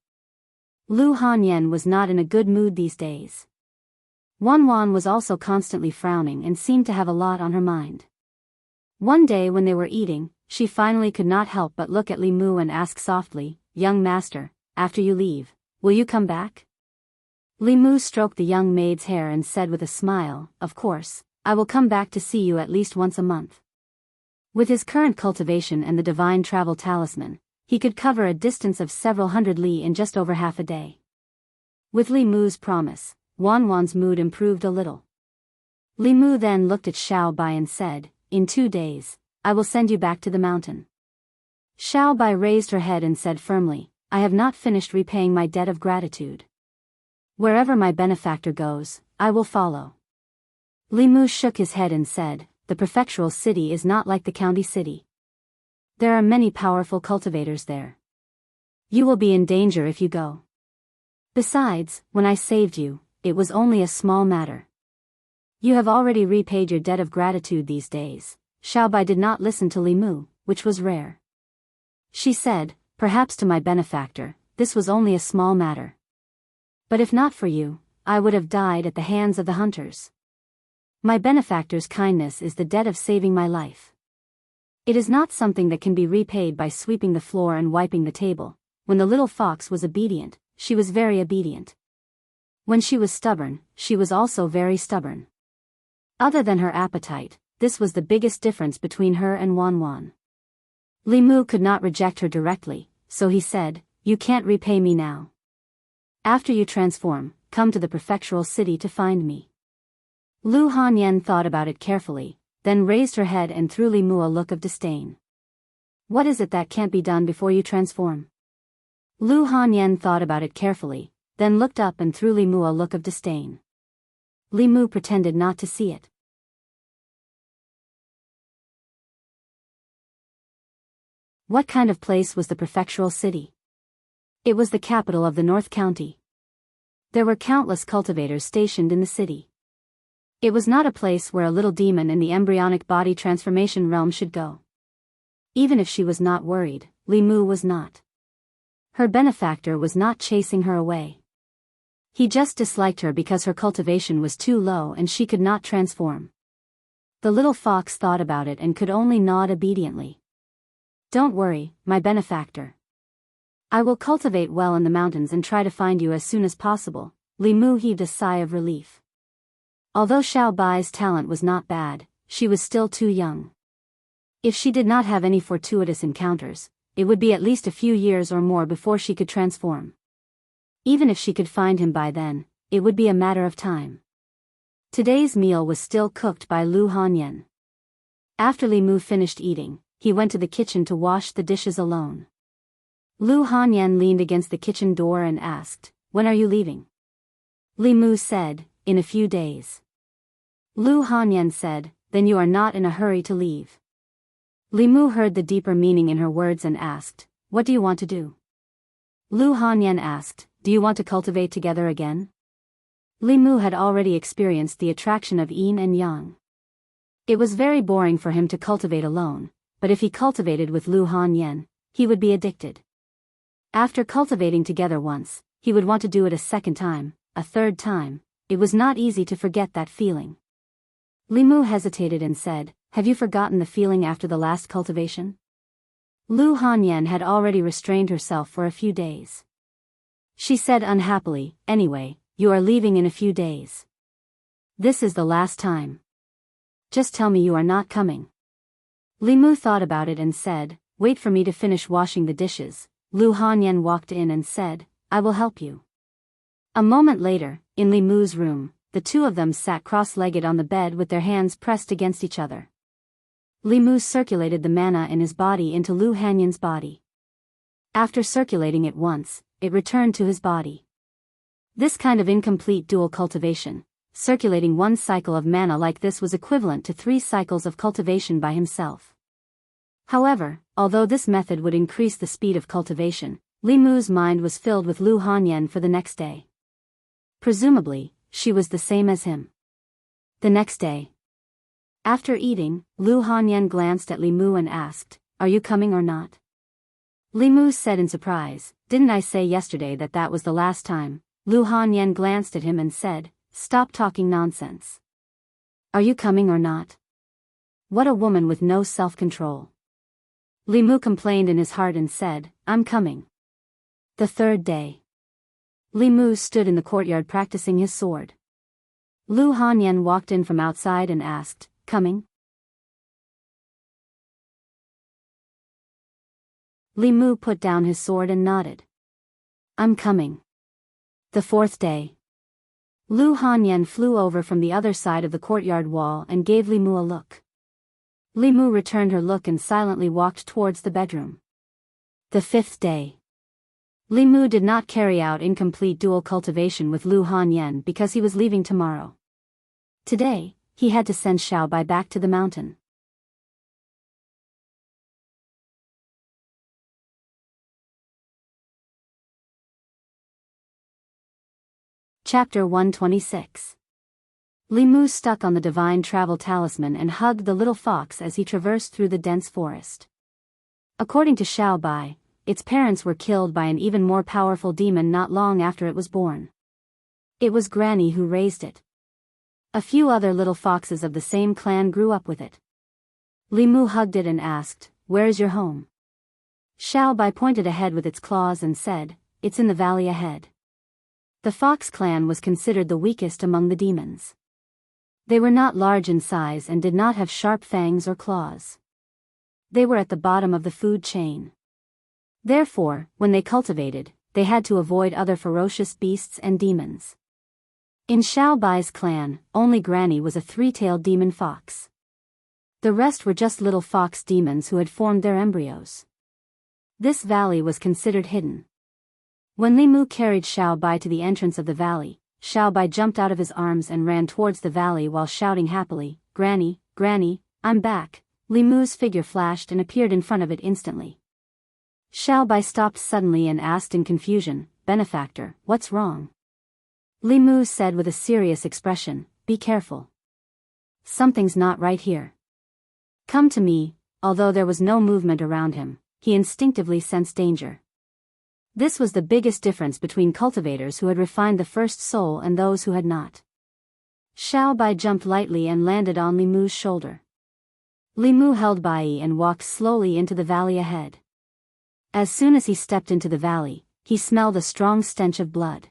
S1: Lu Hanyan was not in a good mood these days. Wan was also constantly frowning and seemed to have a lot on her mind. One day when they were eating, she finally could not help but look at Li Mu and ask softly, "Young master, after you leave, will you come back?" Li Mu stroked the young maid's hair and said with a smile, "Of course, I will come back to see you at least once a month." With his current cultivation and the divine travel talisman, he could cover a distance of several hundred li in just over half a day. With Li Mu's promise, Wan's mood improved a little. Li Mu then looked at Xiao Bai and said, "In 2 days, I will send you back to the mountain." Xiao Bai raised her head and said firmly, "I have not finished repaying my debt of gratitude. Wherever my benefactor goes, I will follow." Li Mu shook his head and said, "The prefectural city is not like the county city. There are many powerful cultivators there. You will be in danger if you go. Besides, when I saved you, it was only a small matter. You have already repaid your debt of gratitude these days." Xiao Bai did not listen to Li Mu, which was rare. She said, "Perhaps to my benefactor, this was only a small matter. But if not for you, I would have died at the hands of the hunters. My benefactor's kindness is the debt of saving my life. It is not something that can be repaid by sweeping the floor and wiping the table. When the little fox was obedient, she was very obedient. When she was stubborn, she was also very stubborn. Other than her appetite, this was the biggest difference between her and Wan. Li Mu could not reject her directly, so he said, "You can't repay me now. After you transform, come to the prefectural city to find me." Lu Hanyan thought about it carefully, then raised her head and threw Li Mu a look of disdain. "What is it that can't be done before you transform?" Lu Hanyan thought about it carefully, then looked up and threw Li Mu a look of disdain. Li Mu pretended not to see it. What kind of place was the prefectural city? It was the capital of the North County. There were countless cultivators stationed in the city. It was not a place where a little demon in the embryonic body transformation realm should go. Even if she was not worried, Li Mu was not. Her benefactor was not chasing her away. He just disliked her because her cultivation was too low and she could not transform. The little fox thought about it and could only nod obediently. Don't worry, my benefactor. I will cultivate well in the mountains and try to find you as soon as possible. Li Mu heaved a sigh of relief. Although Xiao Bai's talent was not bad, she was still too young. If she did not have any fortuitous encounters, it would be at least a few years or more before she could transform. Even if she could find him by then, it would be a matter of time. Today's meal was still cooked by Lu Hanyan. After Li Mu finished eating, he went to the kitchen to wash the dishes alone. Lu Hanyan leaned against the kitchen door and asked, "When are you leaving?" Li Mu said, "In a few days." Lu Hanyan said, "Then you are not in a hurry to leave." Li Mu heard the deeper meaning in her words and asked, "What do you want to do?" Lu Hanyan asked, "Do you want to cultivate together again?" Li Mu had already experienced the attraction of yin and yang. It was very boring for him to cultivate alone, but if he cultivated with Lu Hanyan, he would be addicted. After cultivating together once, he would want to do it a second time, a third time. It was not easy to forget that feeling. Li Mu hesitated and said, "Have you forgotten the feeling after the last cultivation?" Lu Hanyan had already restrained herself for a few days. She said unhappily, "Anyway, you are leaving in a few days. This is the last time. Just tell me you are not coming." Li Mu thought about it and said, "Wait for me to finish washing the dishes." Lu Hanyan walked in and said, "I will help you." A moment later, in Li Mu's room, the two of them sat cross-legged on the bed with their hands pressed against each other. Li Mu circulated the mana in his body into Lu Hanyan's body. After circulating it once, it returned to his body. This kind of incomplete dual cultivation, circulating one cycle of mana like this was equivalent to 3 cycles of cultivation by himself. However, although this method would increase the speed of cultivation, Li Mu's mind was filled with Lu Hanyan for the next day. Presumably, she was the same as him. The next day. After eating, Lu Hanyan glanced at Li Mu and asked, "Are you coming or not?" Li Mu said in surprise, "Didn't I say yesterday that that was the last time?" Lu Hanyan glanced at him and said, "Stop talking nonsense. Are you coming or not?" What a woman with no self-control. Li Mu complained in his heart and said, "I'm coming." The third day. Li Mu stood in the courtyard practicing his sword. Lu Hanyan walked in from outside and asked, "Coming?" Li Mu put down his sword and nodded. "I'm coming." The fourth day. Lu Hanyan flew over from the other side of the courtyard wall and gave Li Mu a look. Li Mu returned her look and silently walked towards the bedroom. The fifth day. Li Mu did not carry out incomplete dual cultivation with Lu Hanyan because he was leaving tomorrow. Today, he had to send Xiao Bai back to the mountain. Chapter 126. Li Mu stuck on the divine travel talisman and hugged the little fox as he traversed through the dense forest. According to Xiao Bai, its parents were killed by an even more powerful demon not long after it was born. It was Granny who raised it. A few other little foxes of the same clan grew up with it. Li Mu hugged it and asked, "Where is your home?" Xiao Bai pointed ahead with its claws and said, "It's in the valley ahead." The fox clan was considered the weakest among the demons. They were not large in size and did not have sharp fangs or claws. They were at the bottom of the food chain. Therefore, when they cultivated, they had to avoid other ferocious beasts and demons. In Xiao Bai's clan, only Granny was a 3-tailed demon fox. The rest were just little fox demons who had formed their embryos. This valley was considered hidden. When Li Mu carried Xiao Bai to the entrance of the valley, Xiao Bai jumped out of his arms and ran towards the valley while shouting happily, "Granny, Granny, I'm back." Li Mu's figure flashed and appeared in front of it instantly. Xiao Bai stopped suddenly and asked in confusion, "Benefactor, what's wrong?" Li Mu said with a serious expression, "Be careful. Something's not right here. Come to me." although there was no movement around him, he instinctively sensed danger. This was the biggest difference between cultivators who had refined the first soul and those who had not. Xiao Bai jumped lightly and landed on Li Mu's shoulder. Li Mu held Bai and walked slowly into the valley ahead. As soon as he stepped into the valley, he smelled a strong stench of blood.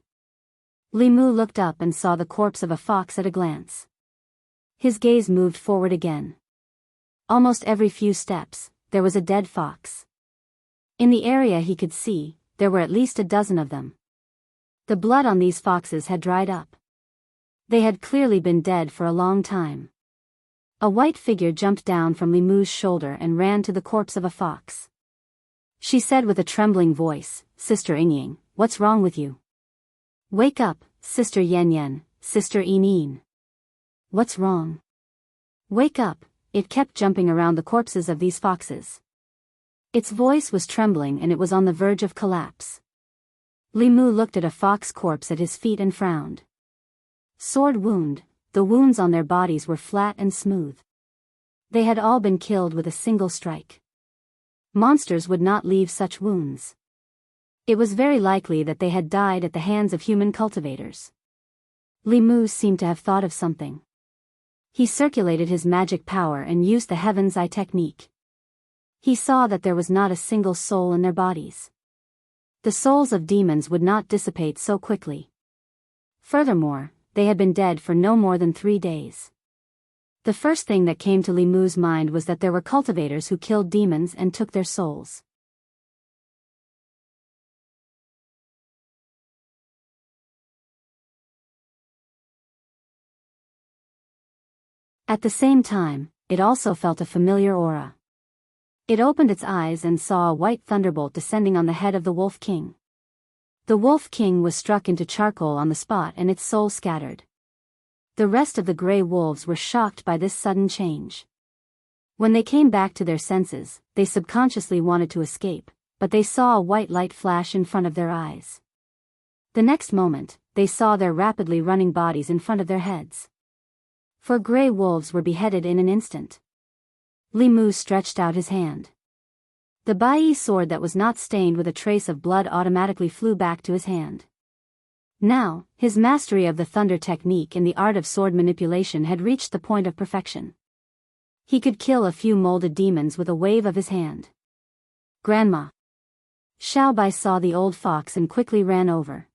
S1: Li Mu looked up and saw the corpse of a fox at a glance. His gaze moved forward again. Almost every few steps, there was a dead fox. In the area he could see, there were at least a dozen of them. The blood on these foxes had dried up. They had clearly been dead for a long time. A white figure jumped down from Li Mu's shoulder and ran to the corpse of a fox. She said with a trembling voice, "Sister Yingying, what's wrong with you? Wake up, Sister Yan Yan, Sister Yin. What's wrong? Wake up." It kept jumping around the corpses of these foxes. Its voice was trembling and it was on the verge of collapse. Li Mu looked at a fox corpse at his feet and frowned. Sword wound, the wounds on their bodies were flat and smooth. They had all been killed with a single strike. Monsters would not leave such wounds. It was very likely that they had died at the hands of human cultivators. Li Mu seemed to have thought of something. He circulated his magic power and used the Heaven's Eye technique. He saw that there was not a single soul in their bodies. The souls of demons would not dissipate so quickly. Furthermore, they had been dead for no more than 3 days. The first thing that came to Li Mu's mind was that there were cultivators who killed demons and took their souls. At the same time, it also felt a familiar aura. It opened its eyes and saw a white thunderbolt descending on the head of the Wolf King. The Wolf King was struck into charcoal on the spot and its soul scattered. The rest of the gray wolves were shocked by this sudden change. When they came back to their senses, they subconsciously wanted to escape, but they saw a white light flash in front of their eyes. The next moment, they saw their rapidly running bodies in front of their heads. 4 gray wolves were beheaded in an instant. Li Mu stretched out his hand. The Bai sword that was not stained with a trace of blood automatically flew back to his hand. Now, his mastery of the thunder technique and the art of sword manipulation had reached the point of perfection. He could kill a few molded demons with a wave of his hand. "Grandma." Xiao Bai saw the old fox and quickly ran over.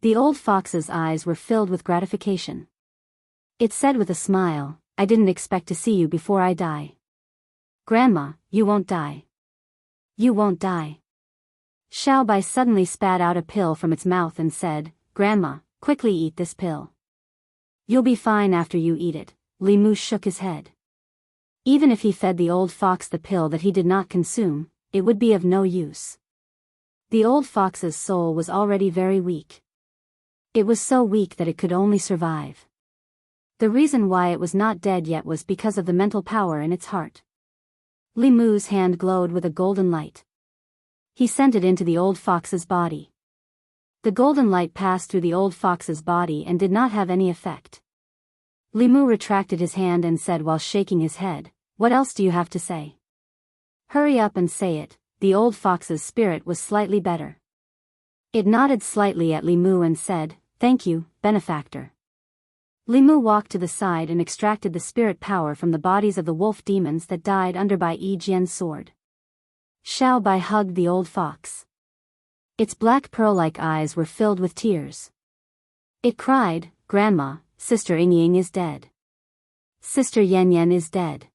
S1: The old fox's eyes were filled with gratification. It said with a smile, "I didn't expect to see you before I die. Grandma, you won't die. You won't die." Xiao Bai suddenly spat out a pill from its mouth and said, "Grandma, quickly eat this pill. You'll be fine after you eat it." Li Mu shook his head. Even if he fed the old fox the pill that he did not consume, it would be of no use. The old fox's soul was already very weak. It was so weak that it could only survive. The reason why it was not dead yet was because of the mental power in its heart. Li Mu's hand glowed with a golden light. He sent it into the old fox's body. The golden light passed through the old fox's body and did not have any effect. Li Mu retracted his hand and said while shaking his head, "What else do you have to say? Hurry up and say it." The old fox's spirit was slightly better. It nodded slightly at Li Mu and said, "Thank you, benefactor." Li Mu walked to the side and extracted the spirit power from the bodies of the wolf demons that died under Bai Jian's sword. Xiao Bai hugged the old fox. Its black pearl-like eyes were filled with tears. It cried, "Grandma, Sister Yingying is dead. Sister Yan Yan is dead.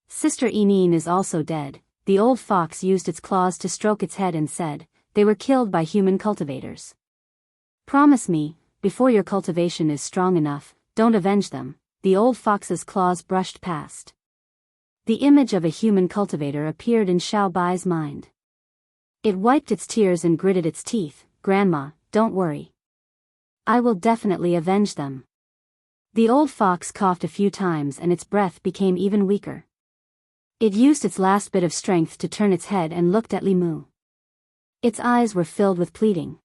S1: Sister Yin is also dead." The old fox used its claws to stroke its head and said, "They were killed by human cultivators. Promise me, before your cultivation is strong enough, don't avenge them." The old fox's claws brushed past. The image of a human cultivator appeared in Xiao Bai's mind. It wiped its tears and gritted its teeth. "Grandma, don't worry. I will definitely avenge them." The old fox coughed a few times and its breath became even weaker. It used its last bit of strength to turn its head and looked at Li Mu. Its eyes were filled with pleading.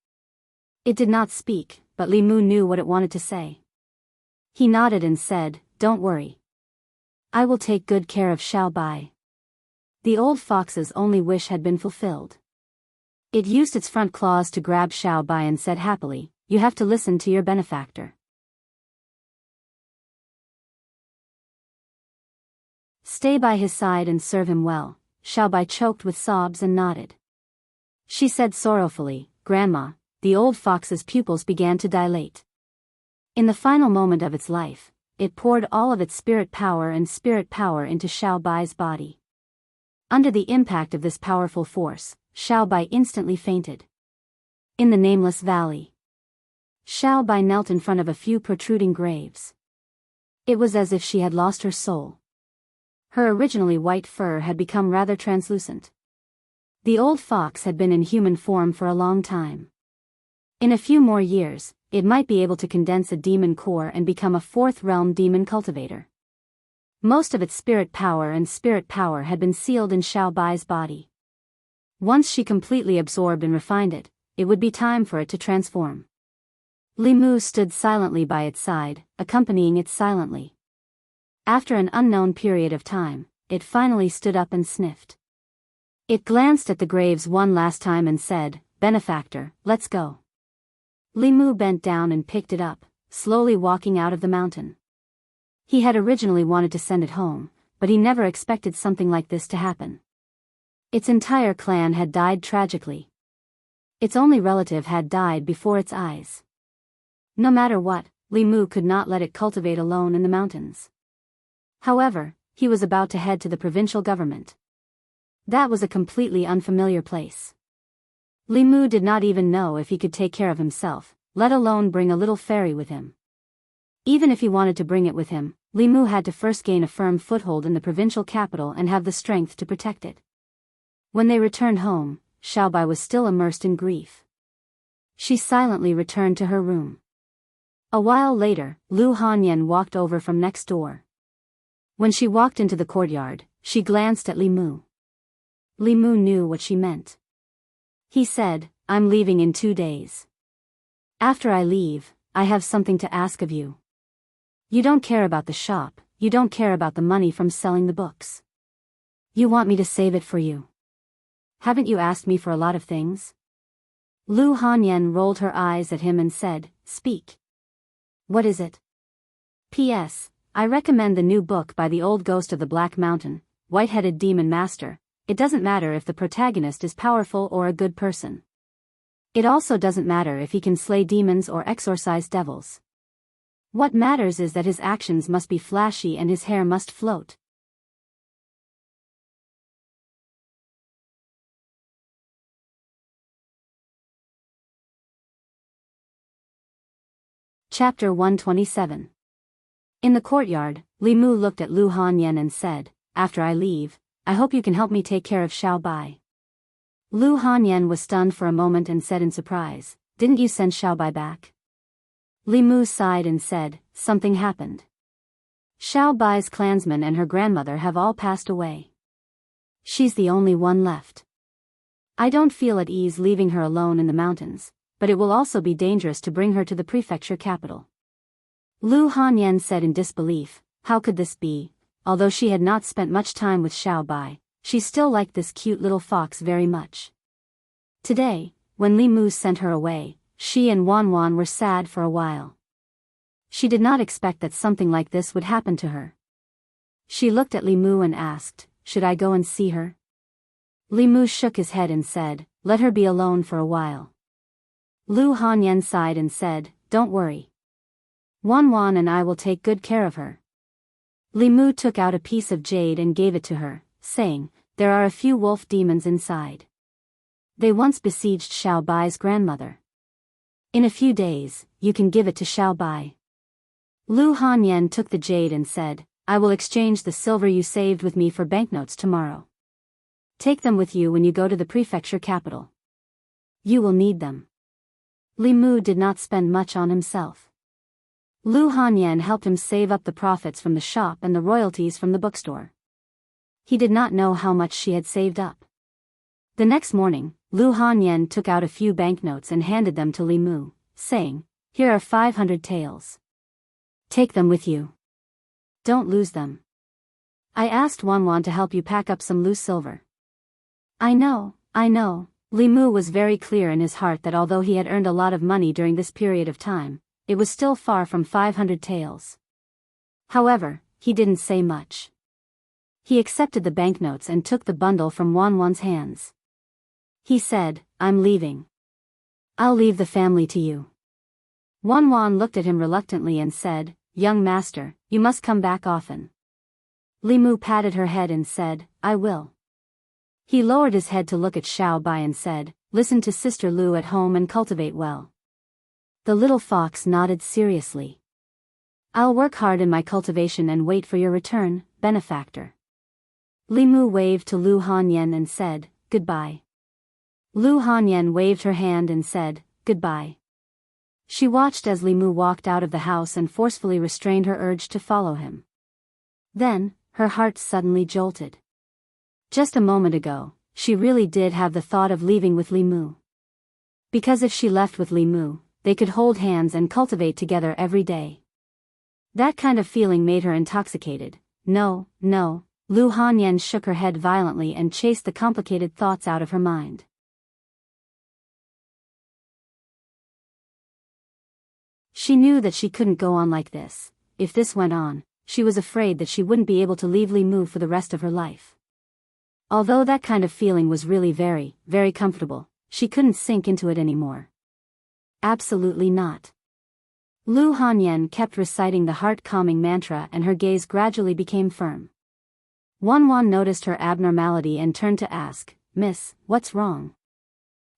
S1: It did not speak, but Li Mu knew what it wanted to say. He nodded and said, "Don't worry. I will take good care of Xiao Bai." The old fox's only wish had been fulfilled. It used its front claws to grab Xiao Bai and said happily, "You have to listen to your benefactor. Stay by his side and serve him well." Xiao Bai choked with sobs and nodded. She said sorrowfully, "Grandma." The old fox's pupils began to dilate. In the final moment of its life, it poured all of its spirit power into Xiao Bai's body. Under the impact of this powerful force, Xiao Bai instantly fainted. In the nameless valley, Xiao Bai knelt in front of a few protruding graves. It was as if she had lost her soul. Her originally white fur had become rather translucent. The old fox had been in human form for a long time. In a few more years, it might be able to condense a demon core and become a fourth realm demon cultivator. Most of its spirit power had been sealed in Xiao Bai's body. Once she completely absorbed and refined it, it would be time for it to transform. Li Mu stood silently by its side, accompanying it silently. After an unknown period of time, it finally stood up and sniffed. It glanced at the graves one last time and said, "Benefactor, let's go." Li Mu bent down and picked it up, slowly walking out of the mountain. He had originally wanted to send it home, but he never expected something like this to happen. Its entire clan had died tragically. Its only relative had died before its eyes. No matter what, Li Mu could not let it cultivate alone in the mountains. However, he was about to head to the provincial government. That was a completely unfamiliar place. Li Mu did not even know if he could take care of himself, let alone bring a little fairy with him. Even if he wanted to bring it with him, Li Mu had to first gain a firm foothold in the provincial capital and have the strength to protect it. When they returned home, Xiao Bai was still immersed in grief. She silently returned to her room. A while later, Lu Hanyan walked over from next door. When she walked into the courtyard, she glanced at Li Mu. Li Mu knew what she meant. He said, "I'm leaving in 2 days. After I leave, I have something to ask of you. You don't care about the shop, you don't care about the money from selling the books. You want me to save it for you. Haven't you asked me for a lot of things?" Lu Hanyan rolled her eyes at him and said, "Speak. What is it?" "P.S. I recommend the new book by the old ghost of the Black Mountain, White-Headed Demon Master. It doesn't matter if the protagonist is powerful or a good person. It also doesn't matter if he can slay demons or exorcise devils. What matters is that his actions must be flashy and his hair must float." Chapter 127. In the courtyard, Li Mu looked at Lu Hanyan and said, "After I leave, I hope you can help me take care of Xiao Bai." Lu Hanyan was stunned for a moment and said in surprise, "Didn't you send Xiao Bai back?" Li Mu sighed and said, "Something happened. Xiao Bai's clansmen and her grandmother have all passed away. She's the only one left. I don't feel at ease leaving her alone in the mountains, but it will also be dangerous to bring her to the prefecture capital." Lu Hanyan said in disbelief, how could this be? Although she had not spent much time with Xiao Bai, she still liked this cute little fox very much. Today, when Li Mu sent her away, she and Wan Wan were sad for a while. She did not expect that something like this would happen to her. She looked at Li Mu and asked, "Should I go and see her?" Li Mu shook his head and said, "Let her be alone for a while." Lu Hanyan sighed and said, "Don't worry. Wan Wan and I will take good care of her." Li Mu took out a piece of jade and gave it to her, saying, "There are a few wolf demons inside. They once besieged Xiao Bai's grandmother. In a few days, you can give it to Xiao Bai." Lu Hanyan took the jade and said, "I will exchange the silver you saved with me for banknotes tomorrow. Take them with you when you go to the prefecture capital. You will need them." Li Mu did not spend much on himself. Lu Hanyan helped him save up the profits from the shop and the royalties from the bookstore. He did not know how much she had saved up. The next morning, Lu Hanyan took out a few banknotes and handed them to Li Mu, saying, "Here are 500 taels. Take them with you. Don't lose them. I asked Wanwan to help you pack up some loose silver. I know. Li Mu was very clear in his heart that although he had earned a lot of money during this period of time, it was still far from 500 taels. However, he didn't say much. He accepted the banknotes and took the bundle from Wanwan's hands. He said, I'm leaving. I'll leave the family to you. Wanwan looked at him reluctantly and said, Young master, you must come back often. Li Mu patted her head and said, I will. He lowered his head to look at Xiao Bai and said, Listen to Sister Lu at home and cultivate well. The little fox nodded seriously. I'll work hard in my cultivation and wait for your return, benefactor. Li Mu waved to Lu Hanyan and said, Goodbye. Lu Hanyan waved her hand and said, Goodbye. She watched as Li Mu walked out of the house and forcefully restrained her urge to follow him. Then, her heart suddenly jolted. Just a moment ago, she really did have the thought of leaving with Li Mu. Because if she left with Li Mu, they could hold hands and cultivate together every day. That kind of feeling made her intoxicated. No. Lu Hanyan shook her head violently and chased the complicated thoughts out of her mind. She knew that she couldn't go on like this. If this went on, she was afraid that she wouldn't be able to leave Li Mu for the rest of her life. Although that kind of feeling was really very, very comfortable, she couldn't sink into it anymore. Absolutely not. Lu Hanyan kept reciting the heart-calming mantra and her gaze gradually became firm. Wanwan noticed her abnormality and turned to ask, Miss, what's wrong?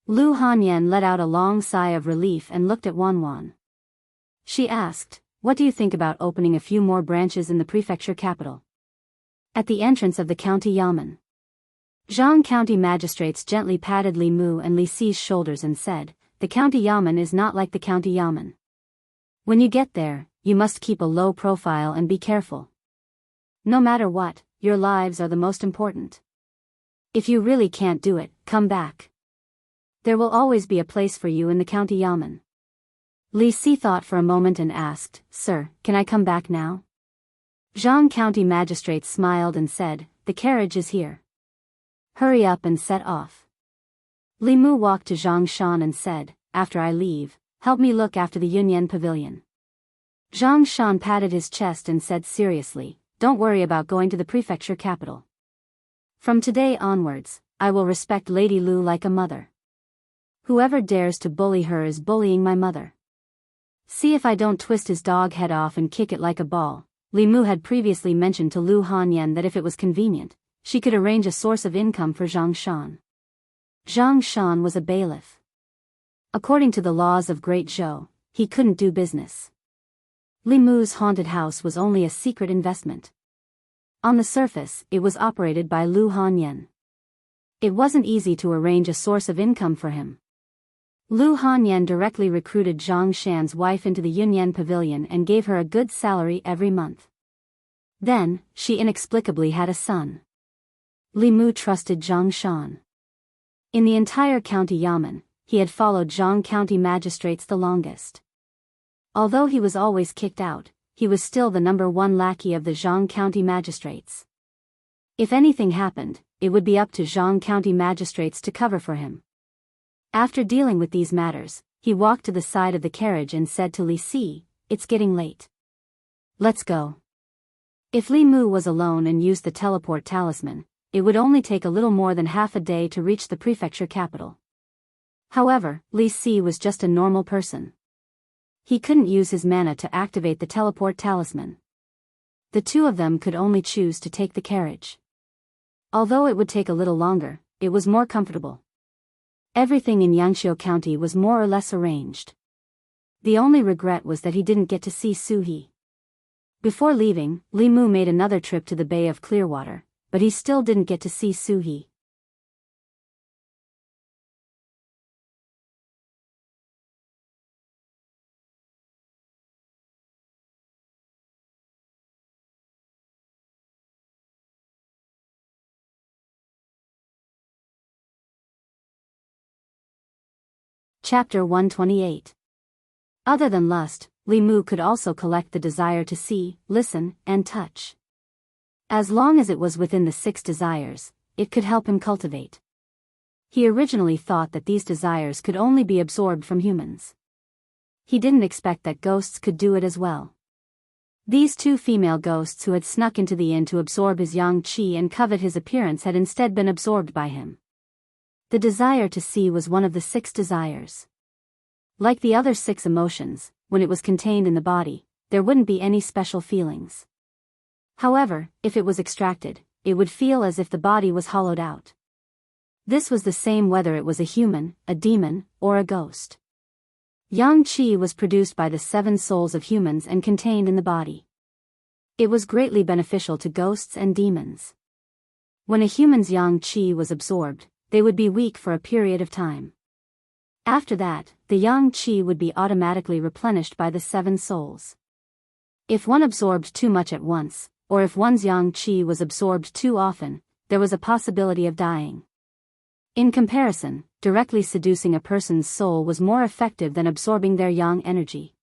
S1: Lu Hanyan let out a long sigh of relief and looked at Wanwan. She asked, What do you think about opening a few more branches in the prefecture capital? At the entrance of the county yamen. Zhang County magistrates gently patted Li Mu and Li Si's shoulders and said, The county yamen is not like the county yamen. When you get there, you must keep a low profile and be careful. No matter what, your lives are the most important. If you really can't do it, come back. There will always be a place for you in the county yamen. Li Si thought for a moment and asked, Sir, can I come back now? Zhang County magistrate smiled and said, The carriage is here. Hurry up and set off. Li Mu walked to Zhang Shan and said, After I leave, help me look after the Yunyan Pavilion. Zhang Shan patted his chest and said seriously, Don't worry about going to the prefecture capital. From today onwards, I will respect Lady Lu like a mother. Whoever dares to bully her is bullying my mother. See if I don't twist his dog head off and kick it like a ball. Li Mu had previously mentioned to Lu Hanyan that if it was convenient, she could arrange a source of income for Zhang Shan. Zhang Shan was a bailiff. According to the laws of Great Zhou, he couldn't do business. Li Mu's haunted house was only a secret investment. On the surface, it was operated by Lu Hanyan. It wasn't easy to arrange a source of income for him. Lu Hanyan directly recruited Zhang Shan's wife into the Yunyan Pavilion and gave her a good salary every month. Then, she inexplicably had a son. Li Mu trusted Zhang Shan. In the entire county yamen, he had followed Zhang County magistrates the longest. Although he was always kicked out, he was still the #1 lackey of the Zhang County magistrates. If anything happened, it would be up to Zhang County magistrates to cover for him. After dealing with these matters, he walked to the side of the carriage and said to Li Si, It's getting late. Let's go. If Li Mu was alone and used the teleport talisman, it would only take a little more than half a day to reach the prefecture capital. However, Li Si was just a normal person. He couldn't use his mana to activate the teleport talisman. The two of them could only choose to take the carriage. Although it would take a little longer, it was more comfortable. Everything in Yangqiu County was more or less arranged. The only regret was that he didn't get to see Suhi. Before leaving, Li Mu made another trip to the Bay of Clearwater, but he still didn't get to see Suhi. Chapter 128. Other than lust, Li Mu could also collect the desire to see, listen, and touch. As long as it was within the 6 desires, it could help him cultivate. He originally thought that these desires could only be absorbed from humans. He didn't expect that ghosts could do it as well. These 2 female ghosts who had snuck into the inn to absorb his yang qi and covet his appearance had instead been absorbed by him. The desire to see was one of the 6 desires. Like the other 6 emotions, when it was contained in the body, there wouldn't be any special feelings. However, if it was extracted, it would feel as if the body was hollowed out. This was the same whether it was a human, a demon, or a ghost. Yang qi was produced by the 7 souls of humans and contained in the body. It was greatly beneficial to ghosts and demons. When a human's yang qi was absorbed, they would be weak for a period of time. After that, the yang qi would be automatically replenished by the 7 souls. If one absorbed too much at once, or if one's yang qi was absorbed too often, there was a possibility of dying. In comparison, directly seducing a person's soul was more effective than absorbing their yang energy.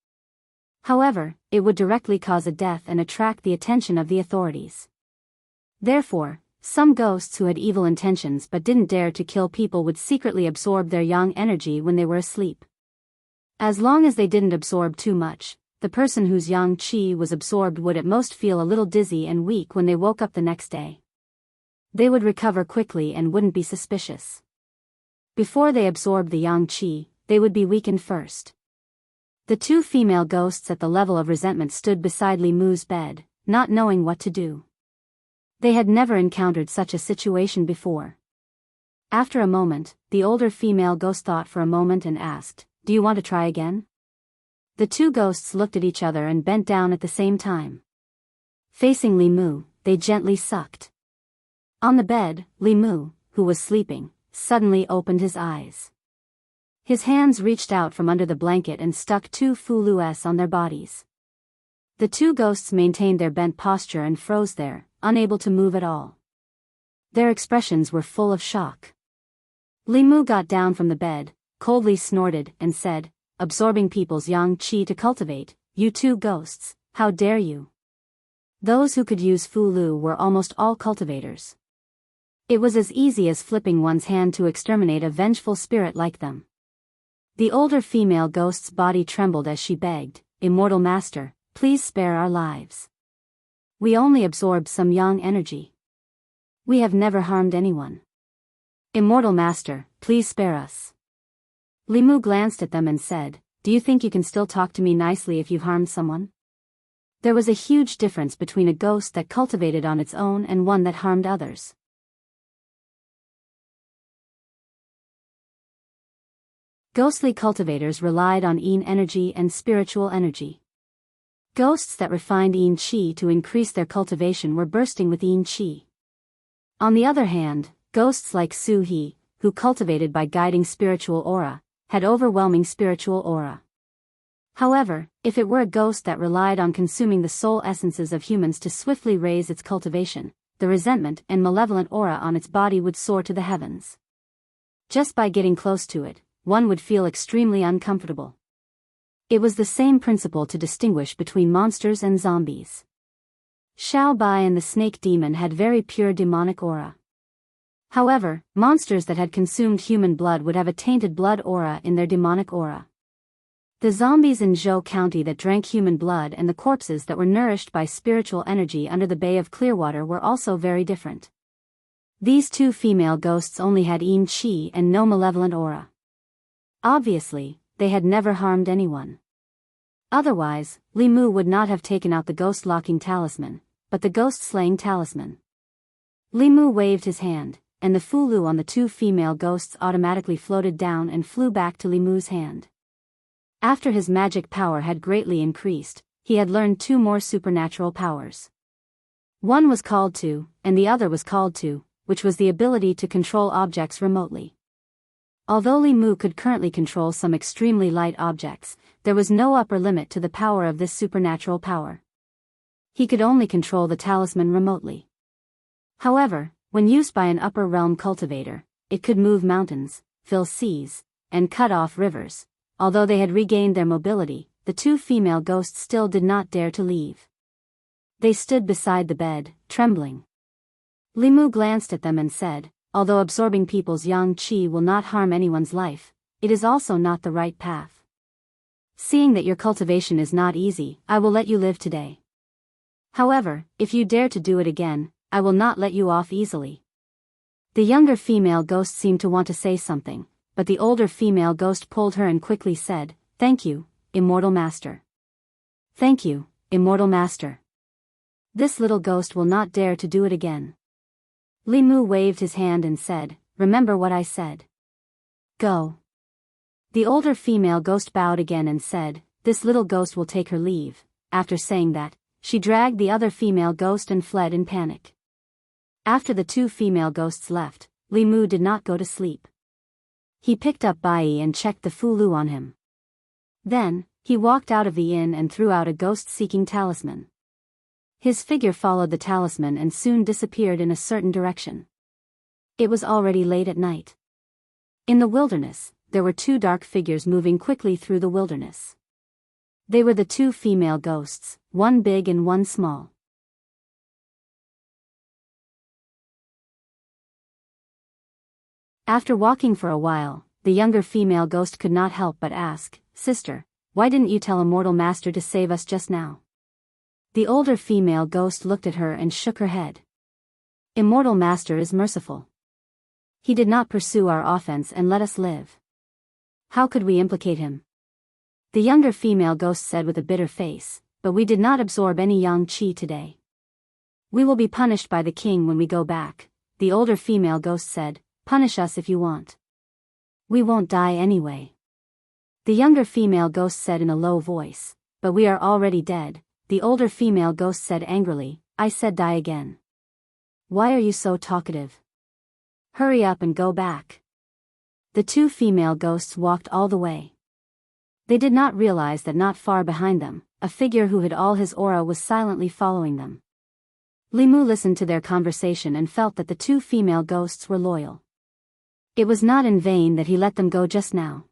S1: However, it would directly cause a death and attract the attention of the authorities. Therefore, some ghosts who had evil intentions but didn't dare to kill people would secretly absorb their yang energy when they were asleep. As long as they didn't absorb too much, the person whose yang qi was absorbed would at most feel a little dizzy and weak when they woke up the next day. They would recover quickly and wouldn't be suspicious. Before they absorbed the yang qi, they would be weakened first. The 2 female ghosts at the level of resentment stood beside Li Mu's bed, not knowing what to do. They had never encountered such a situation before. After a moment, the older female ghost thought for a moment and asked, "Do you want to try again?" The 2 ghosts looked at each other and bent down at the same time. Facing Li Mu, they gently sucked. On the bed, Li Mu, who was sleeping, suddenly opened his eyes. His hands reached out from under the blanket and stuck 2 fulues on their bodies. The 2 ghosts maintained their bent posture and froze there, unable to move at all. Their expressions were full of shock. Li Mu got down from the bed, coldly snorted, and said, "Absorbing people's yang qi to cultivate, you 2 ghosts, how dare you?" Those who could use fulu were almost all cultivators. It was as easy as flipping one's hand to exterminate a vengeful spirit like them. The older female ghost's body trembled as she begged, "Immortal Master, please spare our lives. We only absorbed some yang energy. We have never harmed anyone. Immortal Master, please spare us." Li Mu glanced at them and said, "Do you think you can still talk to me nicely if you've harmed someone?" There was a huge difference between a ghost that cultivated on its own and one that harmed others. Ghostly cultivators relied on yin energy and spiritual energy. Ghosts that refined yin qi to increase their cultivation were bursting with yin qi. On the other hand, ghosts like Su He, who cultivated by guiding spiritual aura, had overwhelming spiritual aura. However, if it were a ghost that relied on consuming the soul essences of humans to swiftly raise its cultivation, the resentment and malevolent aura on its body would soar to the heavens. Just by getting close to it, one would feel extremely uncomfortable. It was the same principle to distinguish between monsters and zombies. Xiao Bai and the snake demon had very pure demonic aura. However, monsters that had consumed human blood would have a tainted blood aura in their demonic aura. The zombies in Zhou County that drank human blood and the corpses that were nourished by spiritual energy under the Bay of Clearwater were also very different. These 2 female ghosts only had yin qi and no malevolent aura. Obviously, they had never harmed anyone. Otherwise, Li Mu would not have taken out the ghost-locking talisman, but the ghost-slaying talisman. Li Mu waved his hand, and the fulu on the 2 female ghosts automatically floated down and flew back to Li Mu's hand. After his magic power had greatly increased, he had learned 2 more supernatural powers. One was called to, and the other was called to, which was the ability to control objects remotely. Although Li Mu could currently control some extremely light objects, there was no upper limit to the power of this supernatural power. He could only control the talisman remotely. However, when used by an upper realm cultivator, it could move mountains, fill seas, and cut off rivers. Although they had regained their mobility, the 2 female ghosts still did not dare to leave. They stood beside the bed, trembling. Limu glanced at them and said, although absorbing people's yang qi will not harm anyone's life, it is also not the right path. Seeing that your cultivation is not easy, I will let you live today. However, if you dare to do it again, I will not let you off easily. The younger female ghost seemed to want to say something, but the older female ghost pulled her and quickly said, "Thank you, Immortal Master. Thank you, Immortal Master. This little ghost will not dare to do it again." Limu waved his hand and said, "Remember what I said. Go." The older female ghost bowed again and said, "This little ghost will take her leave." After saying that, she dragged the other female ghost and fled in panic. After the two female ghosts left, Limu did not go to sleep. He picked up Bai and checked the fulu on him. Then, he walked out of the inn and threw out a ghost-seeking talisman. His figure followed the talisman and soon disappeared in a certain direction. It was already late at night. In the wilderness, there were two dark figures moving quickly through the wilderness. They were the two female ghosts, one big and one small. After walking for a while, the younger female ghost could not help but ask, "Sister, why didn't you tell Immortal Master to save us just now?" The older female ghost looked at her and shook her head. "Immortal Master is merciful. He did not pursue our offense and let us live. How could we implicate him?" The younger female ghost said with a bitter face, "But we did not absorb any yang qi today. We will be punished by the king when we go back." The older female ghost said, "Punish us if you want. We won't die anyway." The younger female ghost said in a low voice, "But we are already dead." The older female ghost said angrily, "I said die again. Why are you so talkative? Hurry up and go back." The two female ghosts walked all the way. They did not realize that not far behind them, a figure who hid all his aura was silently following them. Limu listened to their conversation and felt that the two female ghosts were loyal. It was not in vain that he let them go just now.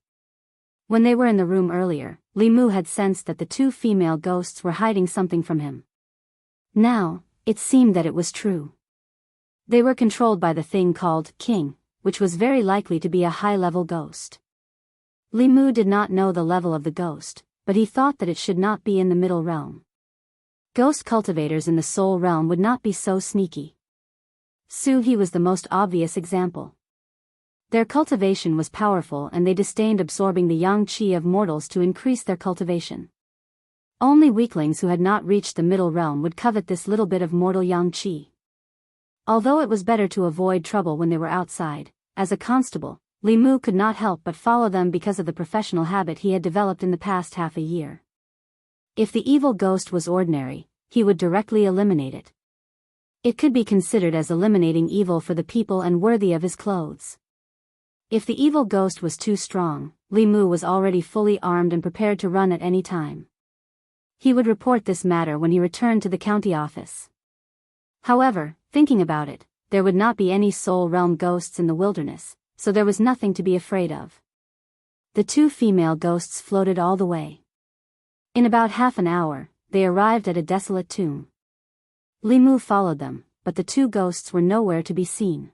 S1: When they were in the room earlier, Limu had sensed that the two female ghosts were hiding something from him. Now, it seemed that it was true. They were controlled by the thing called King, which was very likely to be a high-level ghost. Limu did not know the level of the ghost, but he thought that it should not be in the middle realm. Ghost cultivators in the soul realm would not be so sneaky. Suhi was the most obvious example. Their cultivation was powerful and they disdained absorbing the yang qi of mortals to increase their cultivation. Only weaklings who had not reached the middle realm would covet this little bit of mortal yang qi. Although it was better to avoid trouble when they were outside, as a constable, Limu could not help but follow them because of the professional habit he had developed in the past half a year. If the evil ghost was ordinary, he would directly eliminate it. It could be considered as eliminating evil for the people and worthy of his clothes. If the evil ghost was too strong, Limu was already fully armed and prepared to run at any time. He would report this matter when he returned to the county office. However, thinking about it, there would not be any soul realm ghosts in the wilderness, so there was nothing to be afraid of. The two female ghosts floated all the way. In about half an hour, they arrived at a desolate tomb. Limu followed them, but the two ghosts were nowhere to be seen.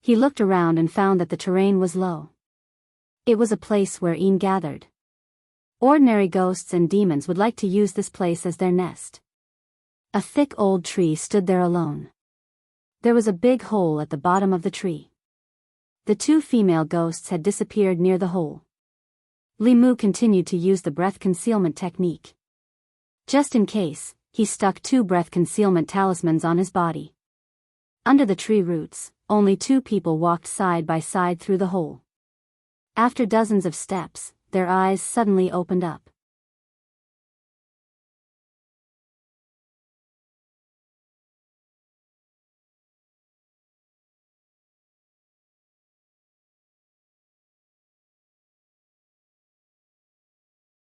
S1: He looked around and found that the terrain was low. It was a place where Een gathered. Ordinary ghosts and demons would like to use this place as their nest. A thick old tree stood there alone. There was a big hole at the bottom of the tree. The two female ghosts had disappeared near the hole. Limu continued to use the breath concealment technique. Just in case, he stuck two breath concealment talismans on his body. Under the tree roots, only two people walked side by side through the hole. After dozens of steps, their eyes suddenly opened up.